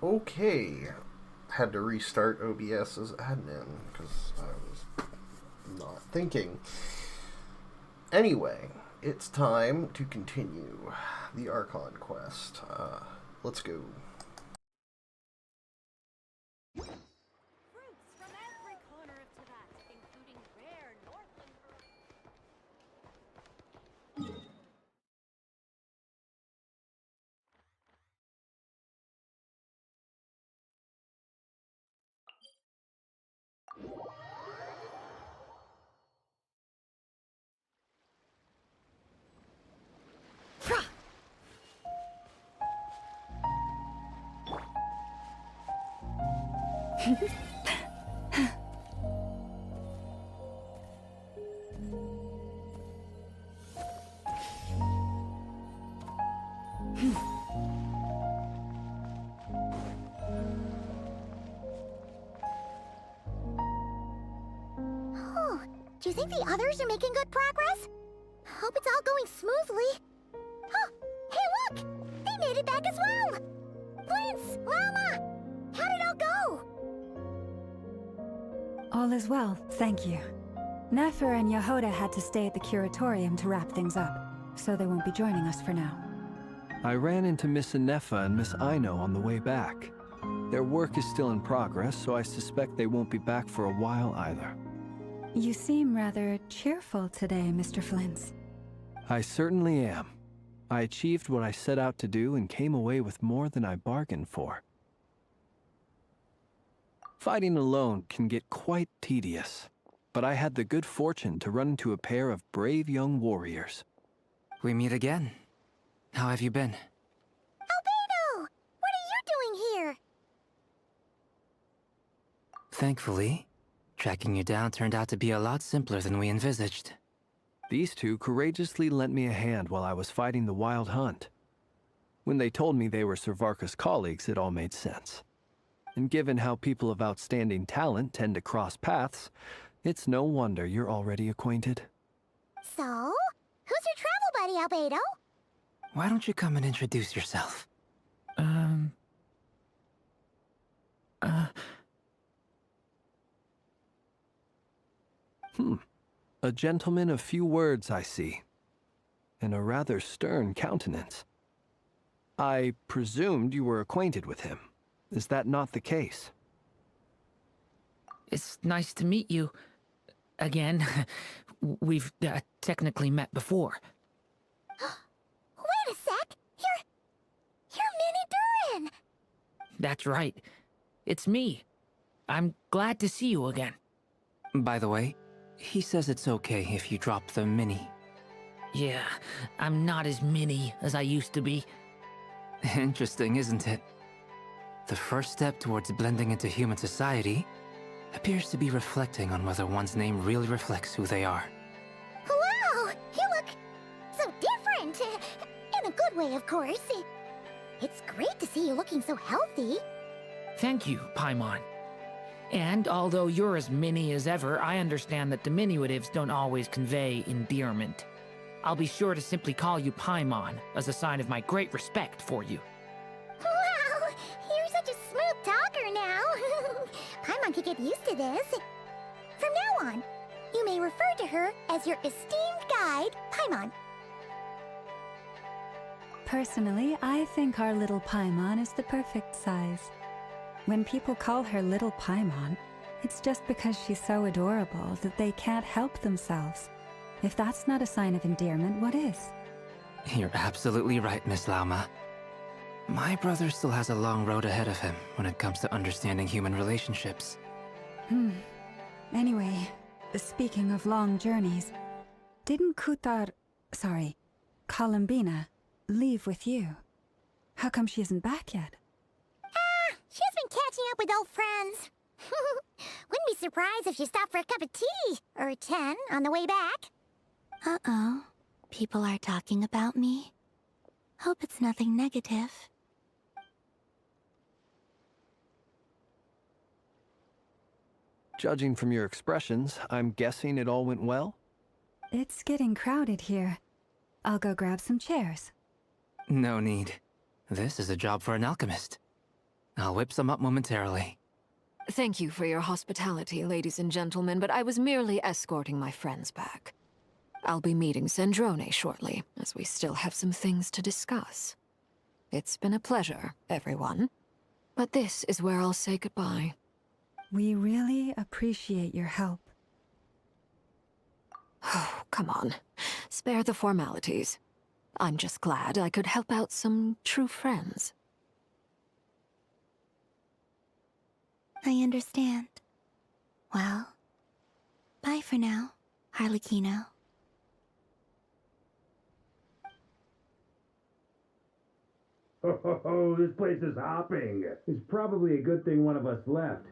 Okay. Had to restart OBS as admin because I was not thinking. Anyway, it's time to continue the Archon quest. Let's go. Fruits from every corner of Tibet, including rare Northland Oh, do you think the others are making good progress? Hope it's all going smoothly. Oh, hey look! They made it back as well! Prince, Lama! How did it all go? All is well, thank you. Nefer and Yehoda had to stay at the curatorium to wrap things up, so they won't be joining us for now. I ran into Miss Inefa and Miss Aino on the way back. Their work is still in progress, so I suspect they won't be back for a while either. You seem rather cheerful today, Mr. Flint's. I certainly am. I achieved what I set out to do and came away with more than I bargained for. Fighting alone can get quite tedious, but I had the good fortune to run into a pair of brave young warriors. We meet again. How have you been? Albedo! What are you doing here? Thankfully, tracking you down turned out to be a lot simpler than we envisaged. These two courageously lent me a hand while I was fighting the Wild Hunt. When they told me they were Servarka's colleagues, it all made sense. And given how people of outstanding talent tend to cross paths, it's no wonder you're already acquainted. So, who's your travel buddy, Albedo? Why don't you come and introduce yourself? A gentleman of few words, I see. And a rather stern countenance. I presumed you were acquainted with him. Is that not the case? It's nice to meet you. Again. We've technically met before. Wait a sec! You're Minnie Durin! That's right. It's me. I'm glad to see you again. By the way, he says it's okay if you drop the mini. Yeah, I'm not as mini as I used to be. Interesting, isn't it? The first step towards blending into human society appears to be reflecting on whether one's name really reflects who they are. Wow! You look so different! In a good way, of course. It's great to see you looking so healthy. Thank you, Paimon. And although you're as mini as ever, I understand that diminutives don't always convey endearment. I'll be sure to simply call you Paimon as a sign of my great respect for you. Wow! You're such a smooth talker now. Paimon could get used to this. From now on, you may refer to her as your esteemed guide, Paimon. Personally, I think our little Paimon is the perfect size. When people call her Little Paimon, it's just because she's so adorable that they can't help themselves. If that's not a sign of endearment, what is? You're absolutely right, Miss Lauma. My brother still has a long road ahead of him when it comes to understanding human relationships. Anyway, speaking of long journeys, didn't Columbina, leave with you? How come she isn't back yet? She's been catching up with old friends. Wouldn't be surprised if she stopped for a cup of tea or 10 on the way back. Uh-oh. People are talking about me. Hope it's nothing negative. Judging from your expressions, I'm guessing it all went well? It's getting crowded here. I'll go grab some chairs. No need. This is a job for an alchemist. I'll whip some up momentarily. Thank you for your hospitality, ladies and gentlemen, but I was merely escorting my friends back. I'll be meeting Zendrone shortly, as we still have some things to discuss. It's been a pleasure, everyone. But this is where I'll say goodbye. We really appreciate your help. Oh, come on. Spare the formalities. I'm just glad I could help out some true friends. I understand. Well, bye for now, Harlequino. Oh, this place is hopping. It's probably a good thing one of us left.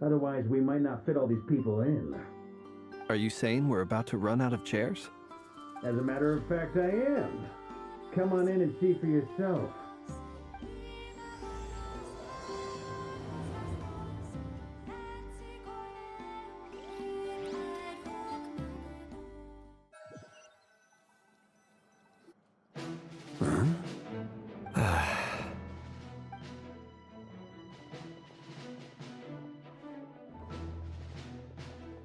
Otherwise, we might not fit all these people in. Are you saying we're about to run out of chairs? As a matter of fact, I am. Come on in and see for yourself.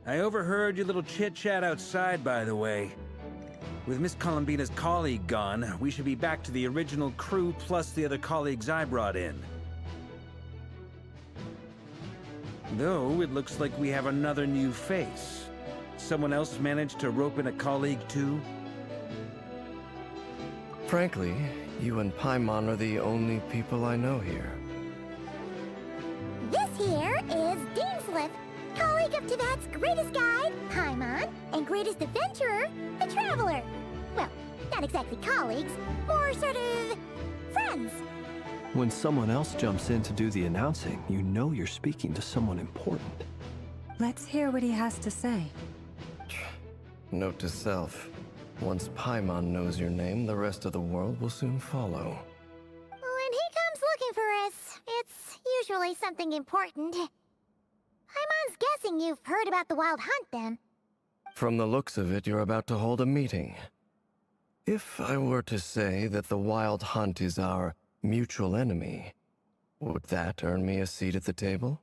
I overheard your little chit-chat outside, by the way. With Miss Columbina's colleague gone, we should be back to the original crew plus the other colleagues I brought in. Though, it looks like we have another new face. Someone else managed to rope in a colleague too? Frankly, you and Paimon are the only people I know here. This here is Dainsleif, colleague of Teyvat's greatest guide, Paimon, and greatest adventurer, the Traveler. Well, not exactly colleagues, more sort of friends. When someone else jumps in to do the announcing, you know you're speaking to someone important. Let's hear what he has to say. Note to self. Once Paimon knows your name, the rest of the world will soon follow. When he comes looking for us, it's usually something important. Paimon's guessing you've heard about the Wild Hunt, then. From the looks of it, you're about to hold a meeting. If I were to say that the Wild Hunt is our mutual enemy, would that earn me a seat at the table?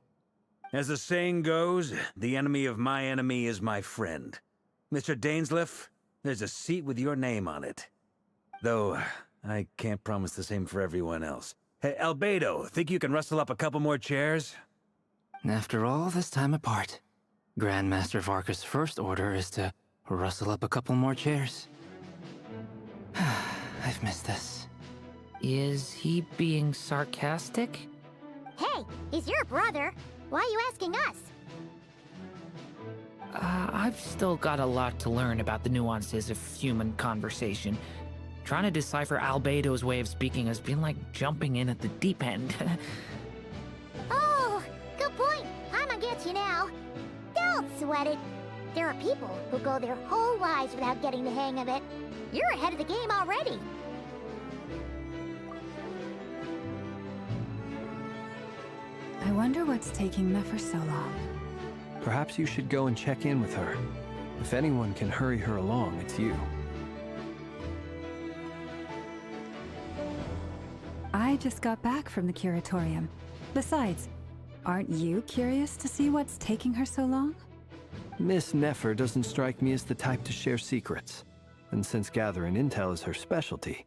As the saying goes, the enemy of my enemy is my friend. Mr. Dainsleif, there's a seat with your name on it. Though, I can't promise the same for everyone else. Hey, Albedo, think you can rustle up a couple more chairs? After all this time apart, Grandmaster Varka's first order is to rustle up a couple more chairs. I've missed this. Is he being sarcastic? Hey, he's your brother. Why are you asking us? I've still got a lot to learn about the nuances of human conversation. Trying to decipher Albedo's way of speaking has been like jumping in at the deep end. Oh, good point. Paimon gets you now. Don't sweat it. There are people who go their whole lives without getting the hang of it. You're ahead of the game already. I wonder what's taking Nefer so long. Perhaps you should go and check in with her. If anyone can hurry her along, it's you. I just got back from the curatorium. Besides, aren't you curious to see what's taking her so long? Miss Nefer doesn't strike me as the type to share secrets. And since gathering intel is her specialty,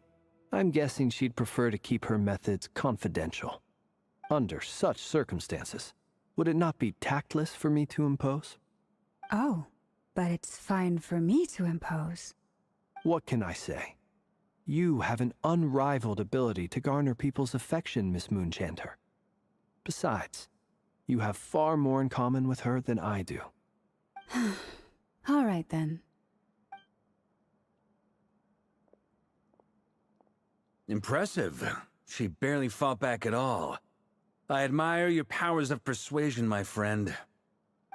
I'm guessing she'd prefer to keep her methods confidential. Under such circumstances, would it not be tactless for me to impose? Oh, but it's fine for me to impose. What can I say? You have an unrivaled ability to garner people's affection, Miss Moonchanter. Besides, you have far more in common with her than I do. All right, then. Impressive. She barely fought back at all. I admire your powers of persuasion, my friend.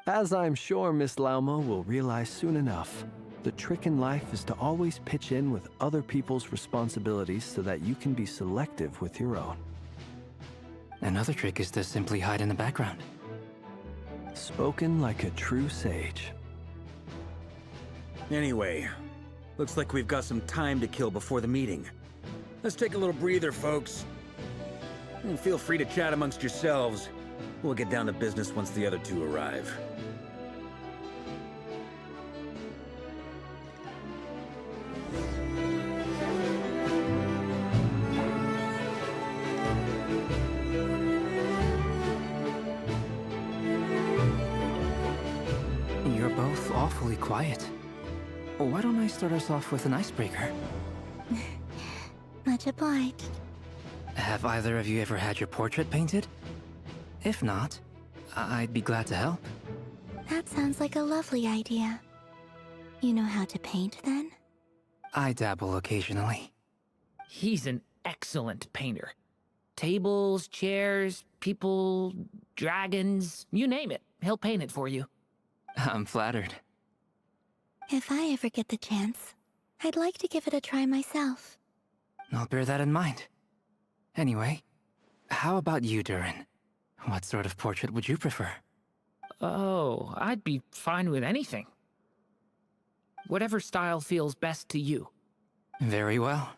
As I'm sure Miss Lauma will realize soon enough, the trick in life is to always pitch in with other people's responsibilities so that you can be selective with your own. Another trick is to simply hide in the background. Spoken like a true sage. Anyway, looks like we've got some time to kill before the meeting. Let's take a little breather, folks. And feel free to chat amongst yourselves. We'll get down to business once the other two arrive. You're both awfully quiet. Why don't I start us off with an icebreaker? Much obliged. Have either of you ever had your portrait painted? If not, I'd be glad to help. That sounds like a lovely idea. You know how to paint, then? I dabble occasionally. He's an excellent painter. Tables, chairs, people, dragons, you name it. He'll paint it for you. I'm flattered. If I ever get the chance, I'd like to give it a try myself. I'll bear that in mind. Anyway, how about you, Durin? What sort of portrait would you prefer? Oh, I'd be fine with anything. Whatever style feels best to you. Very well.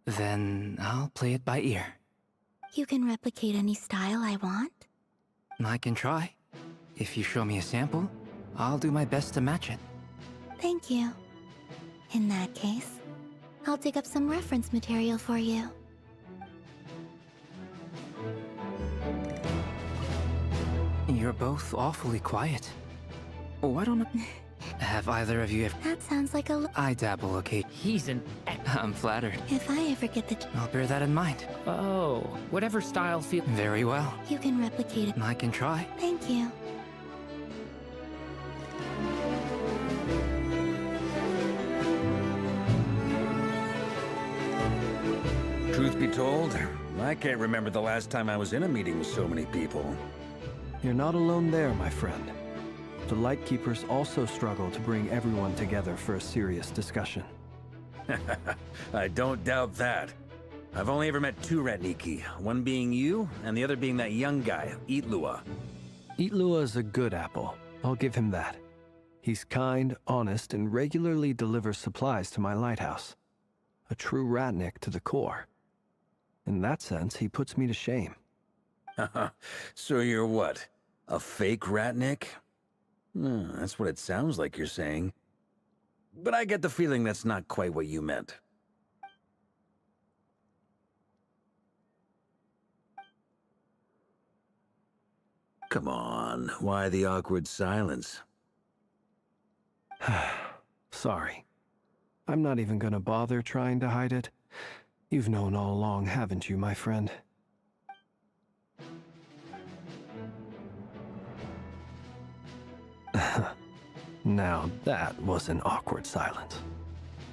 Then I'll play it by ear. You can replicate any style I want? I can try. If you show me a sample, I'll do my best to match it. Thank you. In that case, I'll dig up some reference material for you. You're both awfully quiet. Why don't I... Have either of you ever... That sounds like a... I dabble occasionally. He's an... I'm flattered. If I ever get the... I'll bear that in mind. Oh, whatever style feels... Very well. You can replicate it. I can try. Thank you. Truth be told, I can't remember the last time I was in a meeting with so many people. You're not alone there, my friend. The Lightkeepers also struggle to bring everyone together for a serious discussion. I don't doubt that. I've only ever met two Ratniki, one being you, and the other being that young guy, Itlua. Itlua is a good apple. I'll give him that. He's kind, honest, and regularly delivers supplies to my lighthouse. A true Ratnik to the core. In that sense, he puts me to shame. So you're what? A fake Ratnik? That's what it sounds like you're saying. But I get the feeling that's not quite what you meant. Come on, why the awkward silence? Sorry. I'm not even gonna bother trying to hide it. You've known all along, haven't you, my friend? Now that was an awkward silence.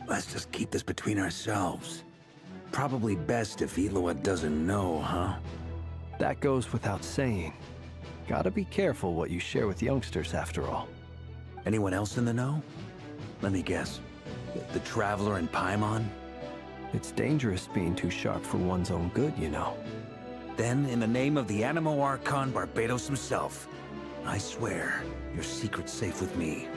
Let's just keep this between ourselves. Probably best if Itlua doesn't know, huh? That goes without saying. Gotta be careful what you share with youngsters, after all. Anyone else in the know? Let me guess. The Traveler and Paimon? It's dangerous being too sharp for one's own good, you know. Then, in the name of the Animo Archon Barbados himself, I swear, your secret's safe with me.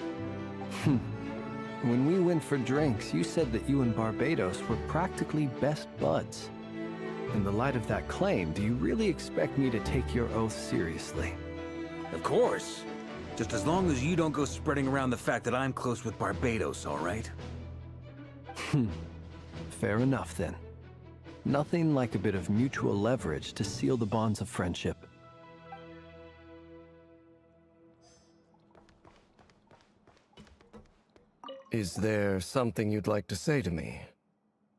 When we went for drinks, you said that you and Barbados were practically best buds. In the light of that claim, do you really expect me to take your oath seriously? Of course. Just as long as you don't go spreading around the fact that I'm close with Barbados, all right? Fair enough, then. Nothing like a bit of mutual leverage to seal the bonds of friendship. Is there something you'd like to say to me?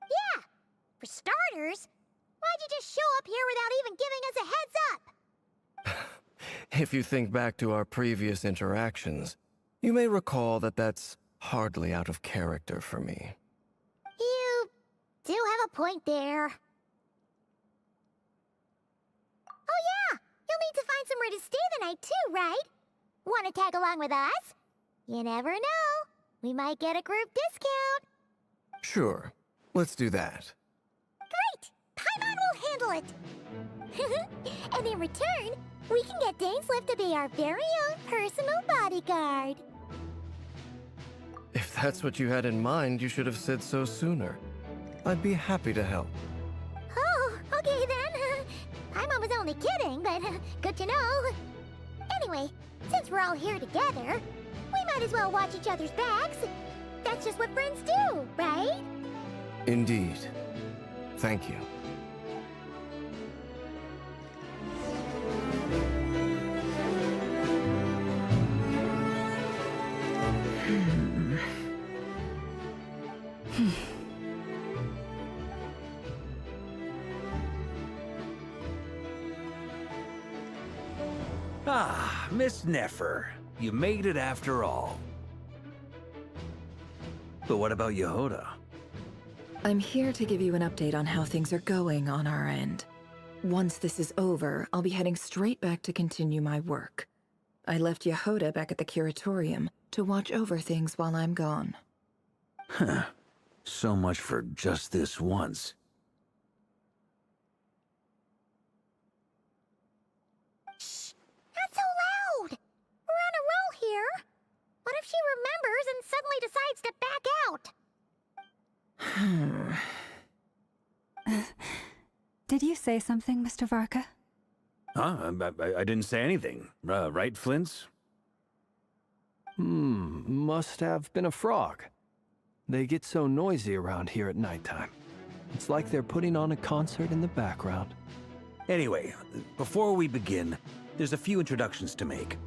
Yeah! For starters, why'd you just show up here without even giving us a heads up? If you think back to our previous interactions, you may recall that that's hardly out of character for me. You do have a point there. Oh yeah! You'll need to find somewhere to stay the night too, right? Want to tag along with us? You never know. We might get a group discount. Sure. Let's do that. Great! Paimon will handle it! And in return, we can get Dainslift to be our very own personal bodyguard. If that's what you had in mind, you should have said so sooner. I'd be happy to help. Oh, okay then. Paimon was only kidding, but good to know. Anyway, since we're all here together, we might as well watch each other's backs. That's just what friends do, right? Indeed. Thank you. Ah, Miss Nefer. You made it after all. But what about Yehoda? I'm here to give you an update on how things are going on our end. Once this is over, I'll be heading straight back to continue my work. I left Yehoda back at the curatorium to watch over things while I'm gone. Huh. So much for just this once. Shh! Not so loud! We're on a roll here. What if she remembers and suddenly decides to back out? Did you say something, Mr. Varka? Huh? I didn't say anything. Right, Flints? Must have been a frog. They get so noisy around here at nighttime. It's like they're putting on a concert in the background. Anyway, before we begin, there's a few introductions to make.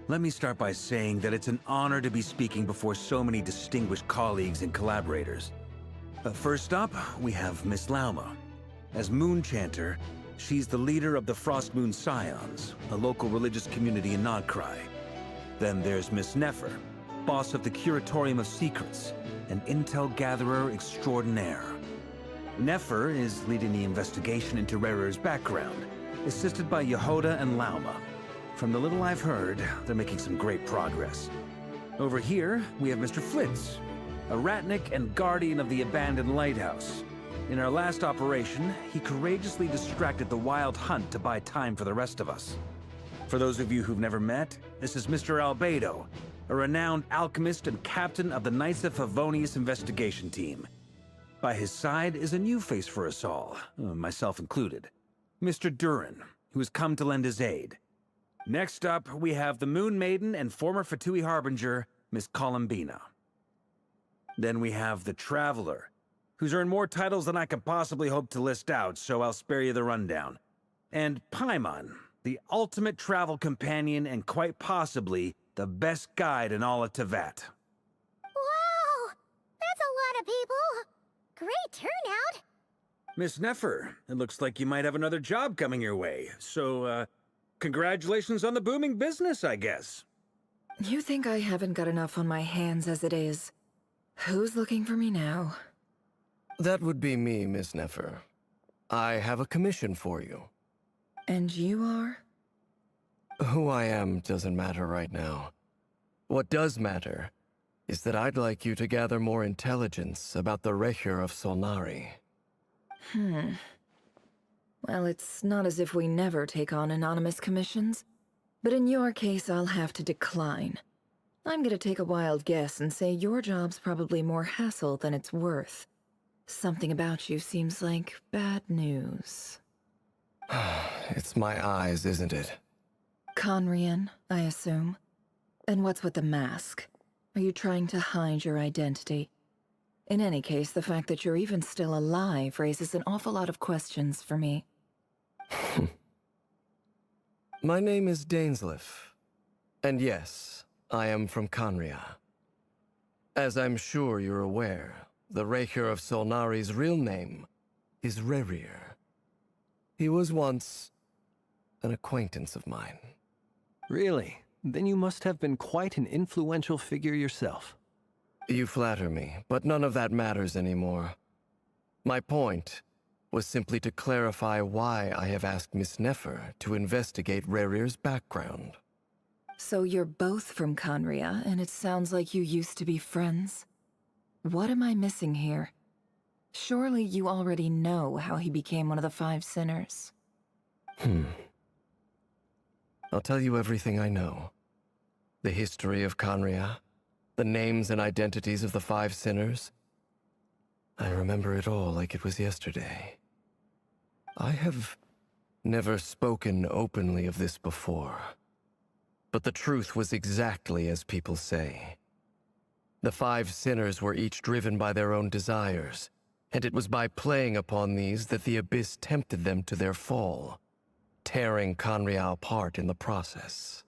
Let me start by saying that it's an honor to be speaking before so many distinguished colleagues and collaborators. First up, we have Miss Lauma. As Moon Chanter, she's the leader of the Frost Moon Scions, a local religious community in Nodcry. Then there's Miss Nefer, boss of the Curatorium of Secrets, an intel gatherer extraordinaire. Nefer is leading the investigation into Rerer's background, assisted by Yehoda and Lauma. From the little I've heard, they're making some great progress. Over here, we have Mr. Flitz, a ratnik and guardian of the abandoned lighthouse. In our last operation, he courageously distracted the Wild Hunt to buy time for the rest of us. For those of you who've never met, this is Mr. Albedo, a renowned alchemist and captain of the Knights of Favonius investigation team. By his side is a new face for us all, myself included, Mr. Durin, who has come to lend his aid. Next up, we have the Moon Maiden and former Fatui Harbinger, Miss Columbina. Then we have the Traveler, who's earned more titles than I could possibly hope to list out, so I'll spare you the rundown. And Paimon, the ultimate travel companion and quite possibly the best guide in all of Tevat. Wow! That's a lot of people! Great turnout! Miss Nefer, it looks like you might have another job coming your way, so, congratulations on the booming business, I guess. You think I haven't got enough on my hands as it is? Who's looking for me now? That would be me, Miss Nefer. I have a commission for you. And you are? Who I am doesn't matter right now. What does matter is that I'd like you to gather more intelligence about the Recher of Solnari. Well, it's not as if we never take on anonymous commissions. But in your case, I'll have to decline. I'm gonna take a wild guess and say your job's probably more hassle than it's worth. Something about you seems like bad news. It's my eyes, isn't it? Conrian, I assume. And what's with the mask? Are you trying to hide your identity? In any case, the fact that you're even still alive raises an awful lot of questions for me. My name is Dainsleif. And yes, I am from Conria. As I'm sure you're aware, the Recher of Solnari's real name is Rerir. He was once an acquaintance of mine. Really? Then you must have been quite an influential figure yourself. You flatter me, but none of that matters anymore. My point was simply to clarify why I have asked Miss Nefer to investigate Rerir's background. So you're both from Conria, and it sounds like you used to be friends? What am I missing here? Surely you already know how he became one of the Five Sinners. I'll tell you everything I know. The history of Conria, the names and identities of the Five Sinners. I remember it all like it was yesterday. I have never spoken openly of this before. But the truth was exactly as people say. The 5 sinners were each driven by their own desires, and it was by playing upon these that the Abyss tempted them to their fall, tearing Conrial apart in the process.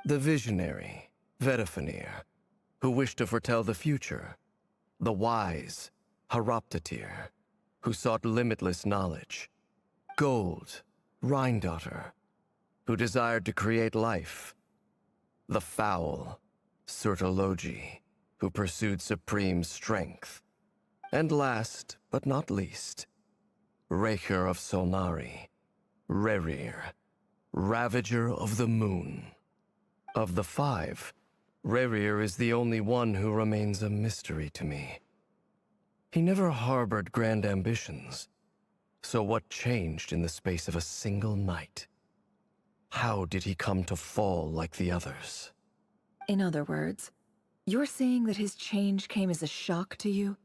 The visionary, Vedifenir, who wished to foretell the future. The wise, Haroptatir, who sought limitless knowledge. Gold, Rhindaughter, who desired to create life. The foul, Surtologi, who pursued supreme strength. And last, but not least, Raker of Solnari, Rerir, Ravager of the Moon. Of the 5, Rerir is the only one who remains a mystery to me. He never harbored grand ambitions, so what changed in the space of a single night? How did he come to fall like the others? In other words, you're saying that his change came as a shock to you,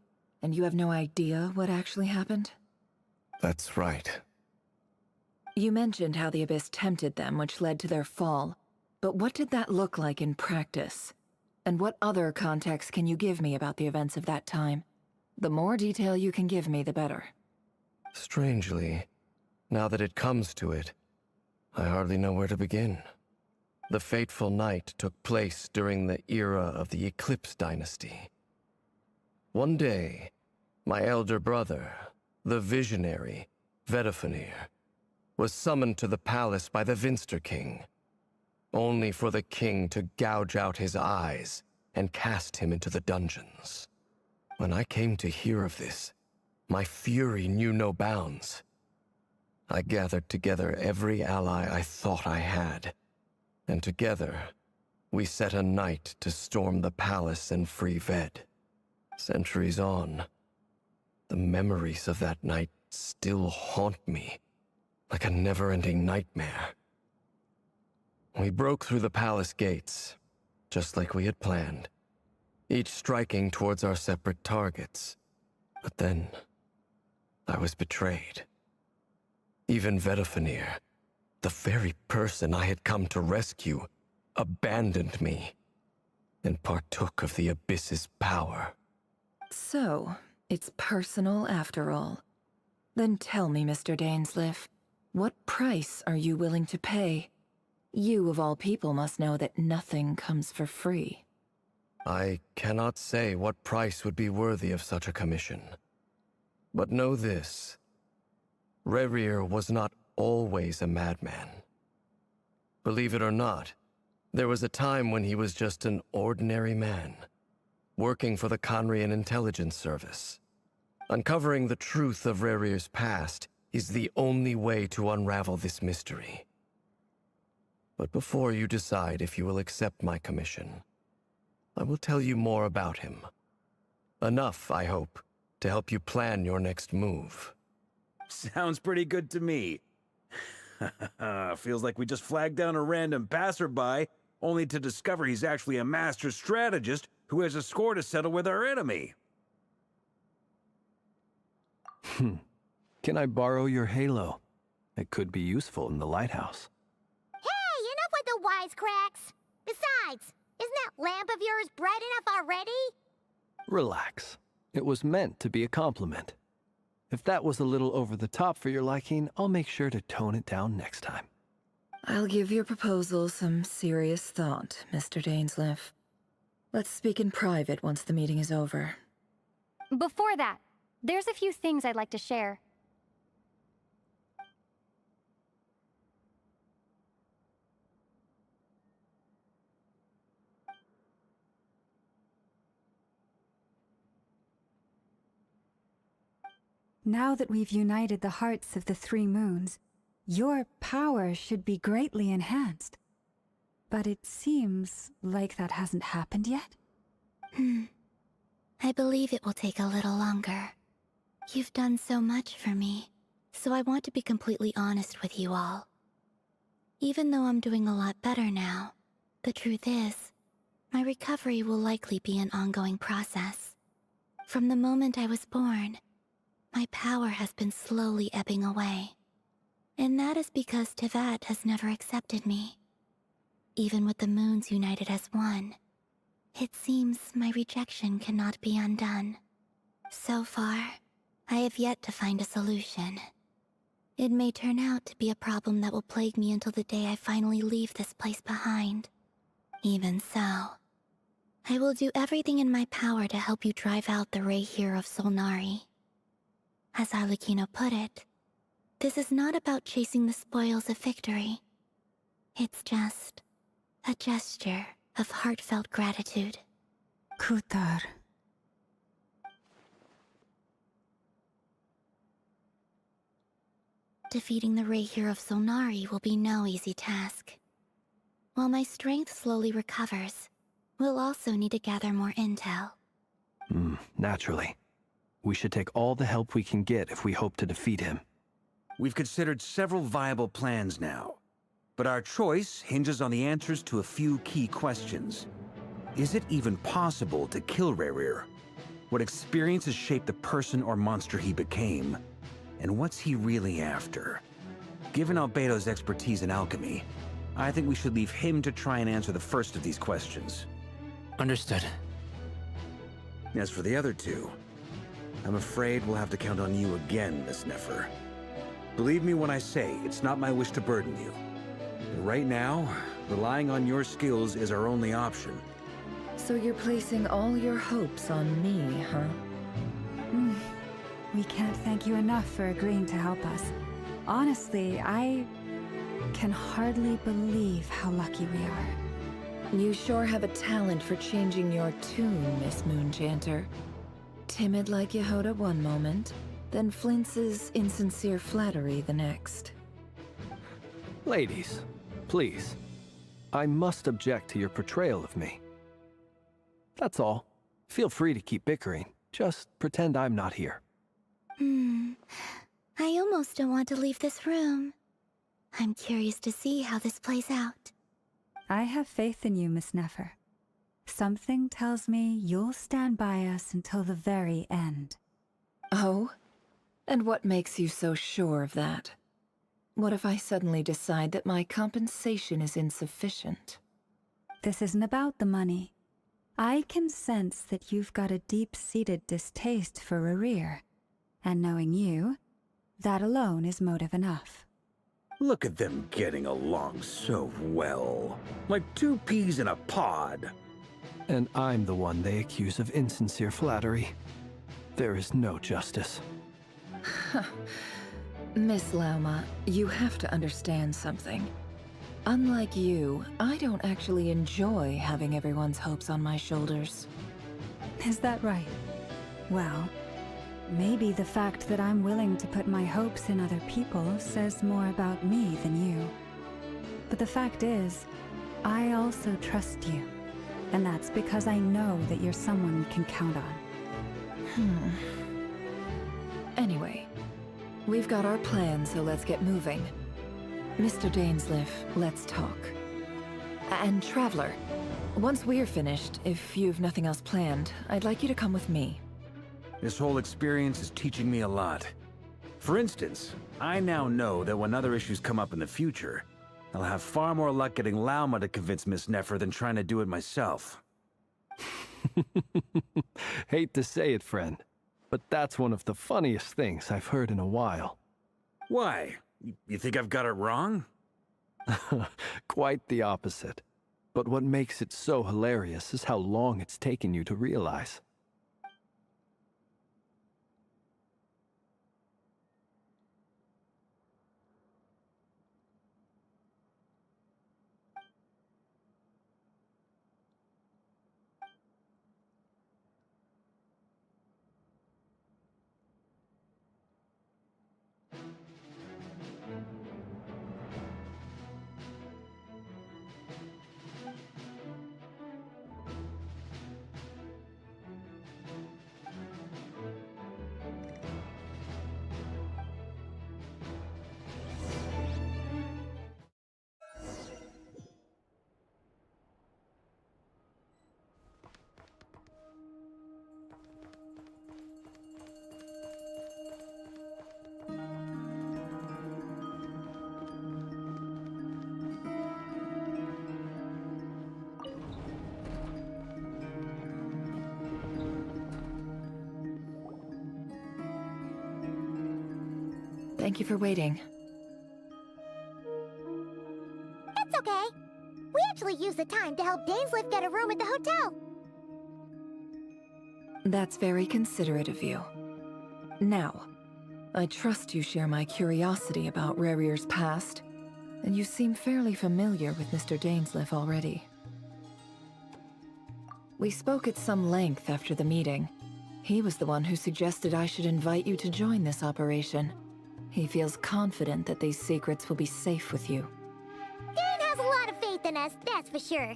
and you have no idea what actually happened? That's right. You mentioned how the Abyss tempted them, which led to their fall. But what did that look like in practice? And what other context can you give me about the events of that time? The more detail you can give me, the better. Strangely, now that it comes to it, I hardly know where to begin. The fateful night took place during the era of the Eclipse Dynasty. One day, my elder brother, the visionary, Vedifenir, was summoned to the palace by the Vinster King, only for the king to gouge out his eyes and cast him into the dungeons. When I came to hear of this, my fury knew no bounds. I gathered together every ally I thought I had, and together, we set a night to storm the palace and free Ved. Centuries on, the memories of that night still haunt me, like a never-ending nightmare. We broke through the palace gates, just like we had planned, each striking towards our separate targets. But then, I was betrayed. Even Vedifenir, the very person I had come to rescue, abandoned me and partook of the Abyss's power. So, it's personal after all. Then tell me, Mr. Dainsleif, what price are you willing to pay? You, of all people, must know that nothing comes for free. I cannot say what price would be worthy of such a commission. But know this. Rerir was not always a madman. Believe it or not, there was a time when he was just an ordinary man, working for the Conrian Intelligence Service. Uncovering the truth of Rerir's past is the only way to unravel this mystery. But before you decide if you will accept my commission, I will tell you more about him. Enough, I hope, to help you plan your next move. Sounds pretty good to me. Feels like we just flagged down a random passerby, only to discover he's actually a master strategist who has a score to settle with our enemy. Can I borrow your halo? It could be useful in the lighthouse. Hey, enough with the wisecracks! Besides, isn't that lamp of yours bright enough already? Relax. It was meant to be a compliment. If that was a little over the top for your liking, I'll make sure to tone it down next time. I'll give your proposal some serious thought, Mr. Dainsleif. Let's speak in private once the meeting is over. Before that, there's a few things I'd like to share. Now that we've united the hearts of the 3 moons, your power should be greatly enhanced. But it seems like that hasn't happened yet? I believe it will take a little longer. You've done so much for me, so I want to be completely honest with you all. Even though I'm doing a lot better now, the truth is, my recovery will likely be an ongoing process. From the moment I was born, my power has been slowly ebbing away. And that is because Tevat has never accepted me. Even with the moons united as one, it seems my rejection cannot be undone. So far, I have yet to find a solution. It may turn out to be a problem that will plague me until the day I finally leave this place behind. Even so, I will do everything in my power to help you drive out the Ray here of Solnari. As Arlecchino put it, this is not about chasing the spoils of victory. It's just a gesture of heartfelt gratitude. Kutar. Defeating the Ray here of Solnari will be no easy task. While my strength slowly recovers, we'll also need to gather more intel. Naturally. We should take all the help we can get if we hope to defeat him. We've considered several viable plans now, but our choice hinges on the answers to a few key questions. Is it even possible to kill Rerir? What experiences shaped the person or monster he became? And what's he really after? Given Albedo's expertise in alchemy, I think we should leave him to try and answer the first of these questions. Understood. As for the other two, I'm afraid we'll have to count on you again, Miss Nefer. Believe me when I say it's not my wish to burden you. But right now, relying on your skills is our only option. So you're placing all your hopes on me, huh? We can't thank you enough for agreeing to help us. Honestly, I can hardly believe how lucky we are. You sure have a talent for changing your tune, Miss Moonchanter. Timid like Yehoda one moment, then flinches insincere flattery the next. Ladies, please. I must object to your portrayal of me. That's all. Feel free to keep bickering. Just pretend I'm not here. I almost don't want to leave this room. I'm curious to see how this plays out. I have faith in you, Miss Nefer. Something tells me you'll stand by us until the very end. Oh? And what makes you so sure of that? What if I suddenly decide that my compensation is insufficient? This isn't about the money. I can sense that you've got a deep-seated distaste for Rerir. And knowing you, that alone is motive enough. Look at them getting along so well. Like two peas in a pod. And I'm the one they accuse of insincere flattery. There is no justice. Miss Lauma, you have to understand something. Unlike you, I don't actually enjoy having everyone's hopes on my shoulders. Is that right? Well, maybe the fact that I'm willing to put my hopes in other people says more about me than you. But the fact is, I also trust you. And that's because I know that you're someone we can count on. Anyway, we've got our plan, so let's get moving. Mr. Dainsleif, let's talk. And Traveler, once we're finished, if you've nothing else planned, I'd like you to come with me. This whole experience is teaching me a lot. For instance, I now know that when other issues come up in the future, I'll have far more luck getting Lauma to convince Miss Nefer than trying to do it myself. Hate to say it, friend, but that's one of the funniest things I've heard in a while. Why? You think I've got it wrong? Quite the opposite. But what makes it so hilarious is how long it's taken you to realize. Thank you for waiting. It's okay. We actually used the time to help Dainsliff get a room at the hotel. That's very considerate of you. Now, I trust you share my curiosity about Rarier's past, and you seem fairly familiar with Mr. Dainsliff already. We spoke at some length after the meeting. He was the one who suggested I should invite you to join this operation. He feels confident that these secrets will be safe with you. Dane has a lot of faith in us, that's for sure.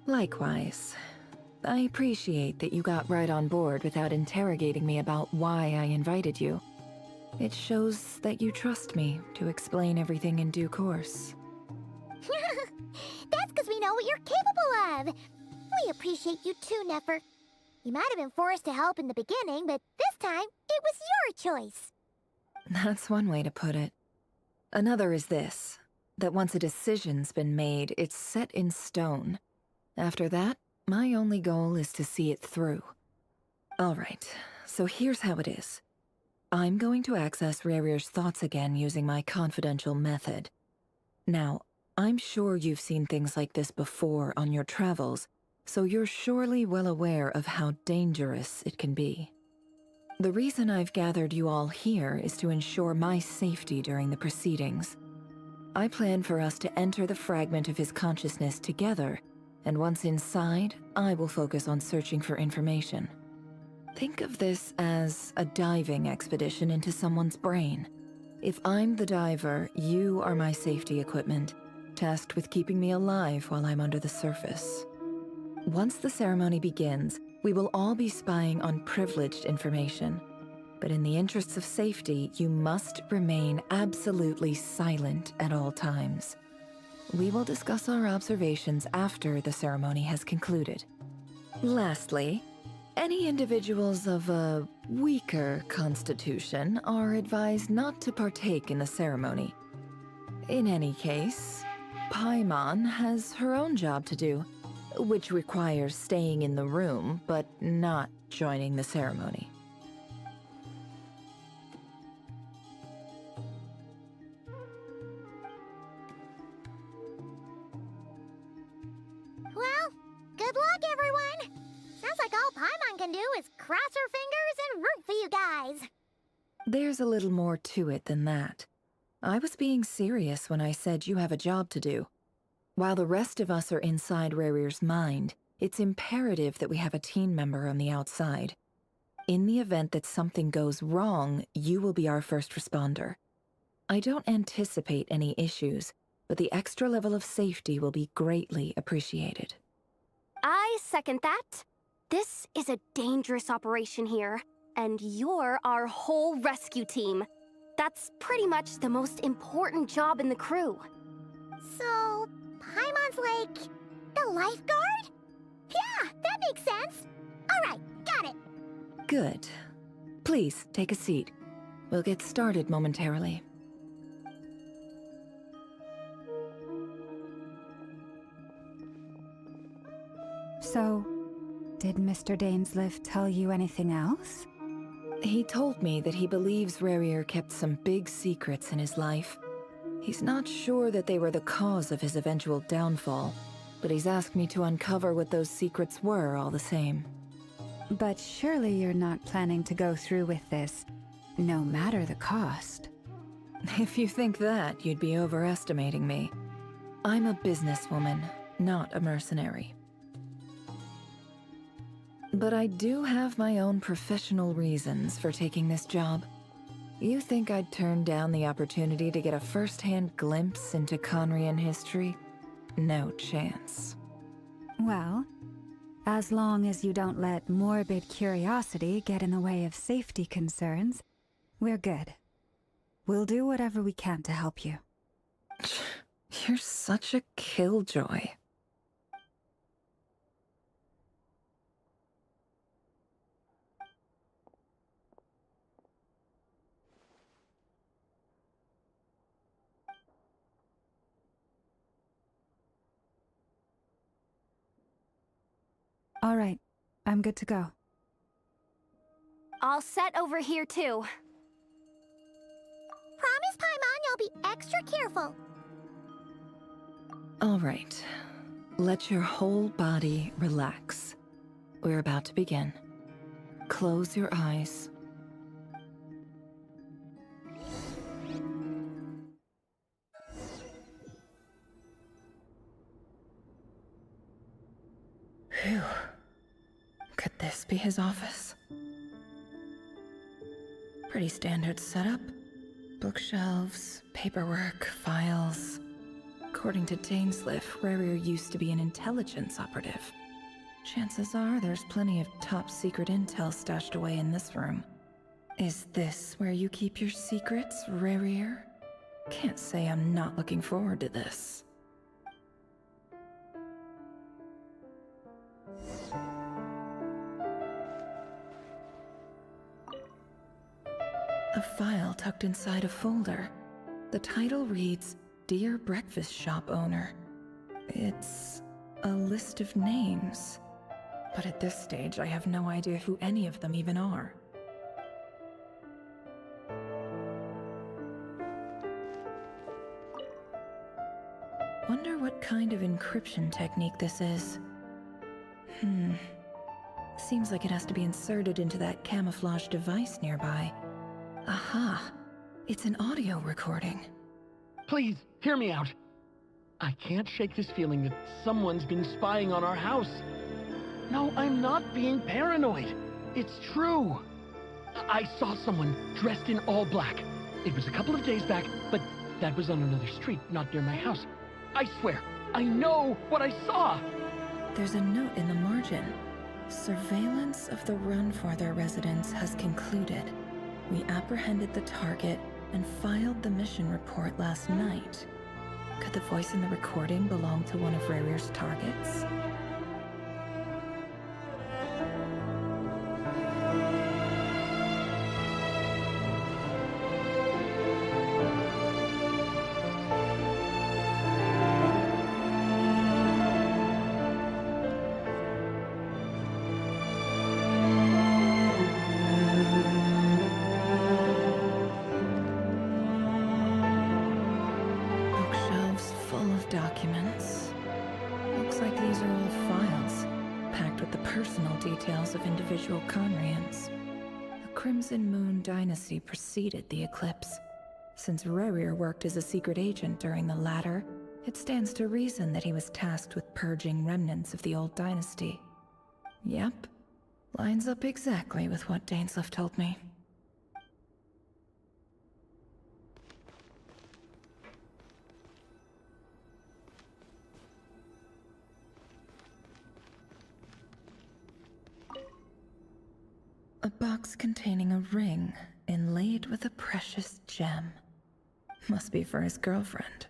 Likewise. I appreciate that you got right on board without interrogating me about why I invited you. It shows that you trust me to explain everything in due course. That's because we know what you're capable of. We appreciate you too, Nefer. You might have been forced to help in the beginning, but this time, it was your choice. That's one way to put it. Another is this, that once a decision's been made, it's set in stone. After that, my only goal is to see it through. Alright, so here's how it is. I'm going to access Rarier's thoughts again using my confidential method. Now, I'm sure you've seen things like this before on your travels, so you're surely well aware of how dangerous it can be. The reason I've gathered you all here is to ensure my safety during the proceedings. I plan for us to enter the fragment of his consciousness together, and once inside, I will focus on searching for information. Think of this as a diving expedition into someone's brain. If I'm the diver, you are my safety equipment, tasked with keeping me alive while I'm under the surface. Once the ceremony begins, we will all be spying on privileged information. But in the interests of safety, you must remain absolutely silent at all times. We will discuss our observations after the ceremony has concluded. Lastly, any individuals of a weaker constitution are advised not to partake in the ceremony. In any case, Paimon has her own job to do, which requires staying in the room, but not joining the ceremony. Well, good luck, everyone. Sounds like all Paimon can do is cross her fingers and root for you guys. There's a little more to it than that. I was being serious when I said you have a job to do. While the rest of us are inside Rarier's mind, it's imperative that we have a team member on the outside. In the event that something goes wrong, you will be our first responder. I don't anticipate any issues, but the extra level of safety will be greatly appreciated. I second that. This is a dangerous operation here, and you're our whole rescue team. That's pretty much the most important job in the crew. So, Paimon's like the lifeguard? Yeah, that makes sense. All right, got it. Good. Please, take a seat. We'll get started momentarily. So, did Mr. Dainsliff tell you anything else? He told me that he believes Rarier kept some big secrets in his life. He's not sure that they were the cause of his eventual downfall, but he's asked me to uncover what those secrets were all the same. But surely you're not planning to go through with this, no matter the cost. If you think that, you'd be overestimating me. I'm a businesswoman, not a mercenary. But I do have my own professional reasons for taking this job. You think I'd turn down the opportunity to get a first-hand glimpse into Conrian history? No chance. Well, as long as you don't let morbid curiosity get in the way of safety concerns, we're good. We'll do whatever we can to help you. You're such a killjoy. All right, I'm good to go. All set over here, too. extra careful. All right. Let your whole body relax. We're about to begin. Close your eyes. Phew. Could this be his office? Pretty standard setup. Bookshelves, paperwork, files. According to Dainsliff, Rarier used to be an intelligence operative. Chances are there's plenty of top-secret intel stashed away in this room. Is this where you keep your secrets, Rarier? Can't say I'm not looking forward to this. A file tucked inside a folder. The title reads, Dear Breakfast Shop Owner. It's a list of names. But at this stage, I have no idea who any of them even are. Wonder what kind of encryption technique this is. Seems like it has to be inserted into that camouflage device nearby. Aha! It's an audio recording. Please, hear me out. I can't shake this feeling that someone's been spying on our house. No, I'm not being paranoid. It's true. I saw someone dressed in all black. It was a couple of days back, but that was on another street, not near my house. I swear, I know what I saw. There's a note in the margin. Surveillance of the run for their residence has concluded. We apprehended the target and filed the mission report last night. Could the voice in the recording belong to one of Rarier's targets? Documents. Looks like these are all files, packed with the personal details of individual Conrians. The Crimson Moon dynasty preceded the eclipse. Since Rarier worked as a secret agent during the latter, it stands to reason that he was tasked with purging remnants of the old dynasty. Yep, lines up exactly with what Dainsliff told me. A box containing a ring inlaid with a precious gem. Must be for his girlfriend.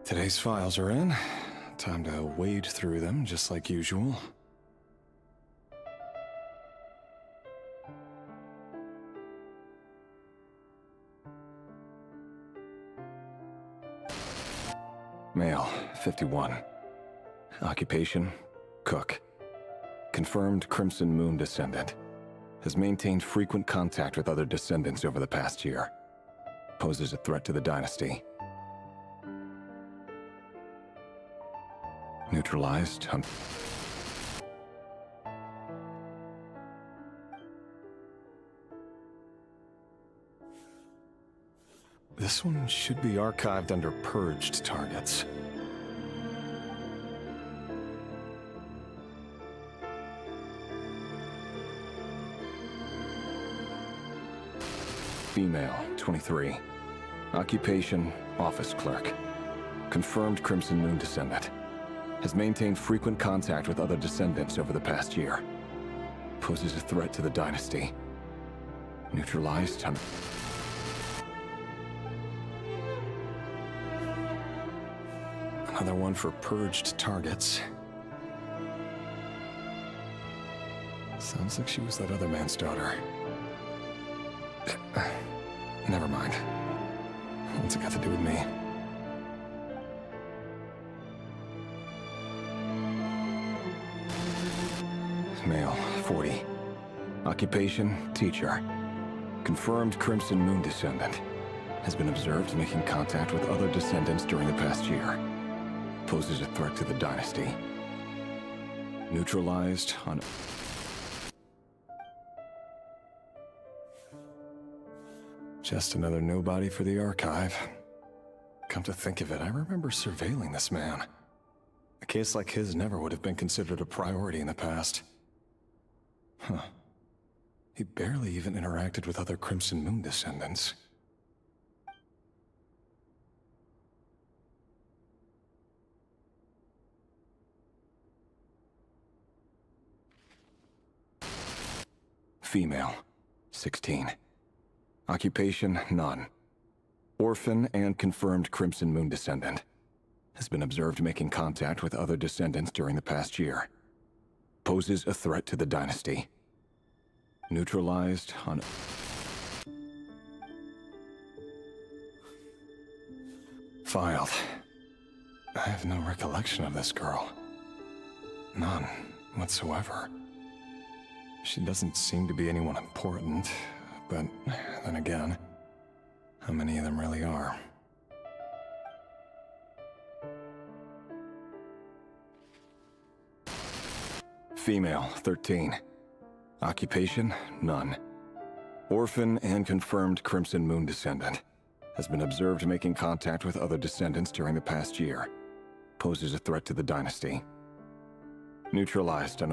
Today's files are in. Time to wade through them, just like usual. Male, 51. Occupation, cook. Confirmed Crimson Moon descendant. Has maintained frequent contact with other descendants over the past year. Poses a threat to the dynasty. Neutralized. This one should be archived under purged targets. Female, 23. Occupation, office clerk. Confirmed Crimson Moon descendant. has maintained frequent contact with other descendants over the past year. Poses a threat to the dynasty. Neutralized on... Another one for purged targets. Sounds like she was that other man's daughter. Never mind. What's it got to do with me? Male, 40. Occupation, teacher. Confirmed Crimson Moon descendant. Has been observed making contact with other descendants during the past year. Poses a threat to the dynasty. Neutralized on... Just another nobody for the archive. Come to think of it, I remember surveilling this man. A case like his never would have been considered a priority in the past. Huh. He barely even interacted with other Crimson Moon descendants. Female, 16. Occupation, none. Orphan and confirmed Crimson Moon descendant. Has been observed making contact with other descendants during the past year. Poses a threat to the dynasty. Neutralized on... Filed. I have no recollection of this girl. None whatsoever. She doesn't seem to be anyone important, but then again, how many of them really are? Female, 13. Occupation, none. Orphan and confirmed Crimson Moon descendant. Has been observed making contact with other descendants during the past year. Poses a threat to the dynasty. Neutralized on...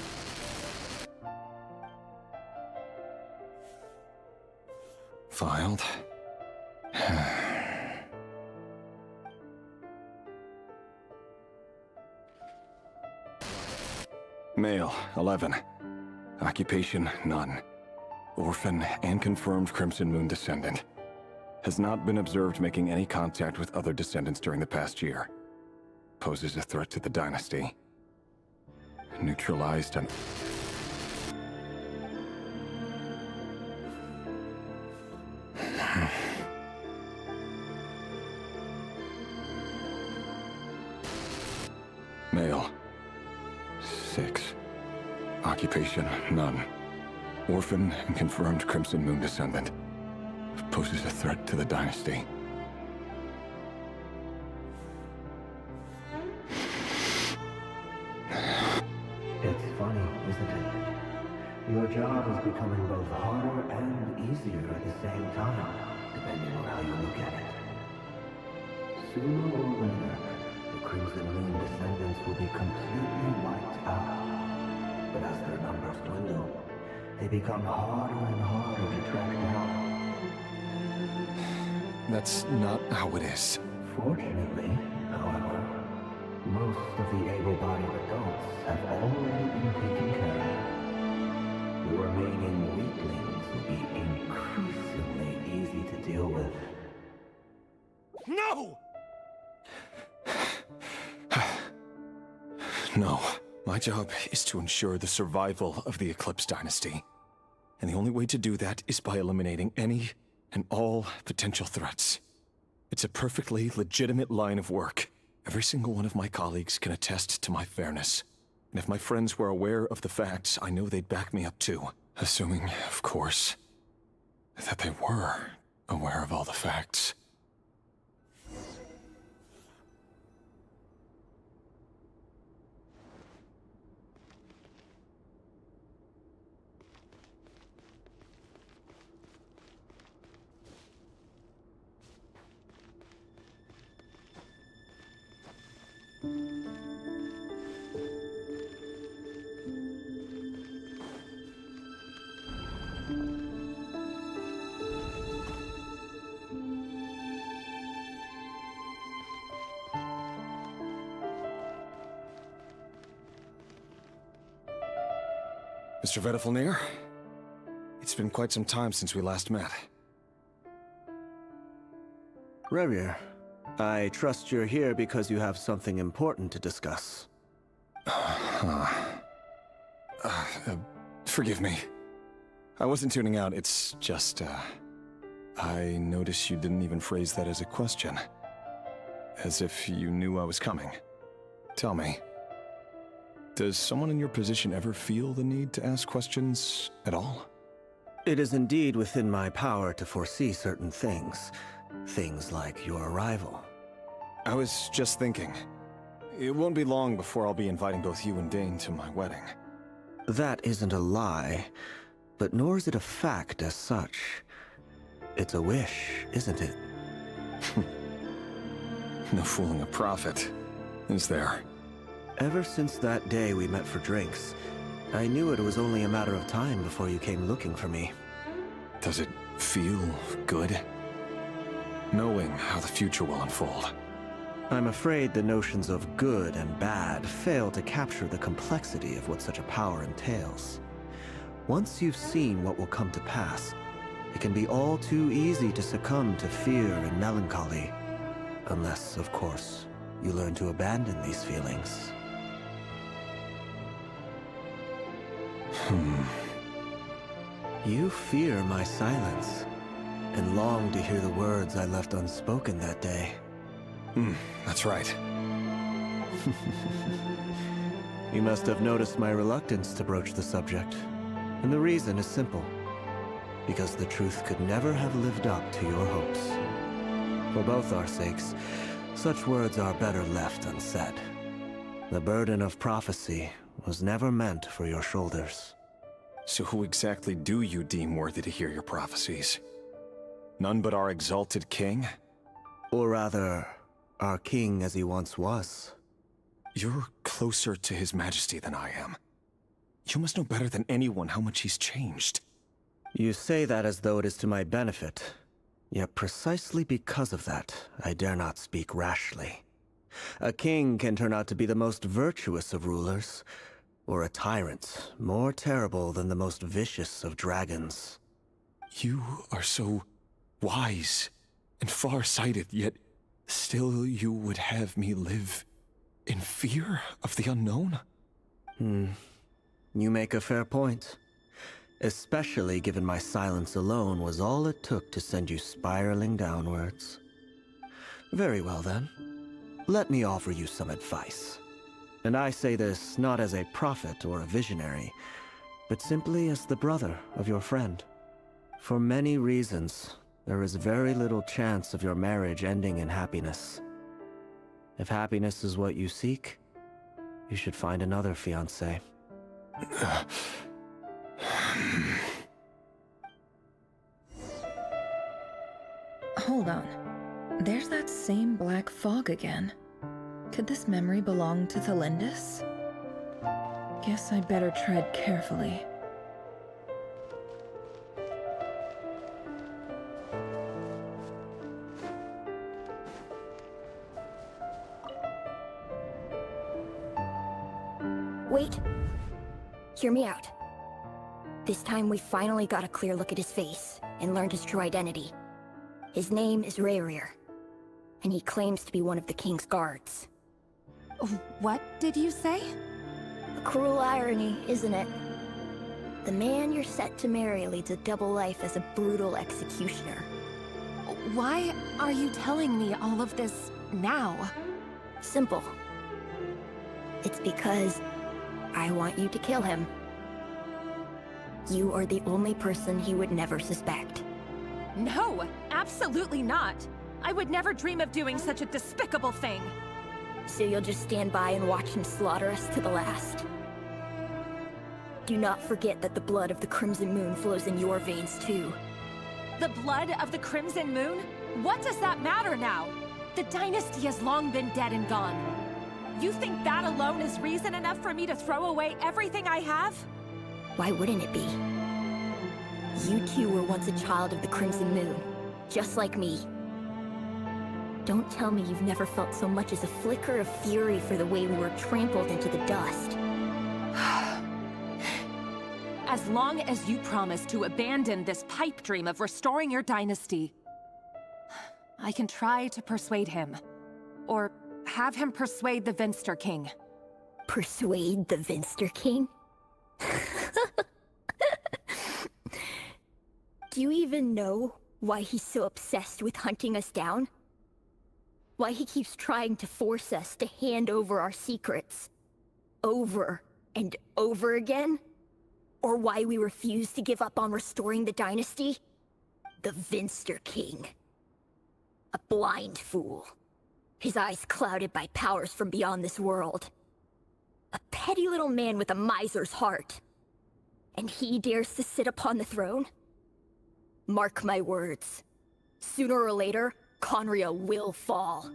Filed. Male, 11. Occupation, none. Orphan and confirmed Crimson Moon descendant. Has not been observed making any contact with other descendants during the past year. Poses a threat to the dynasty. Neutralized on... Male. 6. Occupation, none. Orphan and confirmed Crimson Moon descendant. Poses a threat to the dynasty. It's funny, isn't it? Your job is becoming both harder and easier at the same time, depending on how you look at it. Sooner or later, the Crimson Moon descendants will be completely wiped out. But as their numbers dwindle, they become harder and harder to track down. That's not how it is. Fortunately, however, most of the able-bodied adults have already been taken care of. The remaining weaklings will be increasingly easy to deal with. No! No. My job is to ensure the survival of the Eclipse Dynasty. And the only way to do that is by eliminating any and all potential threats. It's a perfectly legitimate line of work. Every single one of my colleagues can attest to my fairness. And if my friends were aware of the facts, I know they'd back me up too. Assuming, of course, that they were aware of all the facts. Mr. Vedifalnir, it's been quite some time since we last met. Rerir, I trust you're here because you have something important to discuss. Forgive me. I wasn't tuning out, it's just, I noticed you didn't even phrase that as a question. As if you knew I was coming. Tell me, does someone in your position ever feel the need to ask questions at all? It is indeed within my power to foresee certain things. Things like your arrival. I was just thinking. It won't be long before I'll be inviting both you and Dane to my wedding. That isn't a lie, but nor is it a fact as such. It's a wish, isn't it? No fooling a prophet, is there? Ever since that day we met for drinks, I knew it was only a matter of time before you came looking for me. Does it feel good? Knowing how the future will unfold. I'm afraid the notions of good and bad fail to capture the complexity of what such a power entails. Once you've seen what will come to pass, it can be all too easy to succumb to fear and melancholy. Unless, of course, you learn to abandon these feelings. You fear my silence, and long to hear the words I left unspoken that day. That's right. You must have noticed my reluctance to broach the subject. And the reason is simple. Because the truth could never have lived up to your hopes. For both our sakes, such words are better left unsaid. The burden of prophecy was never meant for your shoulders. So who exactly do you deem worthy to hear your prophecies? None but our exalted king? Or rather, our king as he once was. You're closer to his majesty than I am. You must know better than anyone how much he's changed. You say that as though it is to my benefit. Yet precisely because of that, I dare not speak rashly. A king can turn out to be the most virtuous of rulers, or a tyrant more terrible than the most vicious of dragons. You are so wise and far-sighted, yet still you would have me live in fear of the unknown? You make a fair point. Especially given my silence alone was all it took to send you spiraling downwards. Very well then. Let me offer you some advice. And I say this not as a prophet or a visionary, but simply as the brother of your friend. For many reasons, there is very little chance of your marriage ending in happiness. If happiness is what you seek, you should find another fiancé. Hold on. There's that same black fog again. Could this memory belong to Thelindis? Guess I'd better tread carefully. Wait. Hear me out. This time we finally got a clear look at his face and learned his true identity. His name is Rerir, and he claims to be one of the king's guards. What did you say? A cruel irony, isn't it? The man you're set to marry leads a double life as a brutal executioner. Why are you telling me all of this now? Simple. It's because I want you to kill him. You are the only person he would never suspect. No, absolutely not. I would never dream of doing such a despicable thing. So you'll just stand by and watch him slaughter us to the last. Do not forget that the blood of the Crimson Moon flows in your veins too. The blood of the Crimson Moon? What does that matter now? The dynasty has long been dead and gone. You think that alone is reason enough for me to throw away everything I have? Why wouldn't it be? You two were once a child of the Crimson Moon, just like me. Don't tell me you've never felt so much as a flicker of fury for the way we were trampled into the dust. as long as you promise to abandon this pipe dream of restoring your dynasty, I can try to persuade him. Or have him persuade the Vinster King. Persuade the Vinster King? Do you even know why he's so obsessed with hunting us down? Why he keeps trying to force us to hand over our secrets? Over and over again? Or why we refuse to give up on restoring the dynasty? The Vinster King. A blind fool. His eyes clouded by powers from beyond this world. A petty little man with a miser's heart. And he dares to sit upon the throne? Mark my words. Sooner or later, Conria will fall.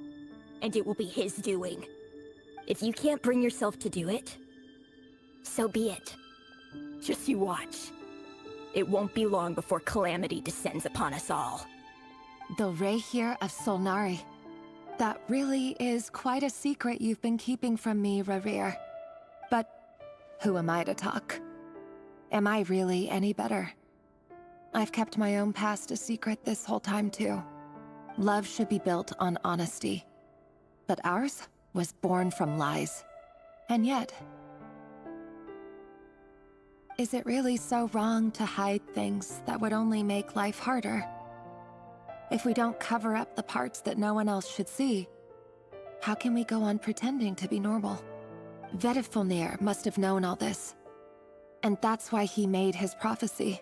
And it will be his doing. If you can't bring yourself to do it, so be it. Just you watch. It won't be long before calamity descends upon us all. The Rehir of Solnari. That really is quite a secret you've been keeping from me, Rerir. But who am I to talk? Am I really any better? I've kept my own past a secret this whole time too. Love should be built on honesty. But ours was born from lies. And yet, is it really so wrong to hide things that would only make life harder? If we don't cover up the parts that no one else should see, how can we go on pretending to be normal? Vedifulnir must have known all this. And that's why he made his prophecy.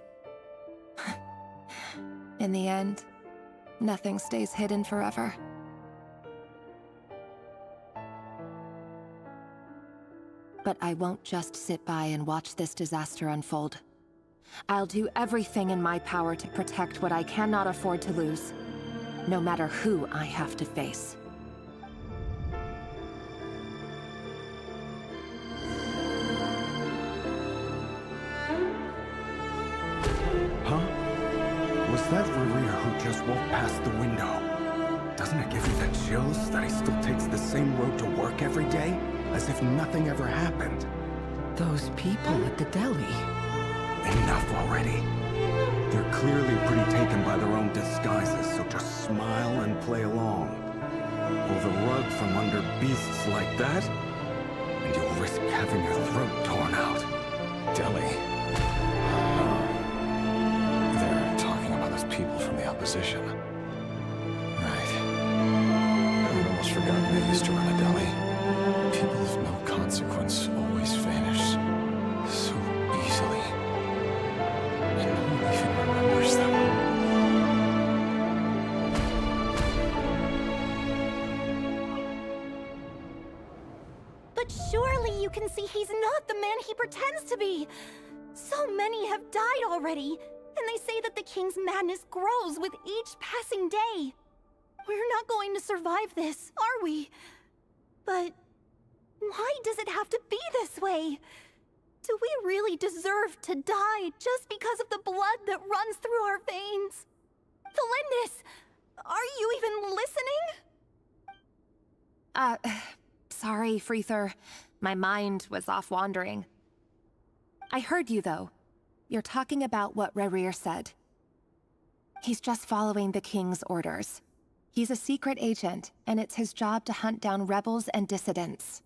In the end, nothing stays hidden forever. But I won't just sit by and watch this disaster unfold. I'll do everything in my power to protect what I cannot afford to lose, no matter who I have to face. Huh? Was that Rerir who just walked past the window? Doesn't it give you the chills that he still takes the same road to work every day? As if nothing ever happened. Those people at the deli. Enough already. They're clearly pretty taken by their own disguises, so just smile and play along. Pull the rug from under beasts like that, and you'll risk having your throat torn out. Deli. They're talking about those people from the opposition. Right. I almost forgot they used to run a deli. People of no consequence always vanish so easily. And no one even remembers them. But surely you can see he's not the man he pretends to be. So many have died already, and they say that the king's madness grows with each passing day. We're not going to survive this, are we? But why does it have to be this way? Do we really deserve to die just because of the blood that runs through our veins? Felindis, are you even listening? Sorry, Freether. My mind was off wandering. I heard you, though. You're talking about what Rerir said. He's just following the king's orders. He's a secret agent, and it's his job to hunt down rebels and dissidents.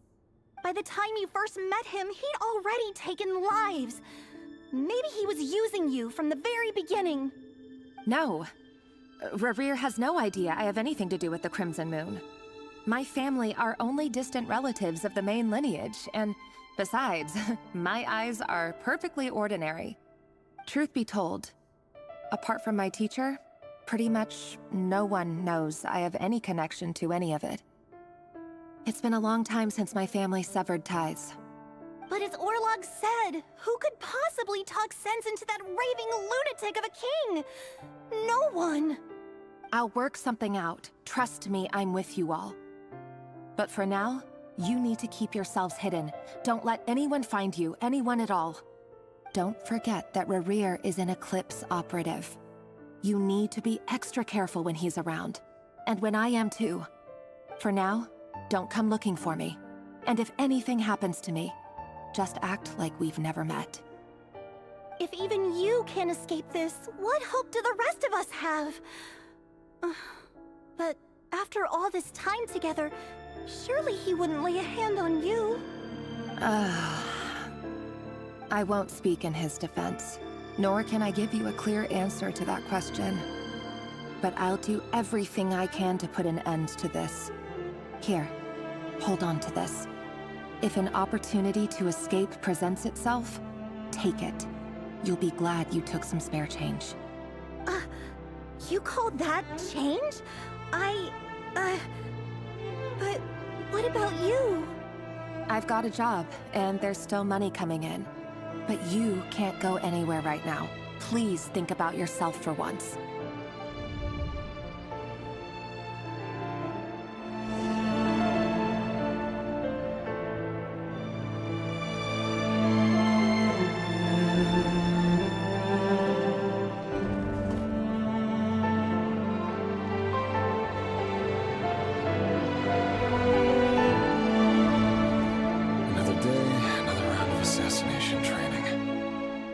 By the time you first met him, he'd already taken lives. Maybe he was using you from the very beginning. No. Rerir has no idea I have anything to do with the Crimson Moon. My family are only distant relatives of the main lineage, and besides, my eyes are perfectly ordinary. Truth be told, apart from my teacher, pretty much no one knows I have any connection to any of it. It's been a long time since my family severed ties. But as Orlog said, who could possibly talk sense into that raving lunatic of a king? No one. I'll work something out. Trust me, I'm with you all. But for now, you need to keep yourselves hidden. Don't let anyone find you, anyone at all. Don't forget that Rerir is an Eclipse operative. You need to be extra careful when he's around. And when I am too. For now, don't come looking for me. And if anything happens to me, just act like we've never met. If even you can't escape this, what hope do the rest of us have? But after all this time together, surely he wouldn't lay a hand on you. I won't speak in his defense, nor can I give you a clear answer to that question. But I'll do everything I can to put an end to this. Here, hold on to this. If an opportunity to escape presents itself, take it. You'll be glad you took some spare change. You call that change? But what about you? I've got a job, and there's still money coming in. But you can't go anywhere right now. Please think about yourself for once.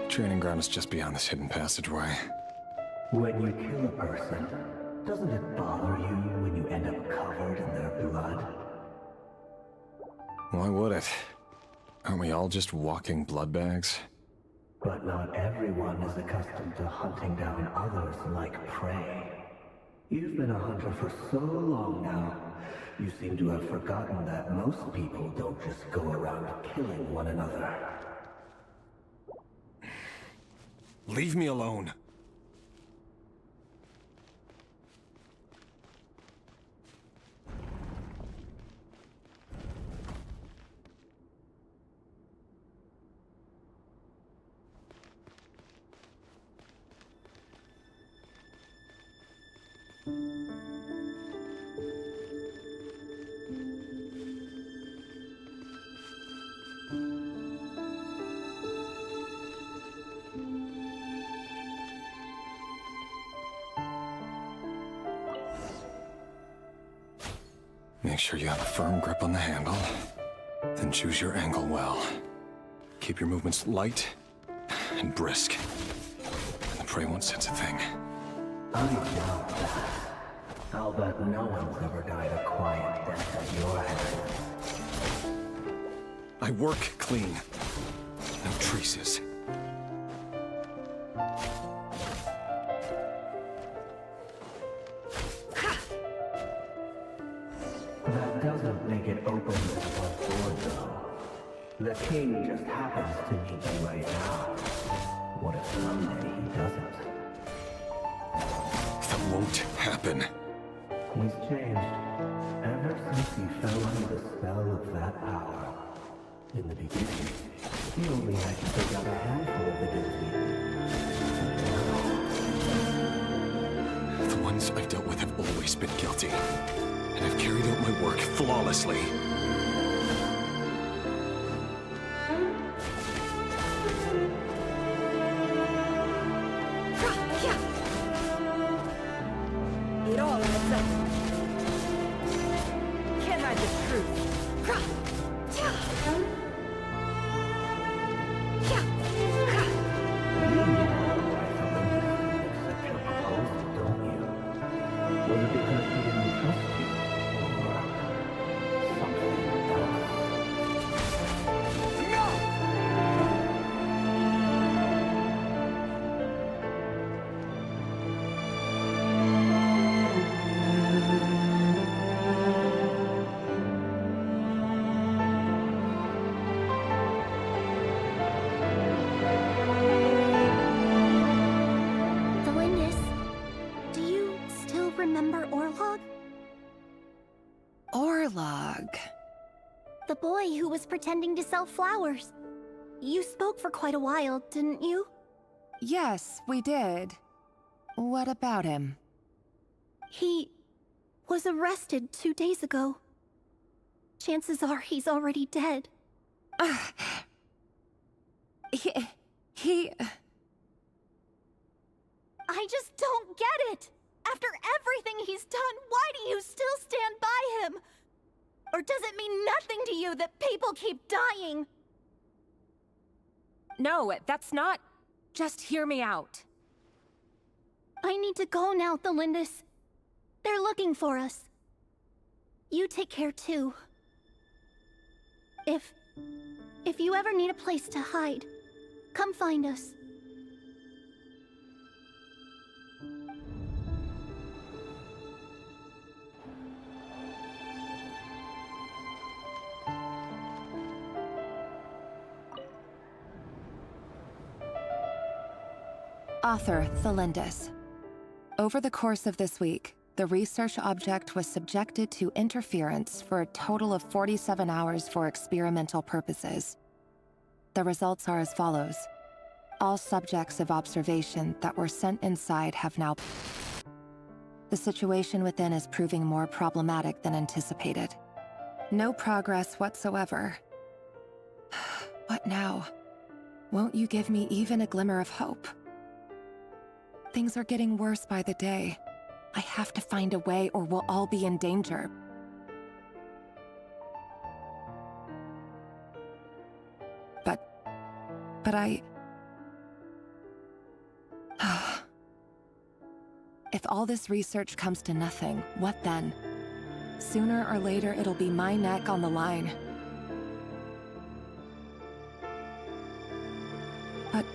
Training ground is just beyond this hidden passageway. When you kill a person, doesn't it bother you when you end up covered in their blood? Why would it? Aren't we all just walking blood bags? But not everyone is accustomed to hunting down others like prey. You've been a hunter for so long now, you seem to have forgotten that most people don't just go around killing one another. Leave me alone. Make sure you have a firm grip on the handle. Then choose your angle well. Keep your movements light and brisk. And the prey won't sense a thing. I doubt that. I'll bet no one's ever died a quiet death at your hands. I work clean. No traces. That doesn't make it open to the door, though. The king just happens to need you right now. What if someday he doesn't? That won't happen. He's changed. Ever since he fell under the spell of that power. In the beginning, he only had to take out a handful of the guilty. The ones I've dealt with have always been guilty. And I've carried out my work flawlessly. It all adds up. Can't hide the truth. Was it because he didn't trust you? Or something else? Delindis, do you still remember Orlog? Orlog. The boy who was pretending to sell flowers. You spoke for quite a while, didn't you? Yes, we did. What about him? He was arrested 2 days ago. Chances are he's already dead. He... I just don't get it! After everything he's done, why do you still stand by him? Or does it mean nothing to you that people keep dying? No, that's not... Just hear me out. I need to go now, Thelindis. They're looking for us. You take care too. If you ever need a place to hide, come find us. Author Thelindis. Over the course of this week, the research object was subjected to interference for a total of 47 hours for experimental purposes. The results are as follows. All subjects of observation that were sent inside have now... The situation within is proving more problematic than anticipated. No progress whatsoever. What now? Won't you give me even a glimmer of hope? Things are getting worse by the day. I have to find a way or we'll all be in danger. But I... If all this research comes to nothing, what then? Sooner or later, it'll be my neck on the line. But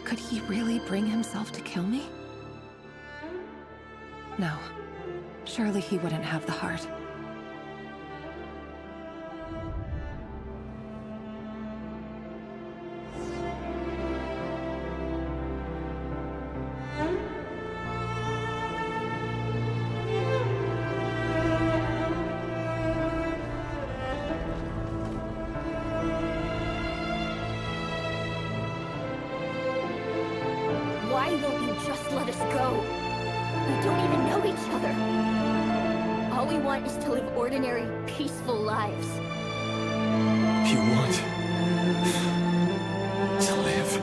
could he really bring himself to kill me? No. Surely he wouldn't have the heart. Why won't you just let us go? We don't even know each other. All we want is to live ordinary, peaceful lives. You want to live?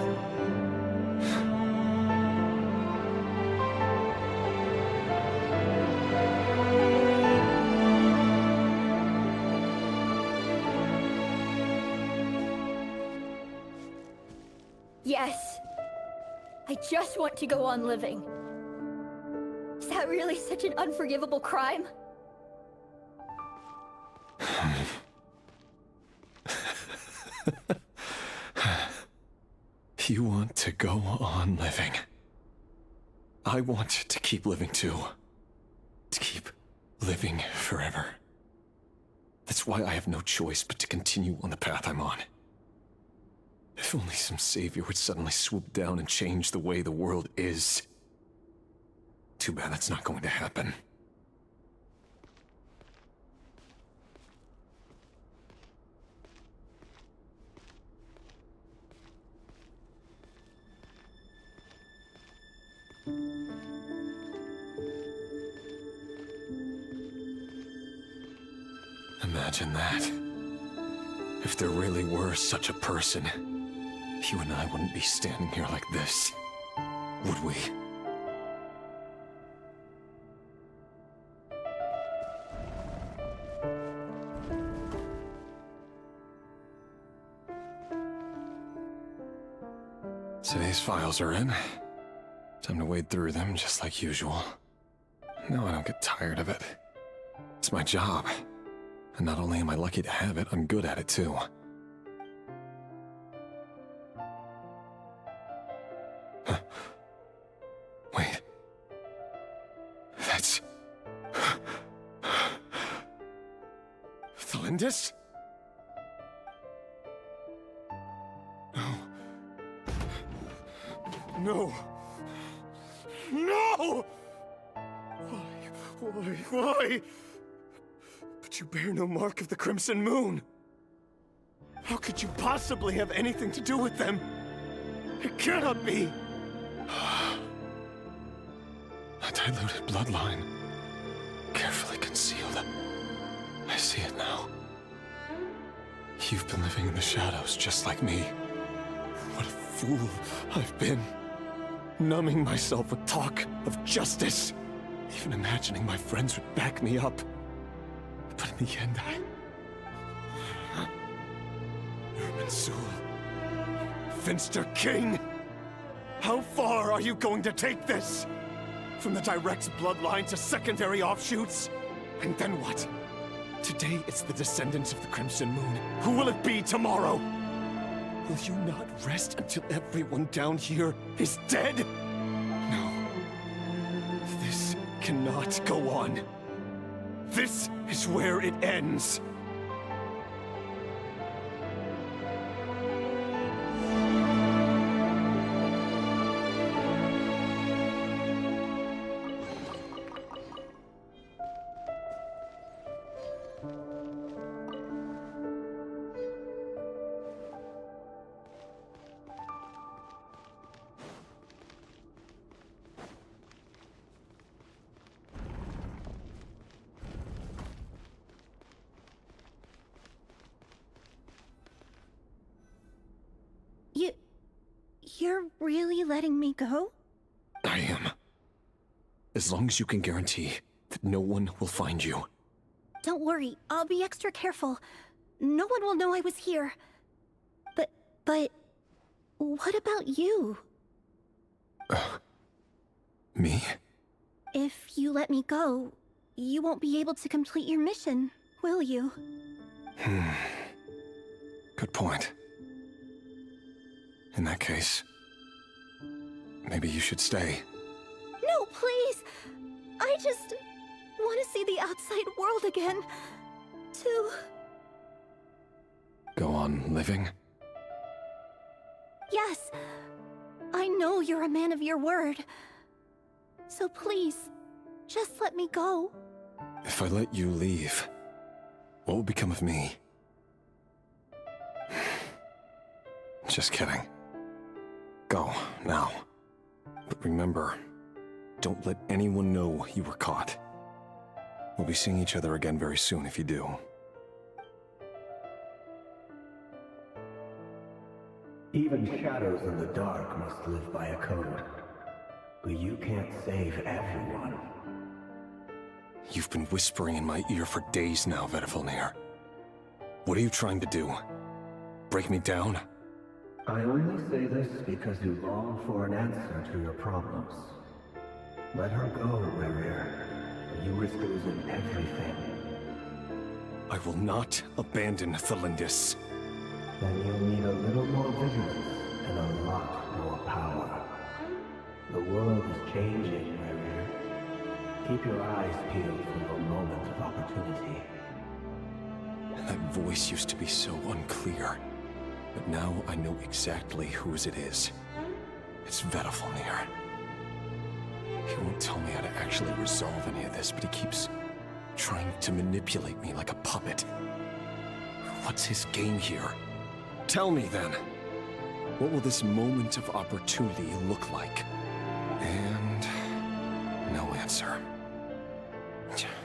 Yes. I just want to go on living. Is that really such an unforgivable crime? You want to go on living. I want to keep living too. To keep living forever. That's why I have no choice but to continue on the path I'm on. If only some savior would suddenly swoop down and change the way the world is. Too bad that's not going to happen. Imagine that. If there really were such a person, you and I wouldn't be standing here like this, would we? Today's files are in. Time to wade through them just like usual. No, I don't get tired of it. It's my job. And not only am I lucky to have it, I'm good at it too. Huh. Wait. That's... Thelindis? No. No! Why? But you bear no mark of the Crimson Moon. How could you possibly have anything to do with them? It cannot be! A diluted bloodline. Carefully concealed. I see it now. You've been living in the shadows just like me. What a fool I've been. Numbing myself with talk of justice. Even imagining my friends would back me up. But in the end, Mansul, Finster King, How far are you going to take this? From the direct bloodline to secondary offshoots? And then what? Today it's the descendants of the Crimson Moon. Who will it be tomorrow? Will you not rest until everyone down here is dead? No. This cannot go on. This is where it ends. You're really letting me go? I am. As long as you can guarantee that no one will find you. Don't worry, I'll be extra careful. No one will know I was here. But... what about you? Me? If you let me go, you won't be able to complete your mission, will you? Good point. In that case, maybe you should stay. No, please! I just want to see the outside world again. To... Go on living? Yes. I know you're a man of your word. So please, just let me go. If I let you leave, what will become of me? Just kidding. Go, now. But remember, don't let anyone know you were caught. We'll be seeing each other again very soon if you do. Even shadows in the dark must live by a code. But you can't save everyone. You've been whispering in my ear for days now, Vedifilnir. What are you trying to do? Break me down? I only say this because you long for an answer to your problems. Let her go, Rerir. You risk losing everything. I will not abandon Thalindis. Then you'll need a little more vigilance and a lot more power. The world is changing, Rerir. Keep your eyes peeled for your moment of opportunity. That voice used to be so unclear. But now I know exactly whose it is. It's Vedifilnir. He won't tell me how to actually resolve any of this, but he keeps trying to manipulate me like a puppet. What's his game here? Tell me then. What will this moment of opportunity look like? And no answer.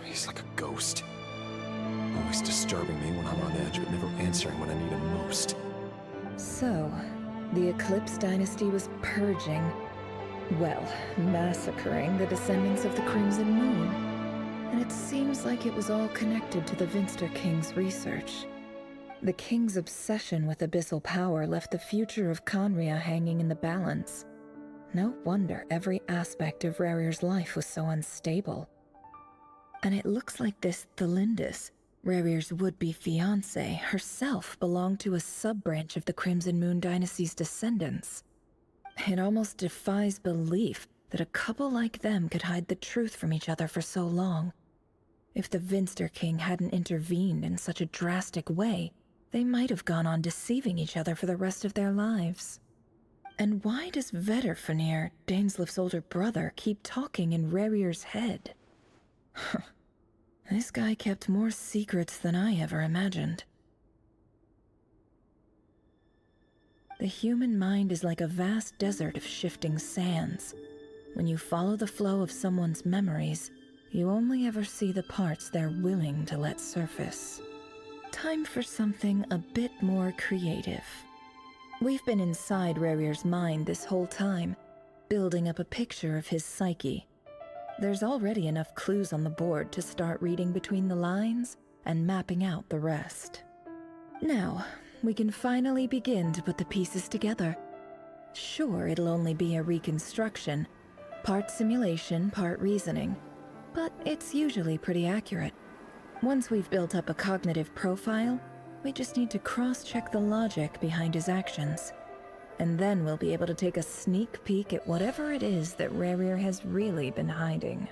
He's like a ghost. Always disturbing me when I'm on edge, but never answering when I need him most. So, the Eclipse Dynasty was purging, well, massacring the descendants of the Crimson Moon. And it seems like it was all connected to the Vinster King's research. The King's obsession with abyssal power left the future of Conria hanging in the balance. No wonder every aspect of Rerir's life was so unstable. And it looks like this Thalindis, Rerir's would-be fiancée, herself belonged to a sub-branch of the Crimson Moon Dynasty's descendants. It almost defies belief that a couple like them could hide the truth from each other for so long. If the Vinster King hadn't intervened in such a drastic way, they might have gone on deceiving each other for the rest of their lives. And why does Vedifilnir, Dainslif's older brother, keep talking in Rerir's head? This guy kept more secrets than I ever imagined. The human mind is like a vast desert of shifting sands. When you follow the flow of someone's memories, you only ever see the parts they're willing to let surface. Time for something a bit more creative. We've been inside Rerir's mind this whole time, building up a picture of his psyche. There's already enough clues on the board to start reading between the lines and mapping out the rest. Now, we can finally begin to put the pieces together. Sure, it'll only be a reconstruction. Part simulation, part reasoning. But it's usually pretty accurate. Once we've built up a cognitive profile, we just need to cross-check the logic behind his actions. And then we'll be able to take a sneak peek at whatever it is that Rerir has really been hiding.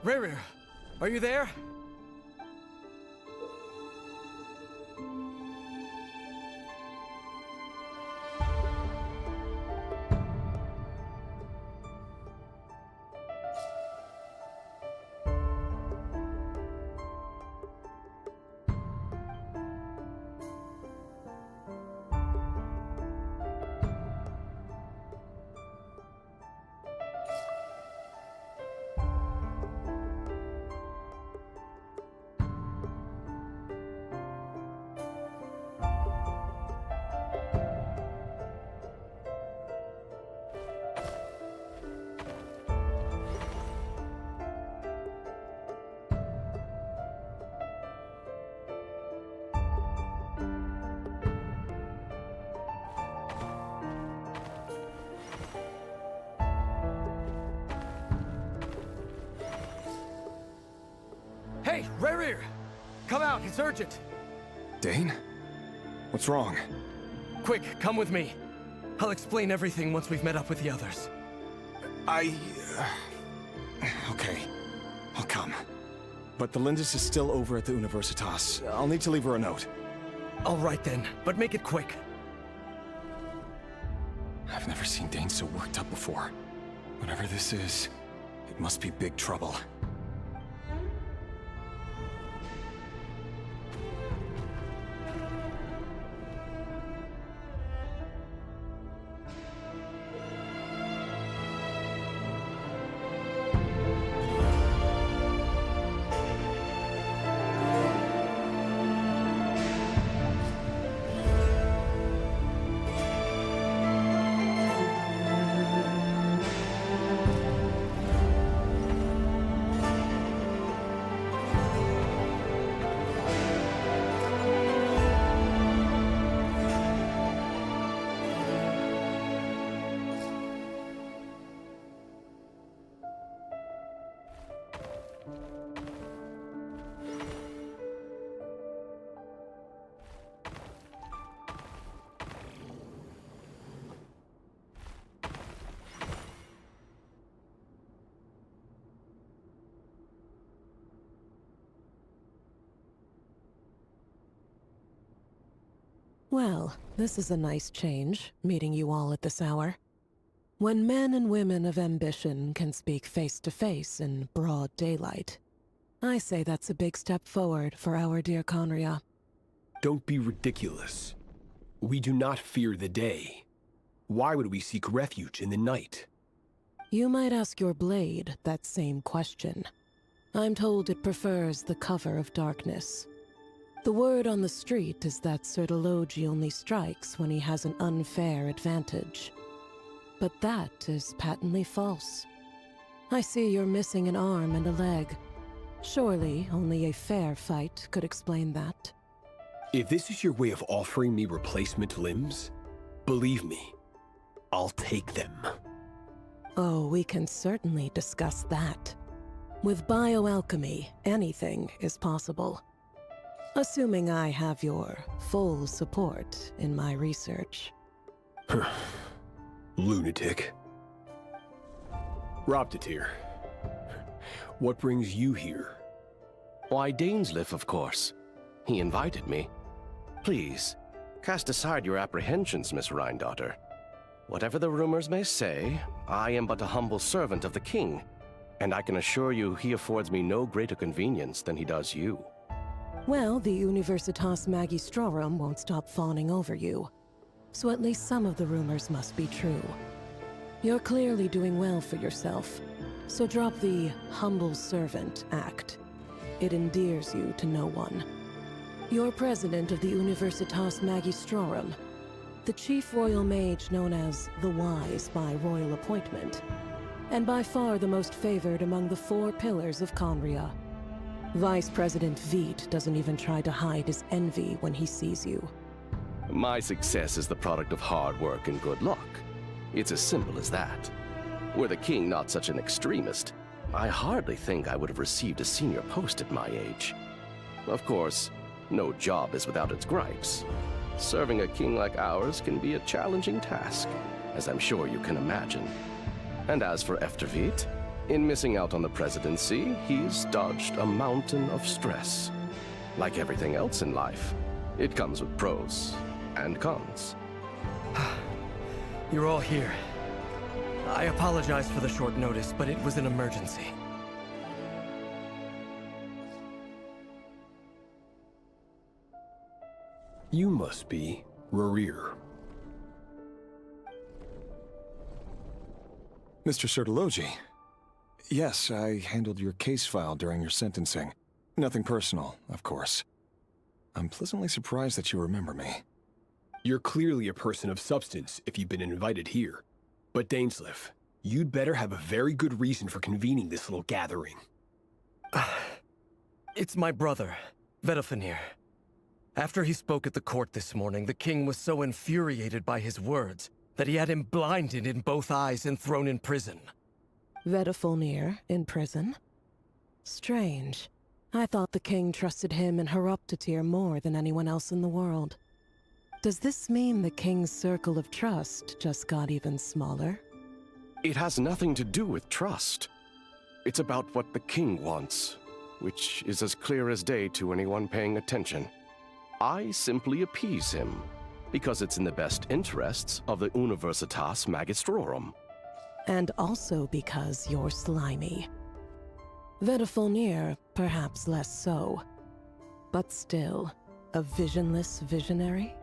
Rerir, are you there? Hey, Rerir! Come out, it's urgent! Dane? What's wrong? Quick, come with me. I'll explain everything once we've met up with the others. Okay. I'll come. But the Lindis is still over at the Universitas. I'll need to leave her a note. All right then, but make it quick. I've never seen Dane so worked up before. Whatever this is, it must be big trouble. Well, this is a nice change, meeting you all at this hour. When men and women of ambition can speak face to face in broad daylight, I say that's a big step forward for our dear Conria. Don't be ridiculous. We do not fear the day. Why would we seek refuge in the night? You might ask your blade that same question. I'm told it prefers the cover of darkness. The word on the street is that Sir Elegy only strikes when he has an unfair advantage. But that is patently false. I see you're missing an arm and a leg. Surely only a fair fight could explain that. If this is your way of offering me replacement limbs, believe me, I'll take them. Oh, we can certainly discuss that. With bioalchemy, anything is possible. Assuming I have your full support in my research. Lunatic. Robtatir, what brings you here? Why, Dainsleif, of course. He invited me. Please, cast aside your apprehensions, Miss Rhindaughter. Whatever the rumors may say, I am but a humble servant of the king, and I can assure you he affords me no greater convenience than he does you. Well, the Universitas Magistrorum won't stop fawning over you. So at least some of the rumors must be true. You're clearly doing well for yourself, so drop the humble servant act. It endears you to no one. You're president of the Universitas Magistrorum, the chief royal mage known as the Wise by royal appointment, and by far the most favored among the 4 pillars of Conria. Vice President Veit doesn't even try to hide his envy when he sees you. My success is the product of hard work and good luck. It's as simple as that. Were the king not such an extremist, I hardly think I would have received a senior post at my age. Of course, no job is without its gripes. Serving a king like ours can be a challenging task, as I'm sure you can imagine. And as for Efterveit, in missing out on the presidency, he's dodged a mountain of stress. Like everything else in life, it comes with pros and cons. You're all here. I apologize for the short notice, but it was an emergency. You must be Rerir. Mr. Sertologi. Yes, I handled your case file during your sentencing. Nothing personal, of course. I'm pleasantly surprised that you remember me. You're clearly a person of substance if you've been invited here. But Dainsleif, you'd better have a very good reason for convening this little gathering. It's my brother, Vedalfenir. After he spoke at the court this morning, the king was so infuriated by his words that he had him blinded in both eyes and thrown in prison. Vedalfenir in prison? Strange. I thought the king trusted him and Horoptatyr more than anyone else in the world. Does this mean the king's circle of trust just got even smaller? It has nothing to do with trust. It's about what the king wants, which is as clear as day to anyone paying attention. I simply appease him, because it's in the best interests of the Universitas Magistrorum. And also because you're slimy. Vedalfenir, perhaps less so. But still, a visionless visionary?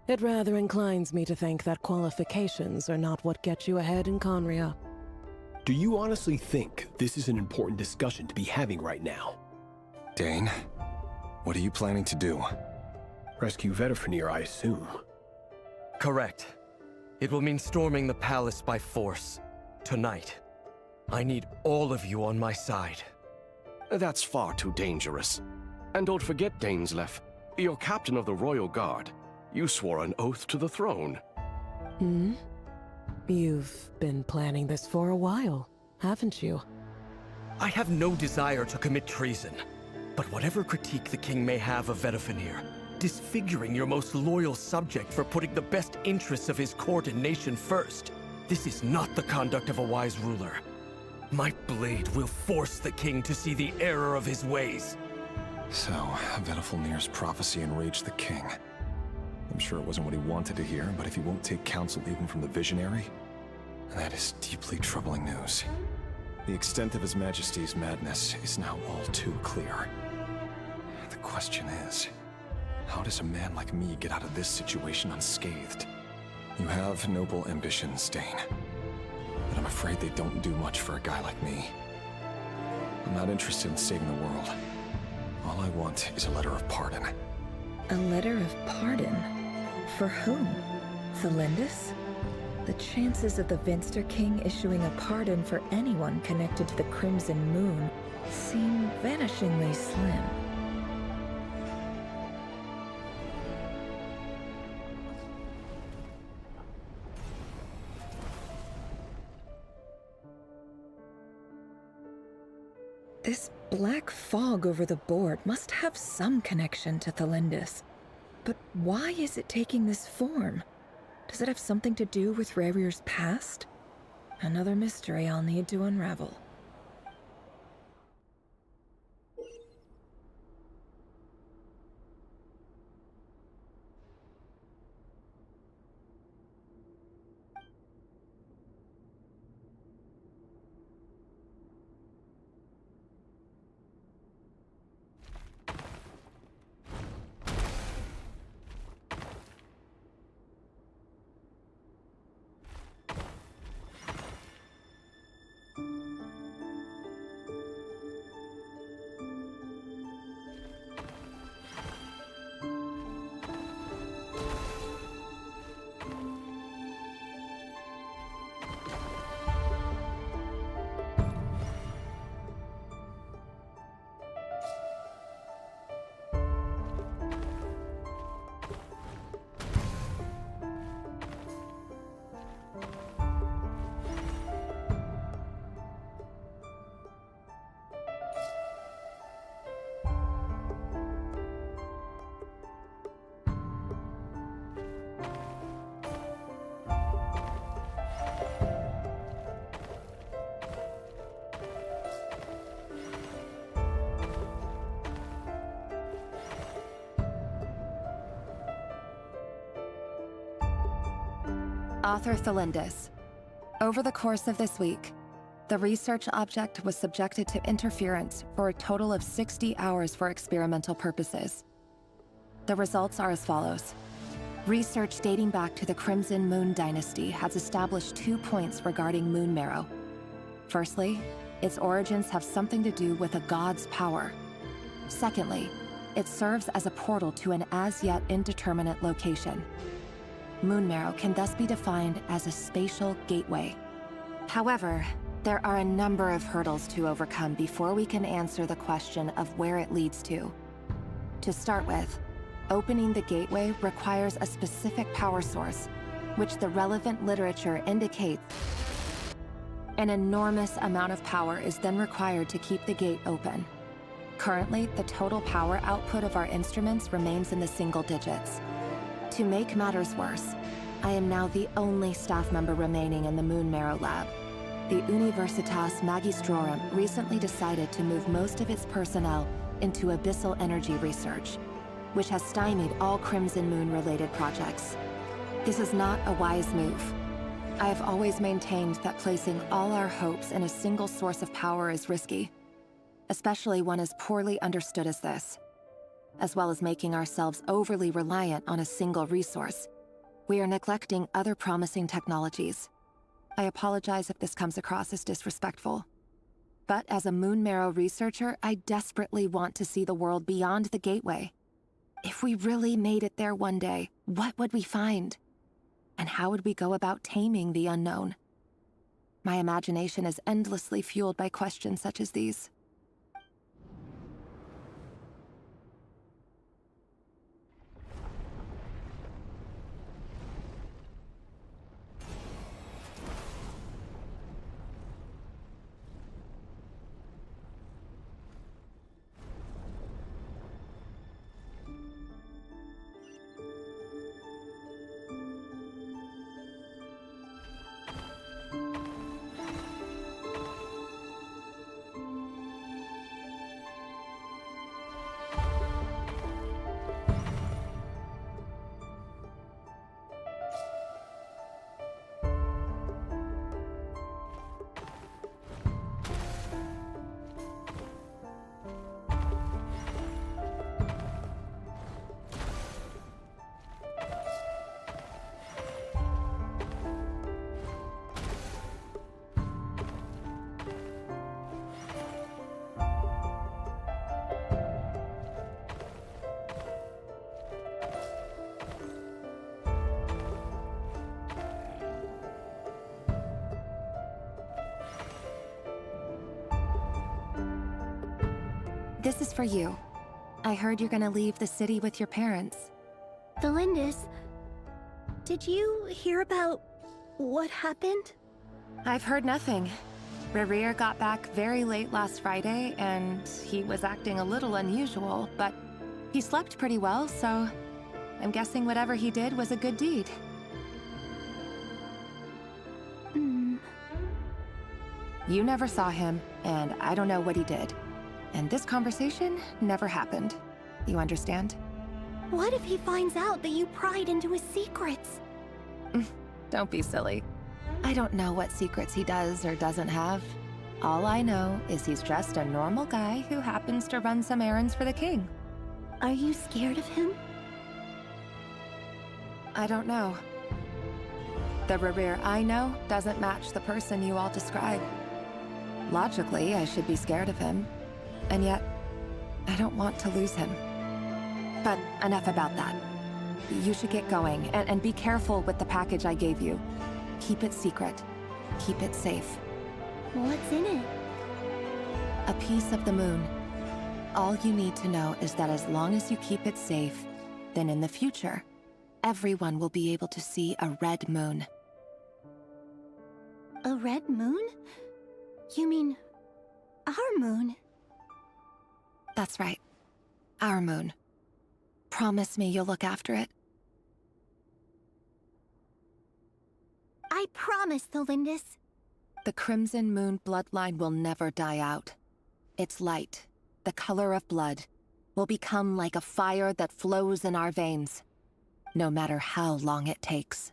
It rather inclines me to think that qualifications are not what get you ahead in Conria. Do you honestly think this is an important discussion to be having right now? Dane, what are you planning to do? Rescue Vedalfenir, I assume. Correct. It will mean storming the palace by force. Tonight. I need all of you on my side. That's far too dangerous. And don't forget, Dainsleif, you're captain of the Royal Guard. You swore an oath to the throne. Hmm? You've been planning this for a while, haven't you? I have no desire to commit treason. But whatever critique the king may have of Vedalfenir, disfiguring your most loyal subject for putting the best interests of his court and nation first, this is not the conduct of a wise ruler. My blade will force the king to see the error of his ways. So, Vedalfenir's prophecy enraged the king. I'm sure it wasn't what he wanted to hear, but if he won't take counsel even from the visionary, that is deeply troubling news. The extent of His Majesty's madness is now all too clear. The question is, how does a man like me get out of this situation unscathed? You have noble ambitions, Dane, but I'm afraid they don't do much for a guy like me. I'm not interested in saving the world. All I want is a letter of pardon. A letter of pardon? For whom? Thelindis? The chances of the Vinster King issuing a pardon for anyone connected to the Crimson Moon seem vanishingly slim. This black fog over the board must have some connection to Thelindis. But why is it taking this form? Does it have something to do with Rerir's past? Another mystery I'll need to unravel. Author Thelindis. Over the course of this week, the research object was subjected to interference for a total of 60 hours for experimental purposes. The results are as follows. Research dating back to the Crimson Moon Dynasty has established 2 points regarding Moon Marrow. Firstly, its origins have something to do with a god's power. Secondly, it serves as a portal to an as-yet indeterminate location. Moon Marrow can thus be defined as a spatial gateway. However, there are a number of hurdles to overcome before we can answer the question of where it leads to. To start with, opening the gateway requires a specific power source, which the relevant literature indicates. An enormous amount of power is then required to keep the gate open. Currently, the total power output of our instruments remains in the single digits. To make matters worse, I am now the only staff member remaining in the Moon Marrow lab. The Universitas Magistrorum recently decided to move most of its personnel into abyssal energy research, which has stymied all Crimson Moon-related projects. This is not a wise move. I have always maintained that placing all our hopes in a single source of power is risky, especially one as poorly understood as this. As well as making ourselves overly reliant on a single resource, we are neglecting other promising technologies. I apologize if this comes across as disrespectful. But as a Moon Marrow researcher, I desperately want to see the world beyond the gateway. If we really made it there one day, what would we find? And how would we go about taming the unknown? My imagination is endlessly fueled by questions such as these. This is for you. I heard you're gonna leave the city with your parents. Thelindis, did you hear about what happened? I've heard nothing. Rerir got back very late last Friday, and he was acting a little unusual, but he slept pretty well, so I'm guessing whatever he did was a good deed. You never saw him, and I don't know what he did. And this conversation never happened. You understand? What if he finds out that you pried into his secrets? Don't be silly. I don't know what secrets he does or doesn't have. All I know is he's just a normal guy who happens to run some errands for the king. Are you scared of him? I don't know. The Rerir I know doesn't match the person you all describe. Logically, I should be scared of him. And yet, I don't want to lose him. But enough about that. You should get going, and be careful with the package I gave you. Keep it secret. Keep it safe. What's in it? A piece of the moon. All you need to know is that as long as you keep it safe, then in the future, everyone will be able to see a red moon. A red moon? You mean our moon? That's right. Our moon. Promise me you'll look after it. I promise, Thelindis. The Crimson Moon bloodline will never die out. Its light, the color of blood, will become like a fire that flows in our veins, no matter how long it takes.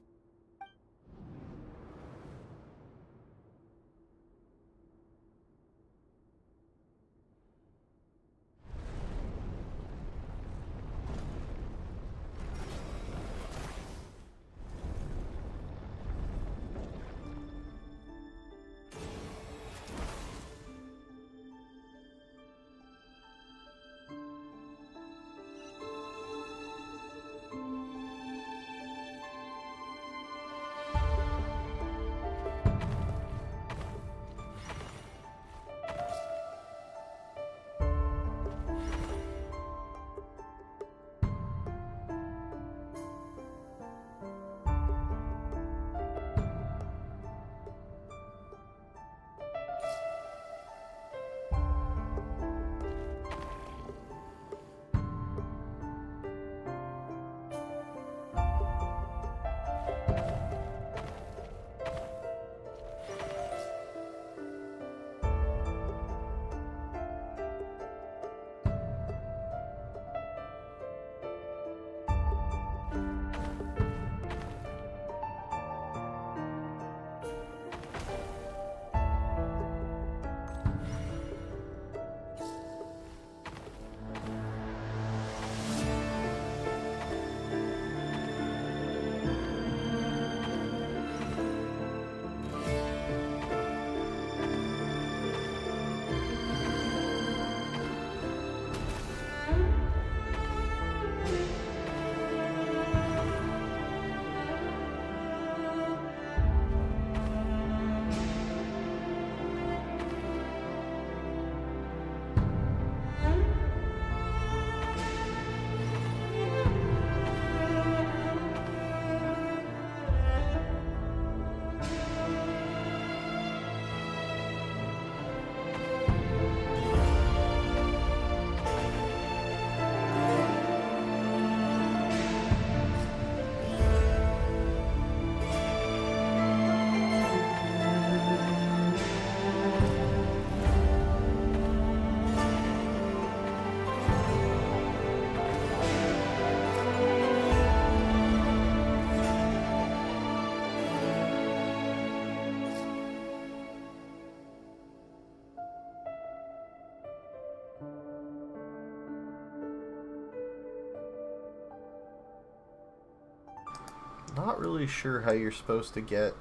Not really sure how you're supposed to get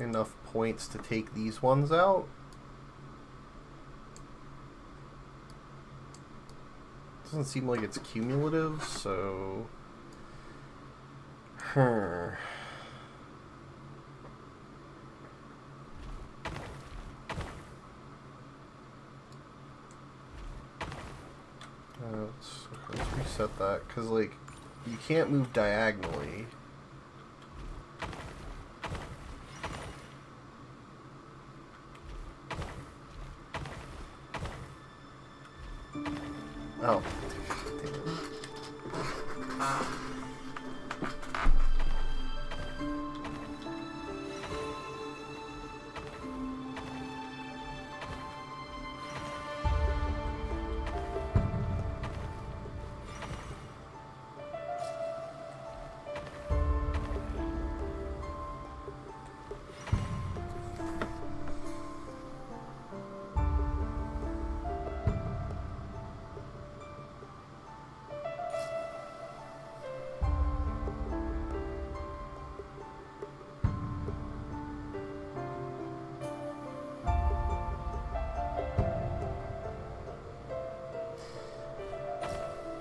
enough points to take these ones out. Doesn't seem like it's cumulative, so... let's reset that, because, like, you can't move diagonally. Oh. Damn it.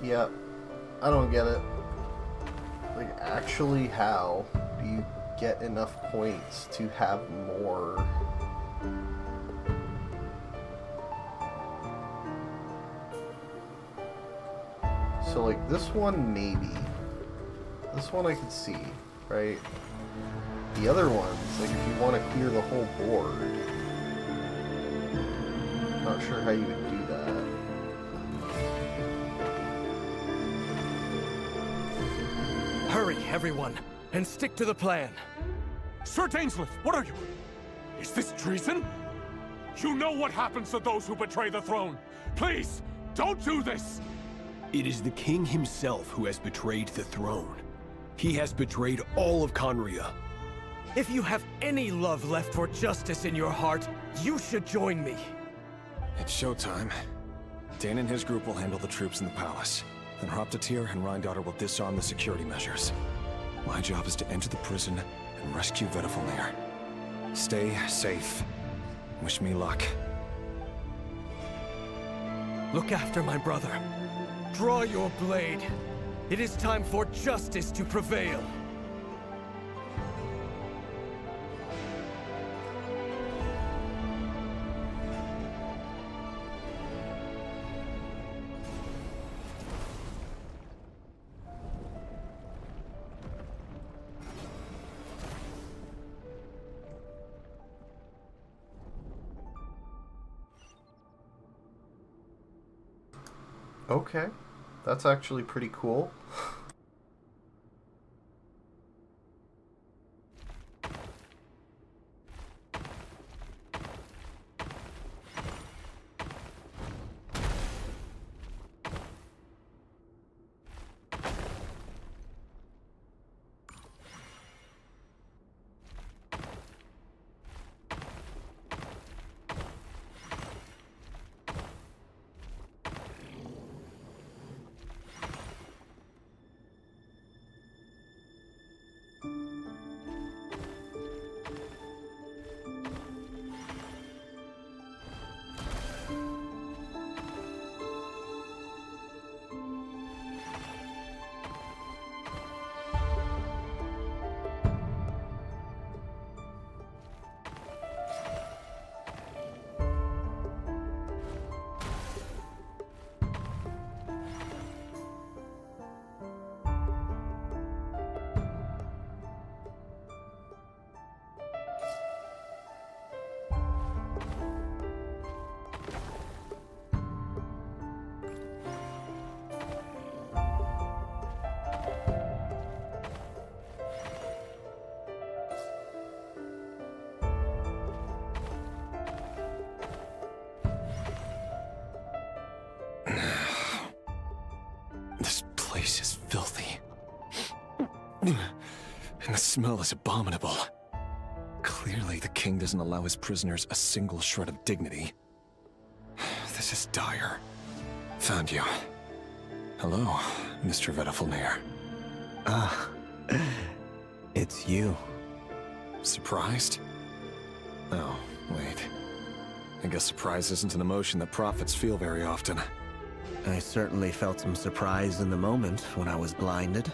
Yeah, I don't get it. Like, actually, how do you get enough points to have more? So, like, this one, maybe. This one I could see, right? The other ones, like, if you want to clear the whole board, not sure how you would do that. Hurry, everyone, and stick to the plan. Sir Dainsleif, what are you? Is this treason? You know what happens to those who betray the throne. Please, don't do this! It is the king himself who has betrayed the throne. He has betrayed all of Conria. If you have any love left for justice in your heart, you should join me. It's showtime. Dane and his group will handle the troops in the palace. Then Hroptatyr and Rhindaughter will disarm the security measures. My job is to enter the prison and rescue Vedifalnir. Stay safe. Wish me luck. Look after my brother. Draw your blade. It is time for justice to prevail. Okay, that's actually pretty cool. This place is filthy. And the smell is abominable. Clearly, the king doesn't allow his prisoners a single shred of dignity. This is dire. Found you. Hello, Mr. Vedifalnir. It's you. Surprised? Oh, wait. I guess surprise isn't an emotion that prophets feel very often. I certainly felt some surprise in the moment when I was blinded.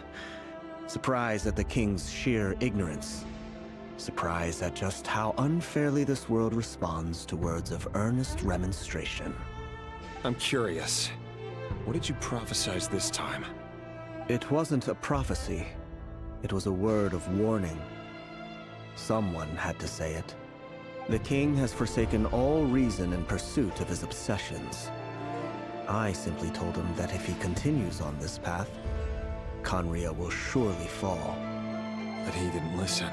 Surprise at the king's sheer ignorance. Surprise at just how unfairly this world responds to words of earnest remonstration. I'm curious. What did you prophesize this time? It wasn't a prophecy. It was a word of warning. Someone had to say it. The king has forsaken all reason in pursuit of his obsessions. I simply told him that if he continues on this path, Conria will surely fall. But he didn't listen.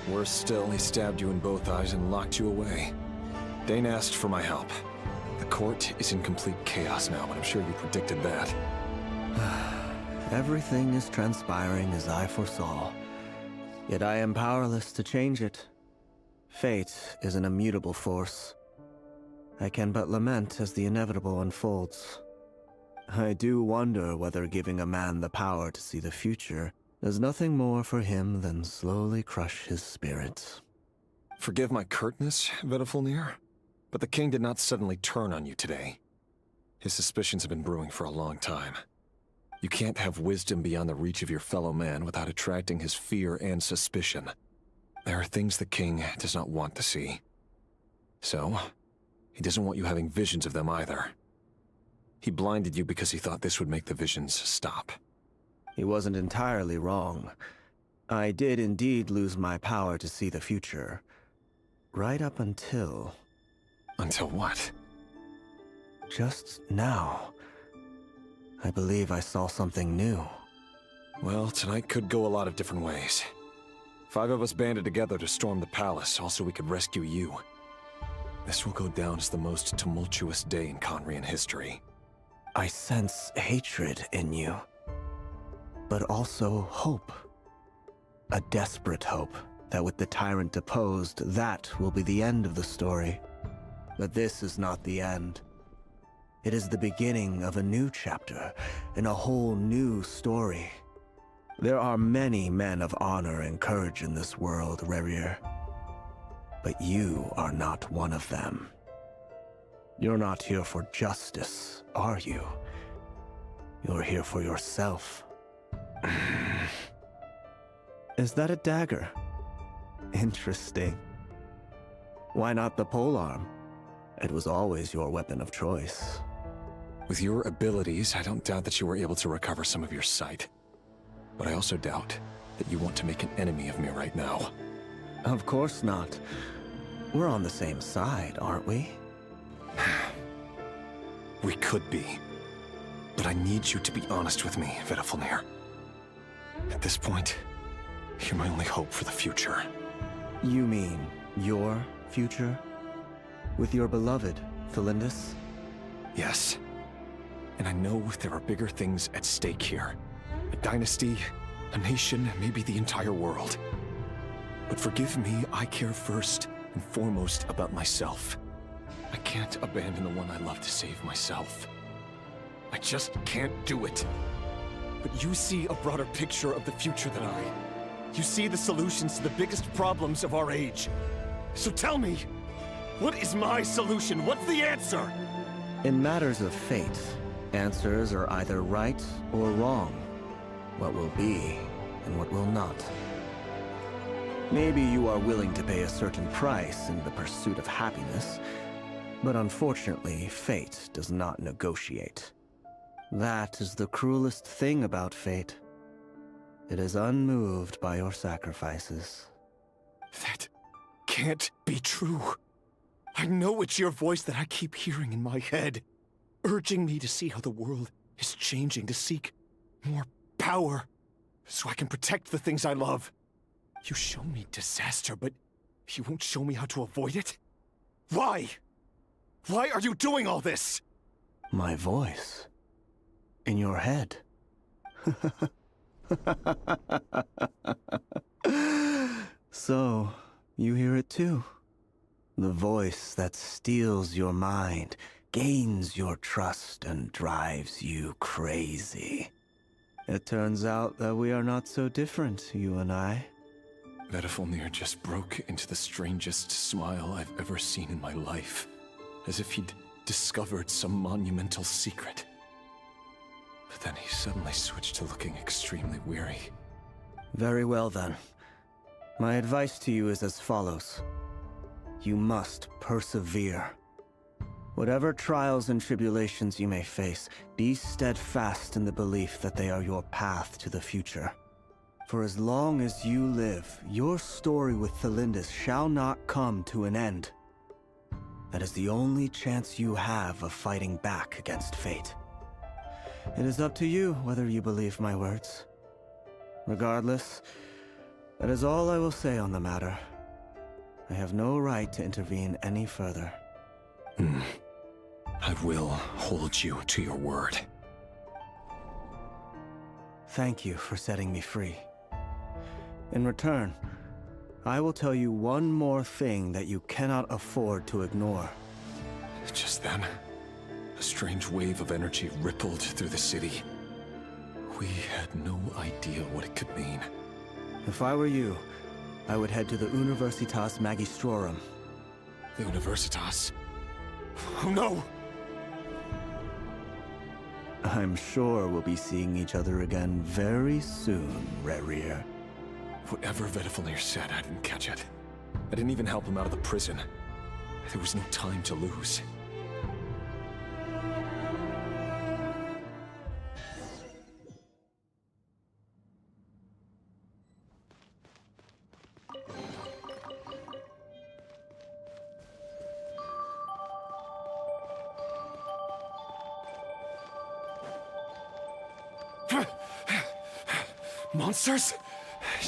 Worse still, he stabbed you in both eyes and locked you away. Dane asked for my help. The court is in complete chaos now, but I'm sure you predicted that. Everything is transpiring as I foresaw. Yet I am powerless to change it. Fate is an immutable force. I can but lament as the inevitable unfolds. I do wonder whether giving a man the power to see the future does nothing more for him than slowly crush his spirit. Forgive my curtness, Vedifulnir, but the king did not suddenly turn on you today. His suspicions have been brewing for a long time. You can't have wisdom beyond the reach of your fellow man without attracting his fear and suspicion. There are things the king does not want to see. So, he doesn't want you having visions of them either. He blinded you because he thought this would make the visions stop. He wasn't entirely wrong. I did indeed lose my power to see the future. Right up until... Until what? Just now. I believe I saw something new. Well, tonight could go a lot of different ways. 5 of us banded together to storm the palace, also we could rescue you. This will go down as the most tumultuous day in Conrian history. I sense hatred in you, but also hope. A desperate hope that with the tyrant deposed, that will be the end of the story. But this is not the end. It is the beginning of a new chapter, and a whole new story. There are many men of honor and courage in this world, Rerir. But you are not one of them. You're not here for justice, are you? You're here for yourself. Is that a dagger? Interesting. Why not the polearm? It was always your weapon of choice. With your abilities, I don't doubt that you were able to recover some of your sight. But I also doubt that you want to make an enemy of me right now. Of course not. We're on the same side, aren't we? We could be. But I need you to be honest with me, Vedifulnir. At this point, you're my only hope for the future. You mean your future? With your beloved, Thalindus? Yes. And I know there are bigger things at stake here. A dynasty, a nation, maybe the entire world. But forgive me, I care first and foremost about myself. I can't abandon the one I love to save myself. I just can't do it. But you see a broader picture of the future than I. You see the solutions to the biggest problems of our age. So tell me, what is my solution? What's the answer? In matters of fate, answers are either right or wrong. What will be and what will not. Maybe you are willing to pay a certain price in the pursuit of happiness, but unfortunately, fate does not negotiate. That is the cruelest thing about fate. It is unmoved by your sacrifices. That can't be true. I know it's your voice that I keep hearing in my head, urging me to see how the world is changing, to seek more power, so I can protect the things I love. You show me disaster, but you won't show me how to avoid it? Why? Why are you doing all this? My voice. In your head. So, you hear it too? The voice that steals your mind, gains your trust, and drives you crazy. It turns out that we are not so different, you and I. Vedifalnir just broke into the strangest smile I've ever seen in my life, as if he'd discovered some monumental secret. But then he suddenly switched to looking extremely weary. Very well then. My advice to you is as follows. You must persevere. Whatever trials and tribulations you may face, be steadfast in the belief that they are your path to the future. For as long as you live, your story with Thelindis shall not come to an end. That is the only chance you have of fighting back against fate. It is up to you whether you believe my words. Regardless, that is all I will say on the matter. I have no right to intervene any further. I will hold you to your word. Thank you for setting me free. In return, I will tell you one more thing that you cannot afford to ignore. Just then, a strange wave of energy rippled through the city. We had no idea what it could mean. If I were you, I would head to the Universitas Magistrorum. The Universitas? Oh no! I'm sure we'll be seeing each other again very soon, Rerir. Whatever Vedifalnir said, I didn't catch it. I didn't even help him out of the prison. There was no time to lose. Monsters?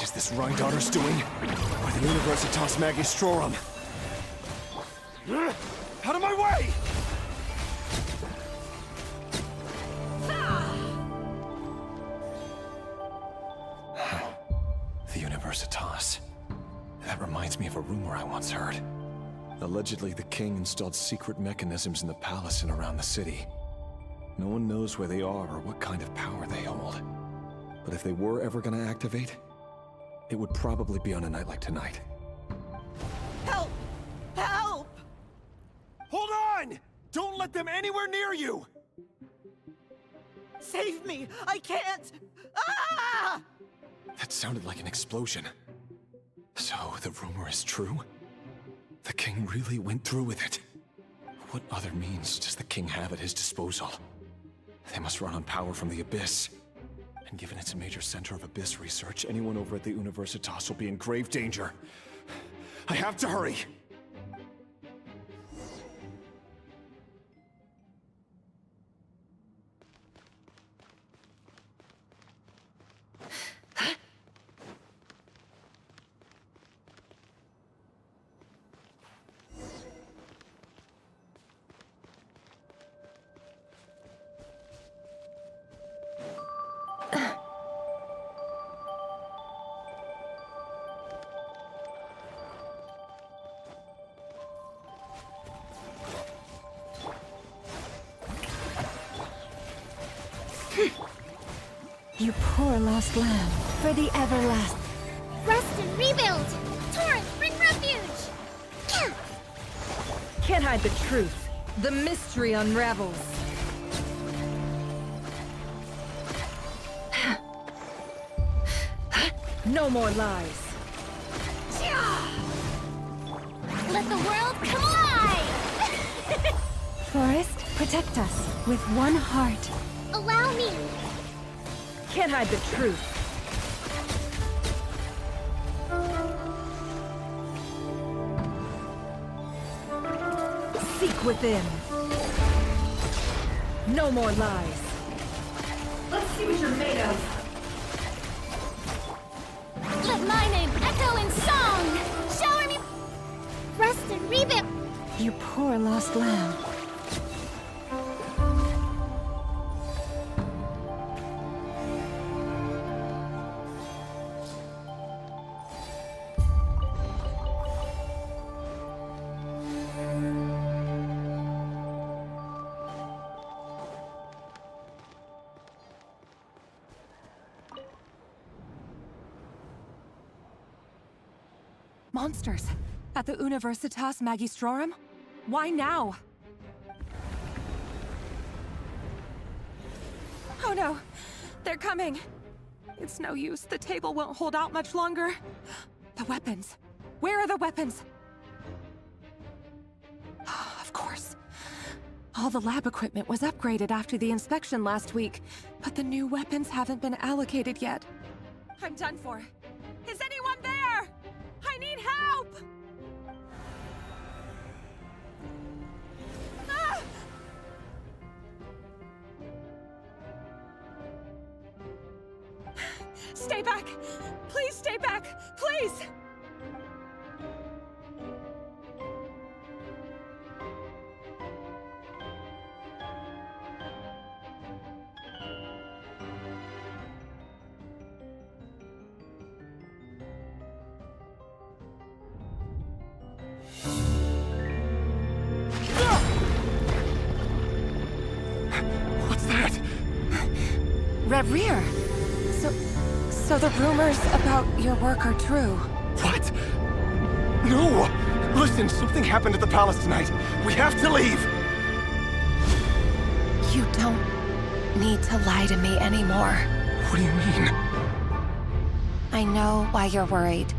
Is this Rhindaughter's doing? Or the Universitas Magistrorum? Out of my way! The Universitas. That reminds me of a rumor I once heard. Allegedly, the king installed secret mechanisms in the palace and around the city. No one knows where they are or what kind of power they hold. But if they were ever gonna activate, it would probably be on a night like tonight. Help! Help! Hold on! Don't let them anywhere near you! Save me! I can't! Ah! That sounded like an explosion. So, the rumor is true? The king really went through with it. What other means does the king have at his disposal? They must run on power from the Abyss. And given it's a major center of Abyss research, anyone over at the Universitas will be in grave danger. I have to hurry! You poor lost lamb, for the everlast. Rest and rebuild! Torrent, bring refuge! Can't hide the truth. The mystery unravels. No more lies. Let the world come alive! Forest, protect us with one heart. Allow me! Can't hide the truth. Seek within. No more lies. Let's see what you're made of. Let my name echo in song! Shower me... Rest and rebuild! You poor lost lamb. Monsters. At the Universitas Magistrorum? Why now? Oh no! They're coming! It's no use. The table won't hold out much longer. The weapons. Where are the weapons? Of course. All the lab equipment was upgraded after the inspection last week, but the new weapons haven't been allocated yet. I'm done for. Is anyone there? I need help! Ah! Stay back! Please stay back! Please! What's that? Rear. So the rumors about your work are true. What? No! Listen, something happened at the palace tonight. We have to leave! You don't need to lie to me anymore. What do you mean? I know why you're worried,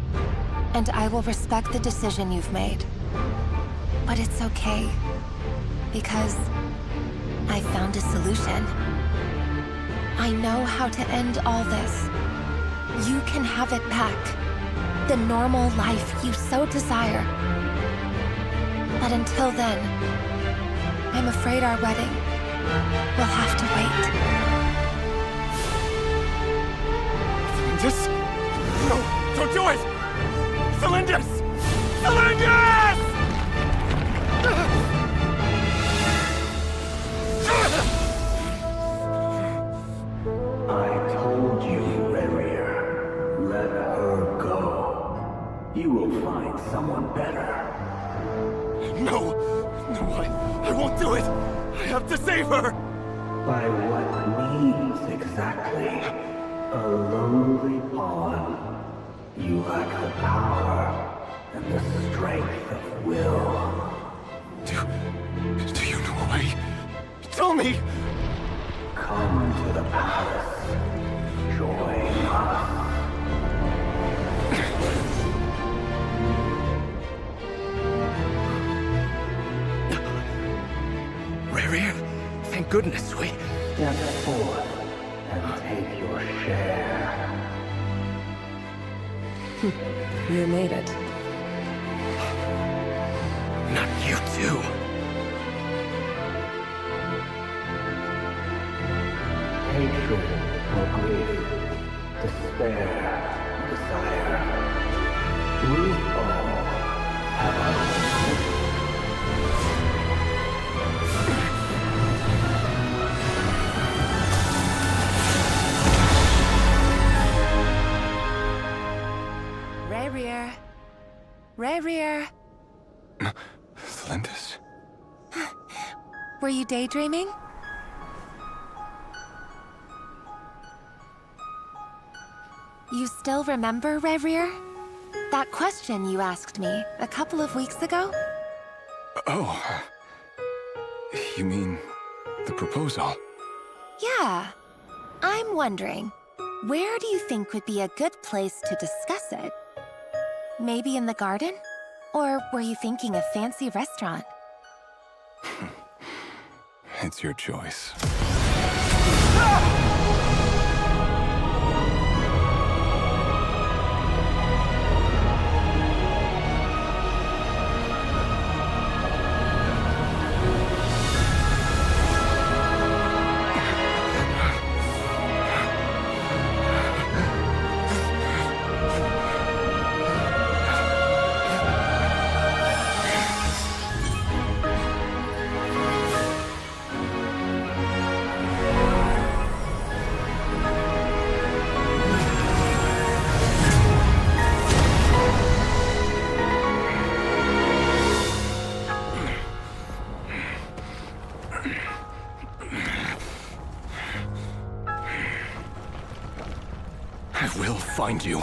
and I will respect the decision you've made. But it's okay, because I found a solution. I know how to end all this. You can have it back. The normal life you so desire. But until then, I'm afraid our wedding will have to wait. Cylindus? No, don't do it! Cylindus! Cylindus! I told you, Rerir. Let her go. You will find someone better. No! No, I won't do it! I have to save her! By what means exactly? A lowly pawn. You lack the power and the strength of will. Do you know a way? Tell me! Come to the palace. Join us. Rerir, thank goodness we... Step forth and take your share. You made it. Not you too. Hatred or grief, despair or desire. We all have our Rerir. Rerir. Cylindus? Were you daydreaming? You still remember, Rerir? That question you asked me a couple of weeks ago? Oh. You mean the proposal? Yeah. I'm wondering, where do you think would be a good place to discuss it? Maybe in the garden? Or were you thinking a fancy restaurant? It's your choice. I will find you.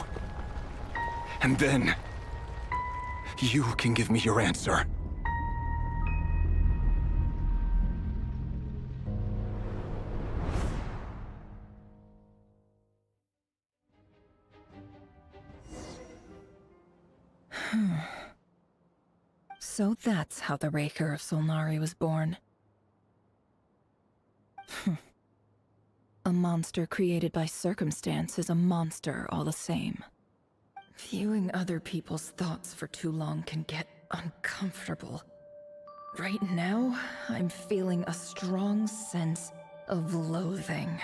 And then, You can give me your answer. So that's how the Raker of Solnari was born. A monster created by circumstance is a monster all the same. Viewing other people's thoughts for too long can get uncomfortable. Right now, I'm feeling a strong sense of loathing.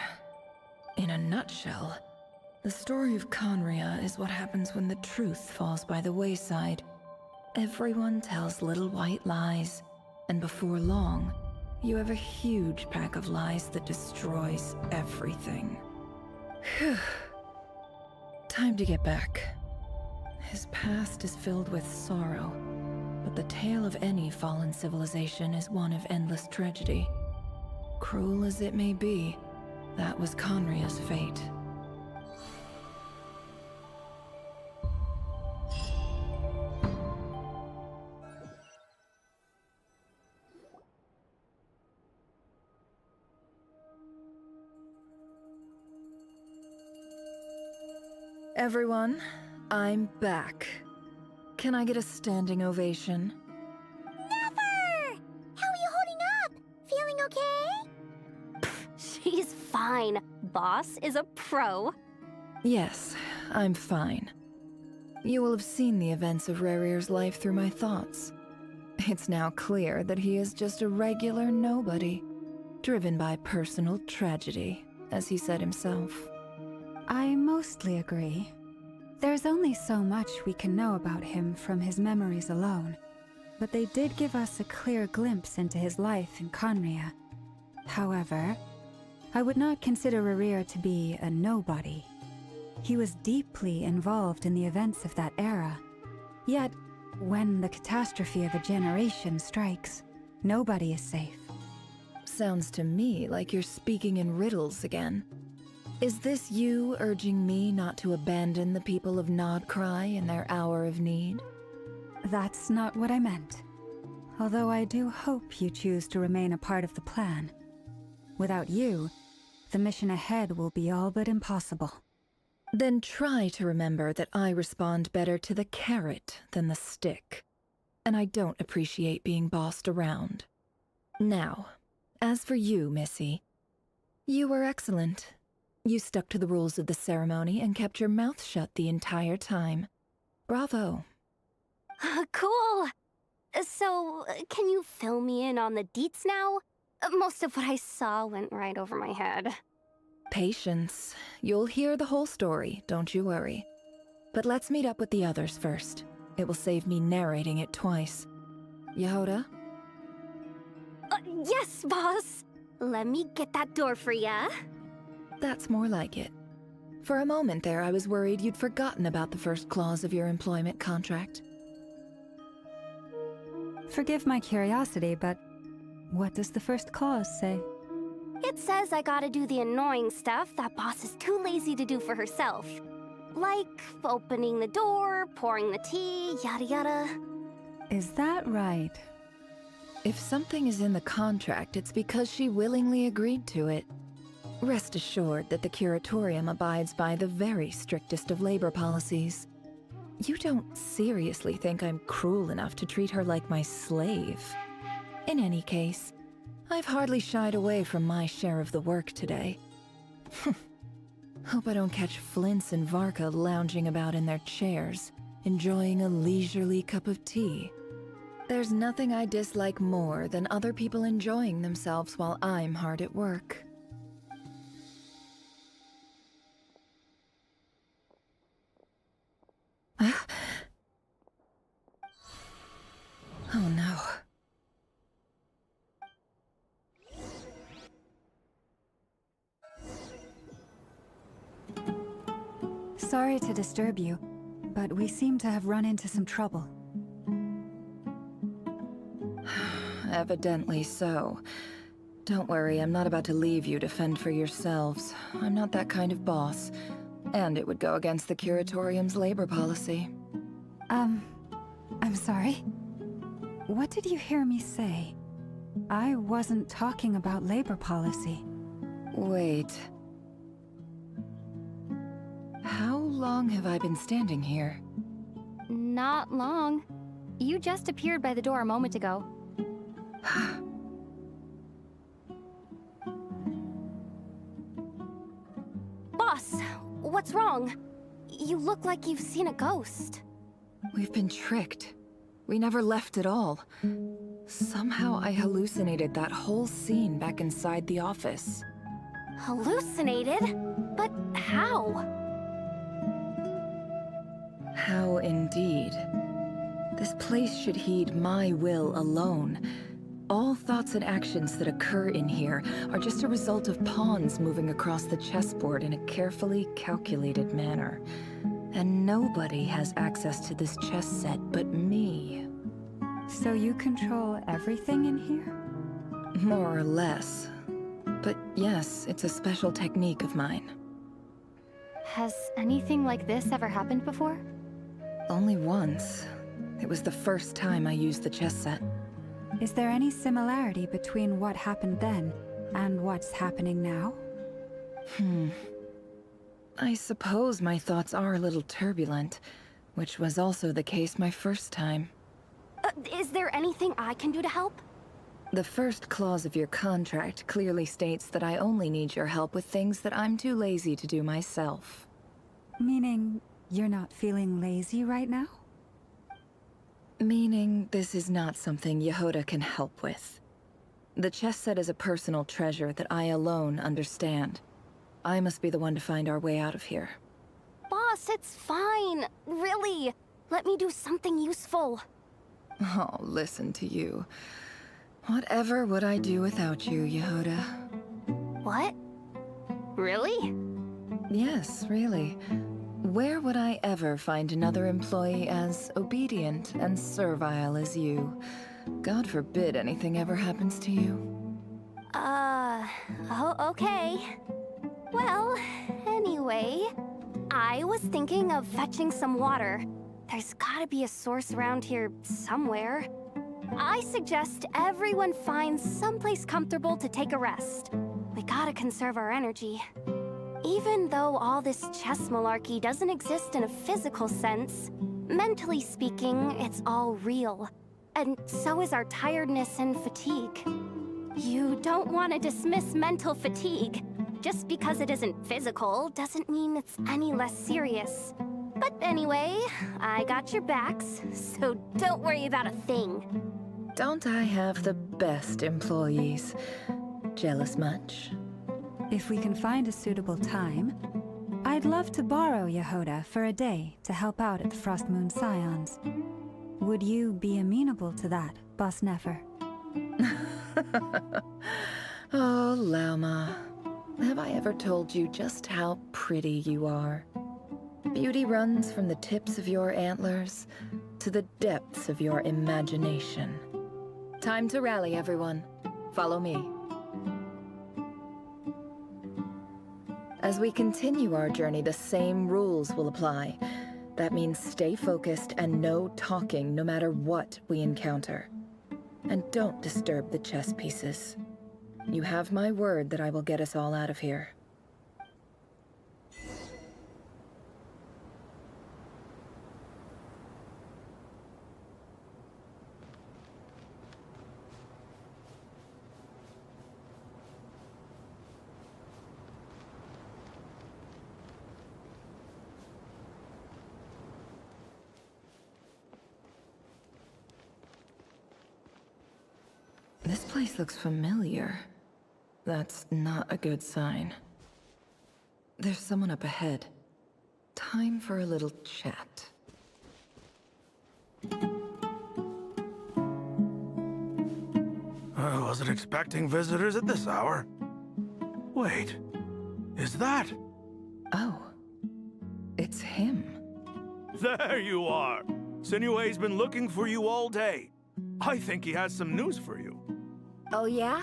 In a nutshell, the story of Conria is what happens when the truth falls by the wayside. Everyone tells little white lies, and before long, you have a huge pack of lies that destroys everything. Phew. Time to get back. His past is filled with sorrow, but the tale of any fallen civilization is one of endless tragedy. Cruel as it may be, that was Conria's fate. Everyone, I'm back. Can I get a standing ovation? Never! How are you holding up? Feeling okay? She's fine. Boss is a pro. Yes, I'm fine. You will have seen the events of Rarir's life through my thoughts. It's now clear that he is just a regular nobody, driven by personal tragedy, as he said himself. I mostly agree. There's only so much we can know about him from his memories alone, but they did give us a clear glimpse into his life in Conria. However, I would not consider Rarir to be a nobody. He was deeply involved in the events of that era. Yet, when the catastrophe of a generation strikes, nobody is safe. Sounds to me like you're speaking in riddles again. Is this you urging me not to abandon the people of Nodcry in their hour of need? That's not what I meant. Although I do hope you choose to remain a part of the plan. Without you, the mission ahead will be all but impossible. Then try to remember that I respond better to the carrot than the stick. And I don't appreciate being bossed around. Now, as for you, Missy, you were excellent. You stuck to the rules of the ceremony and kept your mouth shut the entire time. Bravo. Cool. So, can you fill me in on the deets now? Most of what I saw went right over my head. Patience. You'll hear the whole story, don't you worry. But let's meet up with the others first. It will save me narrating it twice. Yehoda? Yes, boss! Let me get that door for ya. That's more like it. For a moment there, I was worried you'd forgotten about the first clause of your employment contract. Forgive my curiosity, but what does the first clause say? It says I gotta do the annoying stuff that boss is too lazy to do for herself. Like opening the door, pouring the tea, yada yada. Is that right? If something is in the contract, it's because she willingly agreed to it. Rest assured that the Curatorium abides by the very strictest of labor policies. You don't seriously think I'm cruel enough to treat her like my slave? In any case, I've hardly shied away from my share of the work today. Hope I don't catch Flintz and Varka lounging about in their chairs, enjoying a leisurely cup of tea. There's nothing I dislike more than other people enjoying themselves while I'm hard at work. Oh no. Sorry to disturb you, but we seem to have run into some trouble. Evidently so. Don't worry, I'm not about to leave you to fend for yourselves. I'm not that kind of boss. And it would go against the Curatorium's labor policy. I'm sorry? What did you hear me say? I wasn't talking about labor policy. Wait. How long have I been standing here? Not long. You just appeared by the door a moment ago. Boss, what's wrong? You look like you've seen a ghost. We've been tricked. We never left at all. Somehow I hallucinated that whole scene back inside the office. Hallucinated? But how? How indeed. This place should heed my will alone. All thoughts and actions that occur in here are just a result of pawns moving across the chessboard in a carefully calculated manner. And nobody has access to this chess set but me. So you control everything in here? More or less. But yes, it's a special technique of mine. Has anything like this ever happened before? Only once. It was the first time I used the chess set. Is there any similarity between what happened then and what's happening now? I suppose my thoughts are a little turbulent, which was also the case my first time. Is there anything I can do to help? The first clause of your contract clearly states that I only need your help with things that I'm too lazy to do myself. Meaning, you're not feeling lazy right now? Meaning, this is not something Yehoda can help with. The chess set is a personal treasure that I alone understand. I must be the one to find our way out of here. Boss, it's fine. Really. Let me do something useful. Oh, listen to you. Whatever would I do without you, Yehoda? What? Really? Yes, really. Where would I ever find another employee as obedient and servile as you? God forbid anything ever happens to you. Oh, okay. Well, anyway, I was thinking of fetching some water. There's gotta be a source around here somewhere. I suggest everyone finds someplace comfortable to take a rest. We gotta conserve our energy. Even though all this chess malarkey doesn't exist in a physical sense, mentally speaking, it's all real. And so is our tiredness and fatigue. You don't want to dismiss mental fatigue. Just because it isn't physical doesn't mean it's any less serious. But anyway, I got your backs, so don't worry about a thing. Don't I have the best employees? Jealous much? If we can find a suitable time, I'd love to borrow Yehoda for a day to help out at the Frostmoon Scions. Would you be amenable to that, Boss Nefer? Oh, Lauma. Have I ever told you just how pretty you are? Beauty runs from the tips of your antlers to the depths of your imagination. Time to rally, everyone. Follow me. As we continue our journey, the same rules will apply. That means stay focused and no talking no matter what we encounter. And don't disturb the chess pieces. You have my word that I will get us all out of here. This place looks familiar. That's not a good sign. There's someone up ahead. Time for a little chat. I wasn't expecting visitors at this hour. Wait, is that? Oh, it's him. There you are! Sinue's been looking for you all day. I think he has some news for you. Oh yeah?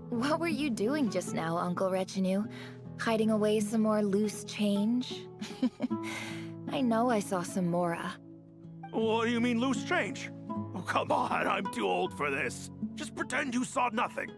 What were you doing just now, Uncle Retinue? Hiding away some more loose change? I know I saw some Mora. What do you mean, loose change? Oh, come on, I'm too old for this. Just pretend you saw nothing.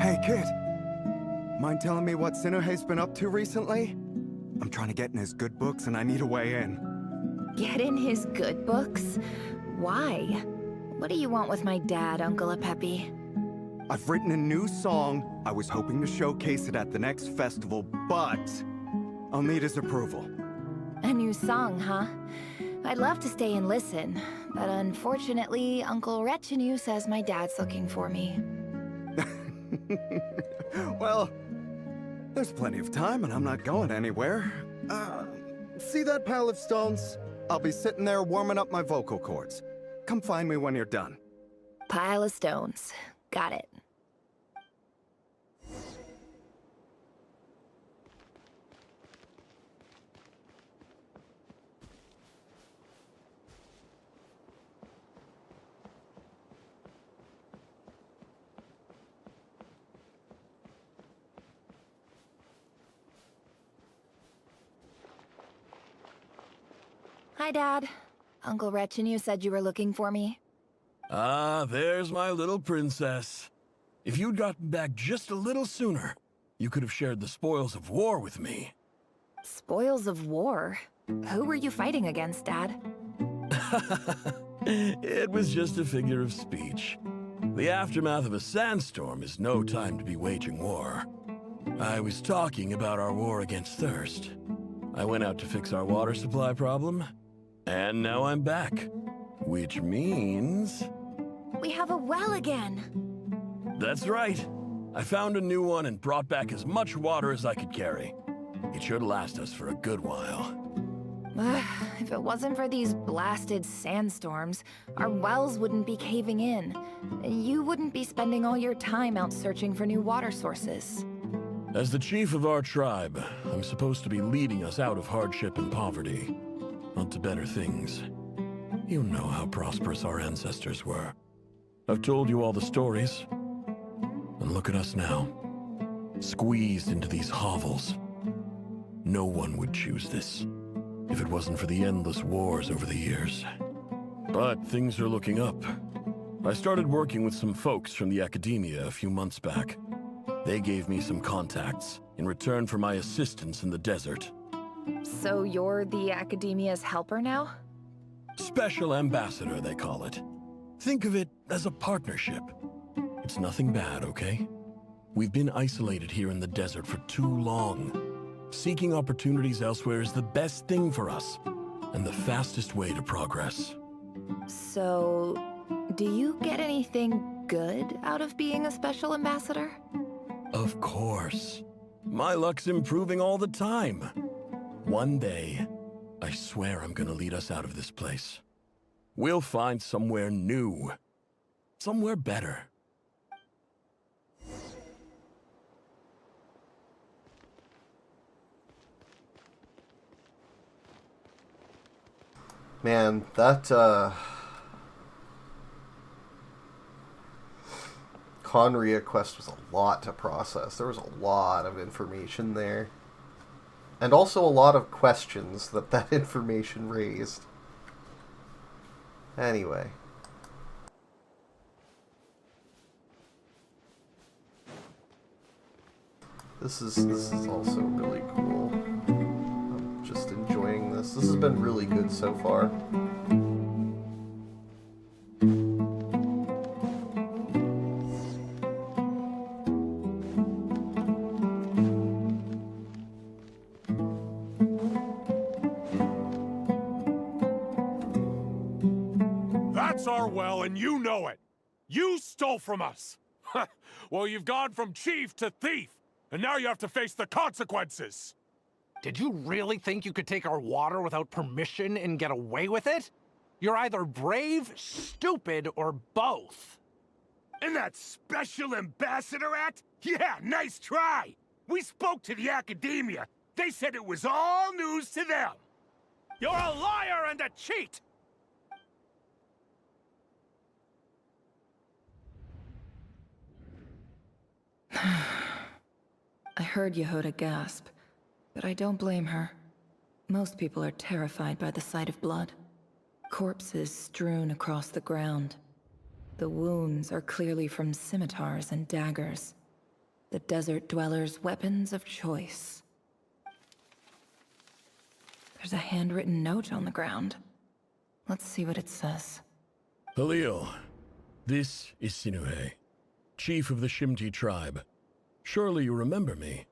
Hey, kid. Mind telling me what Sinuhe's been up to recently? I'm trying to get in his good books and I need a way in. Get in his good books? Why? What do you want with my dad, Uncle Apepi? I've written a new song. I was hoping to showcase it at the next festival, but I'll need his approval. A new song, huh? I'd love to stay and listen, but unfortunately, Uncle Retinue says my dad's looking for me. Well, there's plenty of time and I'm not going anywhere. See that pile of stones? I'll be sitting there warming up my vocal cords. Come find me when you're done. Pile of stones. Got it. Hi, Dad. Uncle Retinue said you were looking for me. Ah, there's my little princess. If you'd gotten back just a little sooner, you could have shared the spoils of war with me. Spoils of war? Who were you fighting against, Dad? It was just a figure of speech. The aftermath of a sandstorm is no time to be waging war. I was talking about our war against thirst. I went out to fix our water supply problem, and now I'm back. Which means... We have a well again! That's right. I found a new one and brought back as much water as I could carry. It should last us for a good while. If it wasn't for these blasted sandstorms, our wells wouldn't be caving in. You wouldn't be spending all your time out searching for new water sources. As the chief of our tribe, I'm supposed to be leading us out of hardship and poverty, onto better things. You know how prosperous our ancestors were. I've told you all the stories. And look at us now, squeezed into these hovels. No one would choose this, if it wasn't for the endless wars over the years. But things are looking up. I started working with some folks from the academia a few months back. They gave me some contacts in return for my assistance in the desert. So you're the academia's helper now? Special ambassador, they call it. Think of it as a partnership. It's nothing bad, okay? We've been isolated here in the desert for too long. Seeking opportunities elsewhere is the best thing for us, and the fastest way to progress. So, do you get anything good out of being a special ambassador? Of course. My luck's improving all the time. One day, I swear I'm gonna lead us out of this place. We'll find somewhere new. Somewhere better. Man, that, Conria quest was a lot to process. There was a lot of information there. And also a lot of questions that information raised. Anyway. This is also really cool. I'm just enjoying this. This has been really good so far. That's our well, and you know it! You stole from us! Well, you've gone from chief to thief, and now you have to face the consequences! Did you really think you could take our water without permission and get away with it? You're either brave, stupid, or both. And that Special Ambassador Act? Yeah, nice try! We spoke to the Academia. They said it was all news to them. You're a liar and a cheat! I heard Yehuda gasp, but I don't blame her. Most people are terrified by the sight of blood. Corpses strewn across the ground. The wounds are clearly from scimitars and daggers. The desert dwellers' weapons of choice. There's a handwritten note on the ground. Let's see what it says. Halil, this is Sinuhe, chief of the Shimti tribe. Surely you remember me.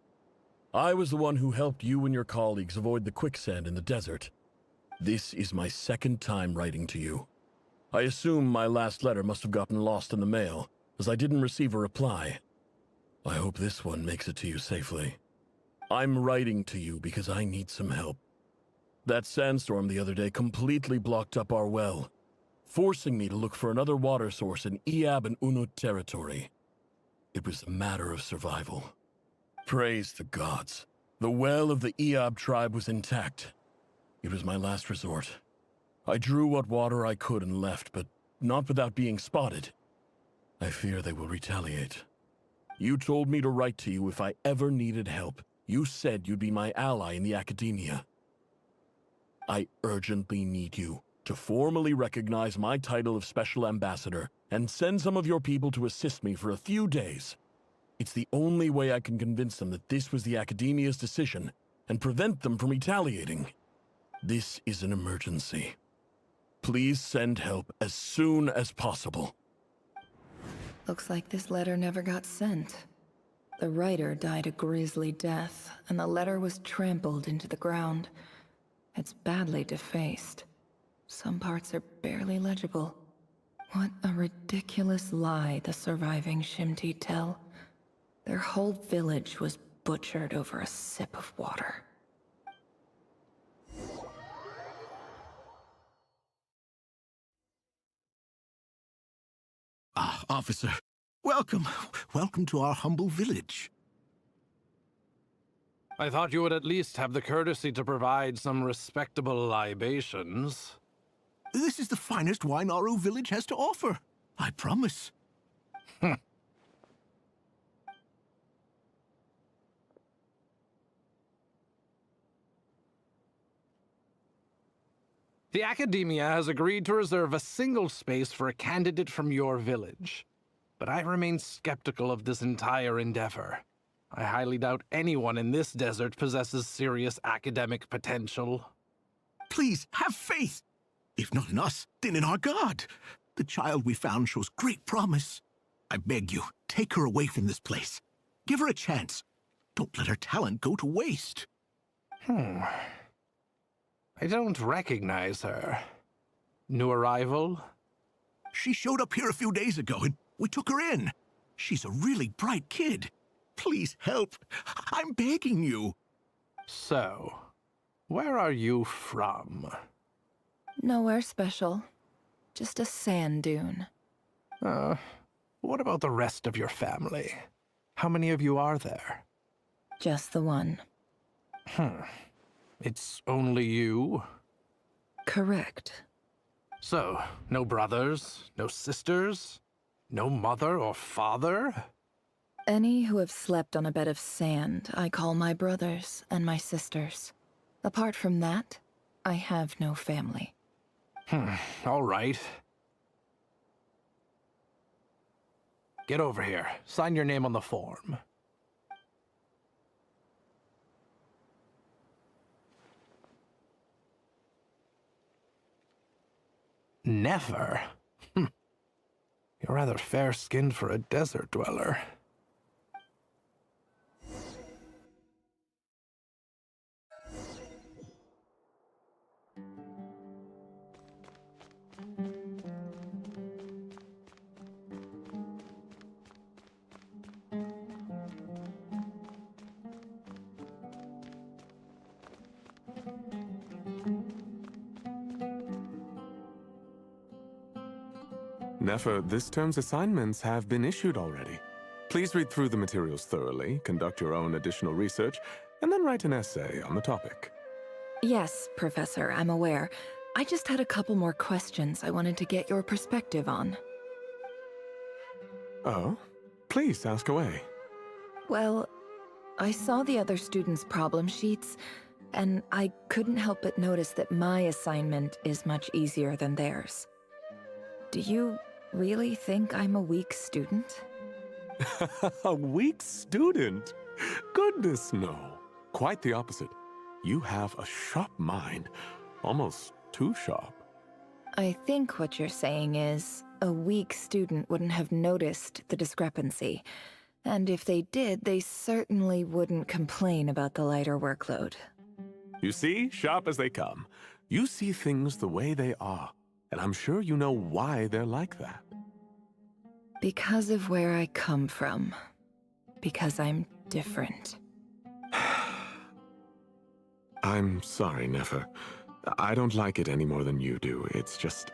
I was the one who helped you and your colleagues avoid the quicksand in the desert. This is my second time writing to you. I assume my last letter must have gotten lost in the mail, as I didn't receive a reply. I hope this one makes it to you safely. I'm writing to you because I need some help. That sandstorm the other day completely blocked up our well, forcing me to look for another water source in Iab and Unut territory. It was a matter of survival. Praise the gods. The well of the Iab tribe was intact. It was my last resort. I drew what water I could and left, but not without being spotted. I fear they will retaliate. You told me to write to you if I ever needed help. You said you'd be my ally in the Academia. I urgently need you to formally recognize my title of Special Ambassador and send some of your people to assist me for a few days. It's the only way I can convince them that this was the Academia's decision and prevent them from retaliating. This is an emergency. Please send help as soon as possible. Looks like this letter never got sent. The writer died a grisly death, and the letter was trampled into the ground. It's badly defaced. Some parts are barely legible. What a ridiculous lie the surviving Shimti tell. Their whole village was butchered over a sip of water. Ah, officer. Welcome. Welcome to our humble village. I thought you would at least have the courtesy to provide some respectable libations. This is the finest wine Aru village has to offer. I promise. The Academia has agreed to reserve a single space for a candidate from your village. But I remain skeptical of this entire endeavor. I highly doubt anyone in this desert possesses serious academic potential. Please, have faith. If not in us, then in our god. The child we found shows great promise. I beg you, take her away from this place. Give her a chance. Don't let her talent go to waste. I don't recognize her. New arrival? She showed up here a few days ago and we took her in. She's a really bright kid. Please help. I'm begging you. So, where are you from? Nowhere special. Just a sand dune. What about the rest of your family? How many of you are there? Just the one. It's only you? Correct. So, no brothers, no sisters, no mother or father? Any who have slept on a bed of sand, I call my brothers and my sisters. Apart from that, I have no family. All right. Get over here. Sign your name on the form. Never? You're rather fair-skinned for a desert dweller. Nefer, this term's assignments have been issued already. Please read through the materials thoroughly, conduct your own additional research, and then write an essay on the topic. Yes, Professor, I'm aware. I just had a couple more questions I wanted to get your perspective on. Oh? Please, ask away. Well, I saw the other students' problem sheets, and I couldn't help but notice that my assignment is much easier than theirs. Do you really think I'm a weak student? A weak student? Goodness, no. Quite the opposite. You have a sharp mind. Almost too sharp. I think what you're saying is, a weak student wouldn't have noticed the discrepancy. And if they did, they certainly wouldn't complain about the lighter workload. You see, sharp as they come. You see things the way they are, and I'm sure you know why they're like that. Because of where I come from. Because I'm different. I'm sorry, Nefer. I don't like it any more than you do. It's just...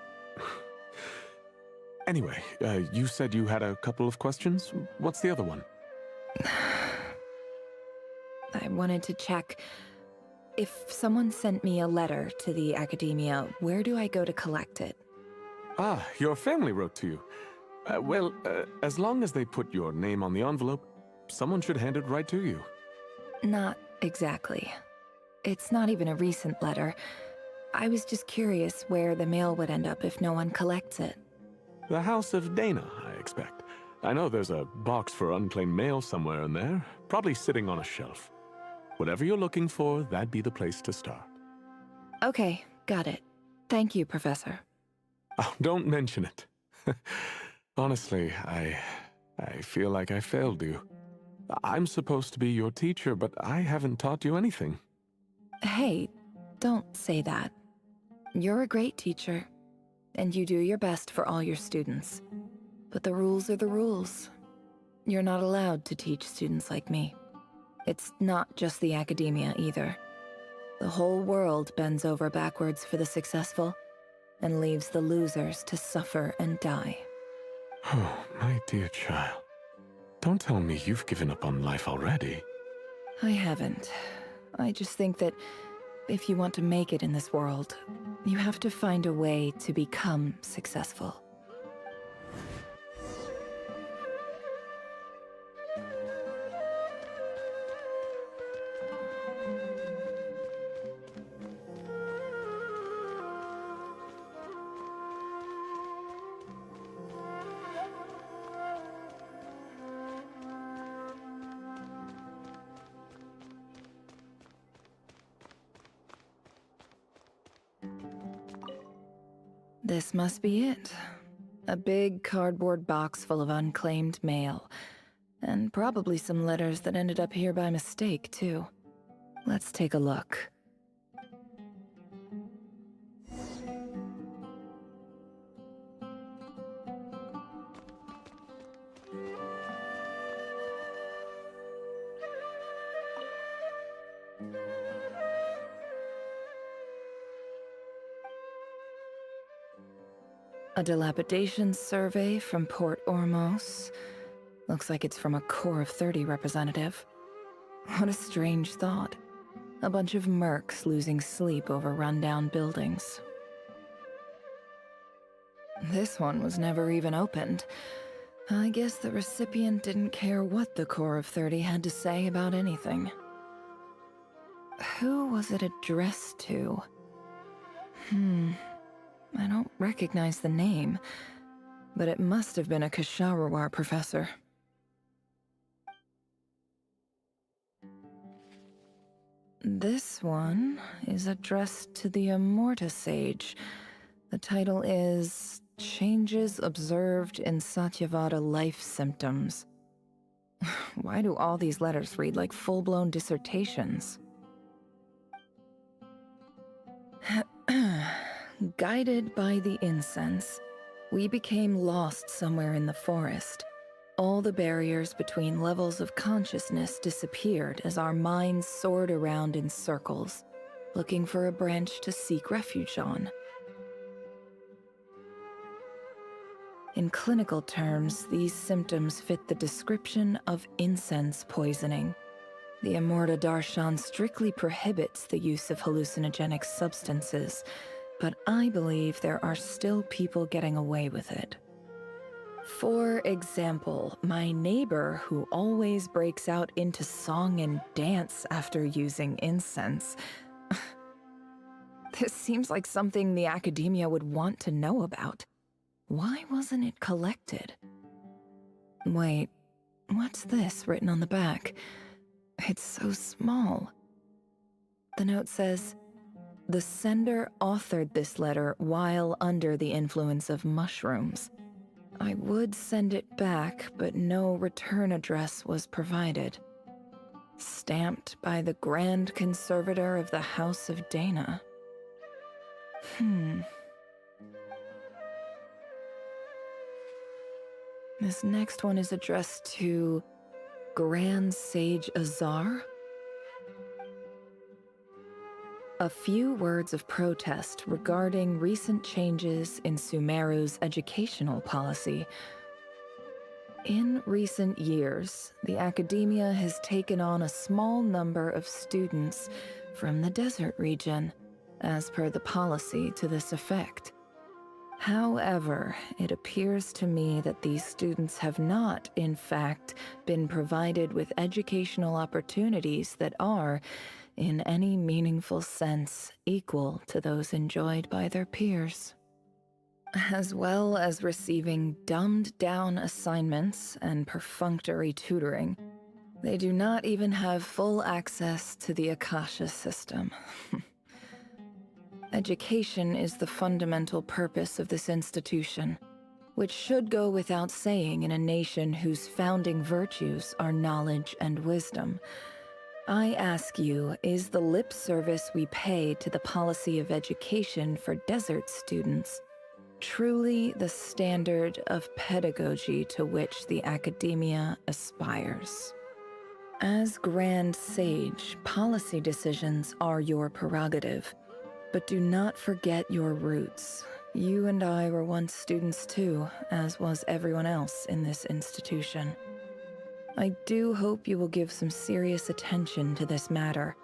Anyway, you said you had a couple of questions. What's the other one? I wanted to check... If someone sent me a letter to the academia, where do I go to collect it? Ah, your family wrote to you. Well, as long as they put your name on the envelope, someone should hand it right to you. Not exactly. It's not even a recent letter. I was just curious where the mail would end up if no one collects it. The House of Dana, I expect. I know there's a box for unclaimed mail somewhere in there, probably sitting on a shelf. Whatever you're looking for, that'd be the place to start. Okay, got it. Thank you, Professor. Oh, don't mention it. Honestly, I feel like I failed you. I'm supposed to be your teacher, but I haven't taught you anything. Hey, don't say that. You're a great teacher, and you do your best for all your students. But the rules are the rules. You're not allowed to teach students like me. It's not just the academia either. The whole world bends over backwards for the successful, and leaves the losers to suffer and die. Oh, my dear child. Don't tell me you've given up on life already. I haven't. I just think that if you want to make it in this world, you have to find a way to become successful. This must be it. A big cardboard box full of unclaimed mail. And probably some letters that ended up here by mistake, too. Let's take a look. A dilapidation survey from Port Ormos. Looks like it's from a Corps of 30 representative. What a strange thought. A bunch of mercs losing sleep over rundown buildings. This one was never even opened. I guess the recipient didn't care what the Corps of 30 had to say about anything. Who was it addressed to? I don't recognize the name, but it must have been a Ksharawar professor. This one is addressed to the Immorta Sage. The title is Changes Observed in Satyavada Life Symptoms. Why do all these letters read like full-blown dissertations? Guided by the incense, we became lost somewhere in the forest. All the barriers between levels of consciousness disappeared as our minds soared around in circles, looking for a branch to seek refuge on. In clinical terms, these symptoms fit the description of incense poisoning. The Immorta Darshan strictly prohibits the use of hallucinogenic substances, but I believe there are still people getting away with it. For example, my neighbor who always breaks out into song and dance after using incense. This seems like something the academia would want to know about. Why wasn't it collected? Wait, what's this written on the back? It's so small. The note says, "The sender authored this letter while under the influence of mushrooms. I would send it back, but no return address was provided. Stamped by the Grand Conservator of the House of Dana." This next one is addressed to Grand Sage Azar. A few words of protest regarding recent changes in Sumeru's educational policy. In recent years, the academia has taken on a small number of students from the desert region, as per the policy to this effect. However, it appears to me that these students have not, in fact, been provided with educational opportunities that are, in any meaningful sense, equal to those enjoyed by their peers. As well as receiving dumbed-down assignments and perfunctory tutoring, they do not even have full access to the Akasha system. Education is the fundamental purpose of this institution, which should go without saying in a nation whose founding virtues are knowledge and wisdom. I ask you, is the lip service we pay to the policy of education for desert students truly the standard of pedagogy to which the academia aspires? As Grand Sage, policy decisions are your prerogative. But do not forget your roots. You and I were once students too, as was everyone else in this institution. I do hope you will give some serious attention to this matter.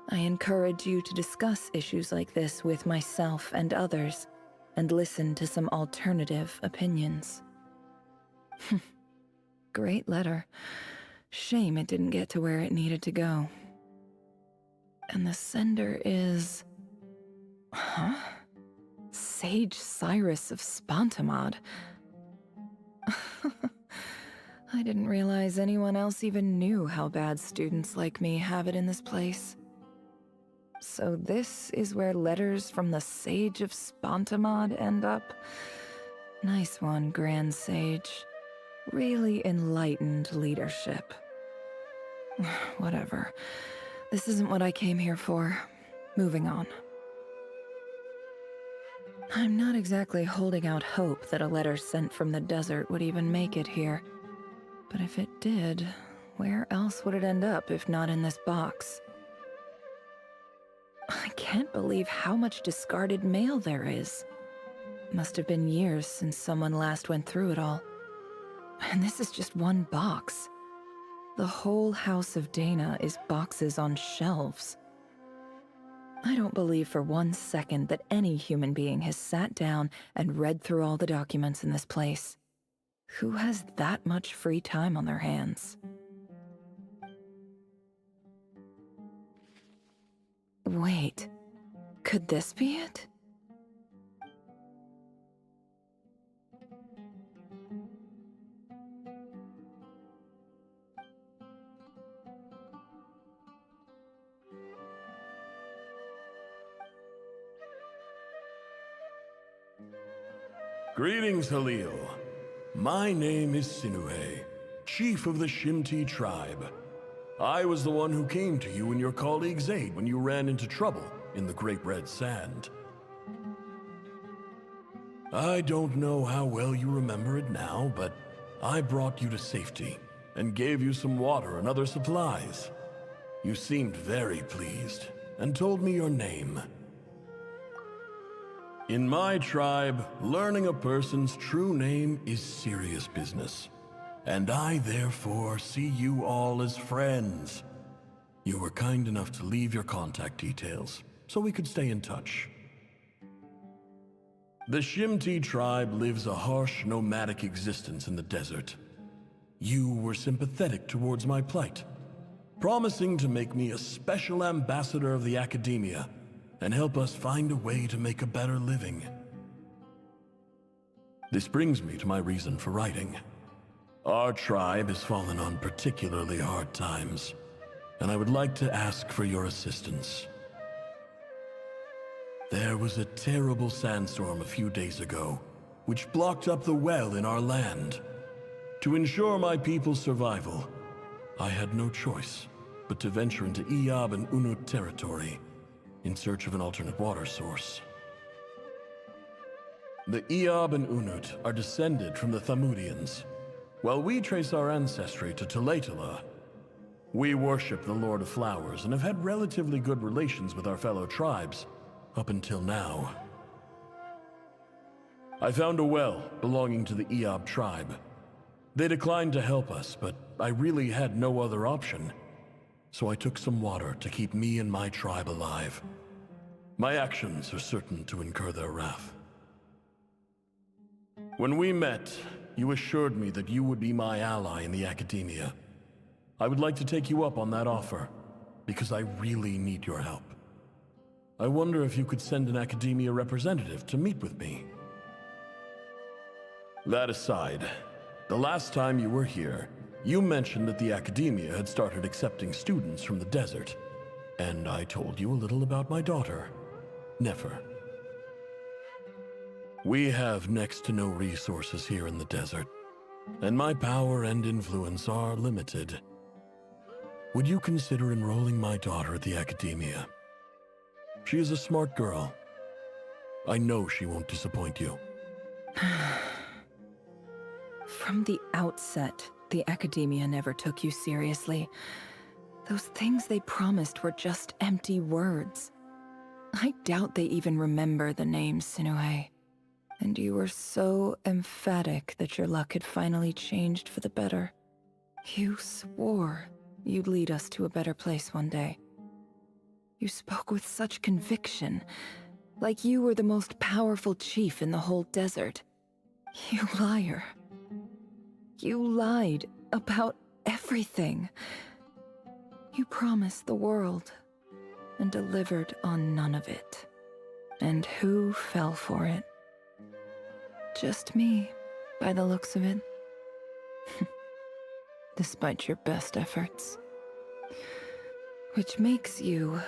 I encourage you to discuss issues like this with myself and others, and listen to some alternative opinions. Great letter. Shame it didn't get to where it needed to go. And the sender is... Huh? Sage Cyrus of Spontamod. I didn't realize anyone else even knew how bad students like me have it in this place. So this is where letters from the Sage of Spontamod end up? Nice one, Grand Sage. Really enlightened leadership. Whatever. This isn't what I came here for. Moving on. I'm not exactly holding out hope that a letter sent from the desert would even make it here. But if it did, where else would it end up if not in this box? I can't believe how much discarded mail there is. Must have been years since someone last went through it all. And this is just one box. The whole House of Dana is boxes on shelves. I don't believe for 1 second that any human being has sat down and read through all the documents in this place. Who has that much free time on their hands? Wait, could this be it? Greetings, Halil. My name is Sinuhe, chief of the Shinti tribe. I was the one who came to you and your colleague's aid when you ran into trouble in the Great Red Sand. I don't know how well you remember it now, but I brought you to safety and gave you some water and other supplies. You seemed very pleased and told me your name. In my tribe, learning a person's true name is serious business. And I therefore see you all as friends. You were kind enough to leave your contact details, so we could stay in touch. The Shimti tribe lives a harsh, nomadic existence in the desert. You were sympathetic towards my plight, promising to make me a special ambassador of the Academia and help us find a way to make a better living. This brings me to my reason for writing. Our tribe has fallen on particularly hard times, and I would like to ask for your assistance. There was a terrible sandstorm a few days ago, which blocked up the well in our land. To ensure my people's survival, I had no choice but to venture into Iyab and Unut territory in search of an alternate water source. The Iyab and Unut are descended from the Thamudians, while we trace our ancestry to Tulatala. We worship the Lord of Flowers and have had relatively good relations with our fellow tribes up until now. I found a well belonging to the Iyab tribe. They declined to help us, but I really had no other option, so I took some water to keep me and my tribe alive. My actions are certain to incur their wrath. When we met, you assured me that you would be my ally in the Academia. I would like to take you up on that offer, because I really need your help. I wonder if you could send an Academia representative to meet with me. That aside, the last time you were here, you mentioned that the Academia had started accepting students from the desert, and I told you a little about my daughter, Nefer. We have next to no resources here in the desert, and my power and influence are limited. Would you consider enrolling my daughter at the Academia? She is a smart girl. I know she won't disappoint you. From the outset, the Academia never took you seriously. Those things they promised were just empty words. I doubt they even remember the name Sinuhe. And you were so emphatic that your luck had finally changed for the better. You swore you'd lead us to a better place one day. You spoke with such conviction, like you were the most powerful chief in the whole desert. You liar. You lied about everything. You promised the world and delivered on none of it. And who fell for it? Just me, by the looks of it. Despite your best efforts. Which makes you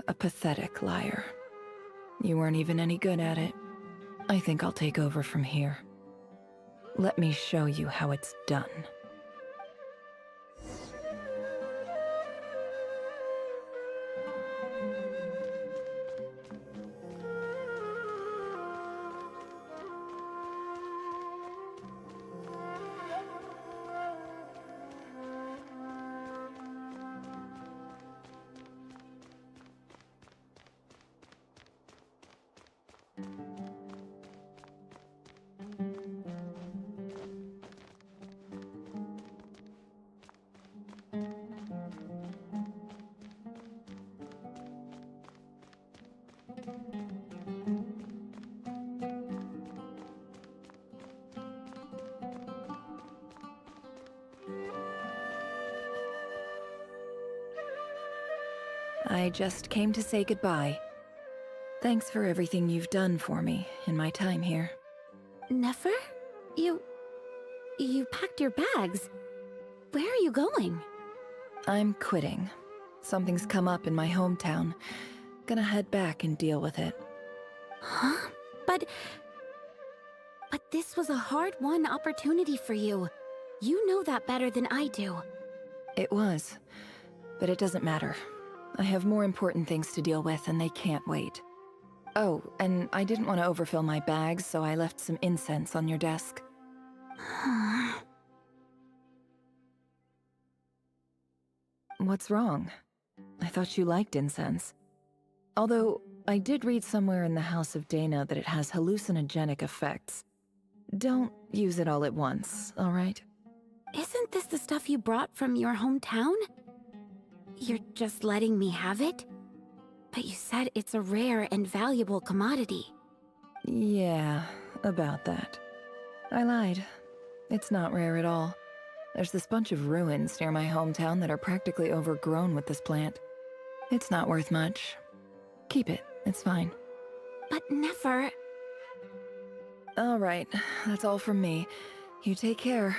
a pathetic liar. You weren't even any good at it. I think I'll take over from here. Let me show you how it's done. I just came to say goodbye. Thanks for everything you've done for me in my time here. Nefer? You packed your bags. Where are you going? I'm quitting. Something's come up in my hometown. Gonna head back and deal with it. Huh? But this was a hard-won opportunity for you. You know that better than I do. It was, but it doesn't matter. I have more important things to deal with and they can't wait. Oh, and I didn't want to overfill my bags, so I left some incense on your desk. What's wrong? I thought you liked incense. Although, I did read somewhere in the House of Dana that it has hallucinogenic effects. Don't use it all at once, all right? Isn't this the stuff you brought from your hometown? You're just letting me have it? But you said it's a rare and valuable commodity. Yeah, about that. I lied. It's not rare at all. There's this bunch of ruins near my hometown that are practically overgrown with this plant. It's not worth much. Keep it, it's fine. But never... All right, that's all from me. You take care.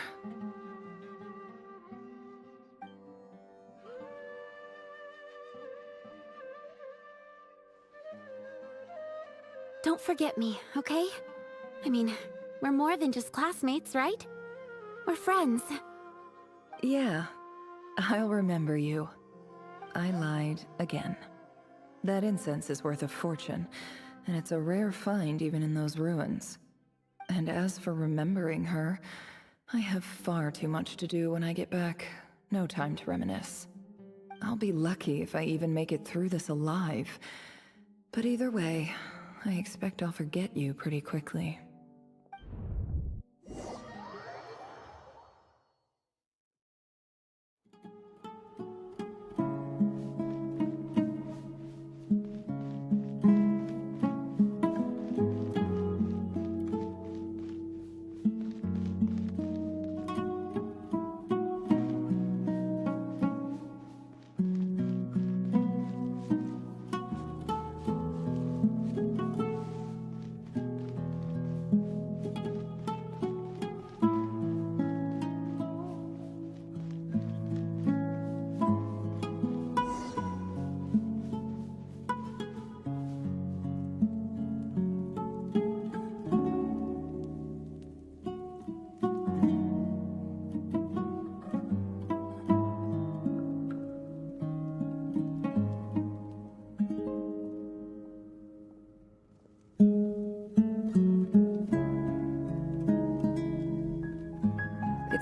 Don't forget me, okay? I mean, we're more than just classmates, right? We're friends. Yeah, I'll remember you. I lied again. That incense is worth a fortune, and it's a rare find even in those ruins. And as for remembering her, I have far too much to do when I get back. No time to reminisce. I'll be lucky if I even make it through this alive. But either way, I expect I'll forget you pretty quickly.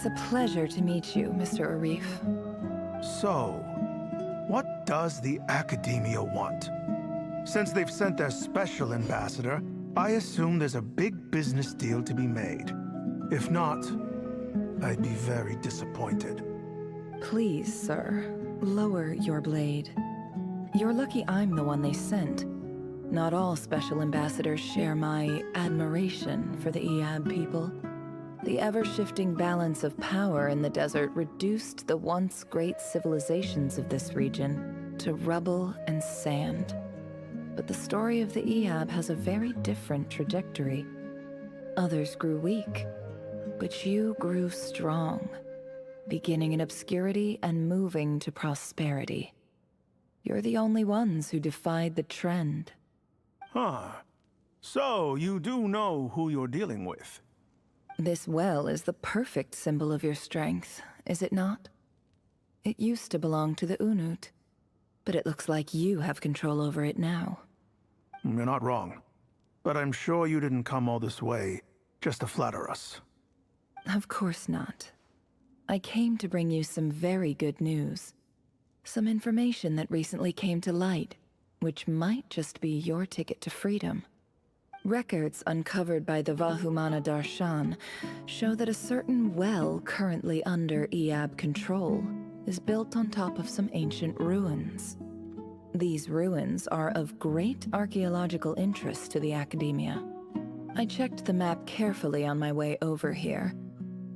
It's a pleasure to meet you, Mr. Arif. So, what does the Academia want? Since they've sent their special ambassador, I assume there's a big business deal to be made. If not, I'd be very disappointed. Please, sir, lower your blade. You're lucky I'm the one they sent. Not all special ambassadors share my admiration for the Iab people. The ever-shifting balance of power in the desert reduced the once great civilizations of this region to rubble and sand. But the story of the Iab has a very different trajectory. Others grew weak, but you grew strong, beginning in obscurity and moving to prosperity. You're the only ones who defied the trend. Huh. So, you do know who you're dealing with? This well is the perfect symbol of your strength, is it not? It used to belong to the Unut, but it looks like you have control over it now. You're not wrong. But I'm sure you didn't come all this way just to flatter us. Of course not. I came to bring you some very good news. Some information that recently came to light, which might just be your ticket to freedom. Records uncovered by the Vahumana Darshan show that a certain well currently under Iab control is built on top of some ancient ruins. These ruins are of great archaeological interest to the Academia. I checked the map carefully on my way over here,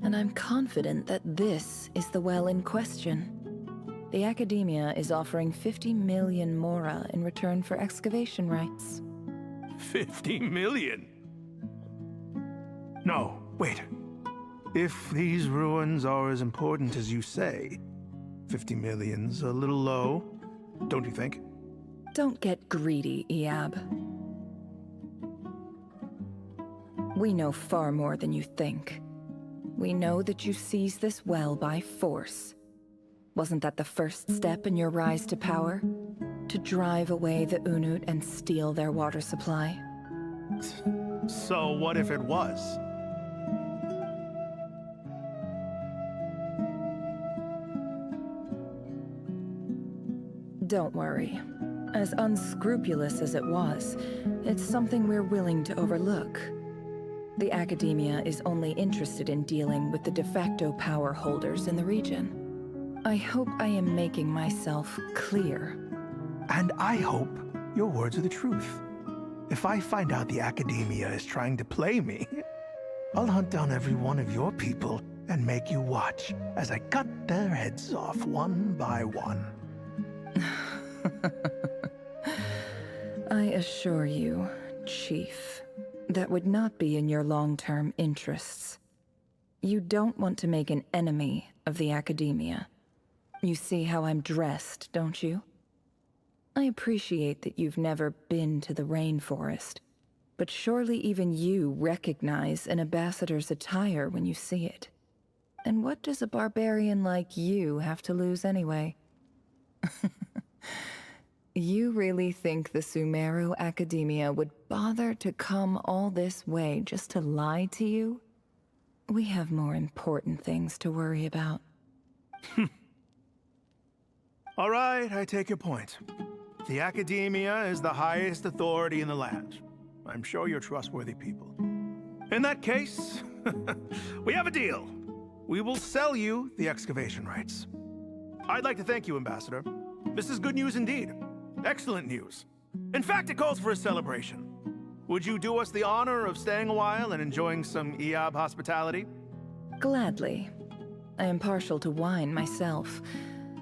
and I'm confident that this is the well in question. The Academia is offering 50 million mora in return for excavation rights. 50 million? No, wait. If these ruins are as important as you say, 50 million's a little low, don't you think? Don't get greedy, Iab. We know far more than you think. We know that you seized this well by force. Wasn't that the first step in your rise to power? To drive away the Unut and steal their water supply? So what if it was? Don't worry. As unscrupulous as it was, it's something we're willing to overlook. The Academia is only interested in dealing with the de facto power holders in the region. I hope I am making myself clear. And I hope your words are the truth. If I find out the Academia is trying to play me, I'll hunt down every one of your people and make you watch as I cut their heads off one by one. I assure you, Chief, that would not be in your long-term interests. You don't want to make an enemy of the Academia. You see how I'm dressed, don't you? I appreciate that you've never been to the rainforest, but surely even you recognize an ambassador's attire when you see it. And what does a barbarian like you have to lose anyway? You really think the Sumeru Academia would bother to come all this way just to lie to you? We have more important things to worry about. All right, I take your point. The Academia is the highest authority in the land. I'm sure you're trustworthy people. In that case, we have a deal. We will sell you the excavation rights. I'd like to thank you, Ambassador. This is good news indeed. Excellent news. In fact, it calls for a celebration. Would you do us the honor of staying a while and enjoying some EOB hospitality? Gladly. I am partial to wine myself,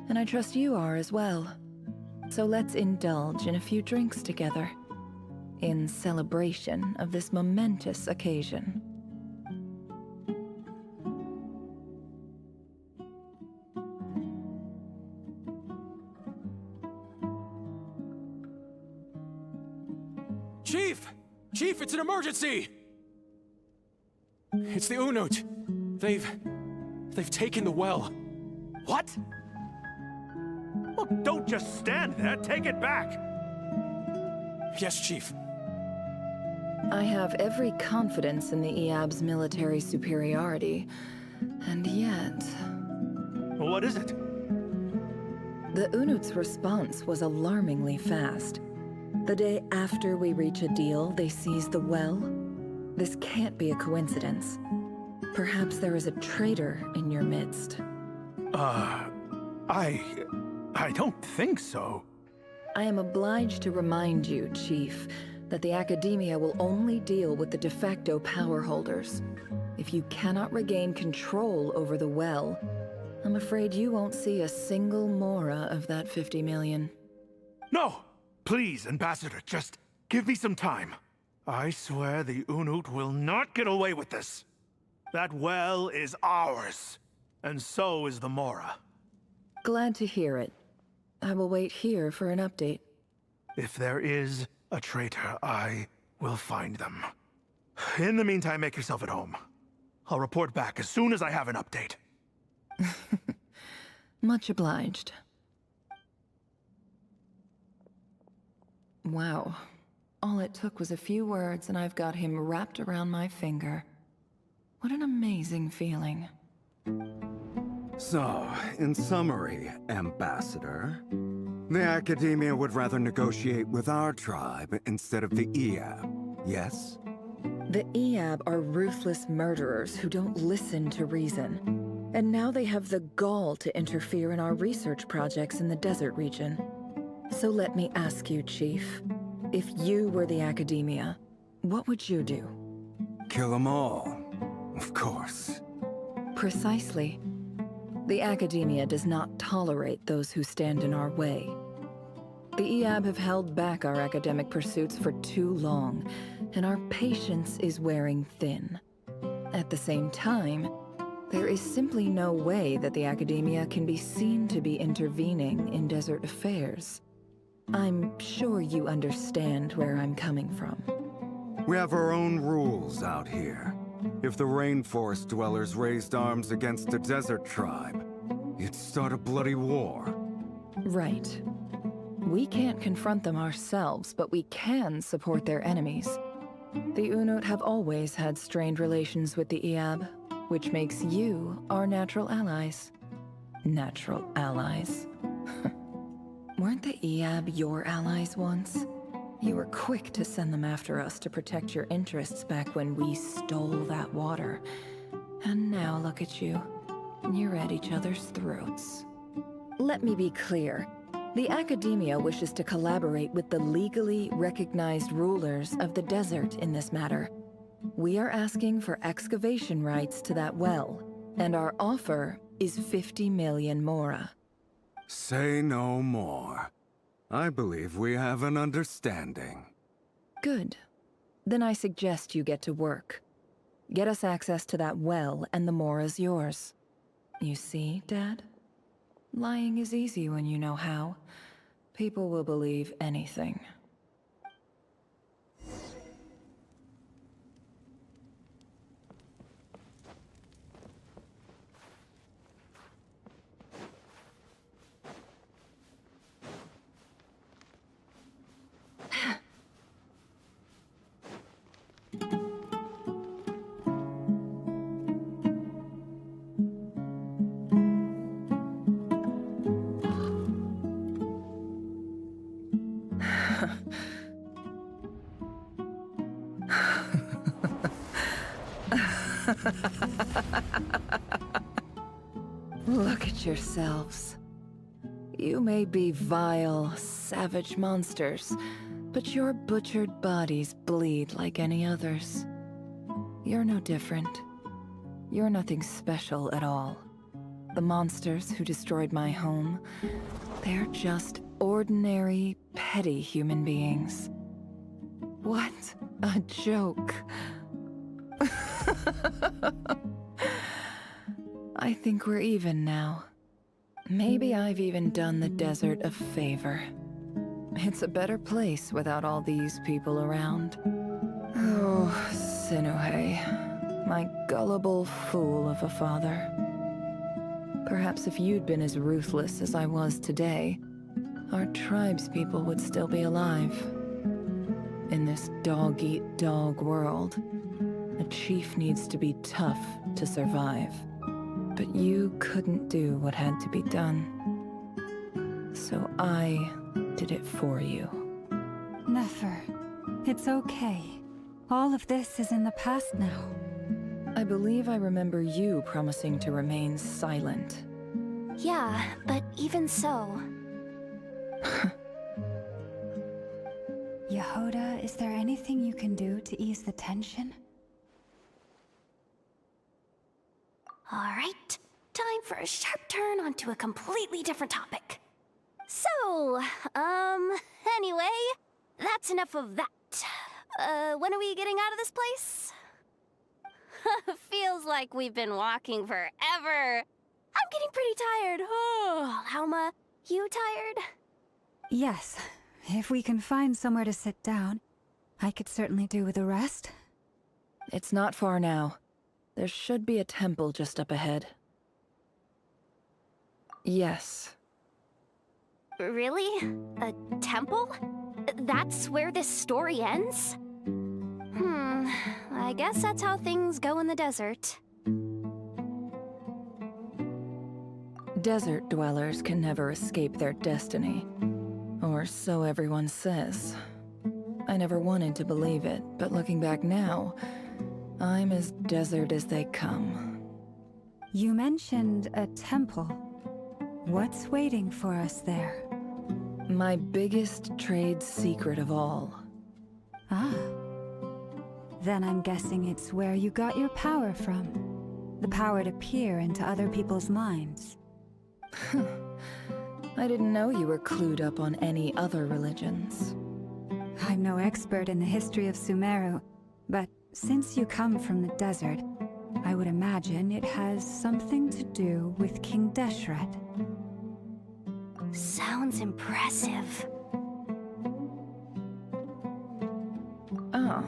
and I trust you are as well. So let's indulge in a few drinks together, in celebration of this momentous occasion. Chief! Chief, it's an emergency! It's the Unut. They've taken the well. What? Well, don't just stand there. Take it back. Yes, Chief. I have every confidence in the EOB's military superiority, and yet... What is it? The Unut's response was alarmingly fast. The day after we reach a deal, they seize the well. This can't be a coincidence. Perhaps there is a traitor in your midst. I don't think so. I am obliged to remind you, Chief, that the Academia will only deal with the de facto power holders. If you cannot regain control over the well, I'm afraid you won't see a single mora of that 50 million. No! Please, Ambassador, just give me some time. I swear the Unut will not get away with this. That well is ours, and so is the Mora. Glad to hear it. I will wait here for an update. If there is a traitor, I will find them. In the meantime, make yourself at home. I'll report back as soon as I have an update. Much obliged. Wow. All it took was a few words and I've got him wrapped around my finger. What an amazing feeling. So, in summary, Ambassador, the Academia would rather negotiate with our tribe instead of the EOB, yes? The EOB are ruthless murderers who don't listen to reason. And now they have the gall to interfere in our research projects in the desert region. So let me ask you, Chief. If you were the Academia, what would you do? Kill them all, of course. Precisely. The Academia does not tolerate those who stand in our way. The EOB have held back our academic pursuits for too long, and our patience is wearing thin. At the same time, there is simply no way that the Academia can be seen to be intervening in desert affairs. I'm sure you understand where I'm coming from. We have our own rules out here. If the rainforest dwellers raised arms against a desert tribe, you'd start a bloody war. Right. We can't confront them ourselves, but we can support their enemies. The Unut have always had strained relations with the EOB, which makes you our natural allies. Natural allies. Weren't the Eab your allies once? You were quick to send them after us to protect your interests back when we stole that water. And now look at you. You're at each other's throats. Let me be clear. The Academia wishes to collaborate with the legally recognized rulers of the desert in this matter. We are asking for excavation rights to that well, and our offer is 50 million mora. Say no more. I believe we have an understanding. Good. Then I suggest you get to work. Get us access to that well, and the mora's yours. You see, Dad? Lying is easy when you know how. People will believe anything. Look at yourselves. You may be vile, savage monsters, but your butchered bodies bleed like any others. You're no different. You're nothing special at all. The monsters who destroyed my home, they're just ordinary, petty human beings. What a joke. I think we're even now. Maybe I've even done the desert a favor. It's a better place without all these people around. Oh, Sinuhe, my gullible fool of a father. Perhaps if you'd been as ruthless as I was today, our tribespeople would still be alive. In this dog-eat-dog world, a chief needs to be tough to survive. But you couldn't do what had to be done. So I did it for you. Nefer, it's okay. All of this is in the past now. I believe I remember you promising to remain silent. Yeah, but even so... Yehoda, is there anything you can do to ease the tension? Alright, time for a sharp turn onto a completely different topic. So, anyway, that's enough of that. When are we getting out of this place? Feels like we've been walking forever. I'm getting pretty tired. Oh, Alma, you tired? Yes. If we can find somewhere to sit down, I could certainly do with a rest. It's not far now. There should be a temple just up ahead. Yes. Really? A temple? That's where this story ends? I guess that's how things go in the desert. Desert dwellers can never escape their destiny. Or so everyone says. I never wanted to believe it, but looking back now, I'm as desert as they come. You mentioned a temple. What's waiting for us there? My biggest trade secret of all. Ah. Then I'm guessing it's where you got your power from. The power to peer into other people's minds. I didn't know you were clued up on any other religions. I'm no expert in the history of Sumeru, but since you come from the desert, I would imagine it has something to do with King Deshret. Sounds impressive. Ah,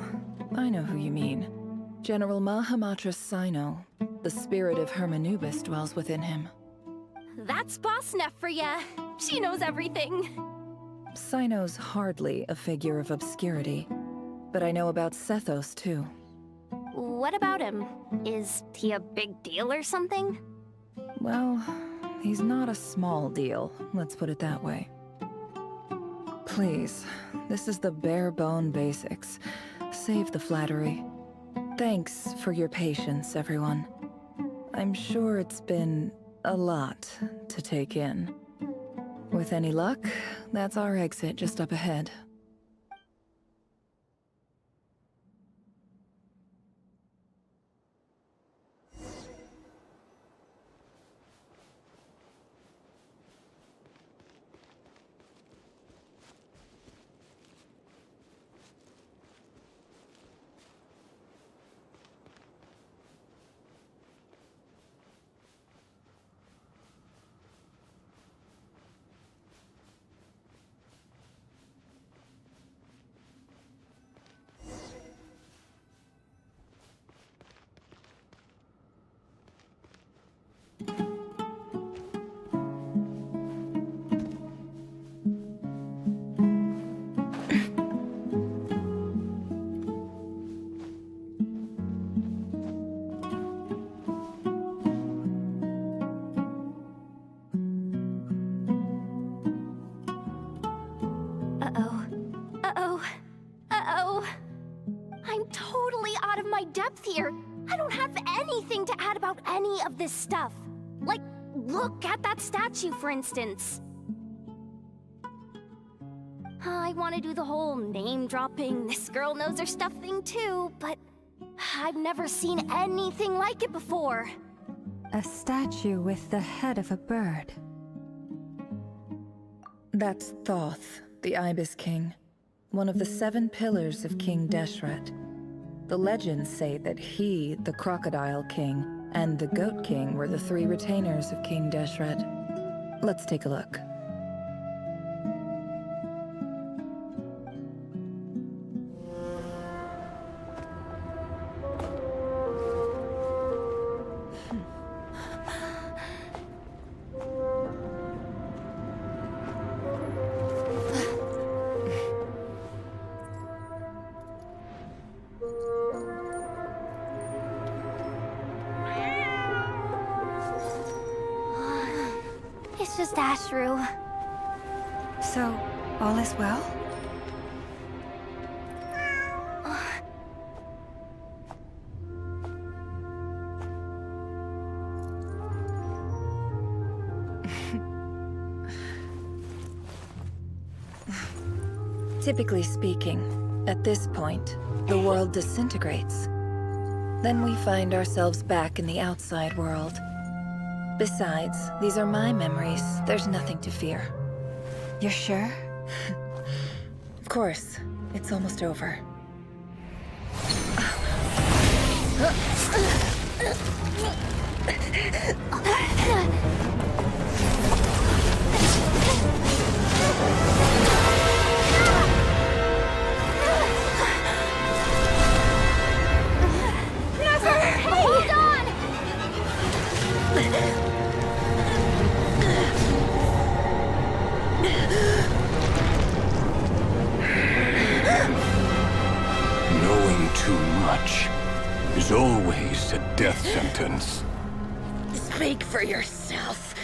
I know who you mean. General Mahamatra Sino. The spirit of Hermanubis dwells within him. That's Boss Neff for ya. She knows everything. Sino's hardly a figure of obscurity, but I know about Sethos too. What about him? Is he a big deal or something? Well, he's not a small deal, let's put it that way. Please, this is the bare-bone basics. Save the flattery. Thanks for your patience, everyone. I'm sure it's been a lot to take in. With any luck, that's our exit just up ahead. Here. I don't have anything to add about any of this stuff. Like, look at that statue, for instance. I want to do the whole name-dropping, this girl knows her stuff thing too, but I've never seen anything like it before. A statue with the head of a bird. That's Thoth, the Ibis King, one of the 7 pillars of King Deshret. The legends say that he, the Crocodile King, and the Goat King were the 3 retainers of King Deshret. Let's take a look. It's just Ashru. So, all is well? Typically speaking, at this point, the world disintegrates. Then we find ourselves back in the outside world. Besides, these are my memories. There's nothing to fear. You're sure? Of course. It's almost over. Hold on! Knowing too much is always a death sentence. Speak for yourself.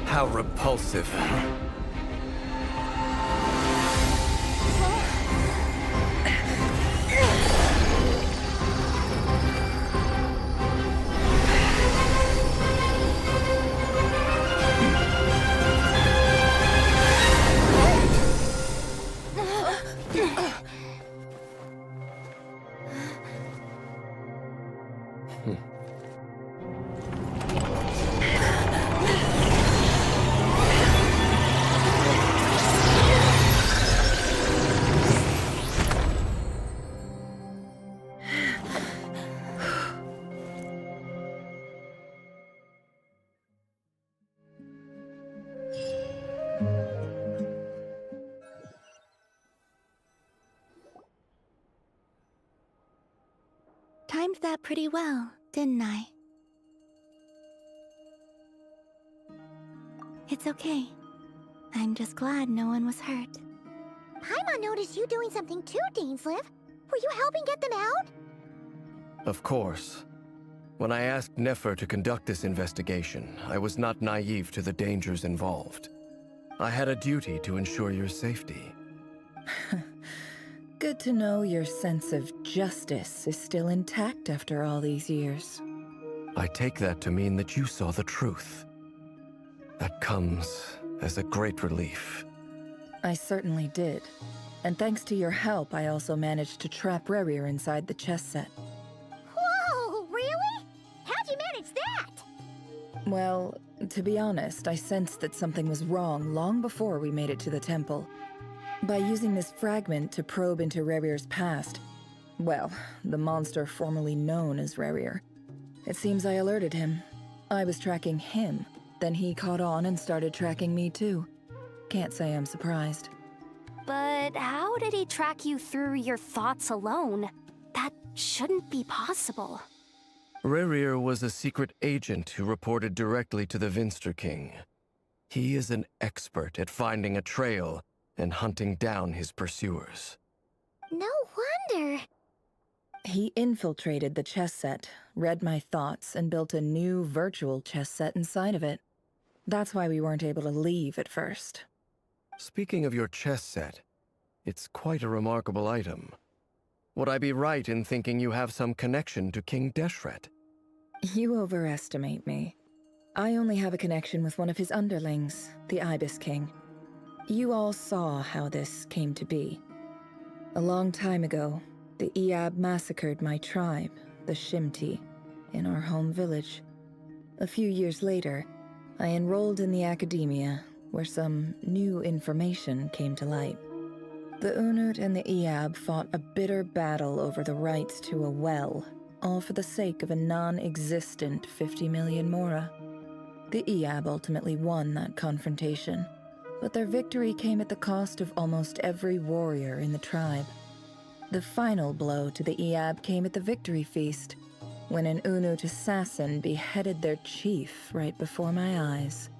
How repulsive. timed that pretty well, didn't I? It's okay. I'm just glad no one was hurt. Paimon noticed you doing something too, Dainsleif. Were you helping get them out? Of course. When I asked Nefer to conduct this investigation, I was not naive to the dangers involved. I had a duty to ensure your safety. Good to know your sense of justice is still intact after all these years. I take that to mean that you saw the truth. That comes as a great relief. I certainly did. And thanks to your help, I also managed to trap Rerir inside the chess set. Whoa, really? How'd you manage that? Well, to be honest, I sensed that something was wrong long before we made it to the temple. By using this fragment to probe into Rerir's past, well, the monster formerly known as Rerir, it seems I alerted him. I was tracking him, then he caught on and started tracking me too. Can't say I'm surprised. But how did he track you through your thoughts alone? That shouldn't be possible. Rerir was a secret agent who reported directly to the Vinster King. He is an expert at finding a trail and hunting down his pursuers. No wonder. He infiltrated the chess set, read my thoughts, and built a new virtual chess set inside of it. That's why we weren't able to leave at first. Speaking of your chess set, it's quite a remarkable item. Would I be right in thinking you have some connection to King Deshret? You overestimate me. I only have a connection with one of his underlings, the Ibis King. You all saw how this came to be. A long time ago, the Iab massacred my tribe, the Shimti, in our home village. A few years later, I enrolled in the academia, where some new information came to light. The Unut and the Iab fought a bitter battle over the rights to a well, all for the sake of a non-existent 50 million Mora. The Iab ultimately won that confrontation, but their victory came at the cost of almost every warrior in the tribe. The final blow to the Iab came at the victory feast, when an Unut assassin beheaded their chief right before my eyes.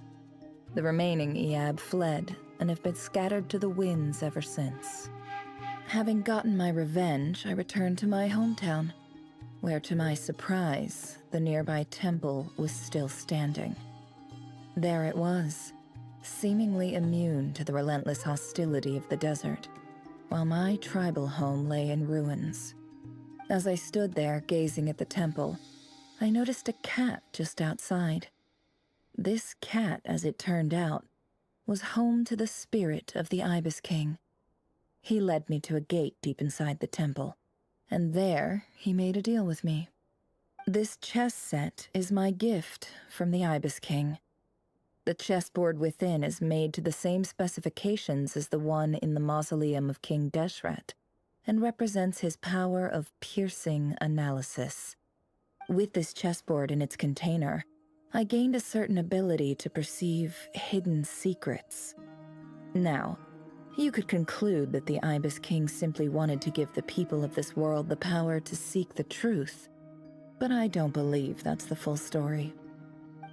The remaining Iab fled and have been scattered to the winds ever since. Having gotten my revenge, I returned to my hometown, where to my surprise, the nearby temple was still standing. There it was, seemingly immune to the relentless hostility of the desert, while my tribal home lay in ruins. As I stood there gazing at the temple, I noticed a cat just outside. This cat, as it turned out, was home to the spirit of the Ibis King. He led me to a gate deep inside the temple, and there he made a deal with me. This chess set is my gift from the Ibis King. The chessboard within is made to the same specifications as the one in the mausoleum of King Deshret, and represents his power of piercing analysis. With this chessboard in its container, I gained a certain ability to perceive hidden secrets. Now, you could conclude that the Ibis King simply wanted to give the people of this world the power to seek the truth, but I don't believe that's the full story.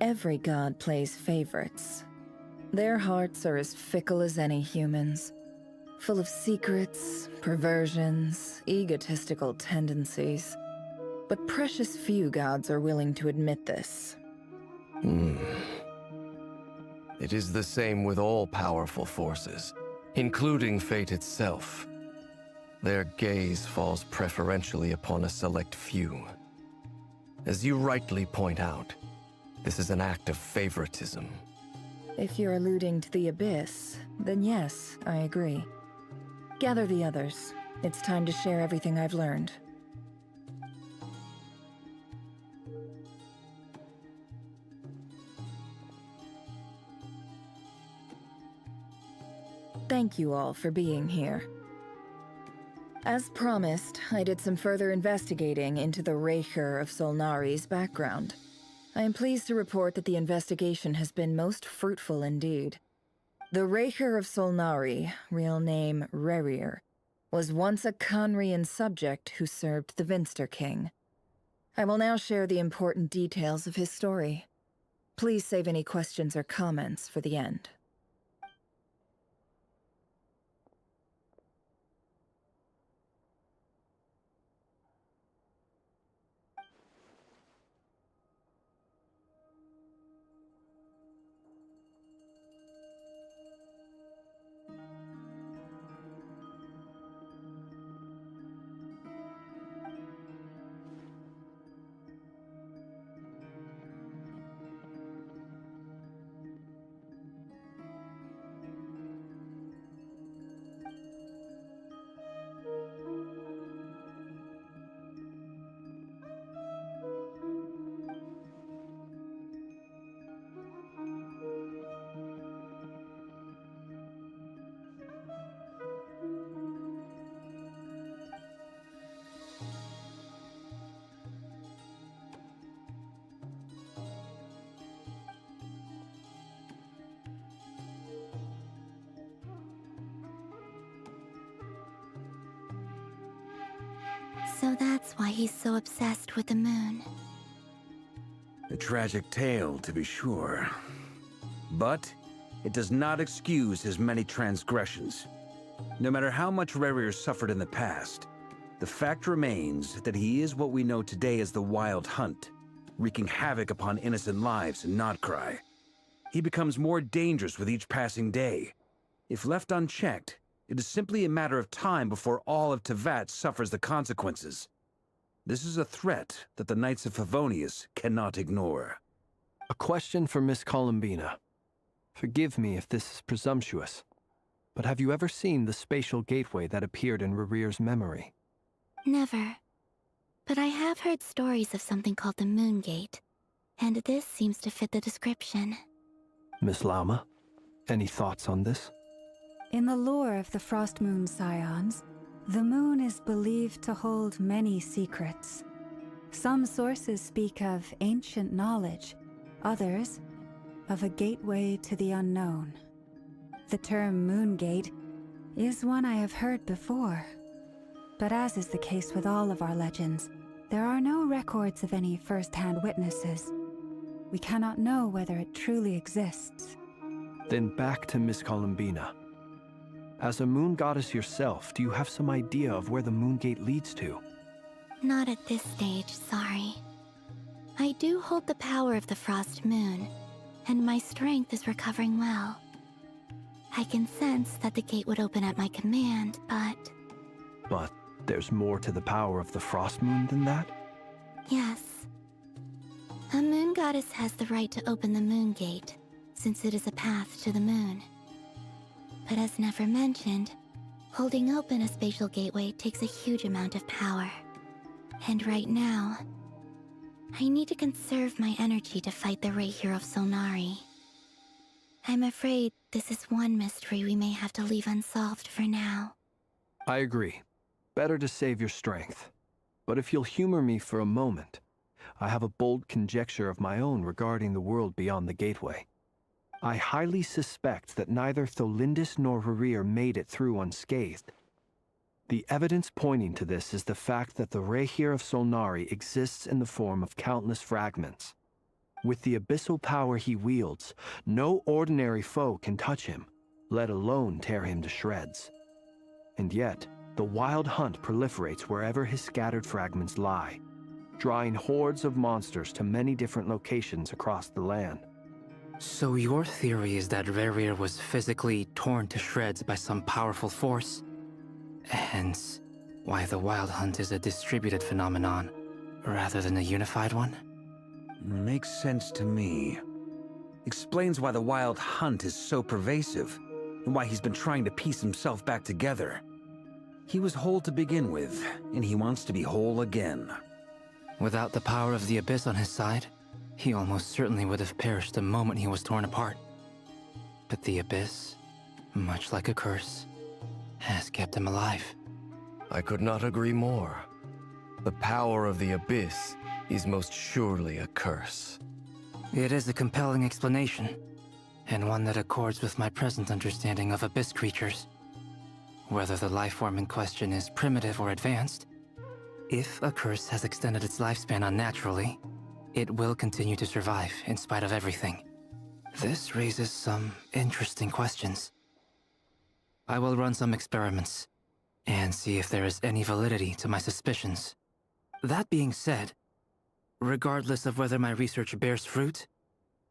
Every god plays favorites. Their hearts are as fickle as any human's, full of secrets, perversions, egotistical tendencies. But precious few gods are willing to admit this. It is the same with all powerful forces, including fate itself. Their gaze falls preferentially upon a select few. As you rightly point out, this is an act of favoritism. If you're alluding to the Abyss, then yes, I agree. Gather the others. It's time to share everything I've learned. Thank you all for being here. As promised, I did some further investigating into the Raker of Solnari's background. I am pleased to report that the investigation has been most fruitful indeed. The Raker of Solnari, real name Rerir, was once a Conrian subject who served the Vinster King. I will now share the important details of his story. Please save any questions or comments for the end. So that's why he's so obsessed with the moon. A tragic tale, to be sure. But it does not excuse his many transgressions. No matter how much Rerir suffered in the past, the fact remains that he is what we know today as the Wild Hunt, wreaking havoc upon innocent lives in Notcry. He becomes more dangerous with each passing day. If left unchecked, it is simply a matter of time before all of Teyvat suffers the consequences. This is a threat that the Knights of Favonius cannot ignore. A question for Miss Columbina. Forgive me if this is presumptuous, but have you ever seen the spatial gateway that appeared in Rerir's memory? Never. But I have heard stories of something called the Moon Gate, and this seems to fit the description. Miss Lauma, any thoughts on this? In the lore of the Frost Moon Scions, the moon is believed to hold many secrets. Some sources speak of ancient knowledge, others of a gateway to the unknown. The term Moon Gate is one I have heard before. But as is the case with all of our legends, there are no records of any first-hand witnesses. We cannot know whether it truly exists. Then back to Miss Columbina. As a moon goddess yourself, do you have some idea of where the Moon Gate leads to? Not at this stage, sorry. I do hold the power of the Frost Moon, and my strength is recovering well. I can sense that the gate would open at my command, but... But there's more to the power of the Frost Moon than that? Yes. A moon goddess has the right to open the Moon Gate, since it is a path to the moon. But as never mentioned, holding open a spatial gateway takes a huge amount of power. And right now, I need to conserve my energy to fight the Rahier of Solnari. I'm afraid this is one mystery we may have to leave unsolved for now. I agree. Better to save your strength. But if you'll humor me for a moment, I have a bold conjecture of my own regarding the world beyond the gateway. I highly suspect that neither Tholindis nor Rerir made it through unscathed. The evidence pointing to this is the fact that the Rahier of Solnari exists in the form of countless fragments. With the abyssal power he wields, no ordinary foe can touch him, let alone tear him to shreds. And yet, the Wild Hunt proliferates wherever his scattered fragments lie, drawing hordes of monsters to many different locations across the land. So your theory is that Rerir was physically torn to shreds by some powerful force? Hence, why the Wild Hunt is a distributed phenomenon, rather than a unified one? Makes sense to me. Explains why the Wild Hunt is so pervasive, and why he's been trying to piece himself back together. He was whole to begin with, and he wants to be whole again. Without the power of the Abyss on his side, he almost certainly would have perished the moment he was torn apart. But the Abyss, much like a curse, has kept him alive. I could not agree more. The power of the Abyss is most surely a curse. It is a compelling explanation, and one that accords with my present understanding of Abyss creatures. Whether the life form in question is primitive or advanced, If a curse has extended its lifespan unnaturally, it will continue to survive in spite of everything. This raises some interesting questions. I will run some experiments and see if there is any validity to my suspicions. That being said, regardless of whether my research bears fruit,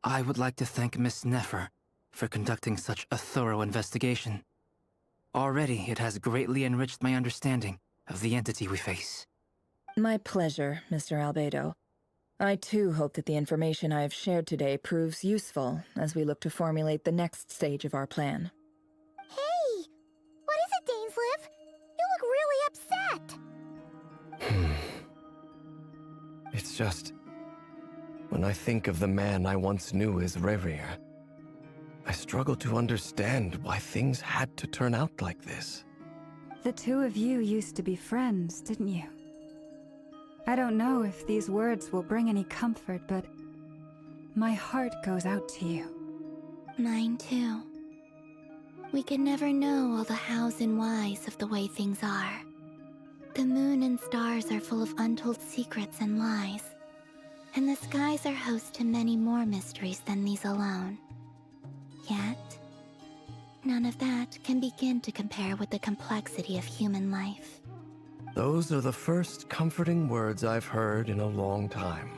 I would like to thank Miss Nefer for conducting such a thorough investigation. Already, it has greatly enriched my understanding of the entity we face. My pleasure, Mr. Albedo. I too hope that the information I have shared today proves useful as we look to formulate the next stage of our plan. Hey! What is it, Dainsleif? You look really upset! It's just... when I think of the man I once knew as Rerir, I struggle to understand why things had to turn out like this. The two of you used to be friends, didn't you? I don't know if these words will bring any comfort, but my heart goes out to you. Mine too. We could never know all the hows and whys of the way things are. The moon and stars are full of untold secrets and lies, and the skies are host to many more mysteries than these alone. Yet, none of that can begin to compare with the complexity of human life. Those are the first comforting words I've heard in a long time.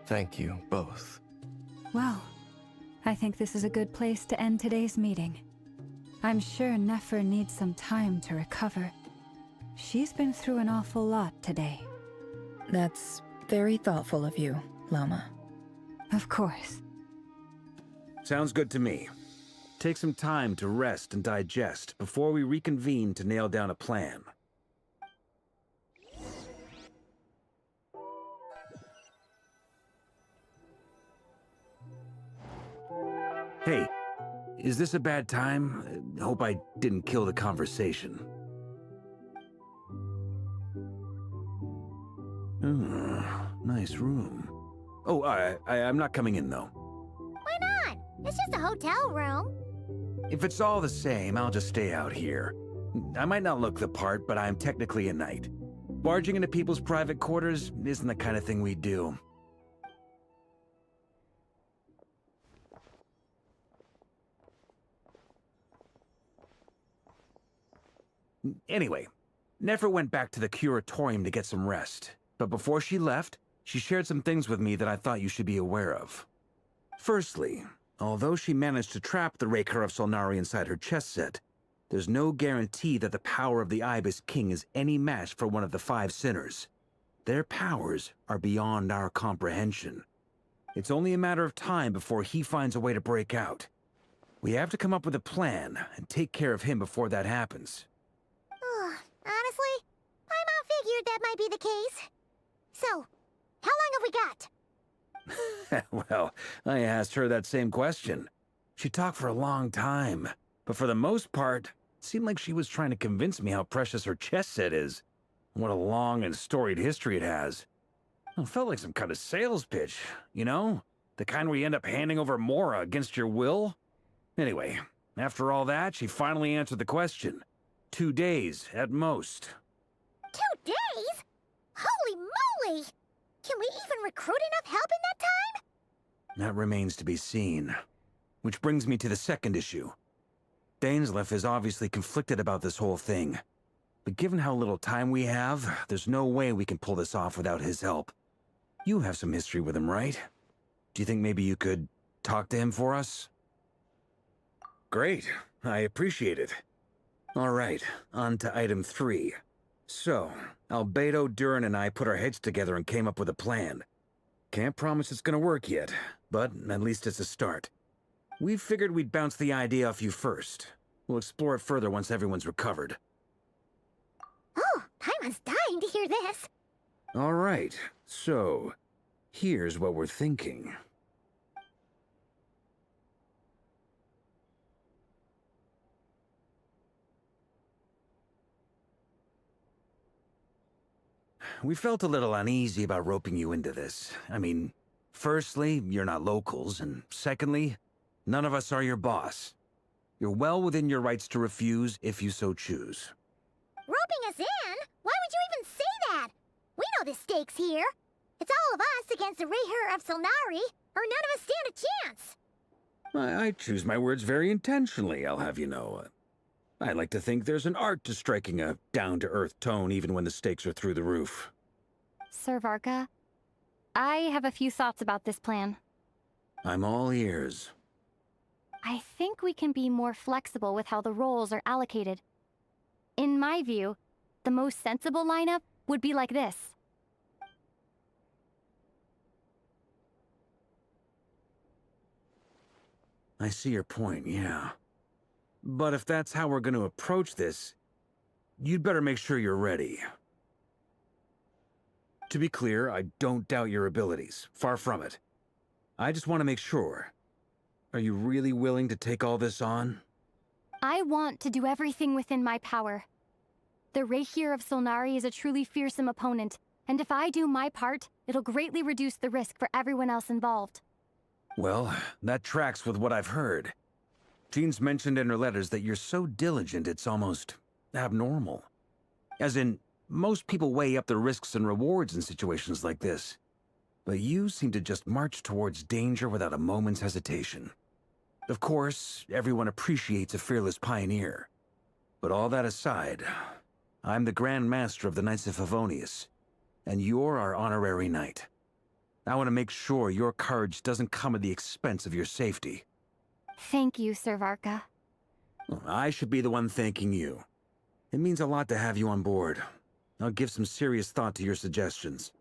Thank you, both. Well, I think this is a good place to end today's meeting. I'm sure Nefer needs some time to recover. She's been through an awful lot today. That's very thoughtful of you, Lama. Of course. Sounds good to me. Take some time to rest and digest before we reconvene to nail down a plan. Hey, is this a bad time? Hope I didn't kill the conversation. Nice room. Oh, I'm not coming in, though. Why not? It's just a hotel room. If it's all the same, I'll just stay out here. I might not look the part, but I'm technically a knight. Barging into people's private quarters isn't the kind of thing we do. Anyway, Nefer went back to the curatorium to get some rest. But before she left, she shared some things with me that I thought you should be aware of. Firstly, although she managed to trap the Raker of Solnari inside her chest set, there's no guarantee that the power of the Ibis King is any match for one of the 5 sinners. Their powers are beyond our comprehension. It's only a matter of time before he finds a way to break out. We have to come up with a plan and take care of him before that happens. Honestly, my mom figured that might be the case. So, how long have we got? Well, I asked her that same question. She talked for a long time, but for the most part, it seemed like she was trying to convince me how precious her chess set is. What a long and storied history it has. It felt like some kind of sales pitch, you know? The kind where you end up handing over Mora against your will? Anyway, after all that, she finally answered the question. 2 days, at most. 2 days? Holy moly! Can we even recruit enough help in that time? That remains to be seen. Which brings me to the second issue. Dainsleif is obviously conflicted about this whole thing. But given how little time we have, there's no way we can pull this off without his help. You have some history with him, right? Do you think maybe you could talk to him for us? Great. I appreciate it. All right, on to item 3. So, Albedo, Durin, and I put our heads together and came up with a plan. Can't promise it's gonna work yet, but at least it's a start. We figured we'd bounce the idea off you first. We'll explore it further once everyone's recovered. Oh, Paimon's dying to hear this. All right, so here's what we're thinking. We felt a little uneasy about roping you into this. I mean, firstly, you're not locals, and secondly, none of us are your boss. You're well within your rights to refuse if you so choose. Roping us in? Why would you even say We know the stakes here. It's all of us against the Rayher of Solnari, or none of us stand a chance. I choose my words very intentionally, I'll have you know. I like to think there's an art to striking a down-to-earth tone even when the stakes are through the roof. Sir Varka, I have a few thoughts about this plan. I'm all ears. I think we can be more flexible with how the roles are allocated. In my view, the most sensible lineup would be like this. I see your point, yeah. But if that's how we're going to approach this, you'd better make sure you're ready. To be clear, I don't doubt your abilities. Far from it. I just want to make sure. Are you really willing to take all this on? I want to do everything within my power. The Rayher of Solnari is a truly fearsome opponent, and if I do my part, it'll greatly reduce the risk for everyone else involved. Well, that tracks with what I've heard. Jean's mentioned in her letters that you're so diligent it's almost abnormal. As in, most people weigh up the risks and rewards in situations like this. But you seem to just march towards danger without a moment's hesitation. Of course, everyone appreciates a fearless pioneer. But all that aside, I'm the Grand Master of the Knights of Favonius, and you're our honorary knight. I want to make sure your courage doesn't come at the expense of your safety. Thank you, Sir Varka. Well, I should be the one thanking you. It means a lot to have you on board. I'll give some serious thought to your suggestions.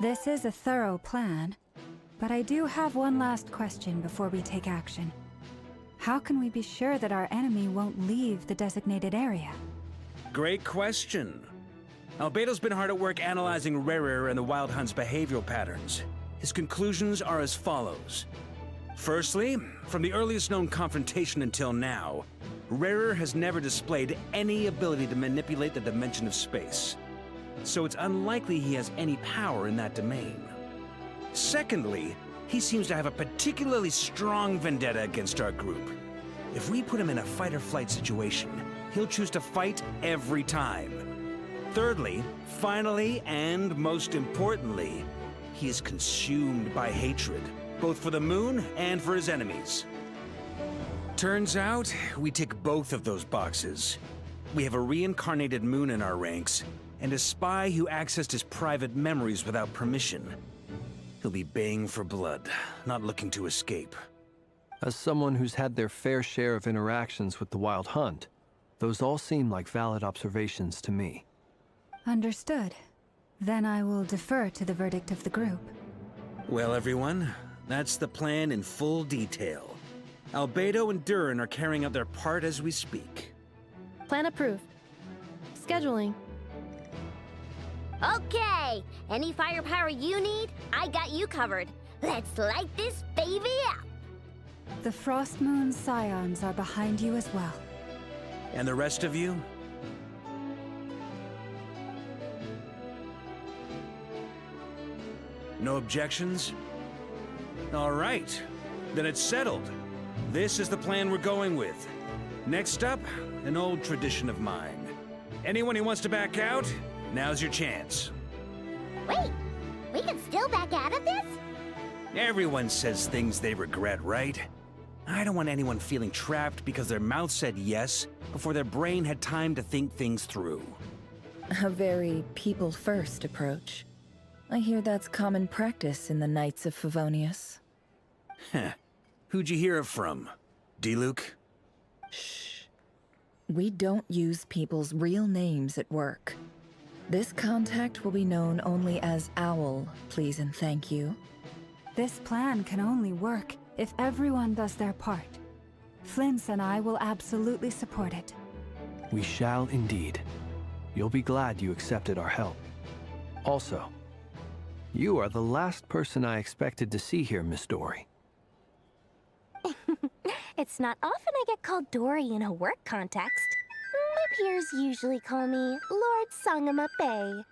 This is a thorough plan, but I do have one last question before we take action. How can we be sure that our enemy won't leave the designated area? Great question. Albedo's been hard at work analyzing Rayher and the Wild Hunt's behavioral patterns. His conclusions are as follows. Firstly, from the earliest known confrontation until now, Rayher has never displayed any ability to manipulate the dimension of space. So it's unlikely he has any power in that domain. Secondly, he seems to have a particularly strong vendetta against our group. If we put him in a fight-or-flight situation, he'll choose to fight every time. Thirdly, finally, and most importantly, he is consumed by hatred, both for the moon and for his enemies. Turns out, we tick both of those boxes. We have a reincarnated moon in our ranks, and a spy who accessed his private memories without permission. He'll be baying for blood, not looking to escape. As someone who's had their fair share of interactions with the Wild Hunt, those all seem like valid observations to me. Understood. Then I will defer to the verdict of the group. Well, everyone, that's the plan in full detail. Albedo and Durin are carrying out their part as we speak. Plan approved. Scheduling. Okay, any firepower you need, I got you covered. Let's light this baby up. The Frost Moon Scions are behind you as well. And the rest of you? No objections? All right, then it's settled. This is the plan we're going with. Next up, an old tradition of mine. Anyone who wants to back out, now's your chance. Wait, we can still back out of this? Everyone says things they regret, right? I don't want anyone feeling trapped because their mouth said yes before their brain had time to think things through. A very people-first approach. I hear that's common practice in the Knights of Favonius. Heh. Who'd you hear it from? D-Luke? Shh. We don't use people's real names at work. This contact will be known only as Owl, please and thank you. This plan can only work if everyone does their part. Flint's and I will absolutely support it. We shall indeed. You'll be glad you accepted our help. Also, you are the last person I expected to see here, Miss Dory. It's not often I get called Dory in a work context. My peers usually call me Lord Sangama Bay.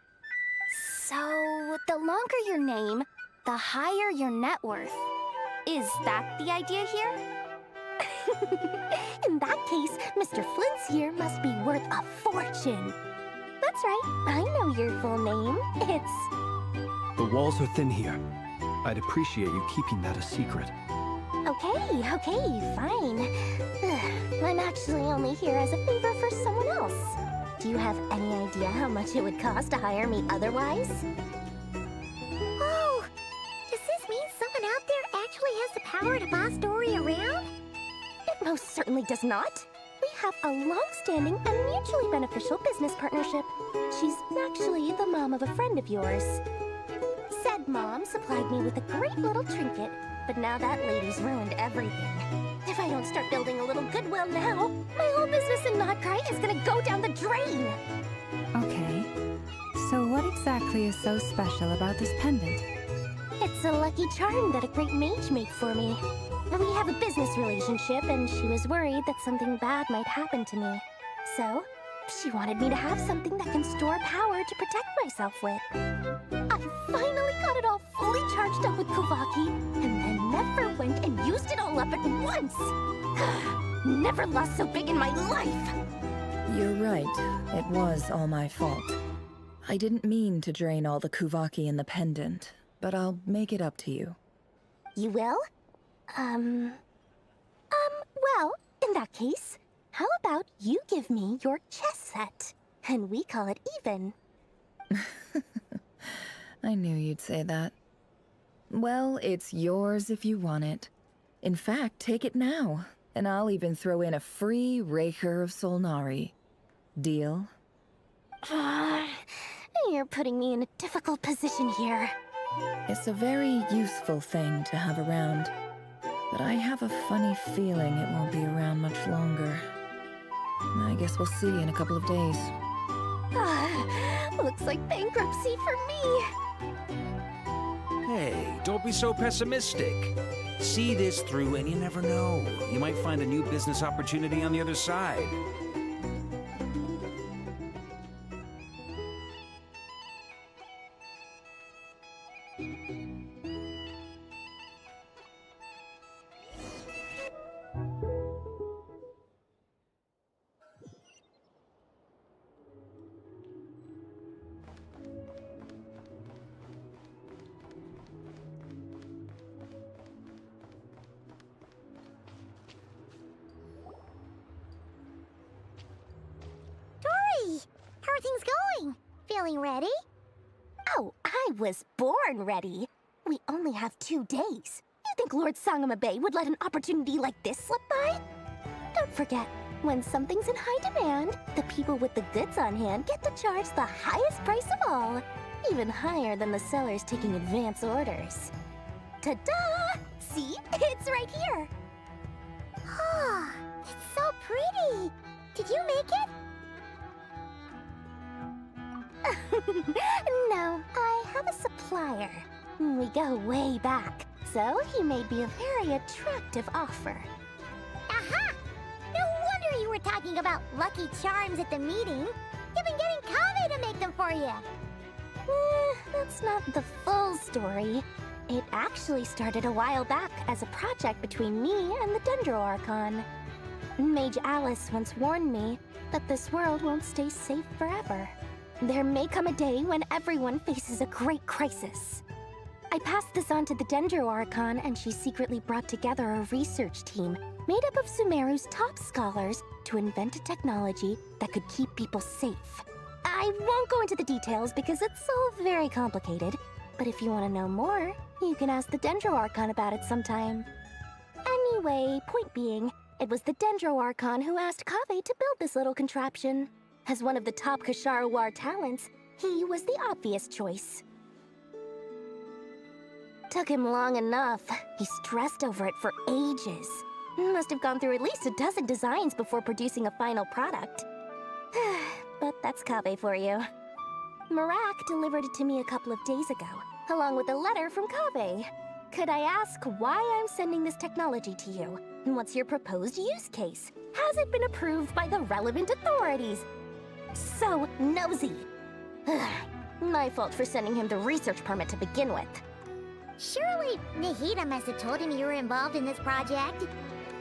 So, the longer your name, the higher your net worth. Is that the idea here? In that case, Mr. Flint's here must be worth a fortune. That's right, I know your full name. It's... The walls are thin here. I'd appreciate you keeping that a secret. Okay, fine. I'm actually only here as a favor for someone else. Do you have any idea how much it would cost to hire me otherwise? Oh! Does this mean someone out there actually has the power to boss Dory around? It most certainly does not. We have a long-standing and mutually beneficial business partnership. She's actually the mom of a friend of yours. Said mom supplied me with a great little trinket, but now that lady's ruined everything. If I don't start building a little goodwill now, my whole business in Notcry is gonna go down the drain! Okay. So what exactly is so special about this pendant? It's a lucky charm that a great mage made for me. We have a business relationship, and she was worried that something bad might happen to me. So, she wanted me to have something that can store power to protect myself with. I finally got it all fully charged up with Kovaki, and then never went and used it all up at once! Never lost so big in my life! You're right. It was all my fault. I didn't mean to drain all the Kuvaki in the pendant, but I'll make it up to you. You will? Well, in that case, how about you give me your chess set, and we call it even? I knew you'd say that. Well, it's yours if you want it. In fact, take it now, and I'll even throw in a free Raker of Solnari. Deal? You're putting me in a difficult position here. It's a very useful thing to have around, but I have a funny feeling it won't be around much longer. I guess we'll see in a couple of days. Looks like bankruptcy for me. Hey, don't be so pessimistic. See this through and you never know. You might find a new business opportunity on the other side. How are things going? Feeling ready? Oh, I was born ready. We only have 2 days. You think Lord Sangama Bay would let an opportunity like this slip by? Don't forget, when something's in high demand, the people with the goods on hand get to charge the highest price of all, even higher than the sellers taking advance orders. Ta-da! See? It's right here! Ah, it's so pretty! Did you make it? No, I have a supplier. We go way back, so he made me a very attractive offer. Aha! No wonder you were talking about lucky charms at the meeting. You've been getting Kaveh to make them for you. That's not the full story. It actually started a while back as a project between me and the Dendro Archon. Mage Alice once warned me that this world won't stay safe forever. There may come a day when everyone faces a great crisis. I passed this on to the Dendro Archon, and she secretly brought together a research team made up of Sumeru's top scholars to invent a technology that could keep people safe. I won't go into the details because it's all very complicated, but if you want to know more, you can ask the Dendro Archon about it sometime. Anyway, point being, it was the Dendro Archon who asked Kaveh to build this little contraption. As one of the top Kasharawar talents, he was the obvious choice. Took him long enough. He stressed over it for ages. Must have gone through at least a dozen designs before producing a final product. But that's Kaveh for you. Marak delivered it to me a couple of days ago, along with a letter from Kaveh. Could I ask why I'm sending this technology to you? And what's your proposed use case? Has it been approved by the relevant authorities? So nosy. My fault for sending him the research permit to begin with. Surely Nahida must have told him you were involved in this project.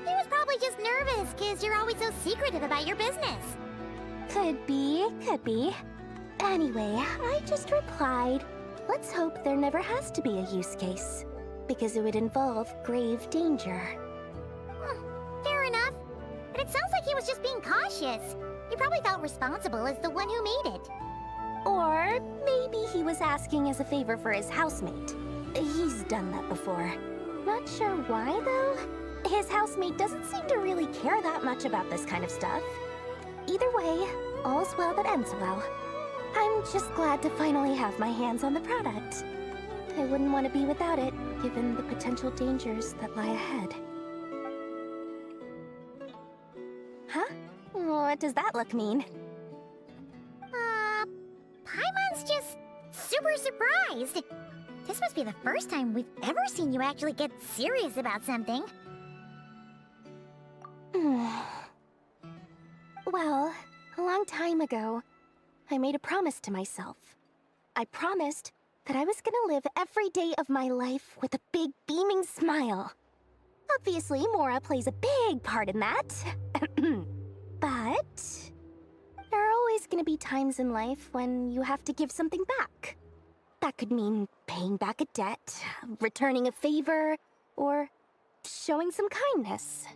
He was probably just nervous because you're always so secretive about your business. Could be, could be. Anyway, I just replied, let's hope there never has to be a use case, because it would involve grave danger. Fair enough. But it sounds like he was just being cautious. He probably felt responsible as the one who made it. Or maybe he was asking as a favor for his housemate. He's done that before. Not sure why, though. His housemate doesn't seem to really care that much about this kind of stuff. Either way, all's well that ends well. I'm just glad to finally have my hands on the product. I wouldn't want to be without it, given the potential dangers that lie ahead. Huh? What does that look mean? Paimon's just super surprised. This must be the first time we've ever seen you actually get serious about something. Well, a long time ago, I made a promise to myself. I promised that I was gonna live every day of my life with a big, beaming smile. Obviously, Mora plays a big part in that. But there are always gonna be times in life when you have to give something back. That could mean paying back a debt, returning a favor, or showing some kindness.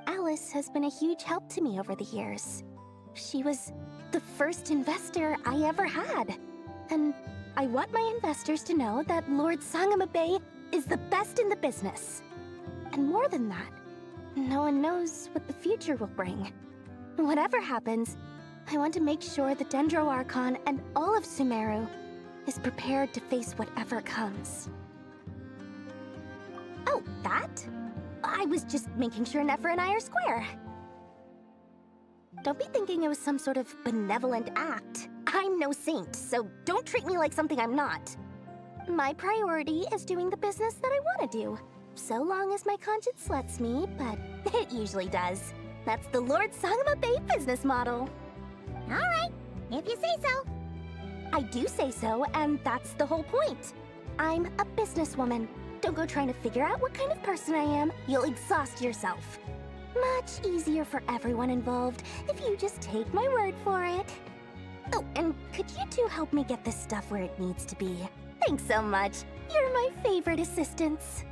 Alice has been a huge help to me over the years. She was the first investor I ever had. And I want my investors to know that Lord Sangamabe is the best in the business. And more than that, no one knows what the future will bring. Whatever happens, I want to make sure the Dendro Archon and all of Sumeru is prepared to face whatever comes. Oh, that? I was just making sure Nefer and I are square. Don't be thinking it was some sort of benevolent act. I'm no saint, so don't treat me like something I'm not. My priority is doing the business that I want to do, so long as my conscience lets me, but it usually does. That's the Lord Sangamabe business model. All right, if you say so. I do say so, and that's the whole point. I'm a businesswoman. Don't go trying to figure out what kind of person I am. You'll exhaust yourself. Much easier for everyone involved if you just take my word for it. Oh, and could you two help me get this stuff where it needs to be? Thanks so much. You're my favorite assistants.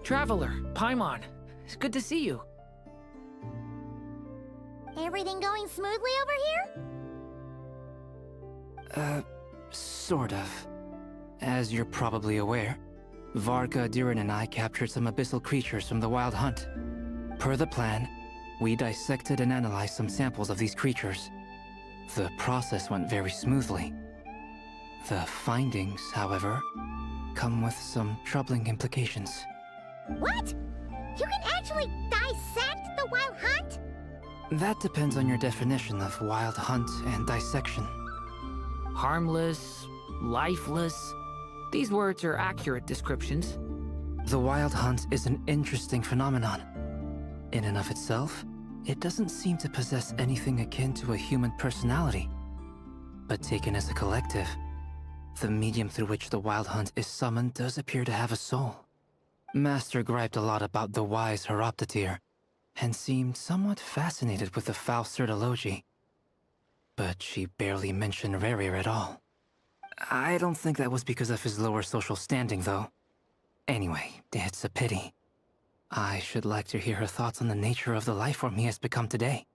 Traveler, Paimon, it's good to see you. Everything going smoothly over here? Sort of. As you're probably aware, Varka, Diren, and I captured some abyssal creatures from the Wild Hunt. Per the plan, we dissected and analyzed some samples of these creatures. The process went very smoothly. The findings, however, come with some troubling implications. What? You can actually dissect the Wild Hunt? That depends on your definition of Wild Hunt and dissection. Harmless, lifeless. These words are accurate descriptions. The Wild Hunt is an interesting phenomenon. In and of itself, it doesn't seem to possess anything akin to a human personality. But taken as a collective, the medium through which the Wild Hunt is summoned does appear to have a soul. Master griped a lot about the wise Horoptatyr, and seemed somewhat fascinated with the Faust Elegy. But she barely mentioned Rerir at all. I don't think that was because of his lower social standing, though. Anyway, it's a pity. I should like to hear her thoughts on the nature of the life form he has become today.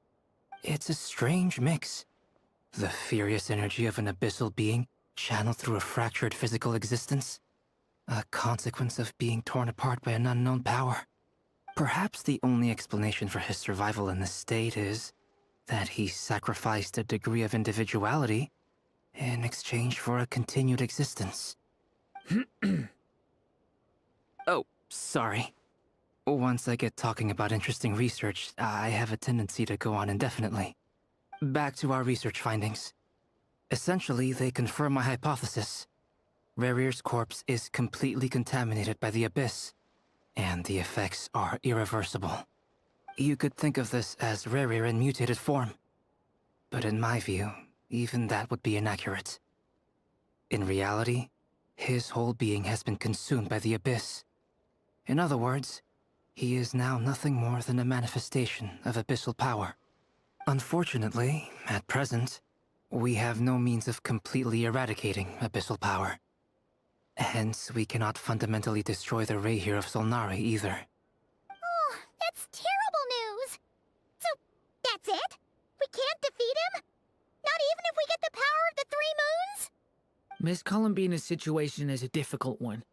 It's a strange mix. The furious energy of an abyssal being channeled through a fractured physical existence. A consequence of being torn apart by an unknown power. Perhaps the only explanation for his survival in this state is that he sacrificed a degree of individuality in exchange for a continued existence. Oh, sorry. Once I get talking about interesting research, I have a tendency to go on indefinitely. Back to our research findings. Essentially, they confirm my hypothesis. Rerir's corpse is completely contaminated by the Abyss, and the effects are irreversible. You could think of this as Rerir in mutated form. But in my view, even that would be inaccurate. In reality, his whole being has been consumed by the Abyss. In other words, he is now nothing more than a manifestation of abyssal power. Unfortunately, at present, we have no means of completely eradicating abyssal power. Hence, we cannot fundamentally destroy the Rehir of Solnari either. Oh, that's terrible news! So, that's it? We can't defeat him? Not even if we get the power of the Three Moons? Miss Columbina's situation is a difficult one.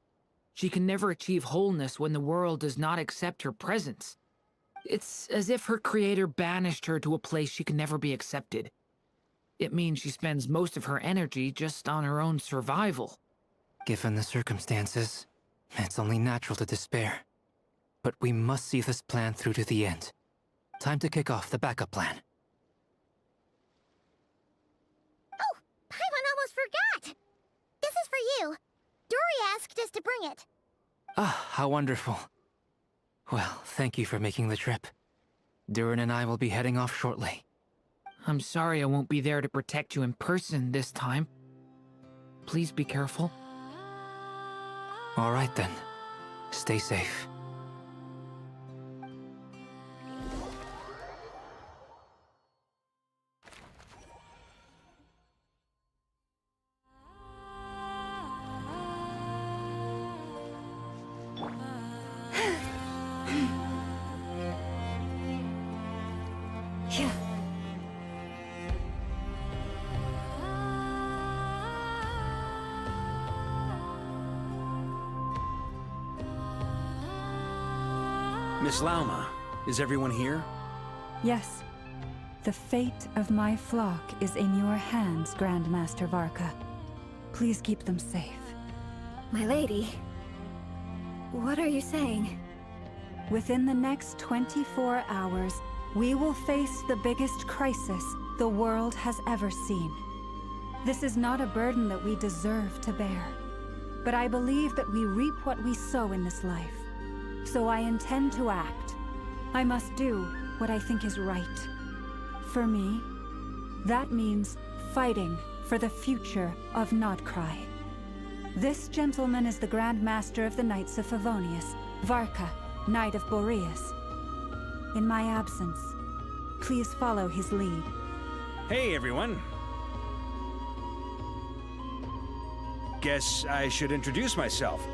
She can never achieve wholeness when the world does not accept her presence. It's as if her creator banished her to a place she can never be accepted. It means she spends most of her energy just on her own survival. Given the circumstances, it's only natural to despair. But we must see this plan through to the end. Time to kick off the backup plan. Oh, Paimon almost forgot! This is for you. Dory asked us to bring it. Ah, how wonderful. Well, thank you for making the trip. Durin and I will be heading off shortly. I'm sorry I won't be there to protect you in person this time. Please be careful. All right then. Stay safe. Miss Lauma, is everyone here? Yes. The fate of my flock is in your hands, Grandmaster Varka. Please keep them safe. My lady, what are you saying? Within the next 24 hours, we will face the biggest crisis the world has ever seen. This is not a burden that we deserve to bear, but I believe that we reap what we sow in this life. So I intend to act. I must do what I think is right. For me, that means fighting for the future of Nodcry. This gentleman is the Grand Master of the Knights of Favonius, Varka, Knight of Boreas. In my absence, please follow his lead. Hey, everyone. Guess I should introduce myself.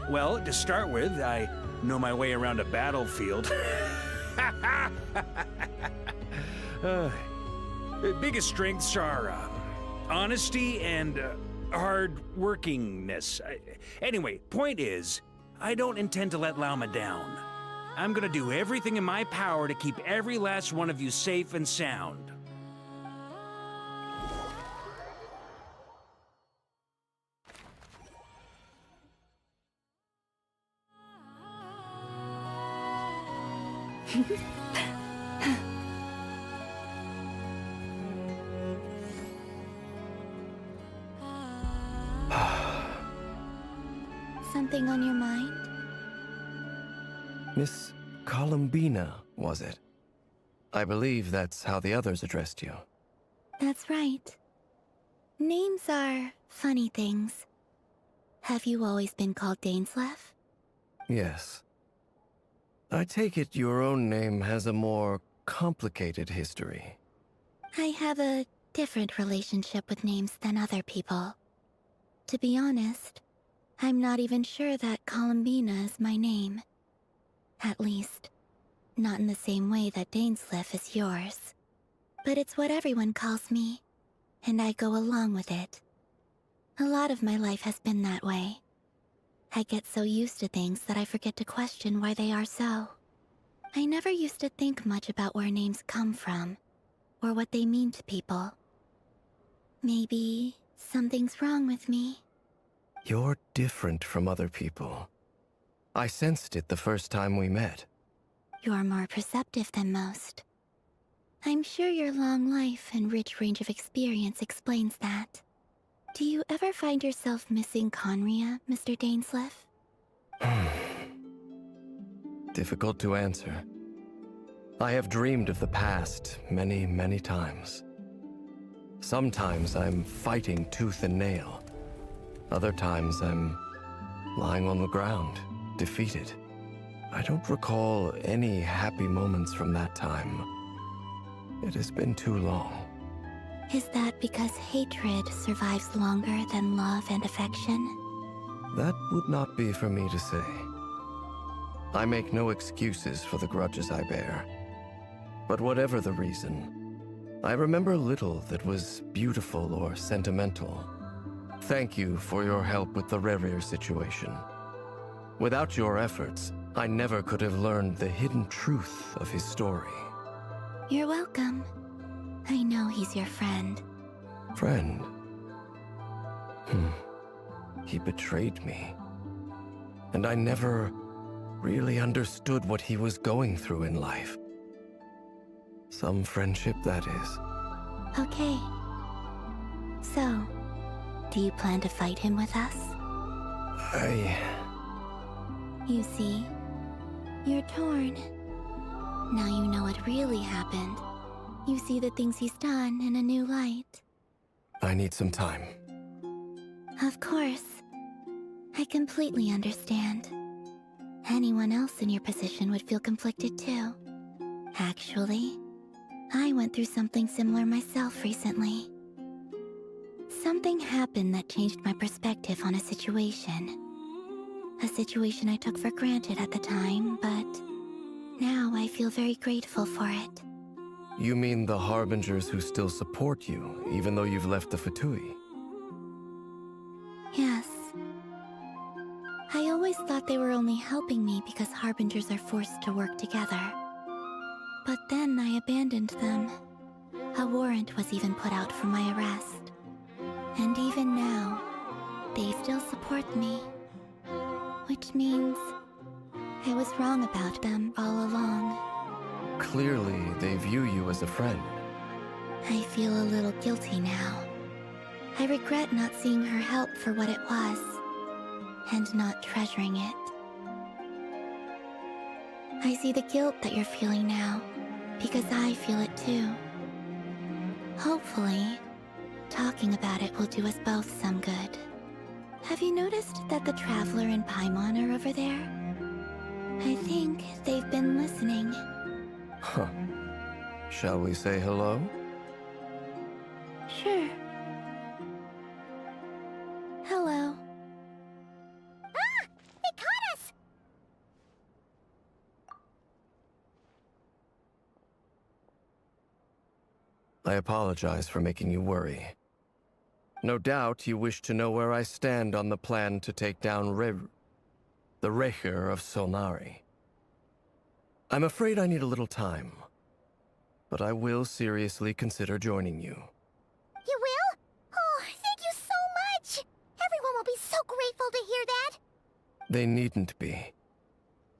Well, to start with, I know my way around a battlefield. Biggest strengths are honesty and hard-workingness. Anyway, point is, I don't intend to let Lauma down. I'm gonna do everything in my power to keep every last one of you safe and sound. Something on your mind? Miss Columbina, was it? I believe that's how the others addressed you. That's right. Names are funny things. Have you always been called Dainsleif? Yes. I take it your own name has a more complicated history. I have a different relationship with names than other people. To be honest, I'm not even sure that Columbina is my name. At least, not in the same way that Dainsleif is yours. But it's what everyone calls me, and I go along with it. A lot of my life has been that way. I get so used to things that I forget to question why they are so. I never used to think much about where names come from, or what they mean to people. Maybe something's wrong with me. You're different from other people. I sensed it the first time we met. You're more perceptive than most. I'm sure your long life and rich range of experience explains that. Do you ever find yourself missing Conria, Mr. Dainsleif? Difficult to answer. I have dreamed of the past many, many times. Sometimes I'm fighting tooth and nail. Other times I'm lying on the ground, defeated. I don't recall any happy moments from that time. It has been too long. Is that because hatred survives longer than love and affection? That would not be for me to say. I make no excuses for the grudges I bear. But whatever the reason, I remember little that was beautiful or sentimental. Thank you for your help with the Rerir situation. Without your efforts, I never could have learned the hidden truth of his story. You're welcome. I know he's your friend. Friend? He betrayed me. And I never really understood what he was going through in life. Some friendship, that is. Okay. So, do you plan to fight him with us? You see, you're torn. Now you know what really happened. You see the things he's done in a new light. I need some time. Of course. I completely understand. Anyone else in your position would feel conflicted too. Actually, I went through something similar myself recently. Something happened that changed my perspective on a situation. A situation I took for granted at the time, but now I feel very grateful for it. You mean the Harbingers who still support you, even though you've left the Fatui? Yes. I always thought they were only helping me because Harbingers are forced to work together. But then I abandoned them. A warrant was even put out for my arrest. And even now, they still support me. Which means I was wrong about them all along. Clearly, they view you as a friend. I feel a little guilty now. I regret not seeing her help for what it was, and not treasuring it. I see the guilt that you're feeling now, because I feel it too. Hopefully, talking about it will do us both some good. Have you noticed that the Traveler and Paimon are over there? I think they've been listening. Huh. Shall we say hello? Sure. Hello. Ah! They caught us! I apologize for making you worry. No doubt you wish to know where I stand on the plan to take down the Rerir of Solnari. I'm afraid I need a little time, but I will seriously consider joining you. You will? Oh, thank you so much! Everyone will be so grateful to hear that! They needn't be.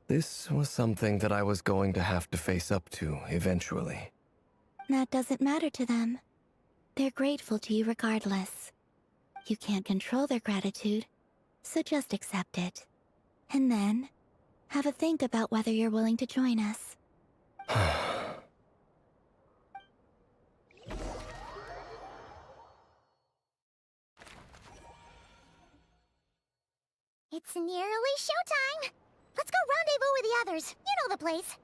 This was something that I was going to have to face up to eventually. That doesn't matter to them. They're grateful to you regardless. You can't control their gratitude, so just accept it. And then, have a think about whether you're willing to join us. It's nearly showtime! Let's go rendezvous with the others. You know the place.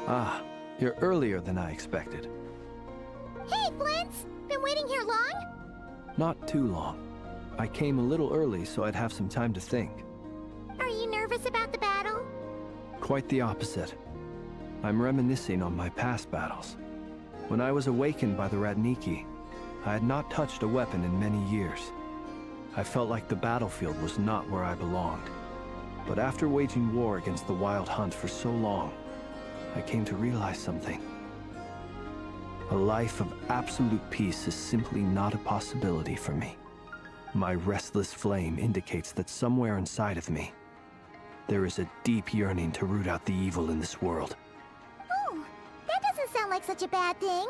Ah, you're earlier than I expected. Hey, Flint's! Been waiting here long? Not too long. I came a little early so I'd have some time to think. Are you nervous about the battle? Quite the opposite. I'm reminiscing on my past battles. When I was awakened by the Radniki, I had not touched a weapon in many years. I felt like the battlefield was not where I belonged. But after waging war against the Wild Hunt for so long, I came to realize something. A life of absolute peace is simply not a possibility for me. My restless flame indicates that somewhere inside of me, there is a deep yearning to root out the evil in this world. Oh, that doesn't sound like such a bad thing.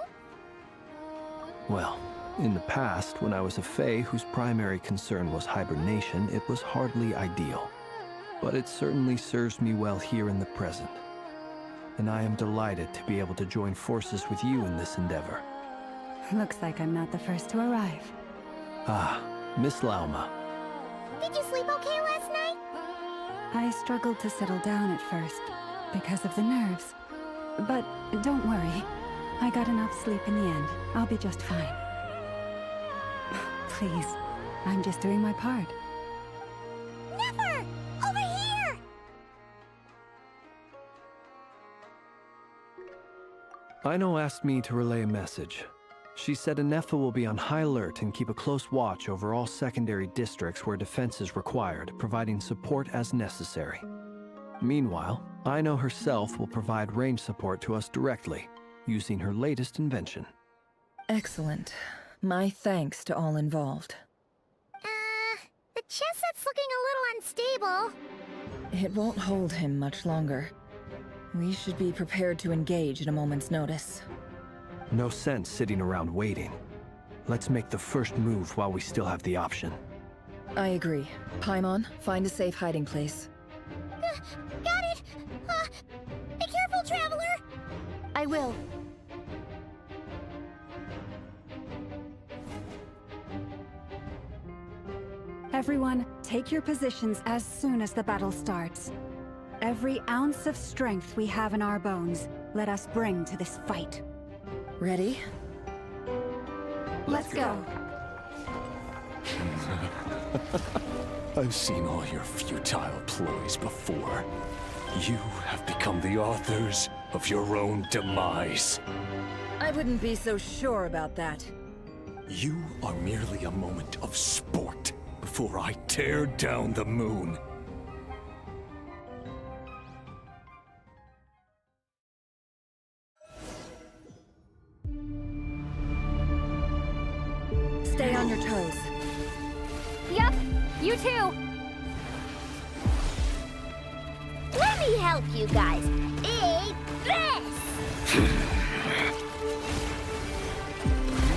Well, in the past, when I was a Fae whose primary concern was hibernation, it was hardly ideal. But it certainly serves me well here in the present. And I am delighted to be able to join forces with you in this endeavor. Looks like I'm not the first to arrive. Ah, Miss Lauma. Did you sleep okay last night? I struggled to settle down at first, because of the nerves. But don't worry. I got enough sleep in the end. I'll be just fine. Please, I'm just doing my part. Never! Over here! Aino asked me to relay a message. She said Anefa will be on high alert and keep a close watch over all secondary districts where defense is required, providing support as necessary. Meanwhile, Aino herself will provide range support to us directly, using her latest invention. Excellent. My thanks to all involved. The chess set's looking a little unstable. It won't hold him much longer. We should be prepared to engage at a moment's notice. No sense sitting around waiting. Let's make the first move while we still have the option. I agree. Paimon, find a safe hiding place. Got it! Be careful, Traveler! I will. Everyone, take your positions as soon as the battle starts. Every ounce of strength we have in our bones, let us bring to this fight. Ready? Let's go. I've seen all your futile ploys before. You have become the authors of your own demise. I wouldn't be so sure about that. You are merely a moment of sport before I tear down the moon. Stay on your toes. Yep, you too. Let me help you guys. Eat this!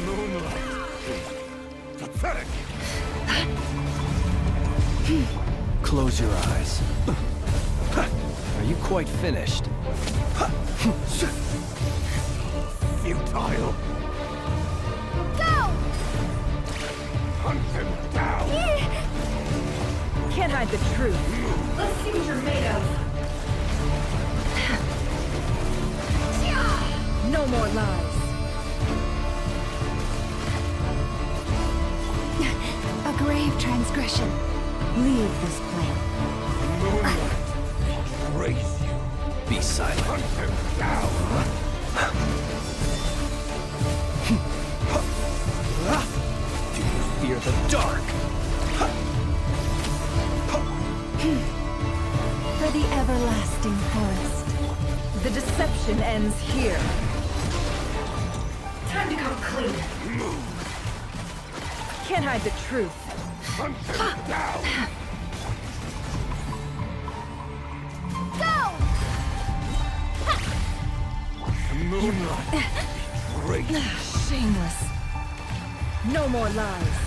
Moonlight. Pathetic. Close your eyes. Are you quite finished? Futile. Go! Hunt them down. Can't hide the truth. Let's see what you're made of. No more lies. A grave transgression. Leave this plane. Moonlight. Raise you. Be silent. Hunt them down. Do you fear the dark? For the everlasting forest. The deception ends here. Time to come clean. Can't hide the truth. Hunt them down. Go! Moonlight. Great. Shameless. No more lies.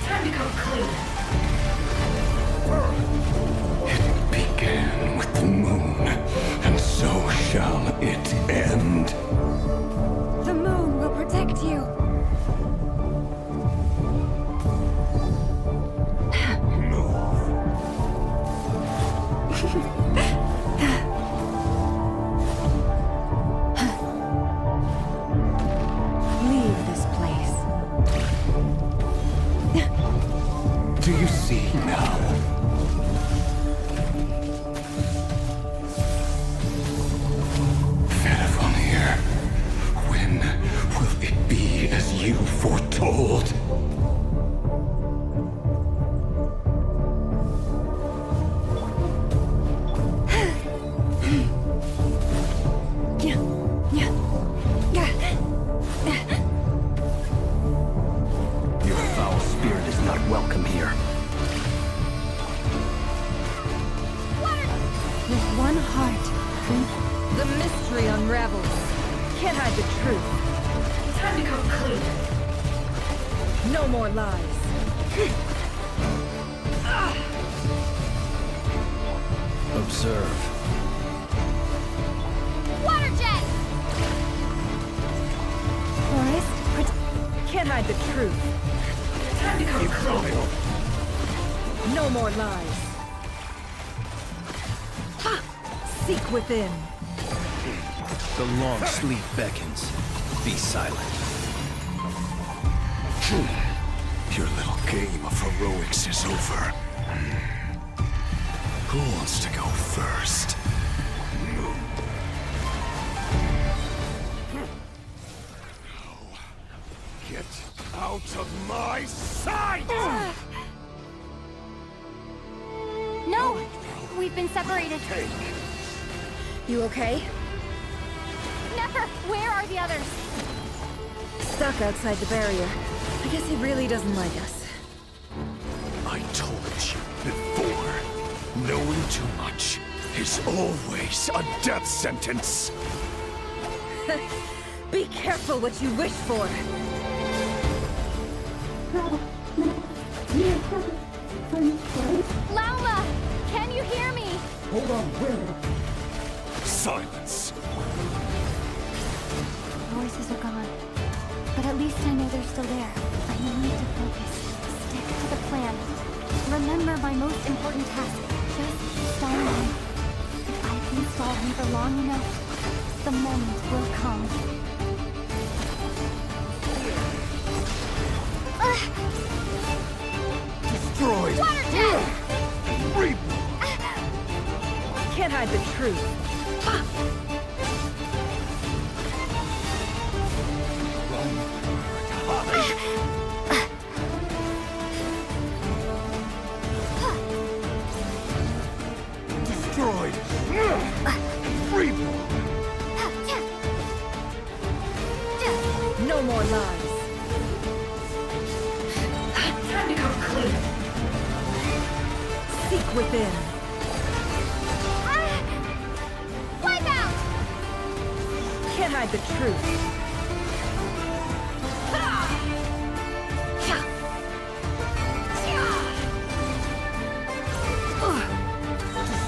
Time to come clean. It began with the moon, and so shall it end. The moon will protect you. heart. The mystery unravels. Can't hide the truth. Time to come clean. No more lies. Observe. Water jet! Forest, can't hide the truth. Time to come clean. No more lies. Ha! Seek within. The long sleep beckons. Be silent. Your little game of heroics is over. Who wants to go first? Get out of my sight! No! We've been separated. You okay? Never! Where are the others? Stuck outside the barrier. I guess he really doesn't like us. I told you before. Knowing too much is always a death sentence. Be careful what you wish for. Lauma! Can you hear me? Hold on, where? Silence. Voices are gone. But at least I know they're still there. I need to focus. Stick to the plan. Remember my most important task. Just stall me. If I can stall him for long enough, the moment will come. Destroyed. Water jet! Can't hide the truth. Destroyed. Reborn. No more lies. Time to come clean. Seek within. Wipe out! Can't hide the truth.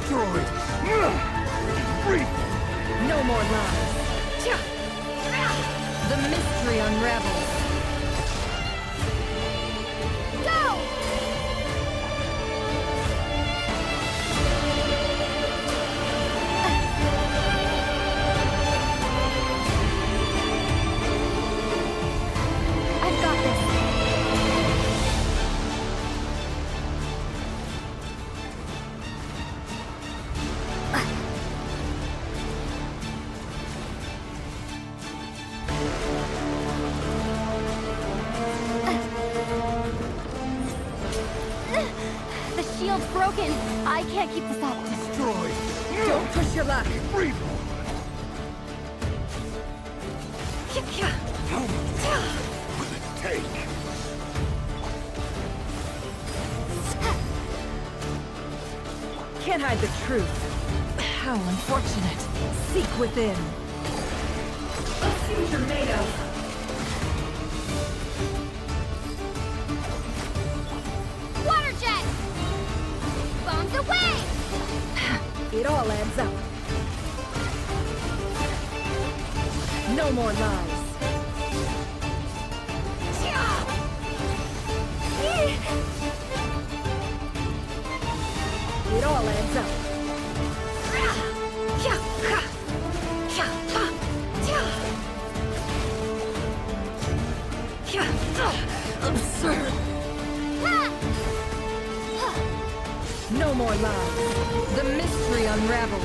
Destroyed. No more lies. The mystery unravels. Go! I've got this. The shield's broken. I can't keep this up. Destroyed. Don't push your luck. Reborn. How much will it take? Can't hide the truth. How unfortunate. Seek within. A future made of. Water jet! Bombs away! It all adds up. No more lies. It all adds up. Absurd. No more lies. The mystery unravels.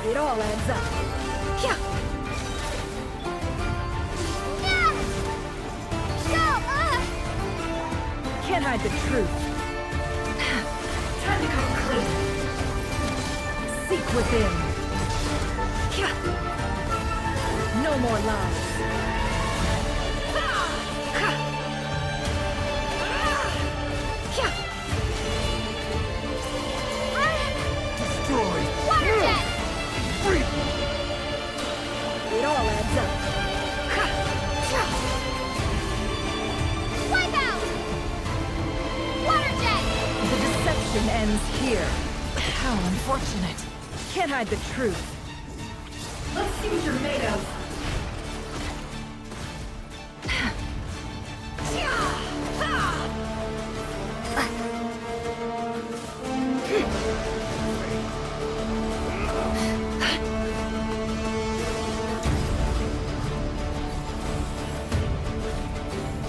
It all adds up. Can't hide the truth. Time to come clean. Seek within. No more lies. ends here. How unfortunate. Can't hide the truth. Let's see what you're made of.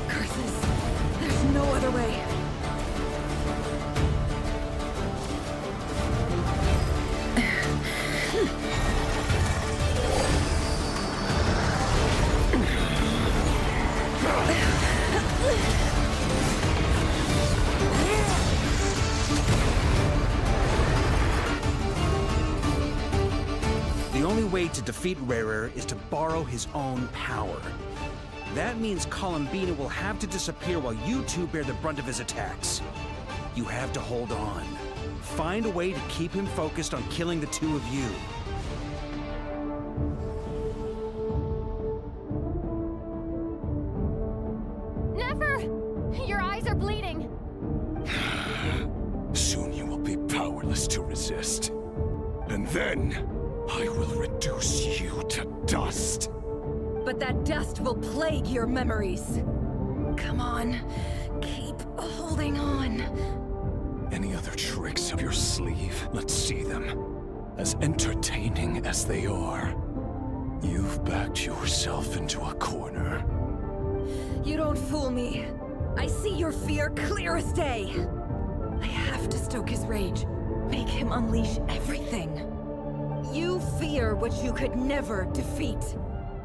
Curses. There's no other way. The only way to defeat Rarer is to borrow his own power. That means Columbina will have to disappear while you two bear the brunt of his attacks. You have to hold on. Find a way to keep him focused on killing the two of you. Never! Your eyes are bleeding. Soon you will be powerless to resist. And then, I will reduce you to dust. But that dust will plague your memories. Come on, keep holding on. Any other tricks up your sleeve? Let's see them. As entertaining as they are, you've backed yourself into a corner. You don't fool me. I see your fear clear as day. I have to stoke his rage. Make him unleash everything. You fear what you could never defeat.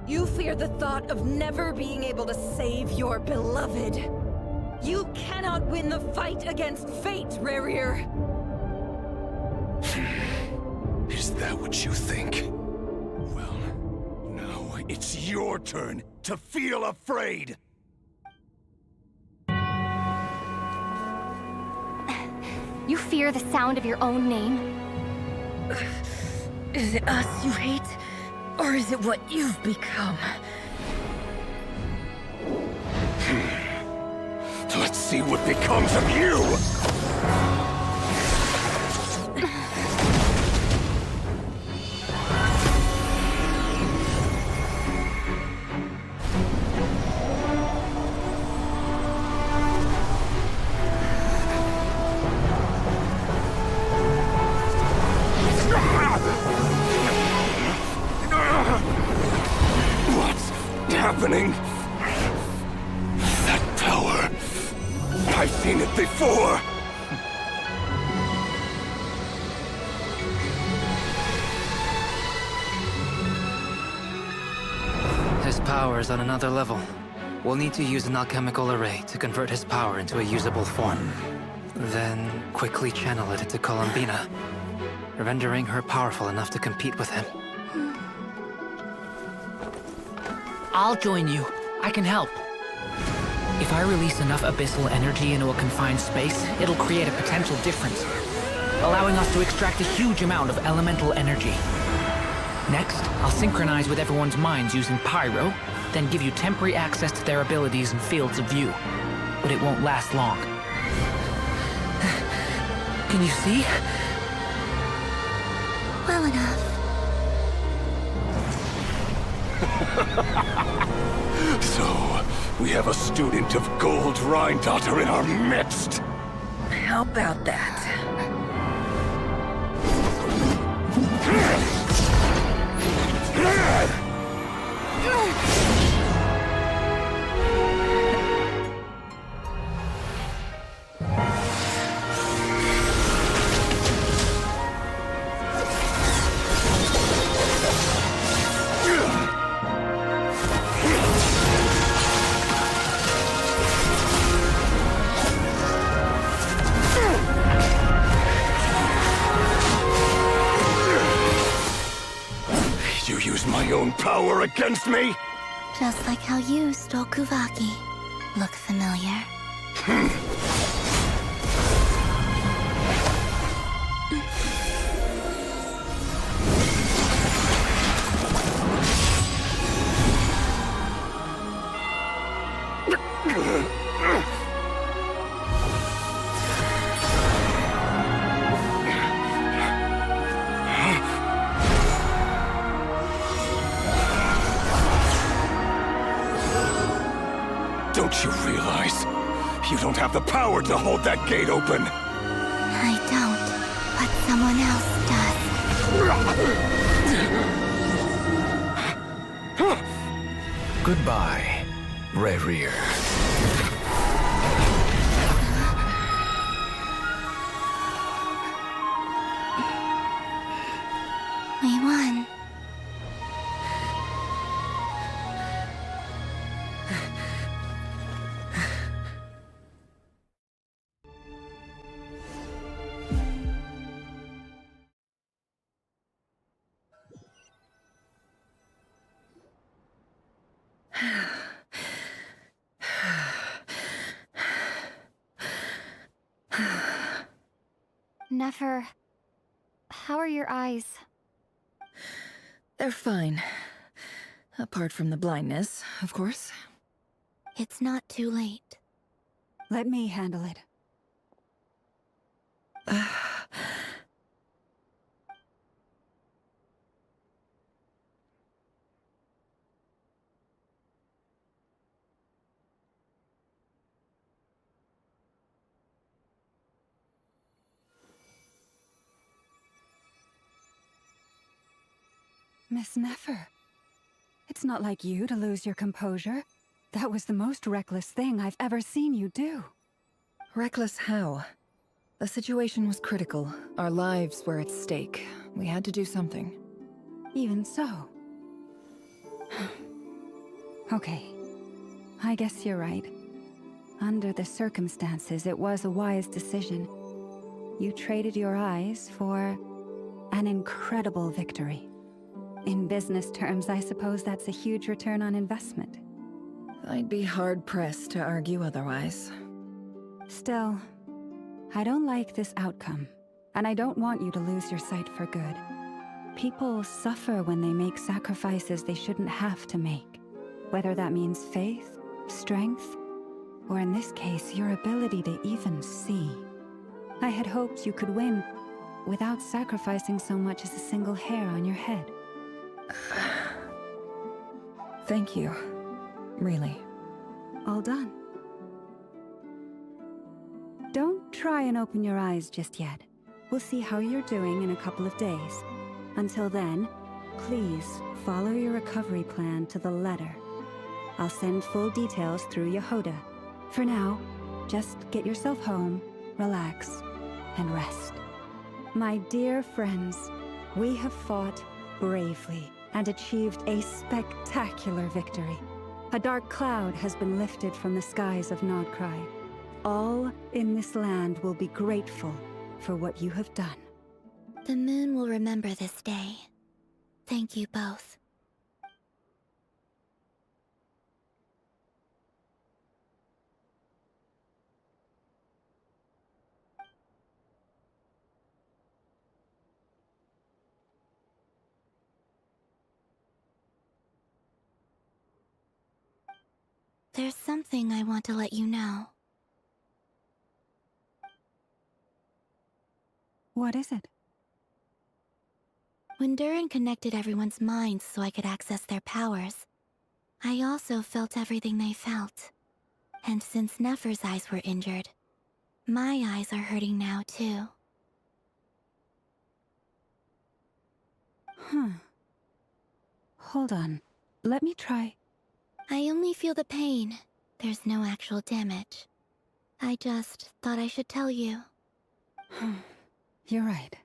You fear the thought of never being able to save your beloved. You cannot win the fight against fate, Rarir. Is that what you think? Well, now it's your turn to feel afraid! You fear the sound of your own name? Is it us you hate? Or is it what you've become? Let's see what becomes of you! What's happening? That power. I've seen it before. His power is on another level. We'll need to use an alchemical array to convert his power into a usable form. Then quickly channel it into Columbina, rendering her powerful enough to compete with him. I'll join you. I can help. If I release enough abyssal energy into a confined space, it'll create a potential difference, allowing us to extract a huge amount of elemental energy. Next, I'll synchronize with everyone's minds using Pyro, then give you temporary access to their abilities and fields of view. But it won't last long. Can you see? Well enough. So, we have a student of Gold Rheindotter in our midst. How about that? You use my own power against me? Just like how you stole Kuvaki. Look familiar? this. You don't have the power to hold that gate open. I don't, but someone else does. Goodbye, Reverie. We won. Nefer, how are your eyes? They're fine. Apart from the blindness, of course. It's not too late. Let me handle it. Miss Nefer, it's not like you to lose your composure. That was the most reckless thing I've ever seen you do. Reckless how? The situation was critical. Our lives were at stake. We had to do something. Even so. Okay. I guess you're right. Under the circumstances, it was a wise decision. You traded your eyes for an incredible victory. In business terms, I suppose that's a huge return on investment. I'd be hard-pressed to argue otherwise. Still, I don't like this outcome, and I don't want you to lose your sight for good. People suffer when they make sacrifices they shouldn't have to make, whether that means faith, strength, or in this case, your ability to even see. I had hoped you could win without sacrificing so much as a single hair on your head. Thank you. Really. All done. Don't try and open your eyes just yet. We'll see how you're doing in a couple of days. Until then, please follow your recovery plan to the letter. I'll send full details through Yehoda. For now, just get yourself home, relax, and rest. My dear friends, we have fought bravely and achieved a spectacular victory. A dark cloud has been lifted from the skies of Nodcry. All in this land will be grateful for what you have done. The moon will remember this day. Thank you both. There's something I want to let you know. What is it? When Durin connected everyone's minds so I could access their powers, I also felt everything they felt. And since Nefer's eyes were injured, my eyes are hurting now too. Hold on. Let me try. I only feel the pain. There's no actual damage. I just thought I should tell you. You're right.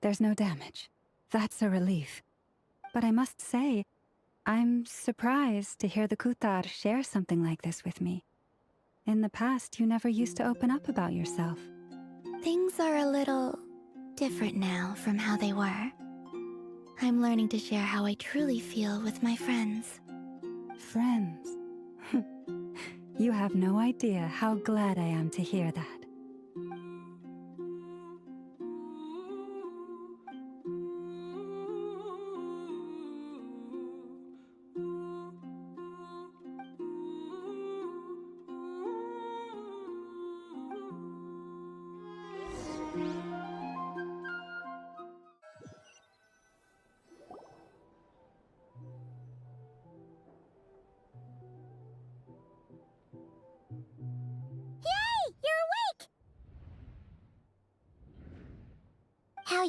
There's no damage. That's a relief. But I must say, I'm surprised to hear the Kutar share something like this with me. In the past, you never used to open up about yourself. Things are a little different now from how they were. I'm learning to share how I truly feel with my friends. Friends? You have no idea how glad I am to hear that.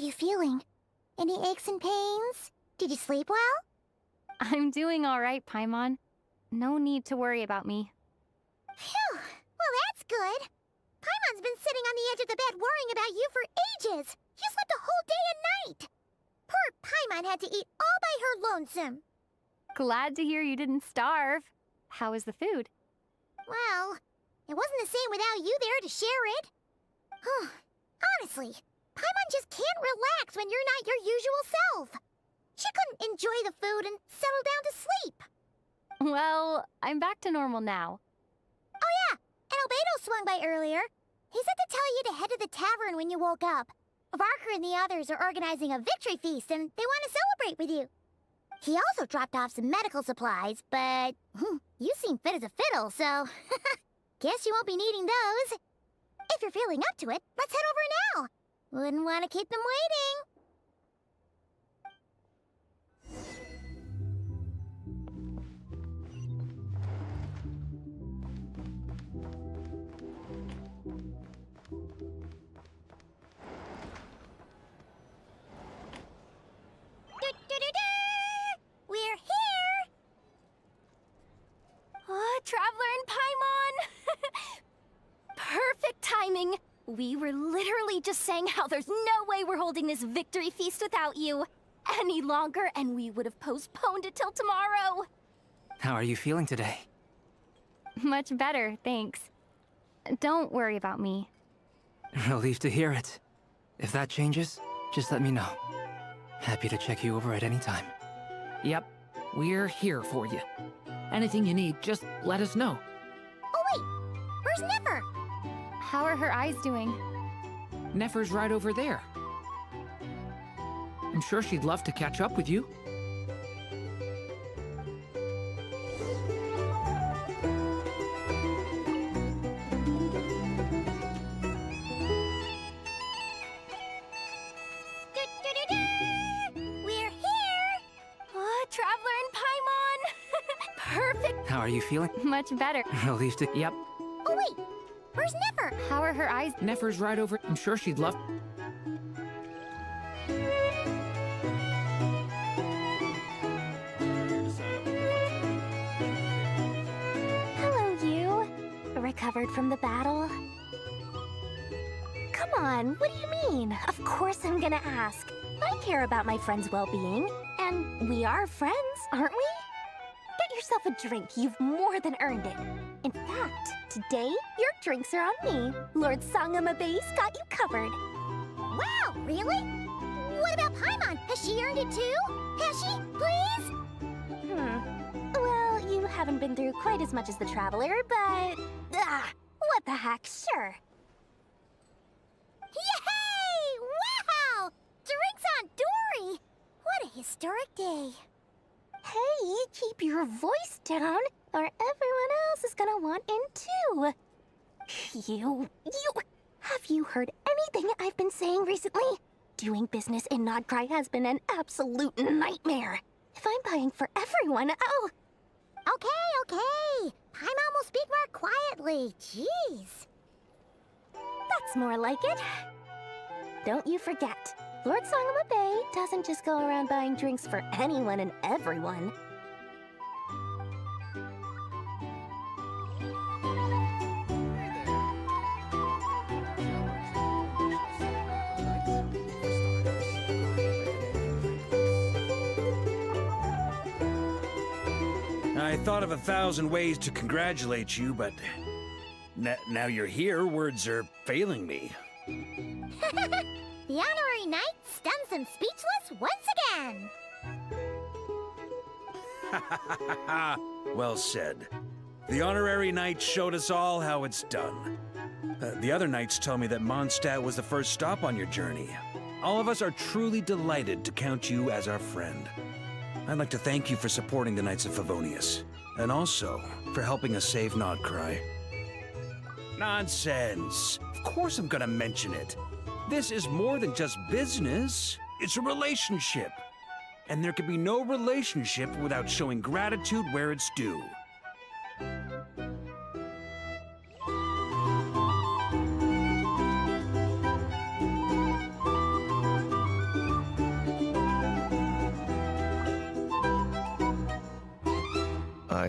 you feeling? Any aches and pains? Did you sleep well? I'm doing all right, Paimon. No need to worry about me. Phew! Well, that's good. Paimon's been sitting on the edge of the bed worrying about you for ages. You slept a whole day and night. Poor Paimon had to eat all by her lonesome. Glad to hear you didn't starve. How is the food? Well, it wasn't the same without you there to share it. Honestly, Paimon just can't relax when you're not your usual self. She couldn't enjoy the food and settle down to sleep. Well, I'm back to normal now. Oh yeah, and Albedo swung by earlier. He said to tell you to head to the tavern when you woke up. Varker and the others are organizing a victory feast and they want to celebrate with you. He also dropped off some medical supplies, but you seem fit as a fiddle, so guess you won't be needing those. If you're feeling up to it, let's head over now. Wouldn't want to keep them waiting. We're here! Oh, Traveler and Paimon! Perfect timing! We were literally just saying how there's no way we're holding this victory feast without you any longer, and we would have postponed it till tomorrow. How are you feeling today? Much better, thanks. Don't worry about me. Relieved to hear it. If that changes, just let me know. Happy to check you over at any time. Yep, we're here for you. Anything you need, just let us know. Oh wait, where's Nefer? How are her eyes doing? Nefer's right over there. I'm sure she'd love to catch up with you. We're here! Oh, Traveler and Paimon! Perfect! How are you feeling? Much better. Relieved to... Yep. Oh wait, where's Nefer? How are her eyes? Nefer's right over... I'm sure she'd love... Hello, you. Recovered from the battle? Come on, what do you mean? Of course I'm gonna ask. I care about my friend's well-being. And we are friends, aren't we? Get yourself a drink. You've more than earned it. In fact, today, your drinks are on me. Lord Sangamabe's got you covered. Wow, really? What about Paimon? Has she earned it too? Has she? Please? Well, you haven't been through quite as much as the Traveler, but... what the heck, sure. Yay! Wow! Drinks on Dory! What a historic day. Hey, keep your voice down, or everyone else is gonna want in too. Have you heard anything I've been saying recently? Doing business in Nodcry has been an absolute nightmare. If I'm buying for everyone, oh... Okay. Paimon will speak more quietly. Jeez. That's more like it. Don't you forget, Lord Sangamabe doesn't just go around buying drinks for anyone and everyone. I thought of 1,000 ways to congratulate you, but now you're here, words are failing me. The honorary knight stuns them speechless once again. Well said. The honorary knight showed us all how it's done. The other knights tell me that Mondstadt was the first stop on your journey. All of us are truly delighted to count you as our friend. I'd like to thank you for supporting the Knights of Favonius, and also for helping us save Nodcry. Nonsense! Of course I'm gonna mention it. This is more than just business. It's a relationship. And there can be no relationship without showing gratitude where it's due.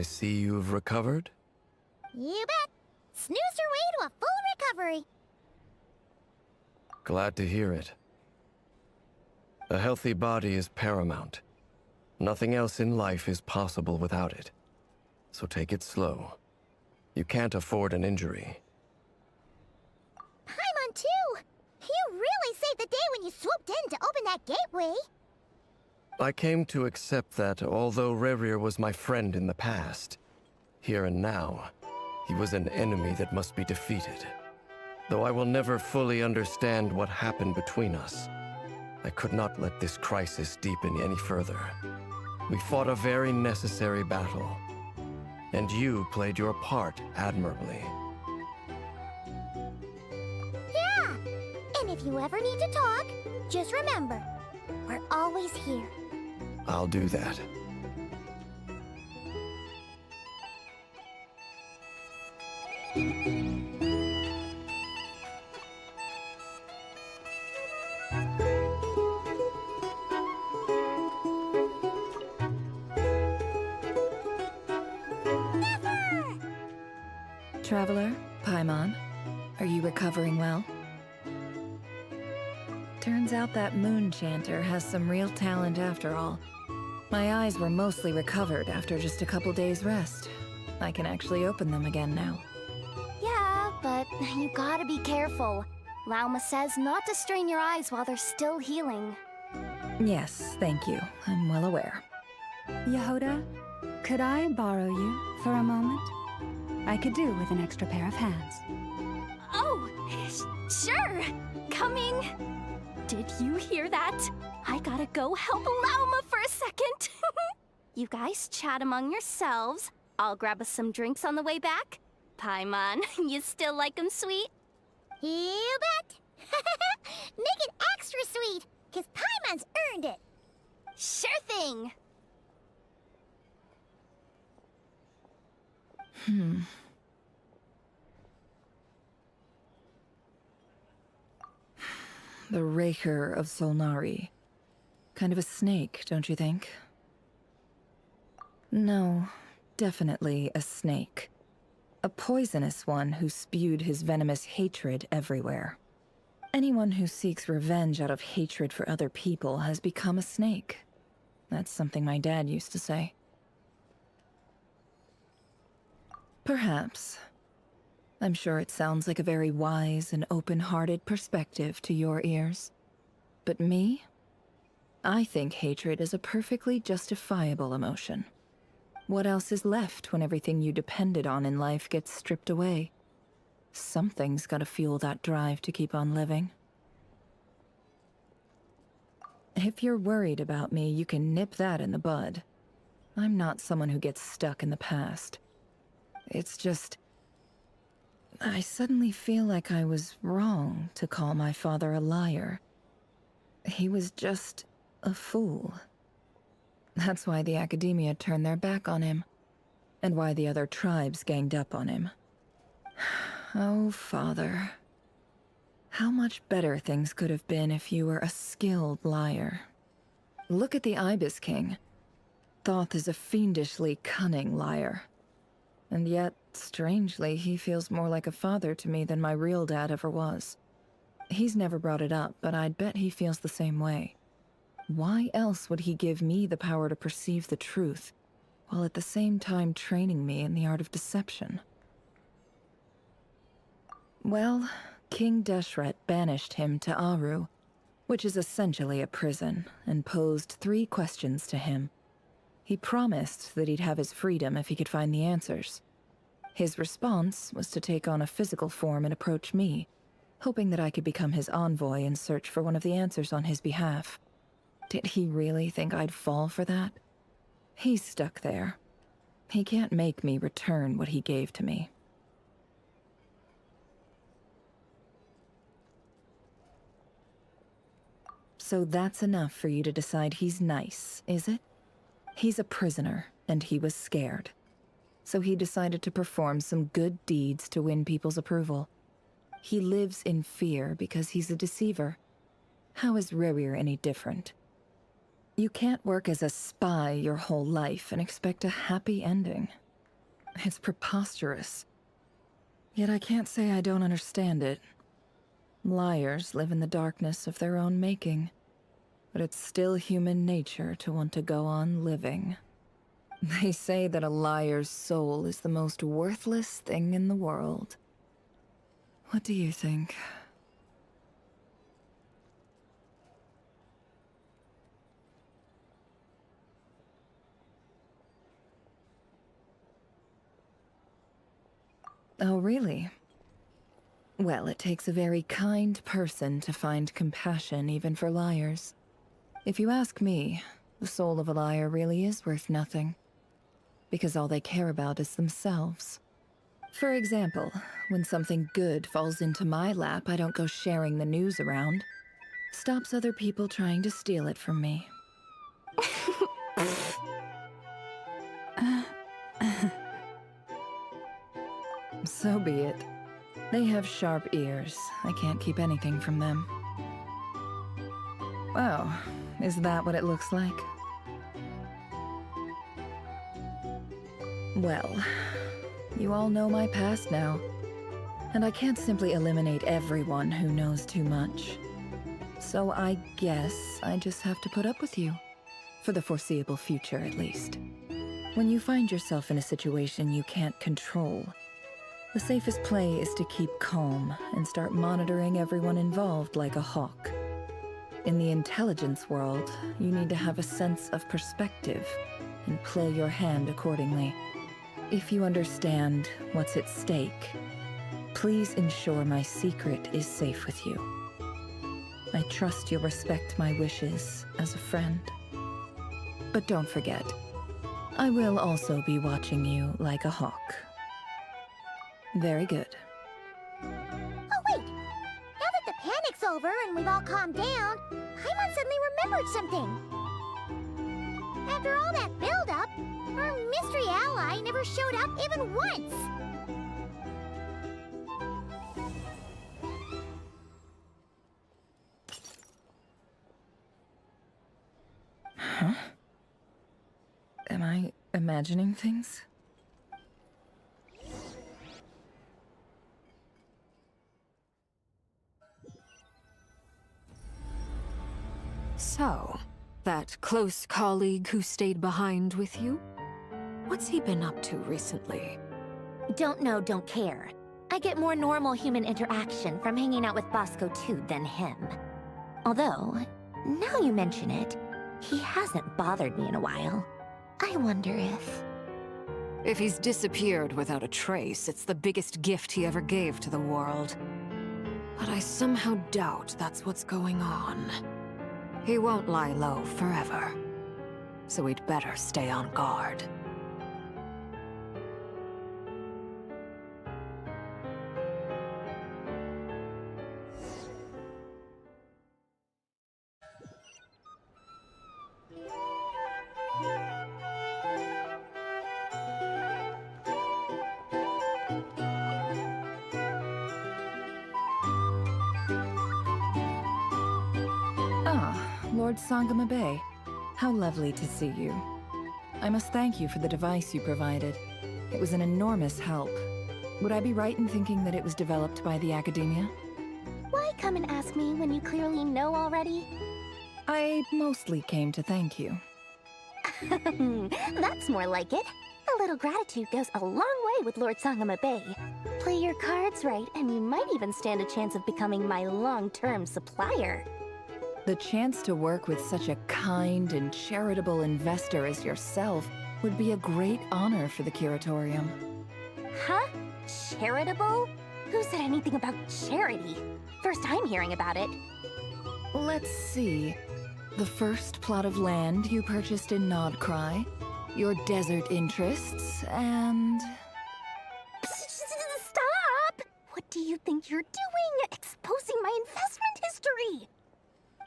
I see you've recovered? You bet. Snoozed her way to a full recovery. Glad to hear it. A healthy body is paramount. Nothing else in life is possible without it. So take it slow. You can't afford an injury. Paimon, too! You really saved the day when you swooped in to open that gateway. I came to accept that although Rerir was my friend in the past, here and now, he was an enemy that must be defeated. Though I will never fully understand what happened between us, I could not let this crisis deepen any further. We fought a very necessary battle, and you played your part admirably. Yeah! And if you ever need to talk, just remember, we're always here. I'll do that. Traveler, Paimon, are you recovering well? Turns out that moon chanter has some real talent after all. My eyes were mostly recovered after just a couple days' rest. I can actually open them again now. Yeah, but you gotta be careful. Lauma says not to strain your eyes while they're still healing. Yes, thank you. I'm well aware. Yehoda, could I borrow you for a moment? I could do with an extra pair of hands. Oh, sure. Coming. Did you hear that? I gotta go help Lauma for a second. You guys chat among yourselves. I'll grab us some drinks on the way back. Paimon, you still like 'em sweet? You bet! Make it extra sweet, because Paimon's earned it. Sure thing! The Raker of Solnari. Kind of a snake, don't you think? No, definitely a snake. A poisonous one who spewed his venomous hatred everywhere. Anyone who seeks revenge out of hatred for other people has become a snake. That's something my dad used to say. Perhaps. I'm sure it sounds like a very wise and open-hearted perspective to your ears. But me? I think hatred is a perfectly justifiable emotion. What else is left when everything you depended on in life gets stripped away? Something's gotta fuel that drive to keep on living. If you're worried about me, you can nip that in the bud. I'm not someone who gets stuck in the past. It's just... I suddenly feel like I was wrong to call my father a liar. He was just a fool. That's why the Academia turned their back on him, and why the other tribes ganged up on him. Oh, Father. How much better things could have been if you were a skilled liar. Look at the Ibis King. Thoth is a fiendishly cunning liar. And yet, strangely, he feels more like a father to me than my real dad ever was. He's never brought it up, but I'd bet he feels the same way. Why else would he give me the power to perceive the truth, while at the same time training me in the art of deception? Well, King Deshret banished him to Aru, which is essentially a prison, and posed 3 questions to him. He promised that he'd have his freedom if he could find the answers. His response was to take on a physical form and approach me, hoping that I could become his envoy and search for one of the answers on his behalf. Did he really think I'd fall for that? He's stuck there. He can't make me return what he gave to me. So that's enough for you to decide he's nice, is it? He's a prisoner, and he was scared. So he decided to perform some good deeds to win people's approval. He lives in fear because he's a deceiver. How is Rerir any different? You can't work as a spy your whole life and expect a happy ending. It's preposterous. Yet I can't say I don't understand it. Liars live in the darkness of their own making, but it's still human nature to want to go on living. They say that a liar's soul is the most worthless thing in the world. What do you think? Oh, really? Well, it takes a very kind person to find compassion even for liars. If you ask me, the soul of a liar really is worth nothing, because all they care about is themselves. For example, when something good falls into my lap, I don't go sharing the news around. Stops other people trying to steal it from me. So be it. They have sharp ears. I can't keep anything from them. Oh, is that what it looks like? Well, you all know my past now, and I can't simply eliminate everyone who knows too much. So I guess I just have to put up with you. For the foreseeable future, at least. When you find yourself in a situation you can't control, the safest play is to keep calm and start monitoring everyone involved like a hawk. In the intelligence world, you need to have a sense of perspective and play your hand accordingly. If you understand what's at stake, please ensure my secret is safe with you. I trust you'll respect my wishes as a friend. But don't forget, I will also be watching you like a hawk. Very good. Oh, wait! Now that the panic's over and we've all calmed down, Paimon suddenly remembered something. After all that build-up, our mystery ally never showed up even once! Huh? Am I imagining things? So, that close colleague who stayed behind with you? What's he been up to recently? Don't know, don't care. I get more normal human interaction from hanging out with Bosco 2 than him. Although, now you mention it, he hasn't bothered me in a while. I wonder if... If he's disappeared without a trace, it's the biggest gift he ever gave to the world. But I somehow doubt that's what's going on. He won't lie low forever. So we'd better stay on guard. Lord Sangama Bay, how lovely to see you. I must thank you for the device you provided. It was an enormous help. Would I be right in thinking that it was developed by the Academia? Why come and ask me when you clearly know already? I mostly came to thank you. That's more like it. A little gratitude goes a long way with Lord Sangama Bay. Play your cards right, and you might even stand a chance of becoming my long-term supplier. The chance to work with such a kind and charitable investor as yourself would be a great honor for the Curatorium. Huh? Charitable? Who said anything about charity? First time hearing about it. Let's see. The first plot of land you purchased in Nodcry, your desert interests, and... Stop! What do you think you're doing? Exposing my investment history!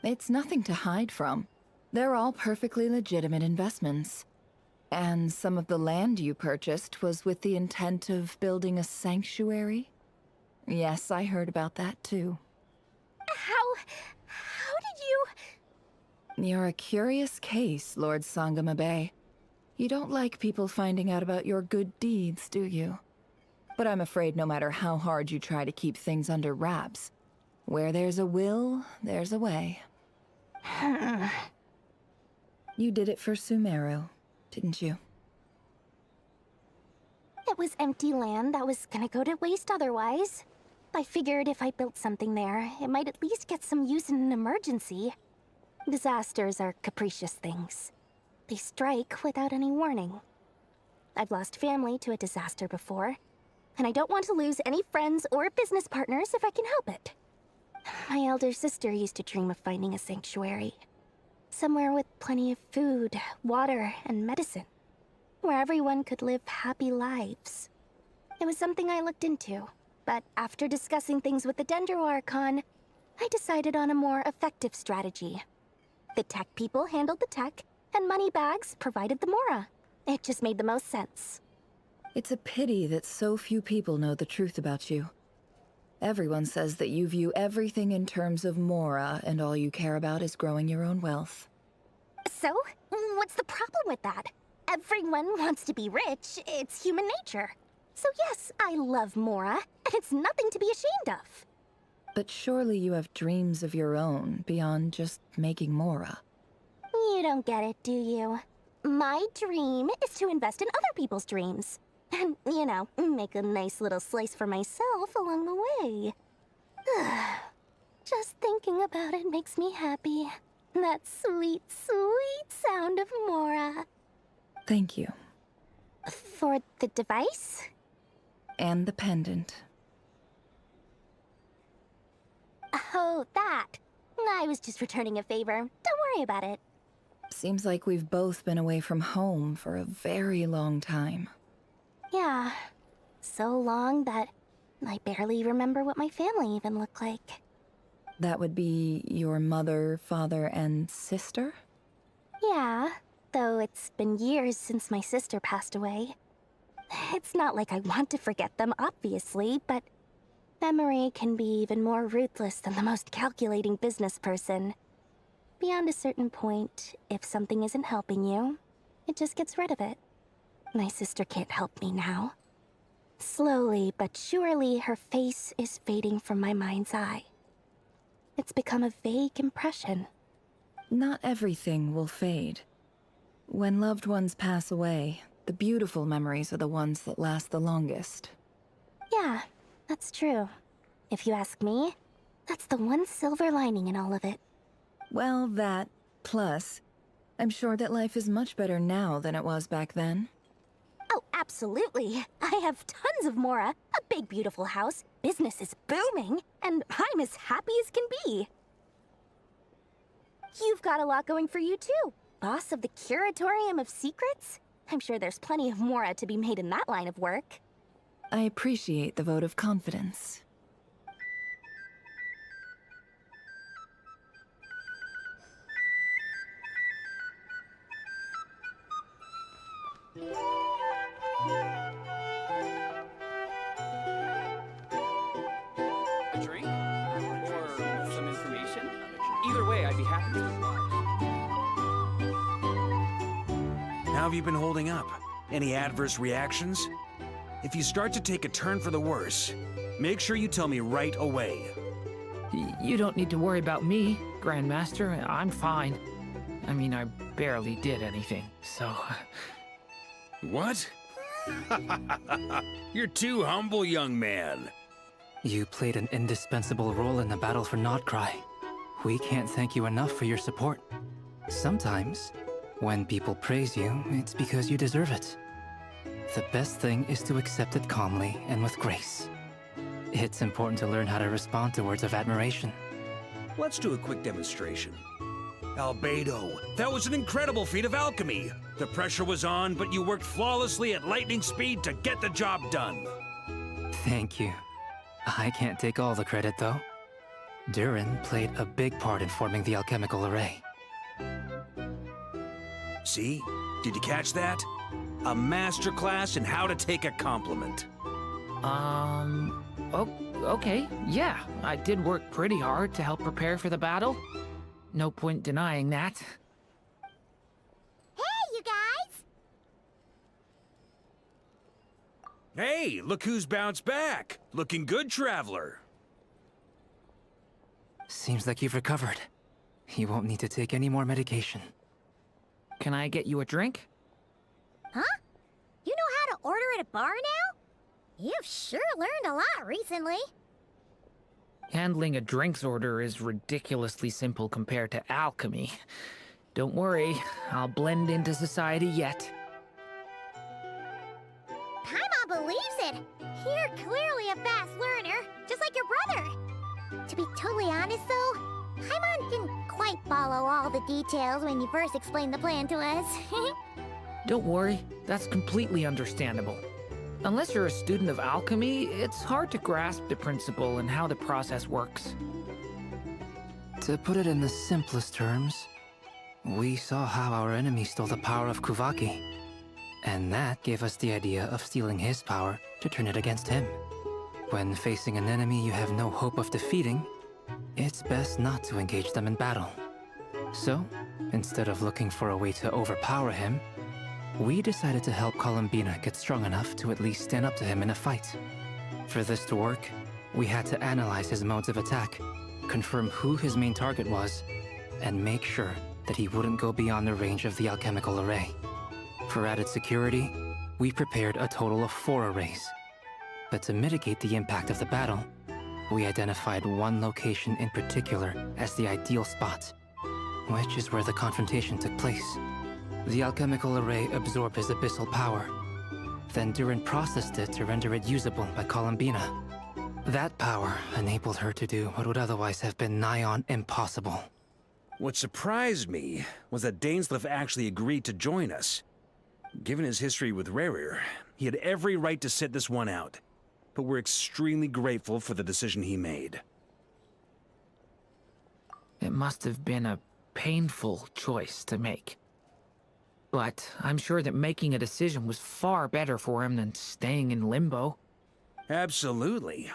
It's nothing to hide from. They're all perfectly legitimate investments. And some of the land you purchased was with the intent of building a sanctuary? Yes, I heard about that too. How did you... You're a curious case, Lord Sangama Bay. You don't like people finding out about your good deeds, do you? But I'm afraid no matter how hard you try to keep things under wraps, where there's a will, there's a way. You did it for Sumeru, didn't you? It was empty land that was gonna go to waste otherwise. I figured if I built something there, it might at least get some use in an emergency. Disasters are capricious things. They strike without any warning. I've lost family to a disaster before, and I don't want to lose any friends or business partners if I can help it. My elder sister used to dream of finding a sanctuary. Somewhere with plenty of food, water, and medicine. Where everyone could live happy lives. It was something I looked into, but after discussing things with the Dendro Archon, I decided on a more effective strategy. The tech people handled the tech, and Moneybags provided the Mora. It just made the most sense. It's a pity that so few people know the truth about you. Everyone says that you view everything in terms of Mora, and all you care about is growing your own wealth. So, what's the problem with that? Everyone wants to be rich. It's human nature. So yes, I love Mora, and it's nothing to be ashamed of. But surely you have dreams of your own beyond just making Mora. You don't get it, do you? My dream is to invest in other people's dreams. And, you know, make a nice little slice for myself along the way. Just thinking about it makes me happy. That sweet, sweet sound of Mora. Thank you. For the device? And the pendant. Oh, that. I was just returning a favor. Don't worry about it. Seems like we've both been away from home for a very long time. Yeah. So long that I barely remember what my family even looked like. That would be your mother, father, and sister? Yeah, though it's been years since my sister passed away. It's not like I want to forget them, obviously, but memory can be even more ruthless than the most calculating business person. Beyond a certain point, if something isn't helping you, it just gets rid of it. My sister can't help me now. Slowly but surely, her face is fading from my mind's eye. It's become a vague impression. Not everything will fade. When loved ones pass away, the beautiful memories are the ones that last the longest. Yeah, that's true. If you ask me, that's the one silver lining in all of it. Well, that, plus, I'm sure that life is much better now than it was back then. Oh, absolutely. I have tons of Mora, a big beautiful house, business is booming, and I'm as happy as can be. You've got a lot going for you too. Boss of the Curatorium of Secrets? I'm sure there's plenty of Mora to be made in that line of work. I appreciate the vote of confidence. A drink? Or some information? Either way, I'd be happy to oblige. How have you been holding up? Any adverse reactions? If you start to take a turn for the worse, make sure you tell me right away. You don't need to worry about me, Grandmaster. I'm fine. I mean, I barely did anything, so... What? You're too humble, young man. You played an indispensable role in the battle for Nodcry. We can't thank you enough for your support. Sometimes, when people praise you, it's because you deserve it. The best thing is to accept it calmly and with grace. It's important to learn how to respond to words of admiration. Let's do a quick demonstration. Albedo, that was an incredible feat of alchemy. The pressure was on, but you worked flawlessly at lightning speed to get the job done. Thank you. I can't take all the credit, though. Durin played a big part in forming the alchemical array. See? Did you catch that? A masterclass in how to take a compliment. Okay, yeah. I did work pretty hard to help prepare for the battle. No point denying that. Hey, you guys! Hey, look who's bounced back. Looking good, traveler. Seems like you've recovered. You won't need to take any more medication. Can I get you a drink? Huh? You know how to order at a bar now? You've sure learned a lot recently. Handling a drinks order is ridiculously simple compared to alchemy. Don't worry, I'll blend into society yet. Paimon believes it! You're clearly a fast learner, just like your brother. To be totally honest though, Paimon didn't quite follow all the details when you first explained the plan to us. Don't worry, that's completely understandable. Unless you're a student of alchemy, it's hard to grasp the principle and how the process works. To put it in the simplest terms, we saw how our enemy stole the power of Kuvaki. And that gave us the idea of stealing his power to turn it against him. When facing an enemy you have no hope of defeating, it's best not to engage them in battle. So, instead of looking for a way to overpower him, we decided to help Columbina get strong enough to at least stand up to him in a fight. For this to work, we had to analyze his modes of attack, confirm who his main target was, and make sure that he wouldn't go beyond the range of the alchemical array. For added security, we prepared a total of 4 arrays. But to mitigate the impact of the battle, we identified one location in particular as the ideal spot, which is where the confrontation took place. The alchemical array absorbed his abyssal power. Then Durin processed it to render it usable by Columbina. That power enabled her to do what would otherwise have been nigh on impossible. What surprised me was that Dainsleif actually agreed to join us. Given his history with Rerir, he had every right to sit this one out. But we're extremely grateful for the decision he made. It must have been a painful choice to make. But I'm sure that making a decision was far better for him than staying in limbo. Absolutely.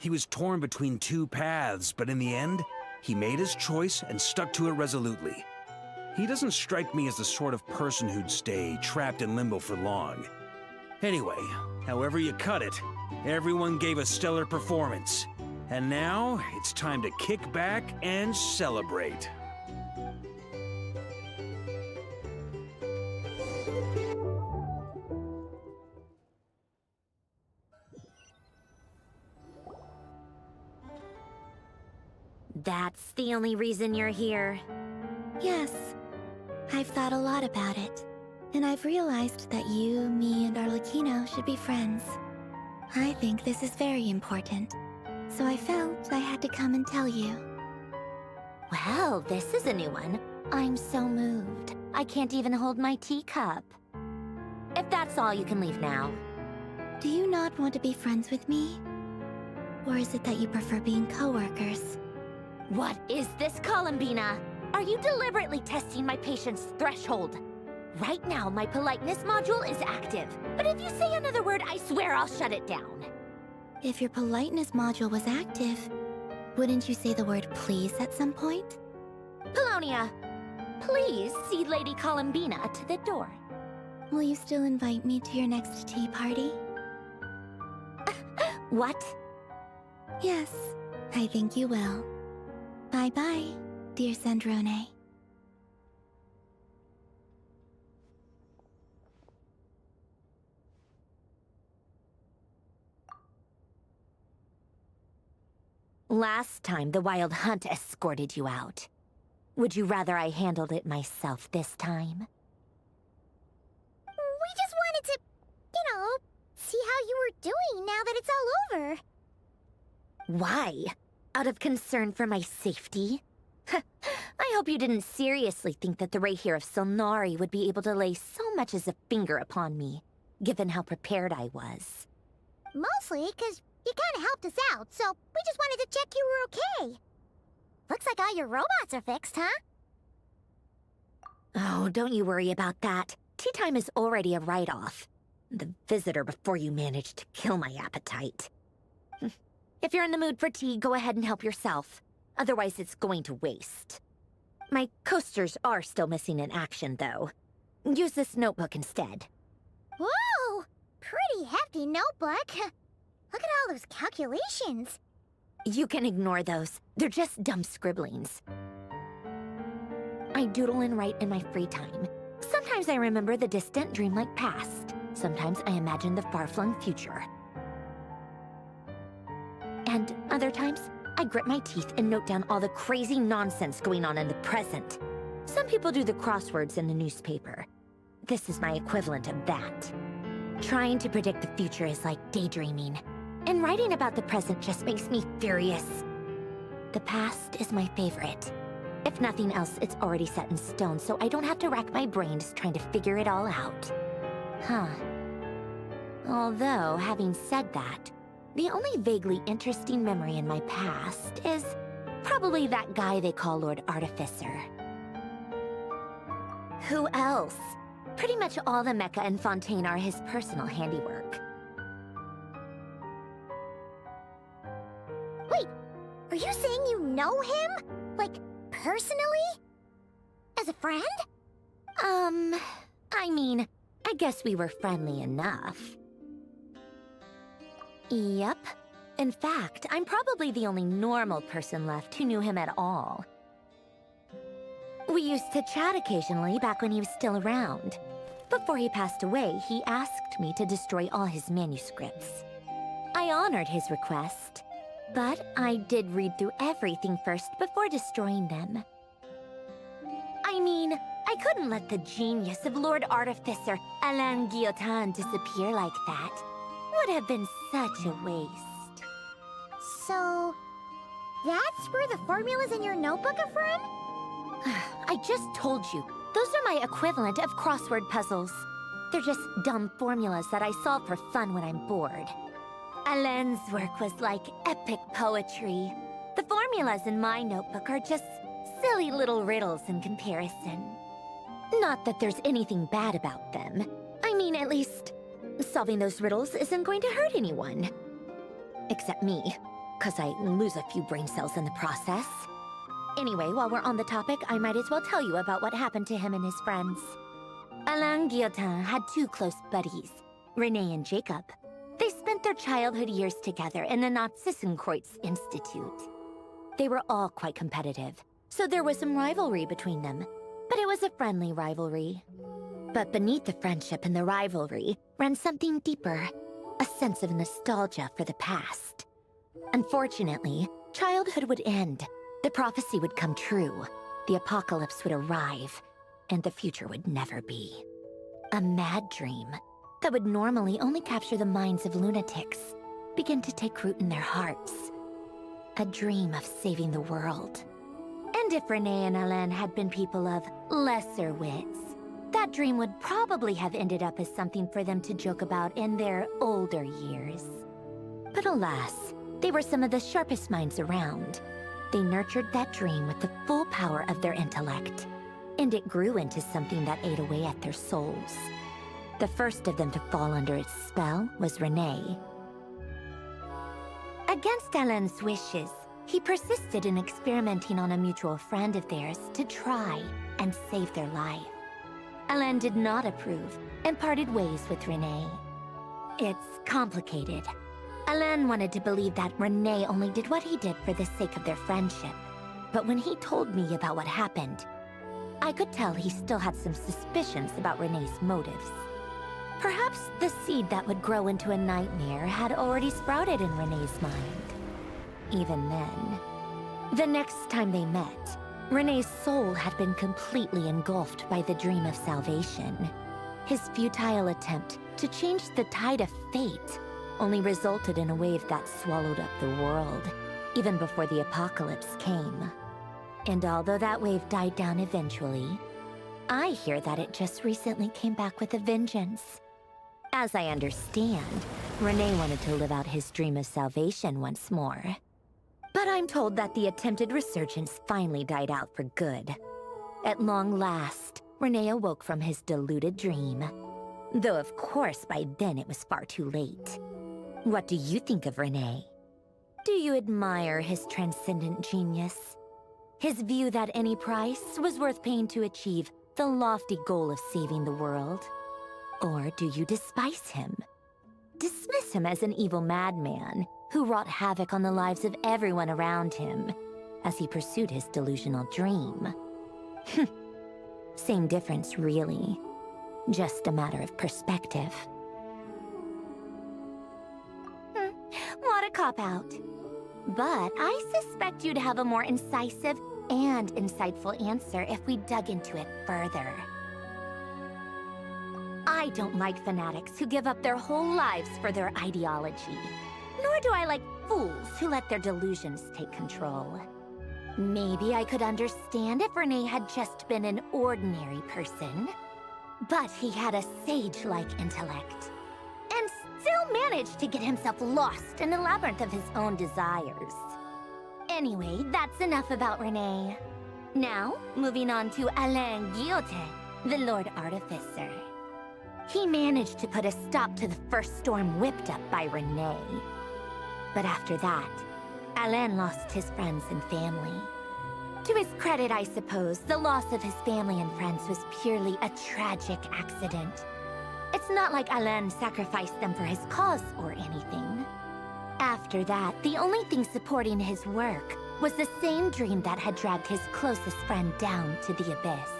He was torn between 2 paths, but in the end, he made his choice and stuck to it resolutely. He doesn't strike me as the sort of person who'd stay trapped in limbo for long. Anyway, however you cut it, everyone gave a stellar performance. And now, it's time to kick back and celebrate. That's the only reason you're here. Yes. I've thought a lot about it. And I've realized that you, me, and Arlecchino should be friends. I think this is very important. So I felt I had to come and tell you. Well, this is a new one. I'm so moved. I can't even hold my teacup. If that's all, you can leave now. Do you not want to be friends with me? Or is it that you prefer being co-workers? What is this, Columbina? Are you deliberately testing my patience threshold? Right now, my politeness module is active. But if you say another word, I swear I'll shut it down. If your politeness module was active, wouldn't you say the word please at some point? Paulownia, please see Lady Columbina to the door. Will you still invite me to your next tea party? What? Yes, I think you will. Bye-bye, dear Sandrone. Last time, the Wild Hunt escorted you out. Would you rather I handled it myself this time? We just wanted to, see how you were doing now that it's all over. Why? Out of concern for my safety? I hope you didn't seriously think that the Rayhir of Solnari would be able to lay so much as a finger upon me, given how prepared I was. Mostly because you kind of helped us out, so we just wanted to check you were okay. Looks like all your robots are fixed, huh? Oh, don't you worry about that. Tea time is already a write-off. The visitor before you managed to kill my appetite. If you're in the mood for tea, go ahead and help yourself. Otherwise, it's going to waste. My coasters are still missing in action, though. Use this notebook instead. Whoa! pretty hefty notebook. Look at all those calculations. You can ignore those. They're just dumb scribblings. I doodle and write in my free time. Sometimes I remember the distant, dreamlike past. Sometimes I imagine the far-flung future. And other times, I grit my teeth and note down all the crazy nonsense going on in the present. Some people do the crosswords in the newspaper. This is my equivalent of that. Trying to predict the future is like daydreaming. And writing about the present just makes me furious. The past is my favorite. If nothing else, it's already set in stone, so I don't have to rack my brains trying to figure it all out. Huh. Although, having said that, the only vaguely interesting memory in my past is probably that guy they call Lord Artificer. Who else? Pretty much all the mecha and Fontaine are his personal handiwork. Wait, are you saying you know him? Like, personally? As a friend? I mean, I guess we were friendly enough. Yep. In fact, I'm probably the only normal person left who knew him at all. We used to chat occasionally back when he was still around. Before he passed away, he asked me to destroy all his manuscripts. I honored his request, but I did read through everything first before destroying them. I mean, I couldn't let the genius of Lord Artificer Alain Guillotin disappear like that. Would have been such a waste. So, that's where the formulas in your notebook are from? I just told you. Those are my equivalent of crossword puzzles. They're just dumb formulas that I solve for fun when I'm bored. Alain's work was like epic poetry. The formulas in my notebook are just silly little riddles in comparison. Not that there's anything bad about them. I mean, at least, solving those riddles isn't going to hurt anyone. Except me, 'cause I lose a few brain cells in the process. Anyway, while we're on the topic, I might as well tell you about what happened to him and his friends. Alain Guillotin had two close buddies, Renee and Jacob. They spent their childhood years together in the Narzissenkreuz Institute. They were all quite competitive, so there was some rivalry between them, but it was a friendly rivalry. But beneath the friendship and the rivalry ran something deeper, a sense of nostalgia for the past. Unfortunately, childhood would end. The prophecy would come true, the apocalypse would arrive, and the future would never be. A mad dream that would normally only capture the minds of lunatics began to take root in their hearts. A dream of saving the world. And if Renee and Alain had been people of lesser wits, that dream would probably have ended up as something for them to joke about in their older years. But alas, they were some of the sharpest minds around. They nurtured that dream with the full power of their intellect, and it grew into something that ate away at their souls. The first of them to fall under its spell was Renee. Against Alain's wishes, he persisted in experimenting on a mutual friend of theirs to try and save their life. Alain did not approve and parted ways with Renee. It's complicated. Alain wanted to believe that Renee only did what he did for the sake of their friendship. But when he told me about what happened, I could tell he still had some suspicions about Renee's motives. Perhaps the seed that would grow into a nightmare had already sprouted in Renee's mind. Even then, the next time they met, Renee's soul had been completely engulfed by the dream of salvation. His futile attempt to change the tide of fate only resulted in a wave that swallowed up the world, even before the apocalypse came. And although that wave died down eventually, I hear that it just recently came back with a vengeance. As I understand, Renee wanted to live out his dream of salvation once more. But I'm told that the attempted resurgence finally died out for good. At long last, Renee awoke from his deluded dream. Though of course by then it was far too late. What do you think of Renee? Do you admire his transcendent genius? His view that any price was worth paying to achieve the lofty goal of saving the world? Or do you despise him? dismiss him as an evil madman who wrought havoc on the lives of everyone around him as he pursued his delusional dream. Same difference, really. Just a matter of perspective. What a cop-out. But I suspect you'd have a more incisive and insightful answer if we dug into it further. I don't like fanatics who give up their whole lives for their ideology. Nor do I like fools who let their delusions take control. Maybe I could understand if Renee had just been an ordinary person. But he had a sage-like intellect. And still managed to get himself lost in a labyrinth of his own desires. Anyway, that's enough about Renee. Now, moving on to Alain Guillotin, the Lord Artificer. He managed to put a stop to the first storm whipped up by Renee. But after that, Alain lost his friends and family. To his credit, I suppose, the loss of his family and friends was purely a tragic accident. It's not like Alain sacrificed them for his cause or anything. After that, the only thing supporting his work was the same dream that had dragged his closest friend down to the abyss.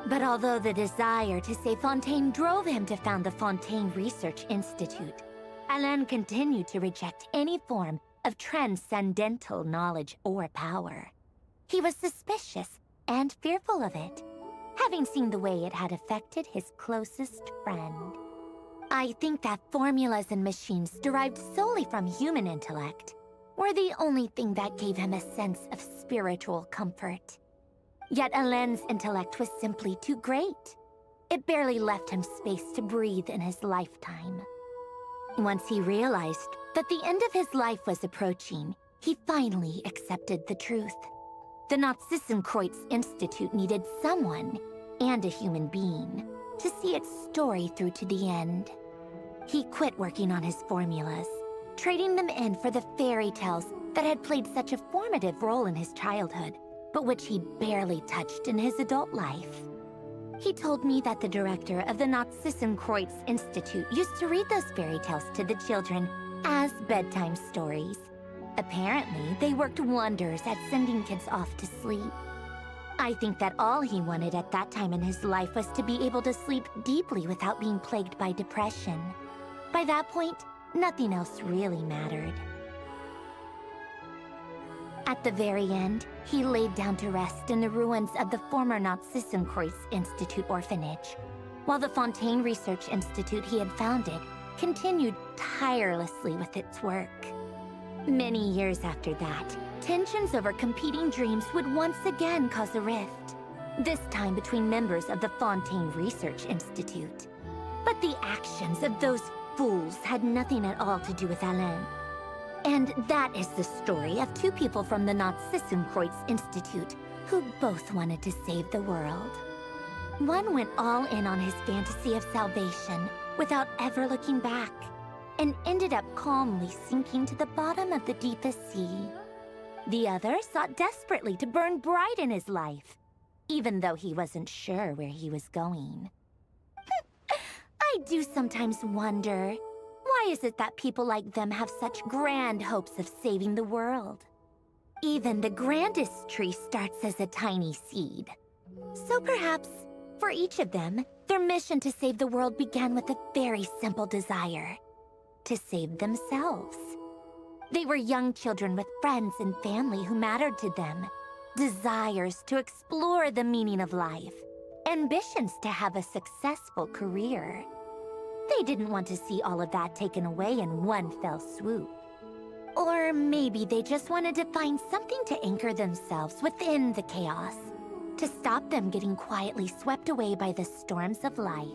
But although the desire to save Fontaine drove him to found the Fontaine Research Institute, Alain continued to reject any form of transcendental knowledge or power. He was suspicious and fearful of it, having seen the way it had affected his closest friend. I think that formulas and machines derived solely from human intellect were the only thing that gave him a sense of spiritual comfort. Yet Alain's intellect was simply too great. It barely left him space to breathe in his lifetime. Once he realized that the end of his life was approaching, he finally accepted the truth. The Nazissenkreuz Institute needed someone, and a human being, to see its story through to the end. He quit working on his formulas, trading them in for the fairy tales that had played such a formative role in his childhood, but which he barely touched in his adult life. He told me that the director of the Nazissenkreuz Institute used to read those fairy tales to the children as bedtime stories. Apparently, they worked wonders at sending kids off to sleep. I think that all he wanted at that time in his life was to be able to sleep deeply without being plagued by depression. By that point, nothing else really mattered. At the very end, he laid down to rest in the ruins of the former Nazissenkreuz Institute orphanage, while the Fontaine Research Institute he had founded continued tirelessly with its work. Many years after that, tensions over competing dreams would once again cause a rift, this time between members of the Fontaine Research Institute. But the actions of those fools had nothing at all to do with Alain. And that is the story of two people from the Nazissenkreuz Institute who both wanted to save the world. One went all in on his fantasy of salvation without ever looking back, and ended up calmly sinking to the bottom of the deepest sea. The other sought desperately to burn bright in his life, even though he wasn't sure where he was going. I do sometimes wonder, why is it that people like them have such grand hopes of saving the world? Even the grandest tree starts as a tiny seed. So perhaps, for each of them, their mission to save the world began with a very simple desire: to save themselves. They were young children with friends and family who mattered to them, desires to explore the meaning of life, ambitions to have a successful career. They didn't want to see all of that taken away in one fell swoop. Or maybe they just wanted to find something to anchor themselves within the chaos, to stop them getting quietly swept away by the storms of life.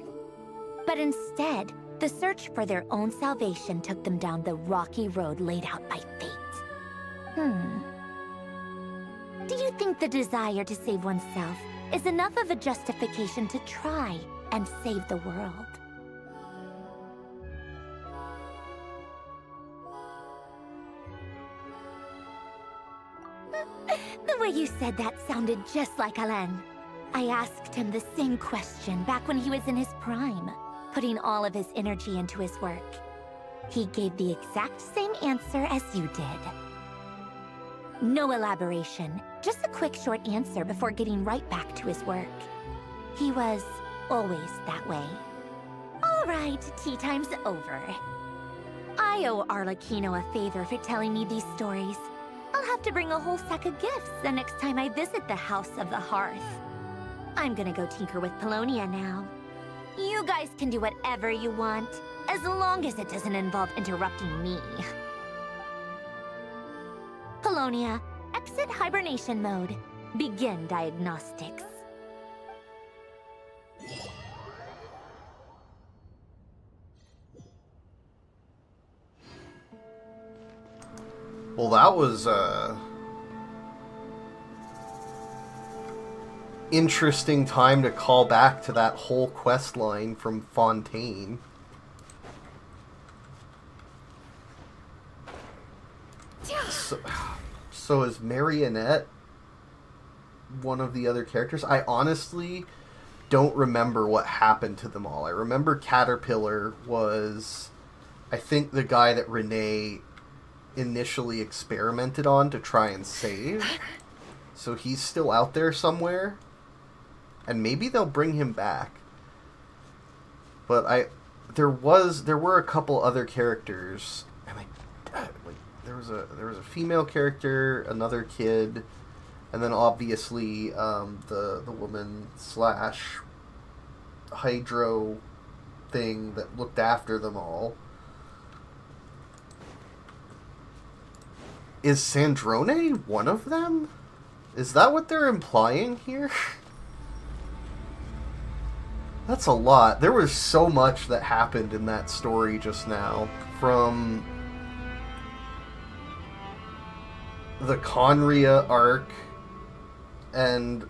But instead, the search for their own salvation took them down the rocky road laid out by fate. Do you think the desire to save oneself is enough of a justification to try and save the world? The way you said that sounded just like Alain. I asked him the same question back when he was in his prime, putting all of his energy into his work. He gave the exact same answer as you did. No elaboration, just a quick short answer before getting right back to his work. He was always that way. All right, tea time's over. I owe Arlecchino a favor for telling me these stories. I'll have to bring a whole sack of gifts the next time I visit the House of the Hearth. I'm gonna go tinker with Polonia now. You guys can do whatever you want, as long as it doesn't involve interrupting me. Polonia, exit hibernation mode. Begin diagnostics. Well, that was interesting time to call back to that whole quest line from Fontaine. So is Marionette one of the other characters? I honestly don't remember what happened to them all. I remember Caterpillar was, I think, the guy that Renee initially experimented on to try and save. So he's still out there somewhere. And maybe they'll bring him back. But there were a couple other characters, and there was a female character, another kid, and then obviously the woman / Hydro thing that looked after them all. Is Sandrone one of them? Is that what they're implying here? That's a lot. There was so much that happened in that story just now. From the Conria arc and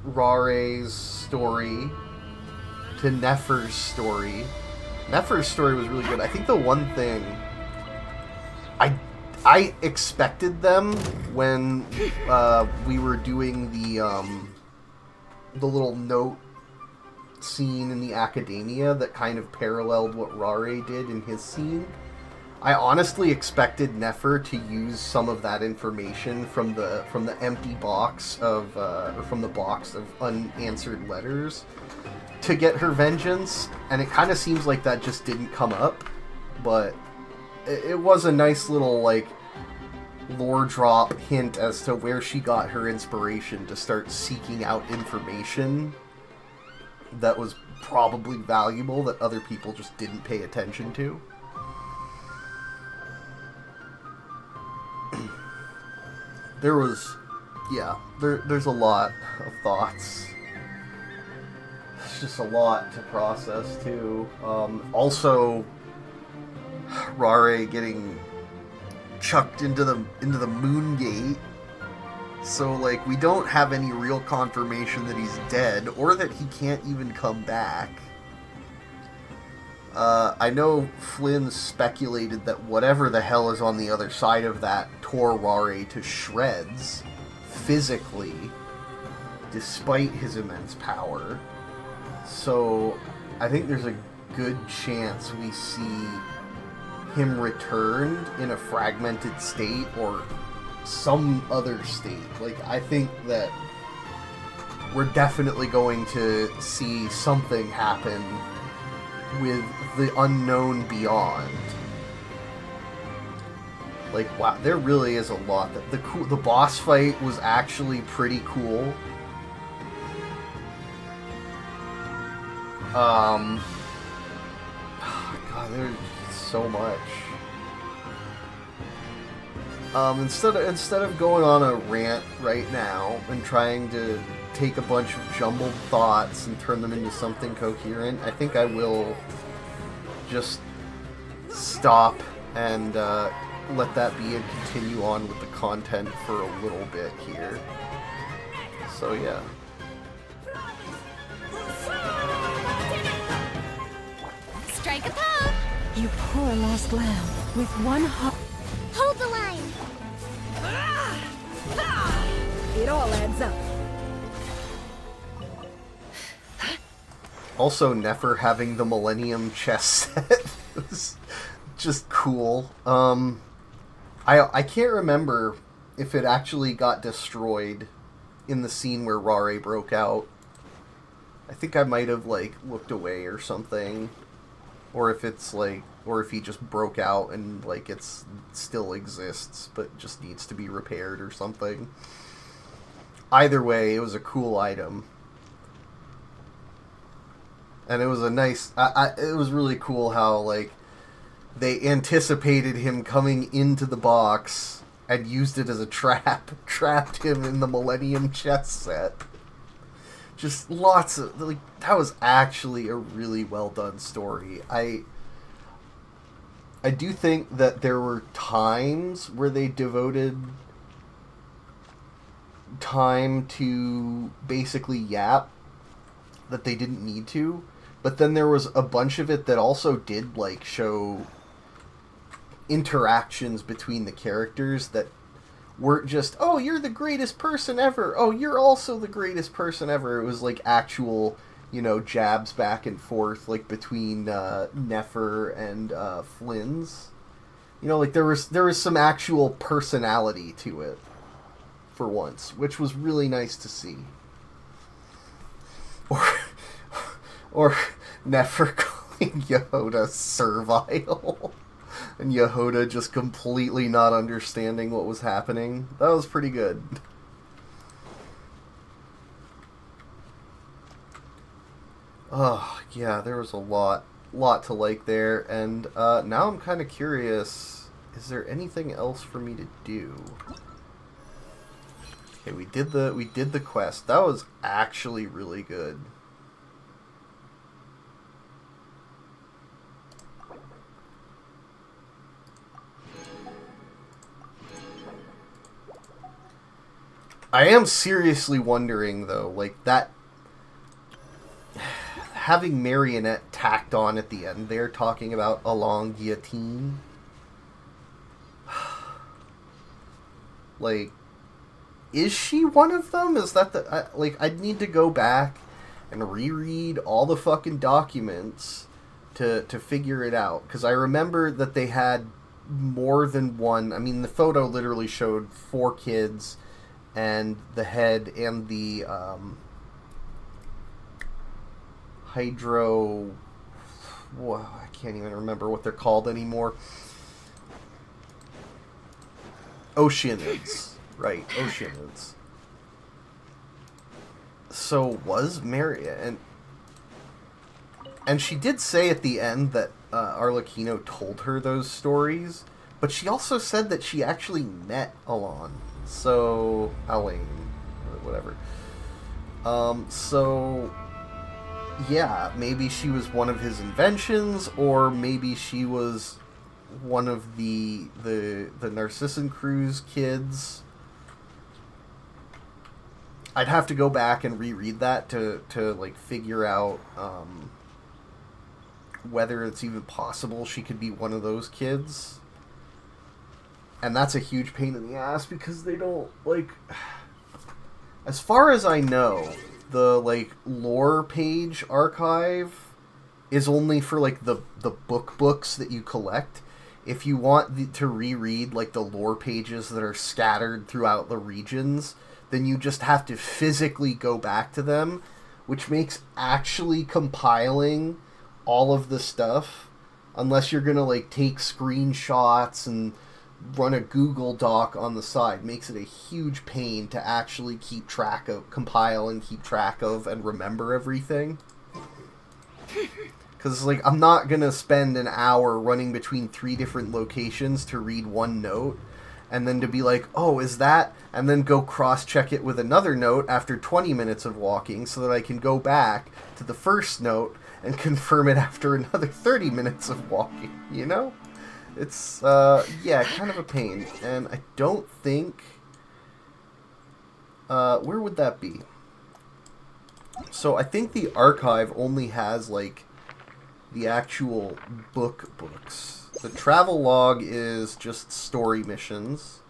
Rare's story to Nefer's story. Nefer's story was really good. I think the one thing I expected them when we were doing the little note scene in the academia that kind of paralleled what Rare did in his scene. I honestly expected Nefer to use some of that information from the empty box of or from the box of unanswered letters to get her vengeance, and it kind of seems like that just didn't come up. But it was a nice little like lore drop hint as to where she got her inspiration to start seeking out information that was probably valuable that other people just didn't pay attention to. There was, yeah, there's a lot of thoughts. It's just a lot to process too. Also, Rare getting chucked into the moon gate. So, like, we don't have any real confirmation that he's dead, or that he can't even come back. I know Flynn speculated that whatever the hell is on the other side of that tore Rare to shreds, physically, despite his immense power. So, I think there's a good chance we see him returned in a fragmented state, or some other state. Like, I think that we're definitely going to see something happen with the unknown beyond. Like, wow, there really is a lot. The boss fight was actually pretty cool. God, there's so much. Instead of going on a rant right now and trying to take a bunch of jumbled thoughts and turn them into something coherent, I think I will just stop and let that be and continue on with the content for a little bit here. So yeah. Strike a pose! You poor lost lamb, with one heart. Hold the line! It all adds up. Also, Nefer having the Millennium chess set just cool. I can't remember if it actually got destroyed in the scene where Rare broke out. I think I might have, like, looked away or something. Or if it's, like, or if he just broke out and, like, it's still exists, but just needs to be repaired or something. Either way, it was a cool item. And it was a nice... it was really cool how, like, they anticipated him coming into the box and used it as a trap. Trapped him in the Millennium chess set. Just lots of... like, that was actually a really well done story. I do think that there were times where they devoted time to basically yap that they didn't need to, but then there was a bunch of it that also did, like, show interactions between the characters that weren't just, oh, you're the greatest person ever, oh, you're also the greatest person ever. It was like actual, you know, jabs back and forth, like between Nefer and Flynn's. You know, like there was some actual personality to it for once, which was really nice to see. Or Nefer calling Yehoda servile. And Yehoda just completely not understanding what was happening. That was pretty good. Oh, yeah, there was a lot to like there. And now I'm kind of curious, is there anything else for me to do? Okay, we did the quest. That was actually really good. I am seriously wondering, though, like, that... having Marionette tacked on at the end there, talking about a long guillotine. Like, is she one of them? Is that the... like, I'd need to go back and reread all the fucking documents to figure it out. Because I remember that they had more than one... I mean, the photo literally showed 4 kids... and the head and the hydro... Whoa, I can't even remember what they're called anymore. Oceanids. Right, Oceanids. So was Mary... And she did say at the end that Arlecchino told her those stories, but she also said that she actually met Alon. So, Alain, whatever. So, yeah, maybe she was one of his inventions, or maybe she was one of the Narcissan Crew's kids. I'd have to go back and reread that to like, figure out, whether it's even possible she could be one of those kids. And that's a huge pain in the ass because they don't, like... As far as I know, the, like, lore page archive is only for, like, the books that you collect. If you want to reread, like, the lore pages that are scattered throughout the regions, then you just have to physically go back to them, which makes actually compiling all of the stuff, unless you're gonna, like, take screenshots and run a Google Doc on the side, makes it a huge pain to actually keep track of, compile and keep track of, and remember everything. Because, like, I'm not gonna spend an hour running between 3 different locations to read one note, and then to be like, oh, is that... And then go cross-check it with another note after 20 minutes of walking, so that I can go back to the first note and confirm it after another 30 minutes of walking, you know? It's, yeah, kind of a pain. And I don't think... where would that be? So I think the archive only has, like, the actual books. The travel log is just story missions.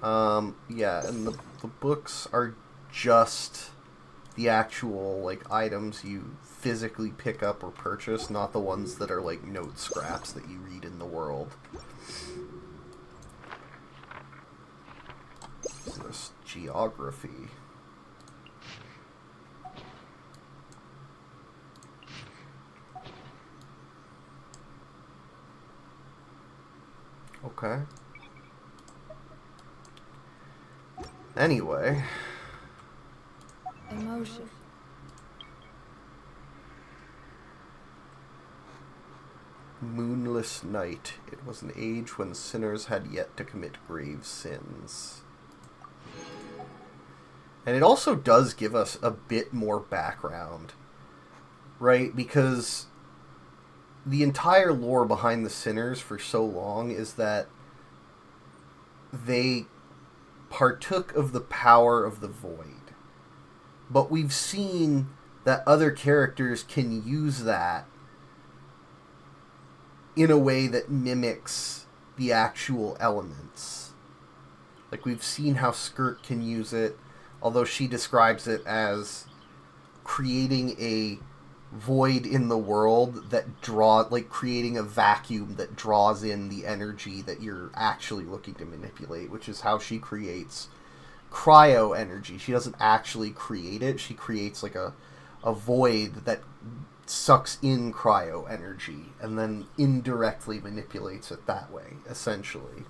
Yeah, and the books are just the actual, like, items you physically pick up or purchase, not the ones that are, like, note scraps that you read in the world. This geography. Okay. Anyway. Emotion. Moonless night. It was an age when sinners had yet to commit grave sins. And it also does give us a bit more background, right? Because the entire lore behind the sinners for so long is that they partook of the power of the void. But we've seen that other characters can use that in a way that mimics the actual elements. Like, we've seen how Skirt can use it, although she describes it as creating a void in the world that like creating a vacuum that draws in the energy that you're actually looking to manipulate, which is how she creates cryo energy. She doesn't actually create it. She creates like a void that sucks in cryo energy and then indirectly manipulates it that way, essentially.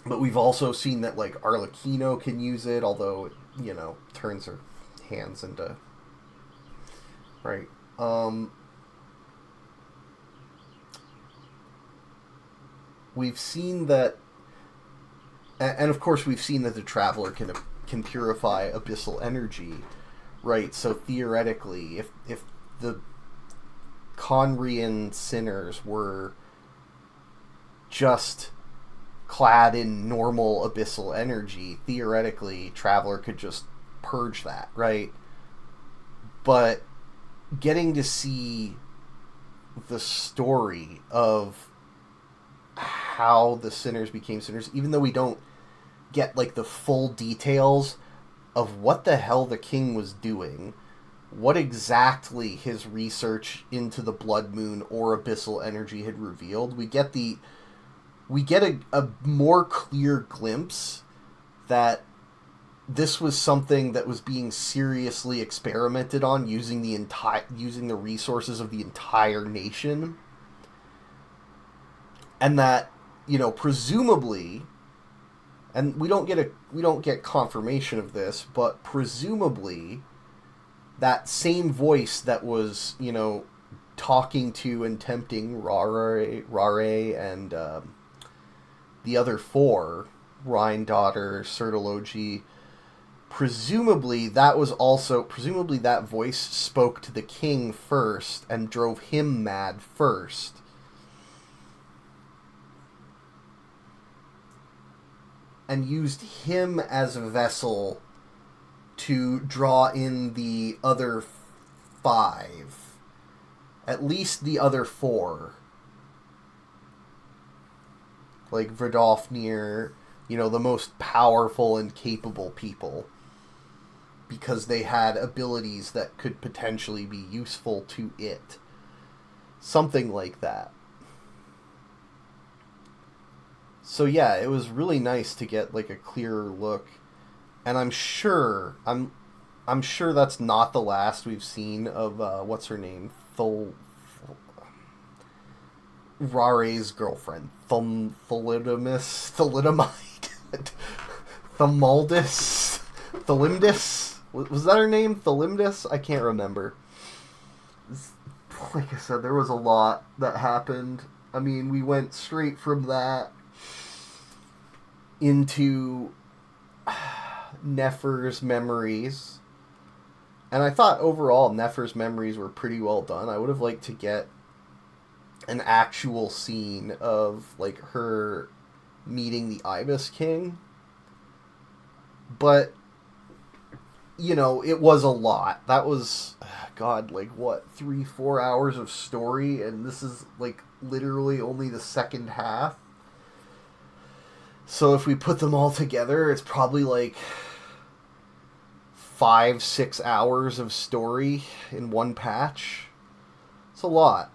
But we've also seen that, like, Arlecchino can use it, although it, you know, turns her hands into... Right. We've seen that... And, of course, we've seen that the Traveler can purify abyssal energy, right? So, theoretically, if the Conrian sinners were just clad in normal abyssal energy, theoretically, Traveler could just purge that, right? But getting to see the story of how the sinners became sinners, even though we don't get, like, the full details of what the hell the king was doing, what exactly his research into the Blood Moon or abyssal energy had revealed, we get a more clear glimpse that this was something that was being seriously experimented on using the resources of the entire nation. And that, you know, presumably, and we don't get confirmation of this, but presumably that same voice that was, you know, talking to and tempting Rare and the other four, Rhine-Daughter, Sertology, presumably that voice spoke to the king first and drove him mad first. And used him as a vessel to draw in the other 5. At least the other 4. Like Verdofnir, you know, the most powerful and capable people. Because they had abilities that could potentially be useful to it. Something like that. So yeah, it was really nice to get, like, a clearer look. And I'm sure that's not the last we've seen of, what's her name? Rare's girlfriend. Thalimdis? Was that her name? Thalimdis? I can't remember. Like I said, there was a lot that happened. I mean, we went straight from that into Nefer's memories. And I thought overall Nefer's memories were pretty well done. I would have liked to get an actual scene of, like, her meeting the Ibis King. But, you know, it was a lot. That was, God, like, what, 3-4 hours of story, and this is, like, literally only the second half. So if we put them all together, it's probably like 5-6 hours of story in one patch. It's a lot.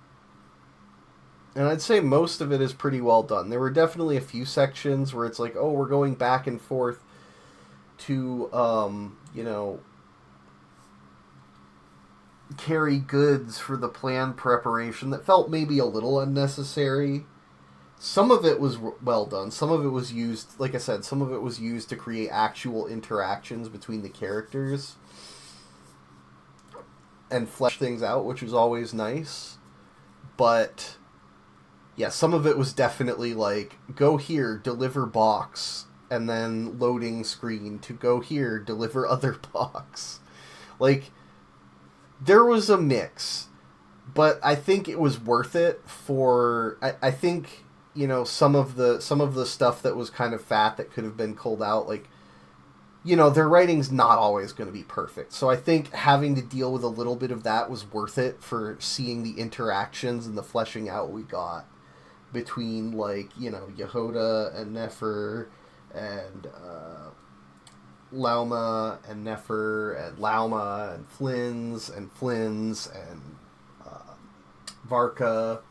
And I'd say most of it is pretty well done. There were definitely a few sections where it's like, oh, we're going back and forth to, you know, carry goods for the planned preparation that felt maybe a little unnecessary. Some of it was well done. Some of it was used, like I said, some of it was used to create actual interactions between the characters and flesh things out, which was always nice. But yeah, some of it was definitely like, go here, deliver box, and then loading screen to go here, deliver other box. Like, there was a mix, but I think it was worth it for, I think, you know, some of the stuff that was kind of fat that could have been culled out, like, you know, their writing's not always going to be perfect. So I think having to deal with a little bit of that was worth it for seeing the interactions and the fleshing out we got between, like, you know, Yehoda and Nefer and Lauma and Nefer and Lauma and Flynn's and Varka.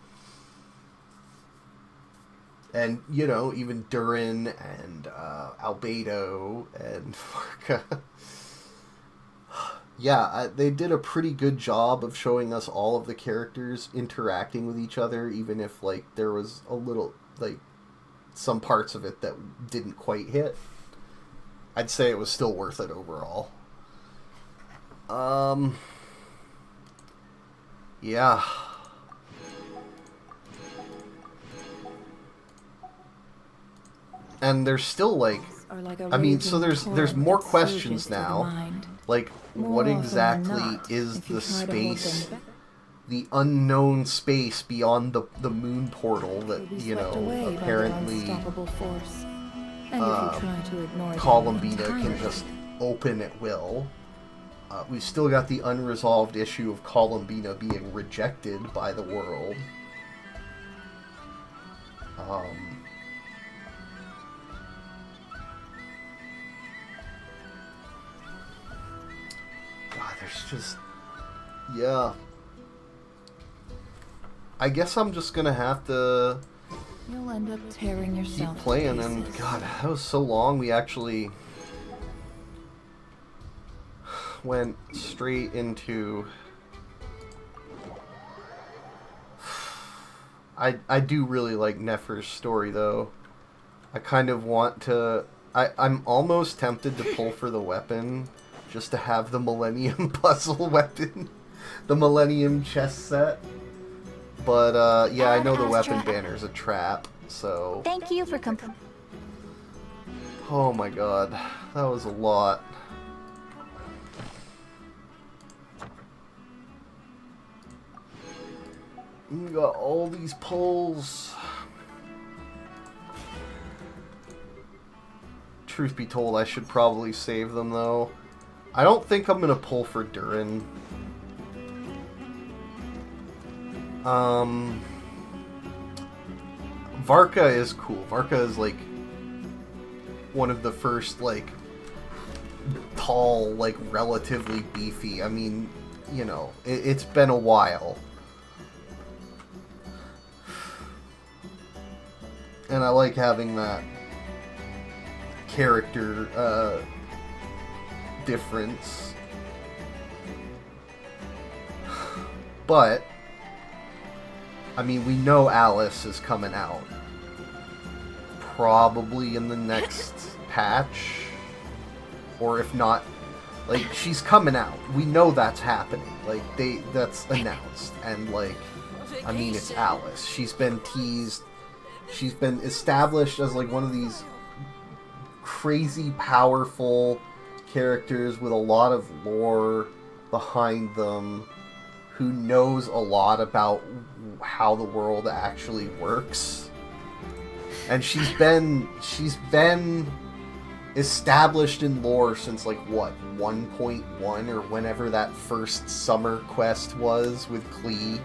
And, you know, even Durin and Albedo and Varka. Yeah, they did a pretty good job of showing us all of the characters interacting with each other, even if, like, there was a little, like, some parts of it that didn't quite hit. I'd say it was still worth it overall. Yeah. And there's still, like, I mean, so there's more questions now. Like, what exactly is the space, the unknown space beyond the moon portal that, you know, apparently Columbina can just open at will. We've still got the unresolved issue of Columbina being rejected by the world. God, there's just... Yeah. I guess I'm just gonna have to... You'll end up tearing yourself keep playing, and God, that was so long. We actually went straight into... I do really like Nefer's story, though. I kind of want to... I'm almost tempted to pull for the weapon, just to have the Millennium puzzle weapon. The Millennium chess set. But, yeah, I know the weapon banner's a trap, so... Thank you for Oh my god, that was a lot. We got all these pulls. Truth be told, I should probably save them, though. I don't think I'm gonna pull for Durin. Varka is cool. Varka is, like, one of the first, like, tall, like, relatively beefy. I mean, you know, it's been a while. And I like having that character, difference. But, I mean, we know Alice is coming out. Probably in the next patch. Or if not, like, she's coming out. We know that's happening. Like, that's announced. And, like, I mean, it's Alice. She's been teased. She's been established as, like, one of these crazy powerful characters with a lot of lore behind them, who knows a lot about how the world actually works. And she's been established in lore since, like, what, 1.1 or whenever that first summer quest was with Klee.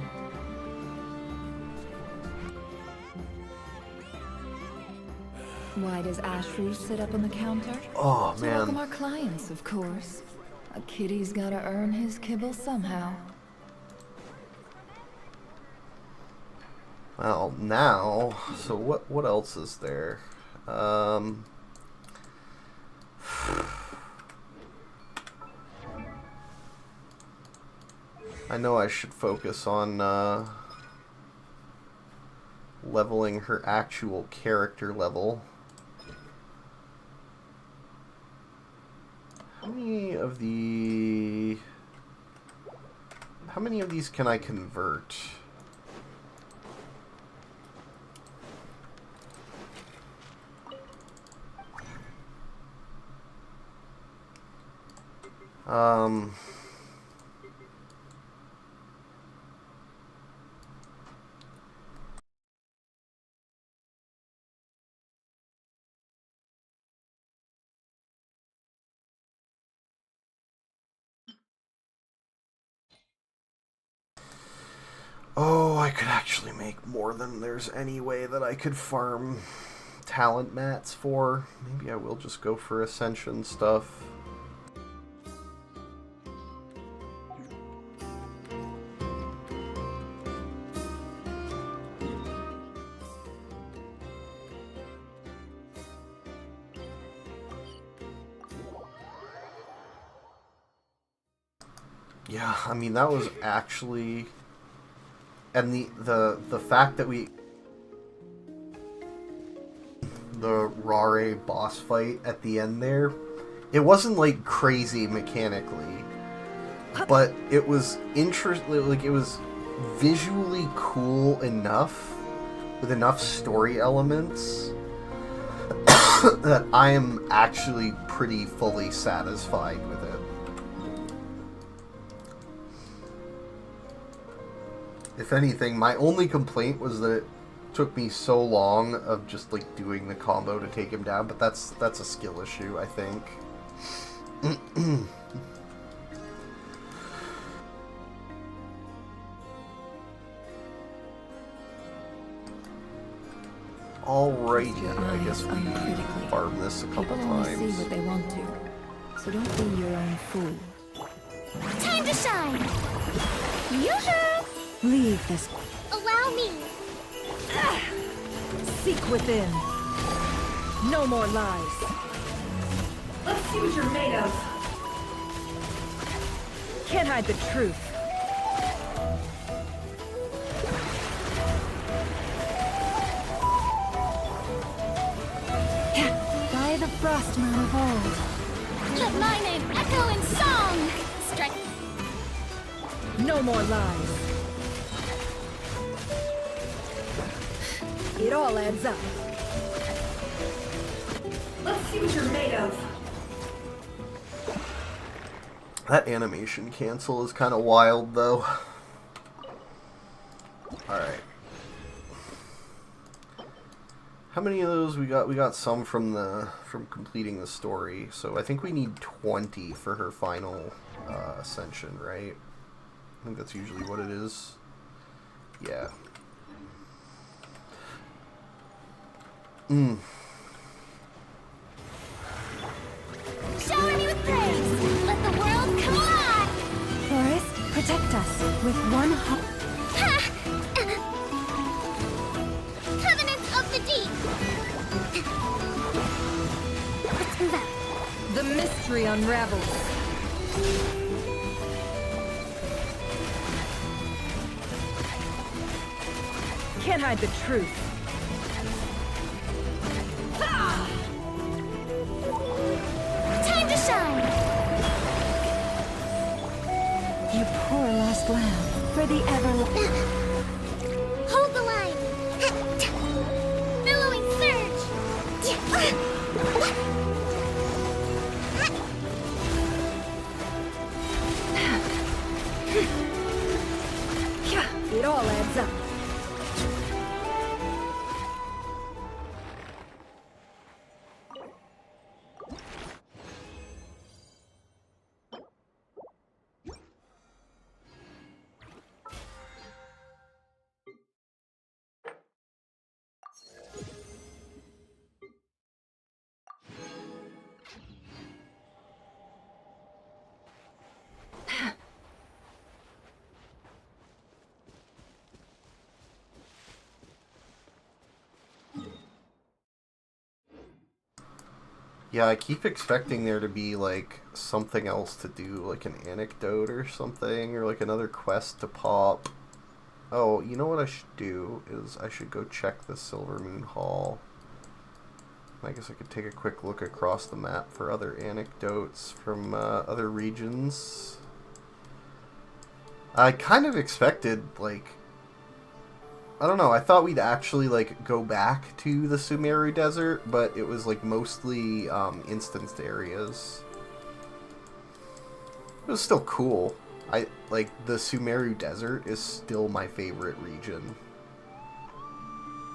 Why does Ashru sit up on the counter? Oh, To man. welcome our clients, of course. A kitty's gotta earn his kibble somehow. Well, now, so what else is there? I know I should focus on leveling her actual character level. How many of these can I convert? Oh, I could actually make more than there's any way that I could farm talent mats for. Maybe I will just go for Ascension stuff. Yeah, I mean, that was actually... And the fact that we... The Rare boss fight at the end there, it wasn't, like, crazy mechanically, but it was interesting, like, it was visually cool enough, with enough story elements, that I am actually pretty fully satisfied with it. If anything, my only complaint was that it took me so long of just like doing the combo to take him down, but that's a skill issue, I think. Alrighty, I guess we farm this a couple times. People only see what they want to, so don't be your own fool. Time to shine! Yoo-hoo! Leave this. Allow me! Seek within. No more lies. Let's see what you're made of. Can't hide the truth. By the Frostman of old. Let my name echo in song! Strike. No more lies. It all adds up. Let's see what you're made of. That animation cancel is kind of wild, though. Alright. How many of those we got? We got some from completing the story, so I think we need 20 for her final ascension, right? I think that's usually what it is. Yeah. Shower me with praise! Let the world come alive! Forest, protect us with one hop. Covenant of the deep! Let's move out. The mystery unravels. Can't hide the truth. Time to shine! You poor lost lamb, for the Hold the line! Billowing surge! It all adds up. Yeah, I keep expecting there to be, like, something else to do, like an anecdote or something, or like another quest to pop. Oh, you know what I should do is I should go check the Silver Moon Hall. I guess I could take a quick look across the map for other anecdotes from other regions. I kind of expected, like, I don't know, I thought we'd actually, like, go back to the Sumeru Desert, but it was, like, mostly instanced areas. It was still cool. Like, the Sumeru Desert is still my favorite region.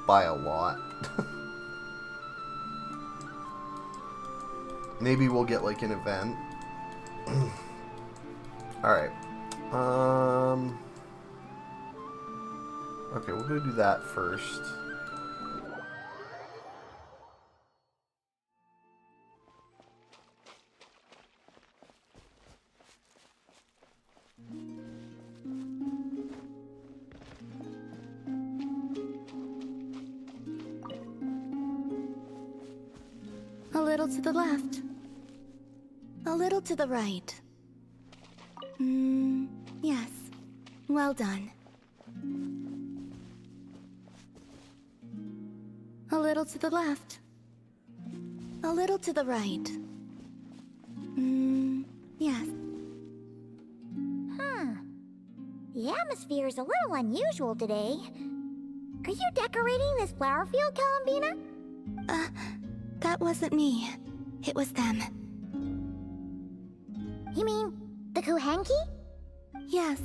By a lot. Maybe we'll get, like, an event. Alright. Okay, we'll go do that first. A little to the left. A little to the right. Yes. Well done. A little to the left. A little to the right. Yes. The atmosphere is a little unusual today. Are you decorating this flower field, Columbina? That wasn't me. It was them. You mean the Kuhenki? Yes.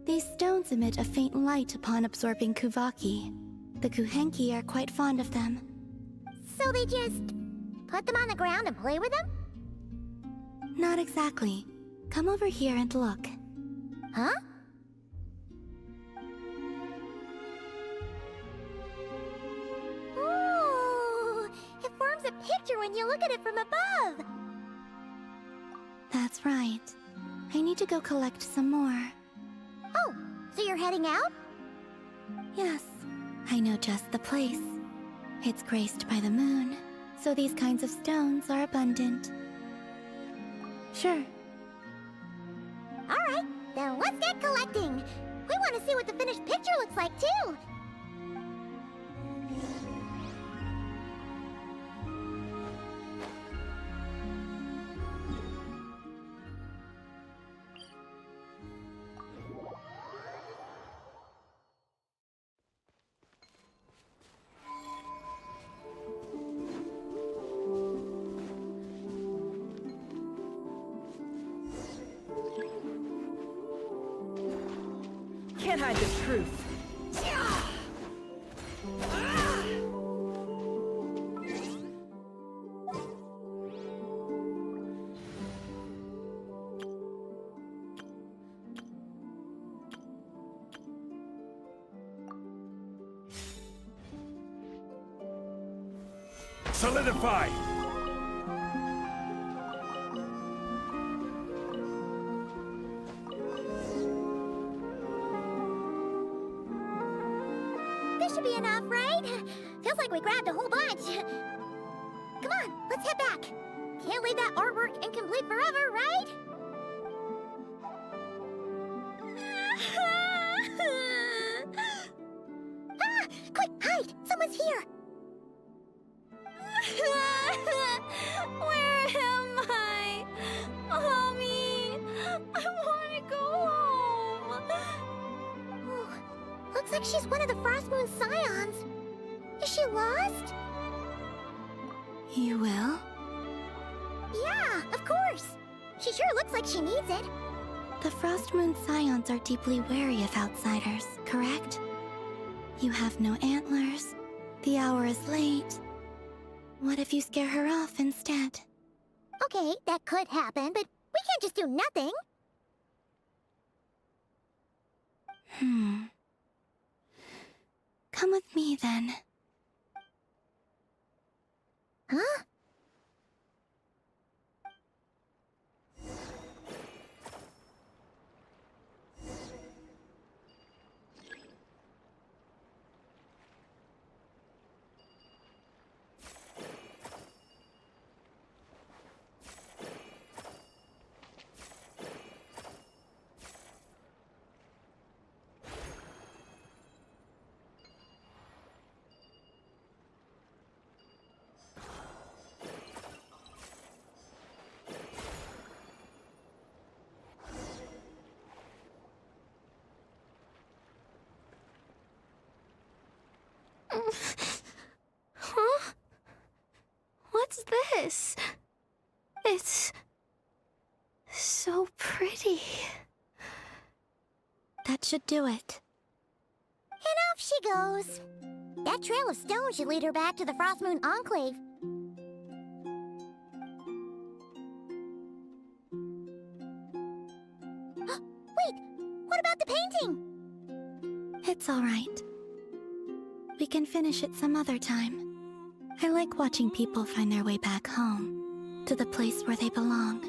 These stones emit a faint light upon absorbing Kuvaki. The Kuhenki are quite fond of them. So they just put them on the ground and play with them? Not exactly. Come over here and look. Huh? Ooh! It forms a picture when you look at it from above! That's right. I need to go collect some more. Oh, so you're heading out? Yes. I know just the place. It's graced by the moon, so these kinds of stones are abundant. Sure. Alright, then let's get collecting! We want to see what the finished picture looks like, too! Can't hide the truth. Solidify! This should be enough, right? Feels like we grabbed a whole bunch. Come on, let's head back. Can't leave that artwork incomplete forever, right? Ah! Quick, hide! Someone's here! Where am I? Mommy! I want to go home! Ooh, looks like she's one of the Frost Moon Scions. Is she lost? You will? Yeah, of course. She sure looks like she needs it. The Frost Moon Scions are deeply wary of outsiders, correct? You have no antlers. The hour is late. What if you scare her off instead? Okay, that could happen, but we can't just do nothing. Come with me, then. Huh? Huh? What's this? It's so pretty. That should do it. And off she goes. That trail of stone should lead her back to the Frostmoon Enclave. Wait, what about the painting? It's all right. We can finish it some other time. I like watching people find their way back home, to the place where they belong.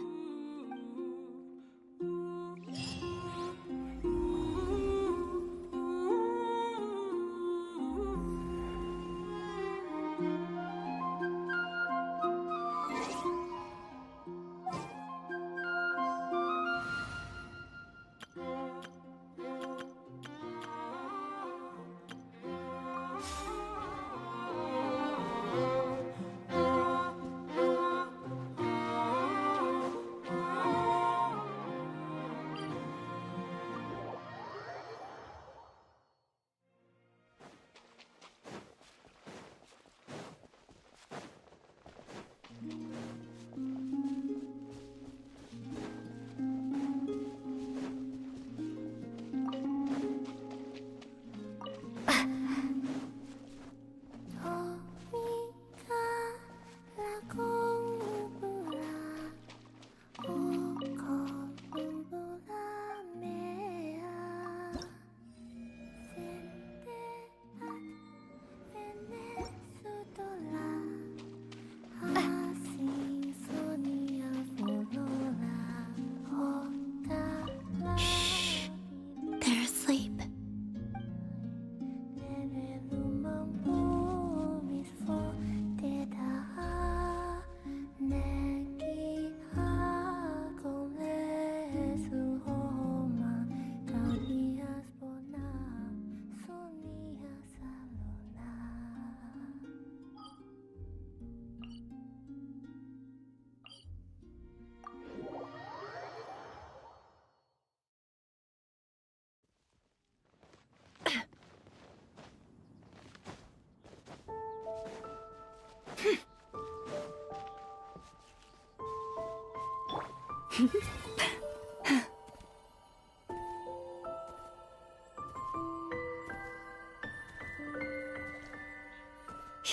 They're asleep.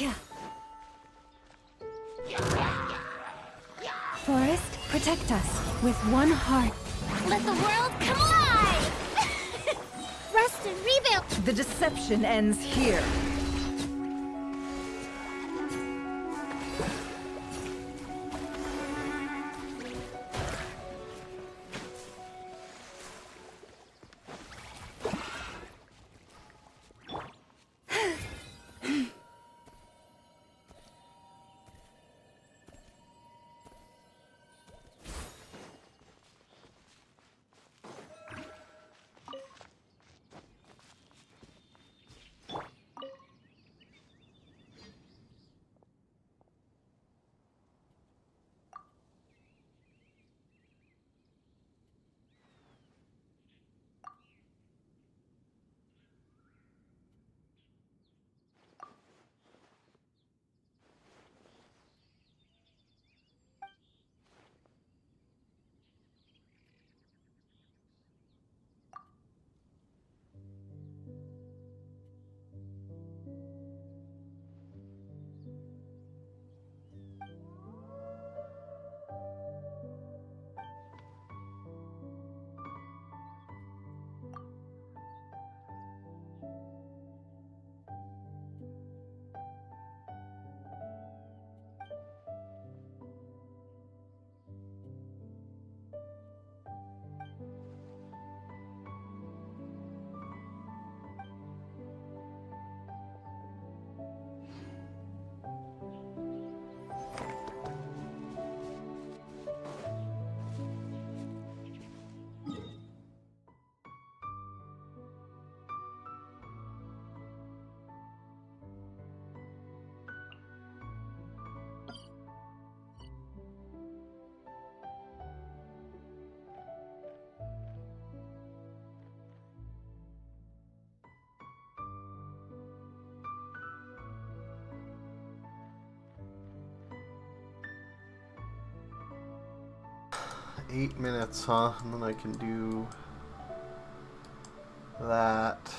Yeah. Forest, protect us with one heart. Let the world come alive! Rest and rebuild! The deception ends here. 8 minutes, huh? And then I can do that.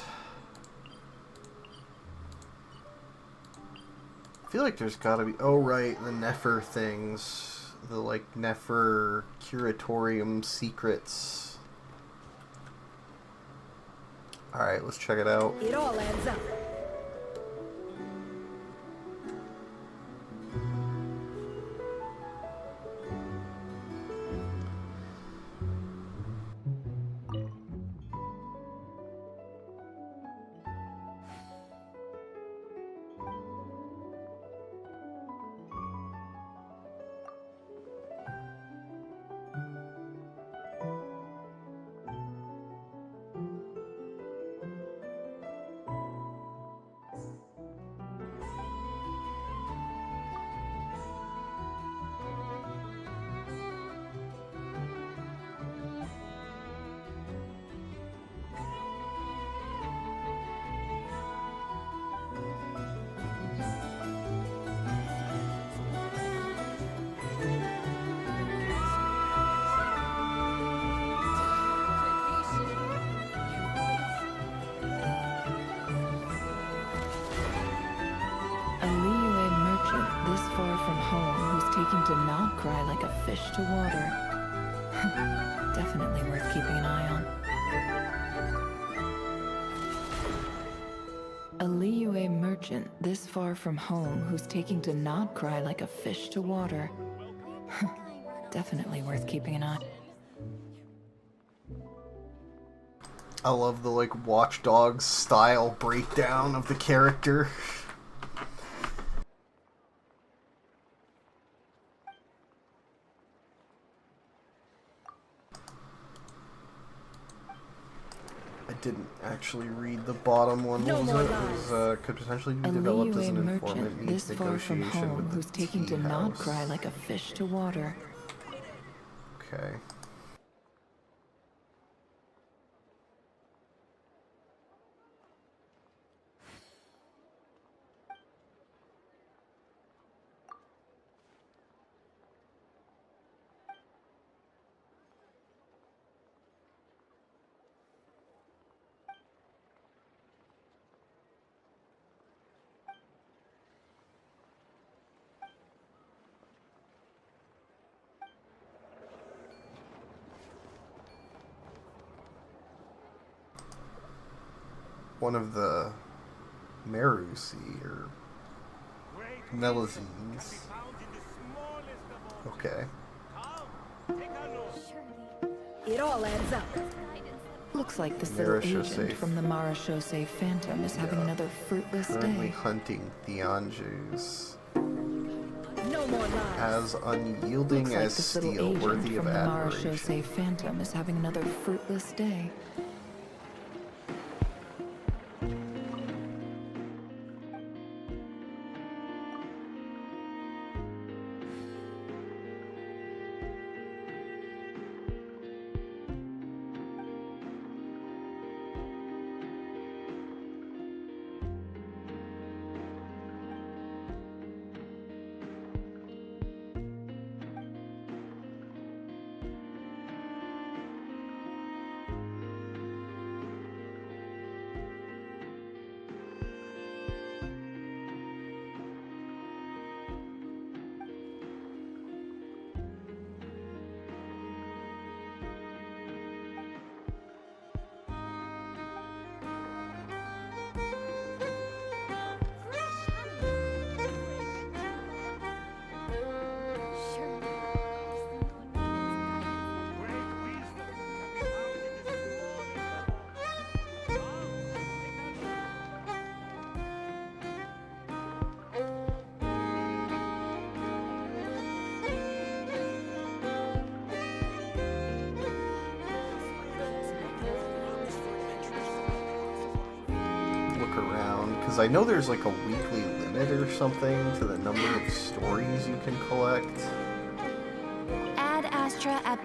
I feel like there's gotta be... Oh, right, the Nefer things. The, like, Nefer Curatorium secrets. Alright, let's check it out. It all adds up. Taking to not cry like a fish to water. Definitely worth keeping an eye on. A Liyue merchant this far from home who's taking to not cry like a fish to water. Definitely worth keeping an eye. I love the, like, Watch Dogs style breakdown of the character. Didn't actually read the bottom one. What was it? It was, could potentially be developed as an informant needs negotiation with the who's taking to not cry like a fish to water. Okay. One of the Merusi or Melazines. Okay. It all adds up. Looks like this little agent from the Marachose Phantom is having another fruitless Currently day. hunting Theanges. No more lies. As unyielding Looks like as this little steel, agent worthy of from the admiration. Marachose Phantom is having another fruitless day. I know there's like a weekly limit or something to the number of stories you can collect. Add Astra at...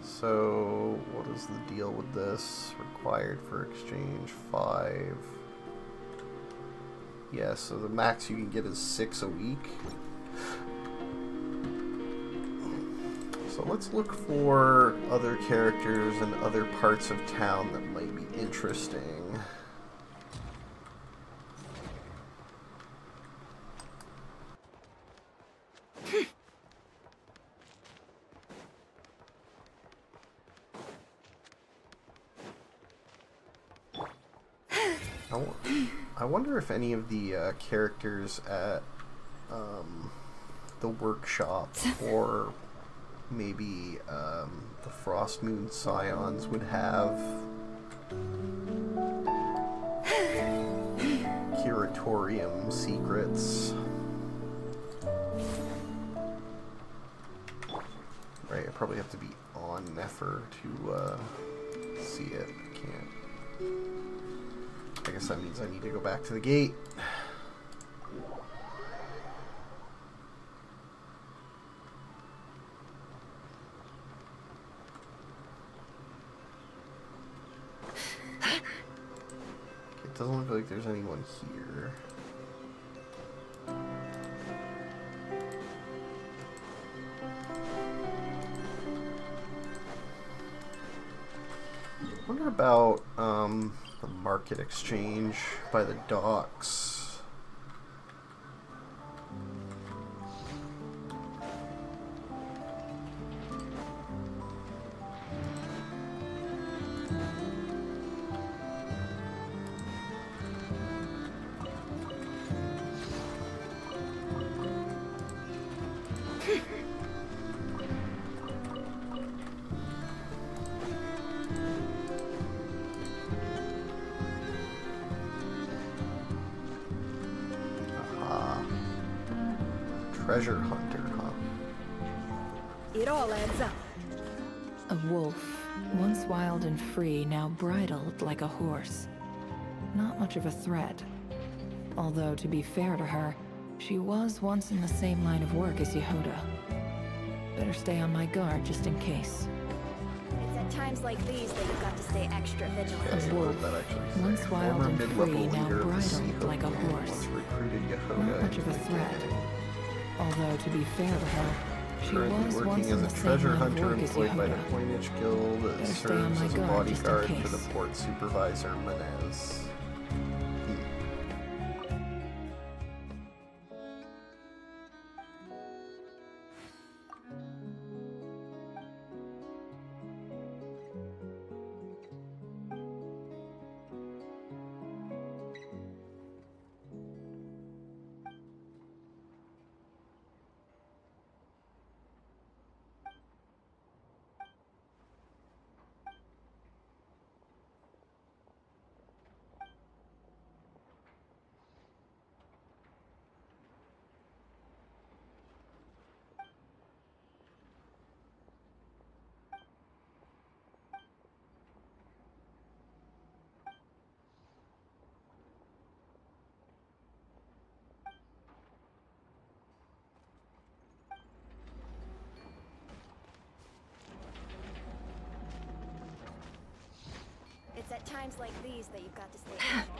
So, what is the deal with this? Required for exchange 5. Yeah, so the max you can get is 6 a week. So let's look for other characters and other parts of town that might be interesting. I wonder if any of the characters at the workshop or maybe the Frost Moon Scions would have curatorium secrets. Right, I probably have to be on Nefer to see it. I can't. I guess that means I need to go back to the gate. It doesn't look like there's anyone here. I wonder about the market exchange by the docks. Treasure hunter, huh? It all adds up. A wolf, once wild and free, now bridled like a horse. Not much of a threat. Although, to be fair to her, she was once in the same line of work as Yehuda. Better stay on my guard just in case. It's at times like these that you've got to stay extra vigilant. A wolf, once wild and free, now bridled like a horse. Not much of a threat. Although, to be fair to her, she was once in the same treasure line of hunter work as employed by the Yehuda. Coinage Guild that Better stay on serves my as a guard just in bodyguard for case. the port supervisor Menez. It's at times like these that you've got to stay extra vigilant.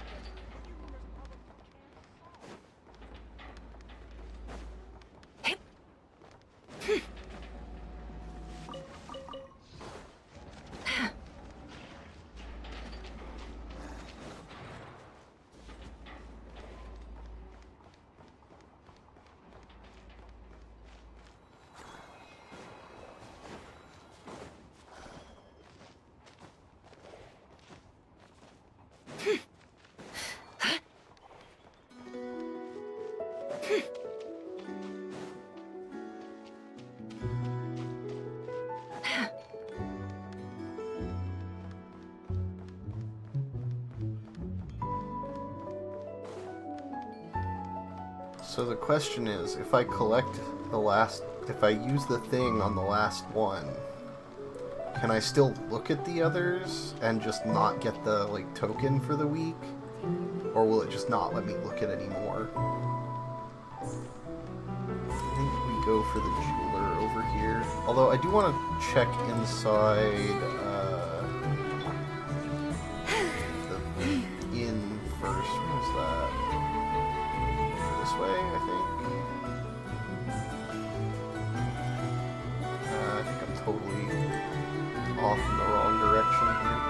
So the question is, if I collect the last, if I use the thing on the last one, can I still look at the others and just not get the, like, token for the week? Or will it just not let me look at any more? I think we go for the jeweler over here. Although I do want to check inside the inn first. Where's that? This way, I think. I think I'm off in the wrong direction here.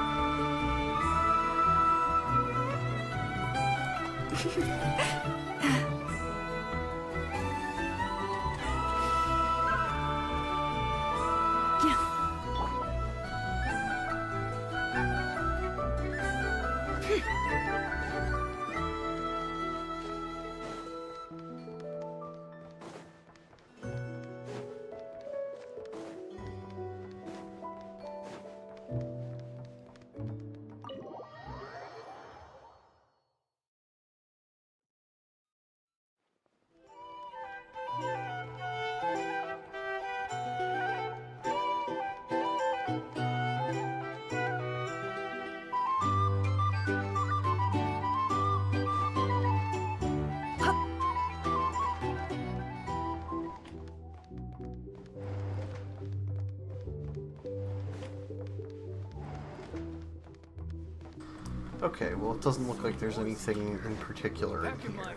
Okay, well, it doesn't look like there's anything in particular in here.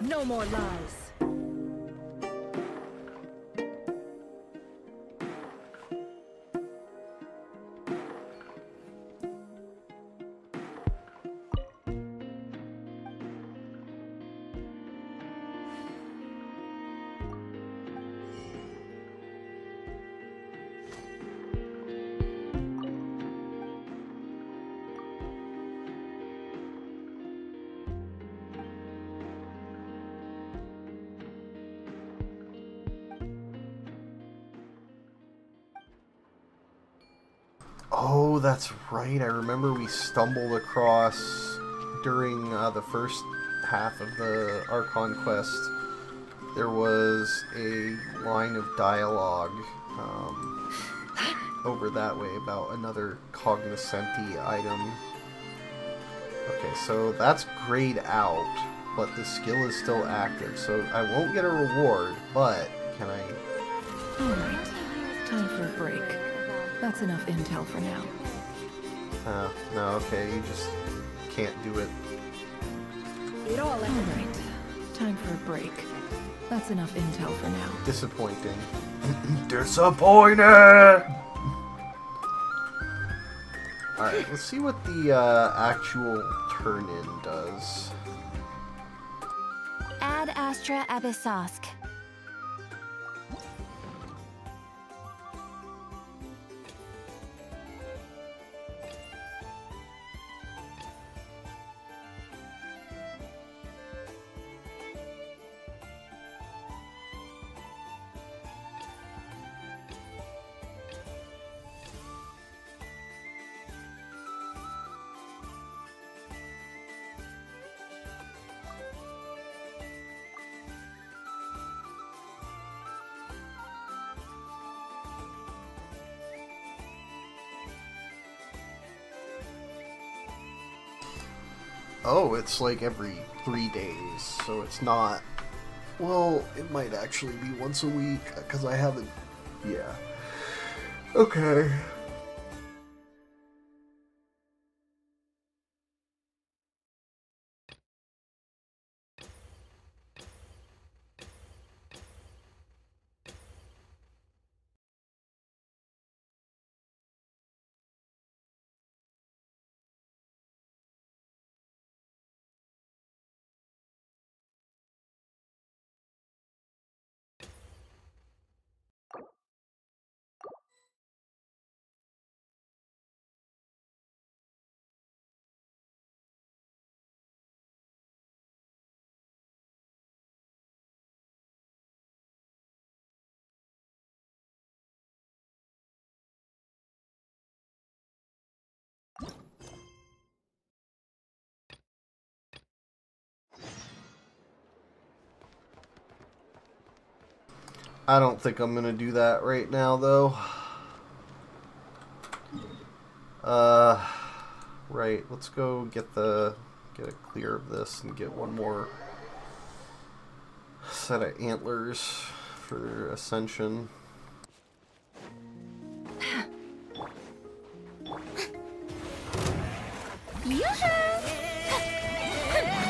No more lies. Oh, that's right. I remember we stumbled across during the first half of the Archon quest. There was a line of dialogue over that way about another cognoscenti item. Okay, so that's grayed out, but the skill is still active, so I won't get a reward, but can I... Alright, time for a break. That's enough intel for now. No, okay, you just can't do it. Alright, time for a break. That's enough intel for now. Disappointing. Disappointed! Alright, let's see what the actual turn-in does. Ad Astra Abyssosk. Oh, it's like every 3 days, so it's not... Well, it might actually be once a week, because I haven't... Yeah. Okay. I don't think I'm gonna do that right now, though. Right, let's go get a clear of this and get one more set of antlers for Ascension.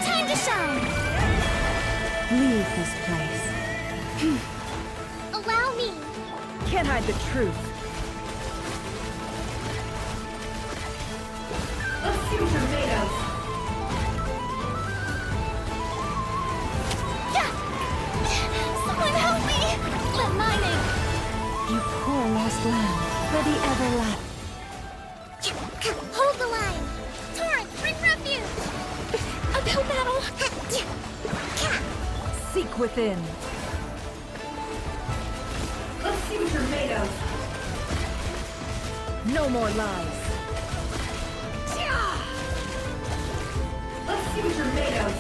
Time to shine! Leave this place. Allow me! Can't hide the truth. Let's see what you're made of. Someone help me! Let mine in! You poor lost lamb, for the everlasting. Hold the line! Torrent, bring refuge! Uphill battle! Seek within. Let's see what you're made of. No more lies. Let's see what you're made of.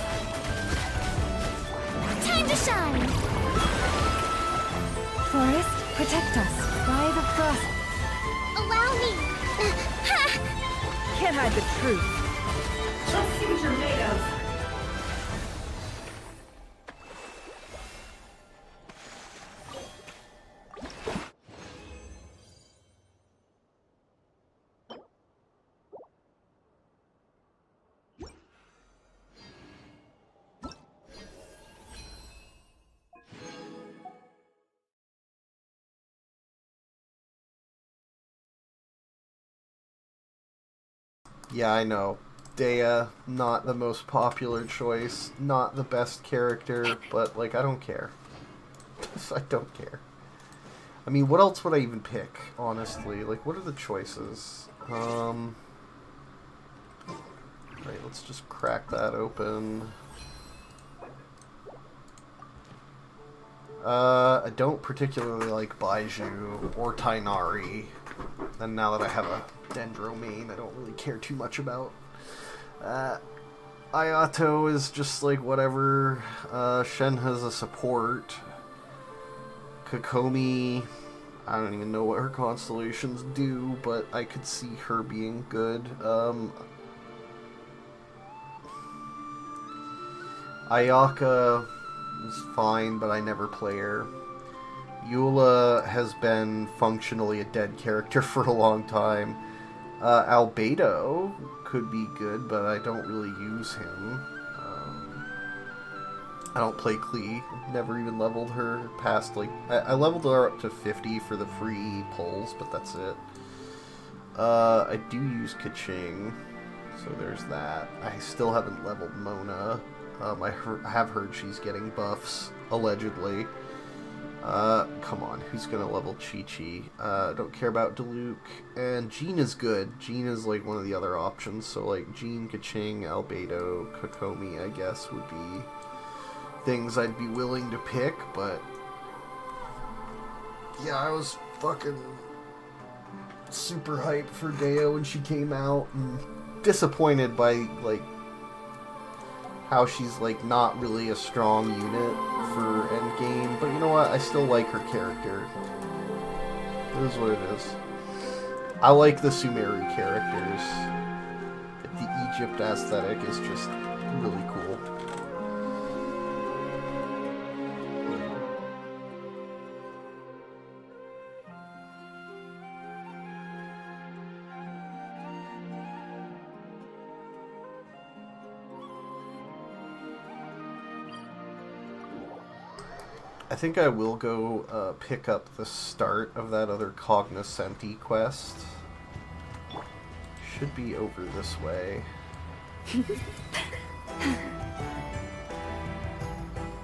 Time to shine! Forest, protect us. By the frost. Allow me! Can't hide the truth. Let's see what you're made of. Yeah, I know. Dea, not the most popular choice, not the best character, but, like, I don't care. I don't care. I mean, what else would I even pick, honestly? Like, what are the choices? Right, let's just crack that open. I don't particularly like Baiju or Tainari. And now that I have a Dendro main, I don't really care too much about. Ayato is just like whatever. Shen has a support. Kokomi, I don't even know what her constellations do, but I could see her being good. Ayaka is fine, but I never play her. Eula has been functionally a dead character for a long time. Albedo could be good, but I don't really use him. I don't play Klee. Never even leveled her past, like... I leveled her up to 50 for the free pulls, but that's it. I do use Kaching, so there's that. I still haven't leveled Mona. I have heard she's getting buffs, allegedly. Come on, who's gonna level Chi-Chi? Don't care about Diluc. And Jean is good. Jean is like one of the other options, so like Jean, Kaching, Albedo, Kokomi, I guess, would be things I'd be willing to pick, but... Yeah, I was fucking super hyped for Deo when she came out, and disappointed by, like, how she's, like, not really a strong unit for endgame, but you know what? I still like her character. It is what it is. I like the Sumeri characters. The Egypt aesthetic is just really cool. I think I will go pick up the start of that other Cognoscenti quest. Should be over this way. If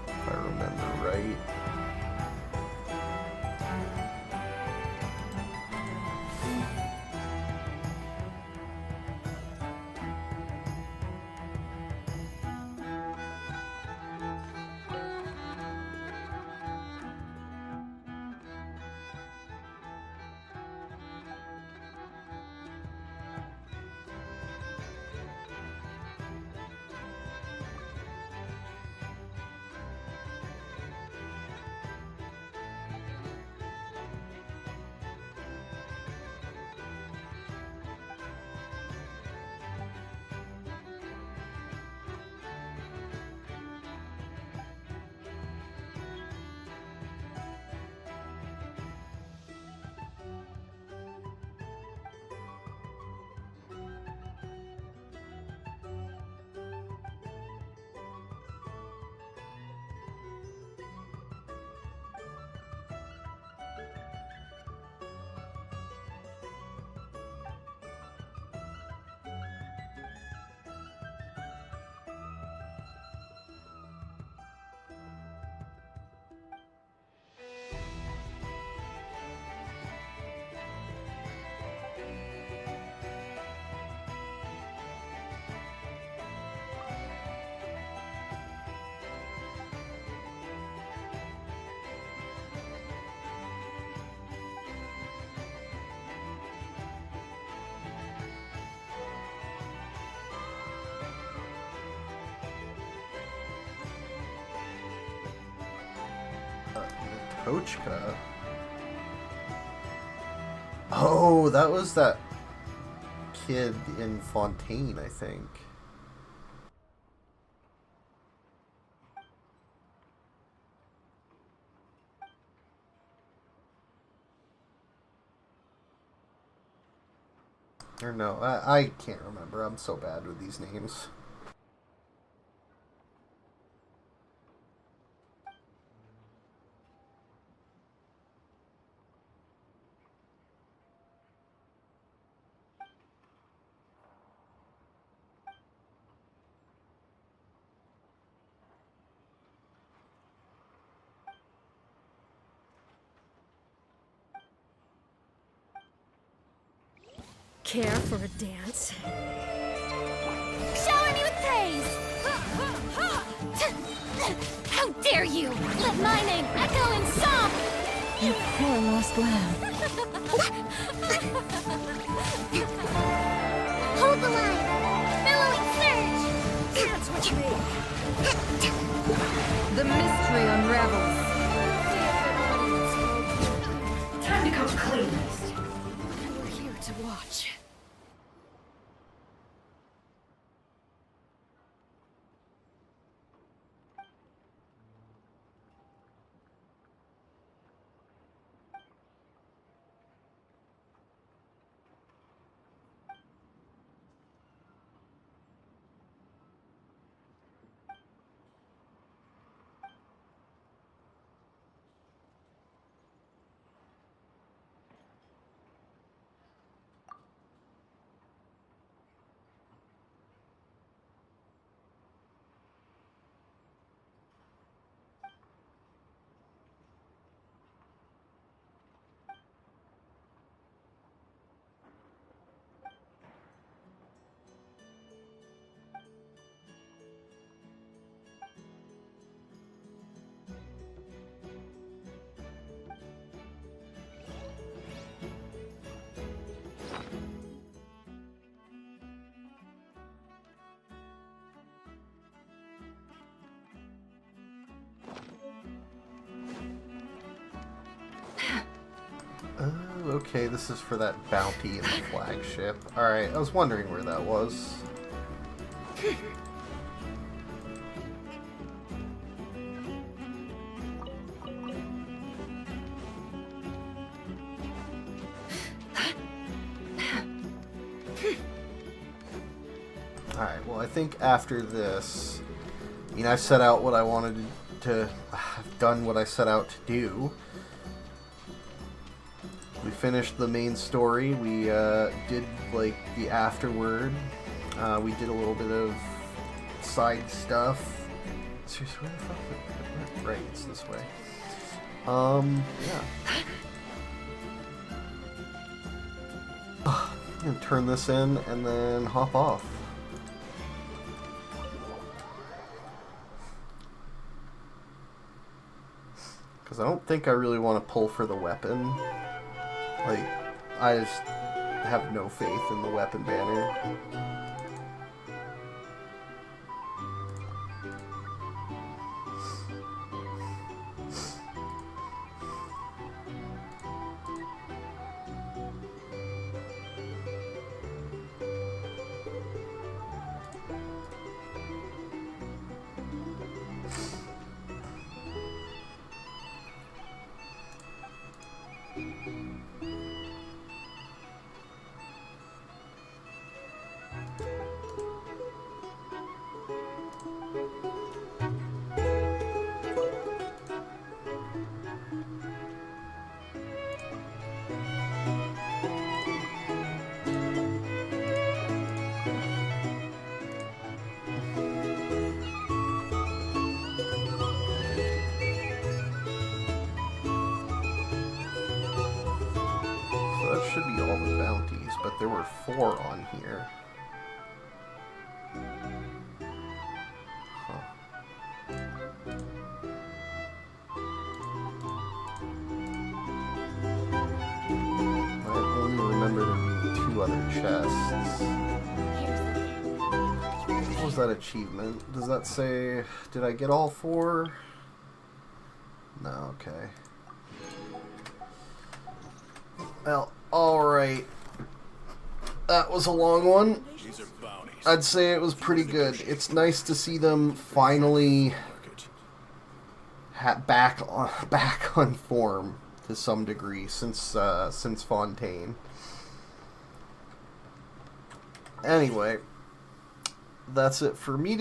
I remember right. Kochka. Oh, that was that kid in Fontaine, I think. Or no, I can't remember. I'm so bad with these names. Care for a dance? Shower me with praise! How dare you! Let my name echo in song! You poor lost lamb. Hold the line! Billowing surge! Dance with me! The mystery unravels. Time to come clean. We're here to watch. Oh, okay, this is for that bounty in the flagship. Alright, I was wondering where that was. Alright, well I think after this, I set out what I wanted to... I've done what I set out to do. We finished the main story. We did like the afterward. We did a little bit of side stuff. Seriously, where the fuck? Right, it's this way. Yeah. I'm gonna turn this in and then hop off. Because I don't think I really want to pull for the weapon. Like, I just have no faith in the weapon banner. Should be all the bounties, but there were 4 on here. Huh. I only remember there being 2 other chests. What was that achievement? Does that say, did I get all 4? No, okay. Well, alright. That was a long one. I'd say it was pretty good. It's nice to see them finally back on form to some degree since Fontaine. Anyway, that's it for me.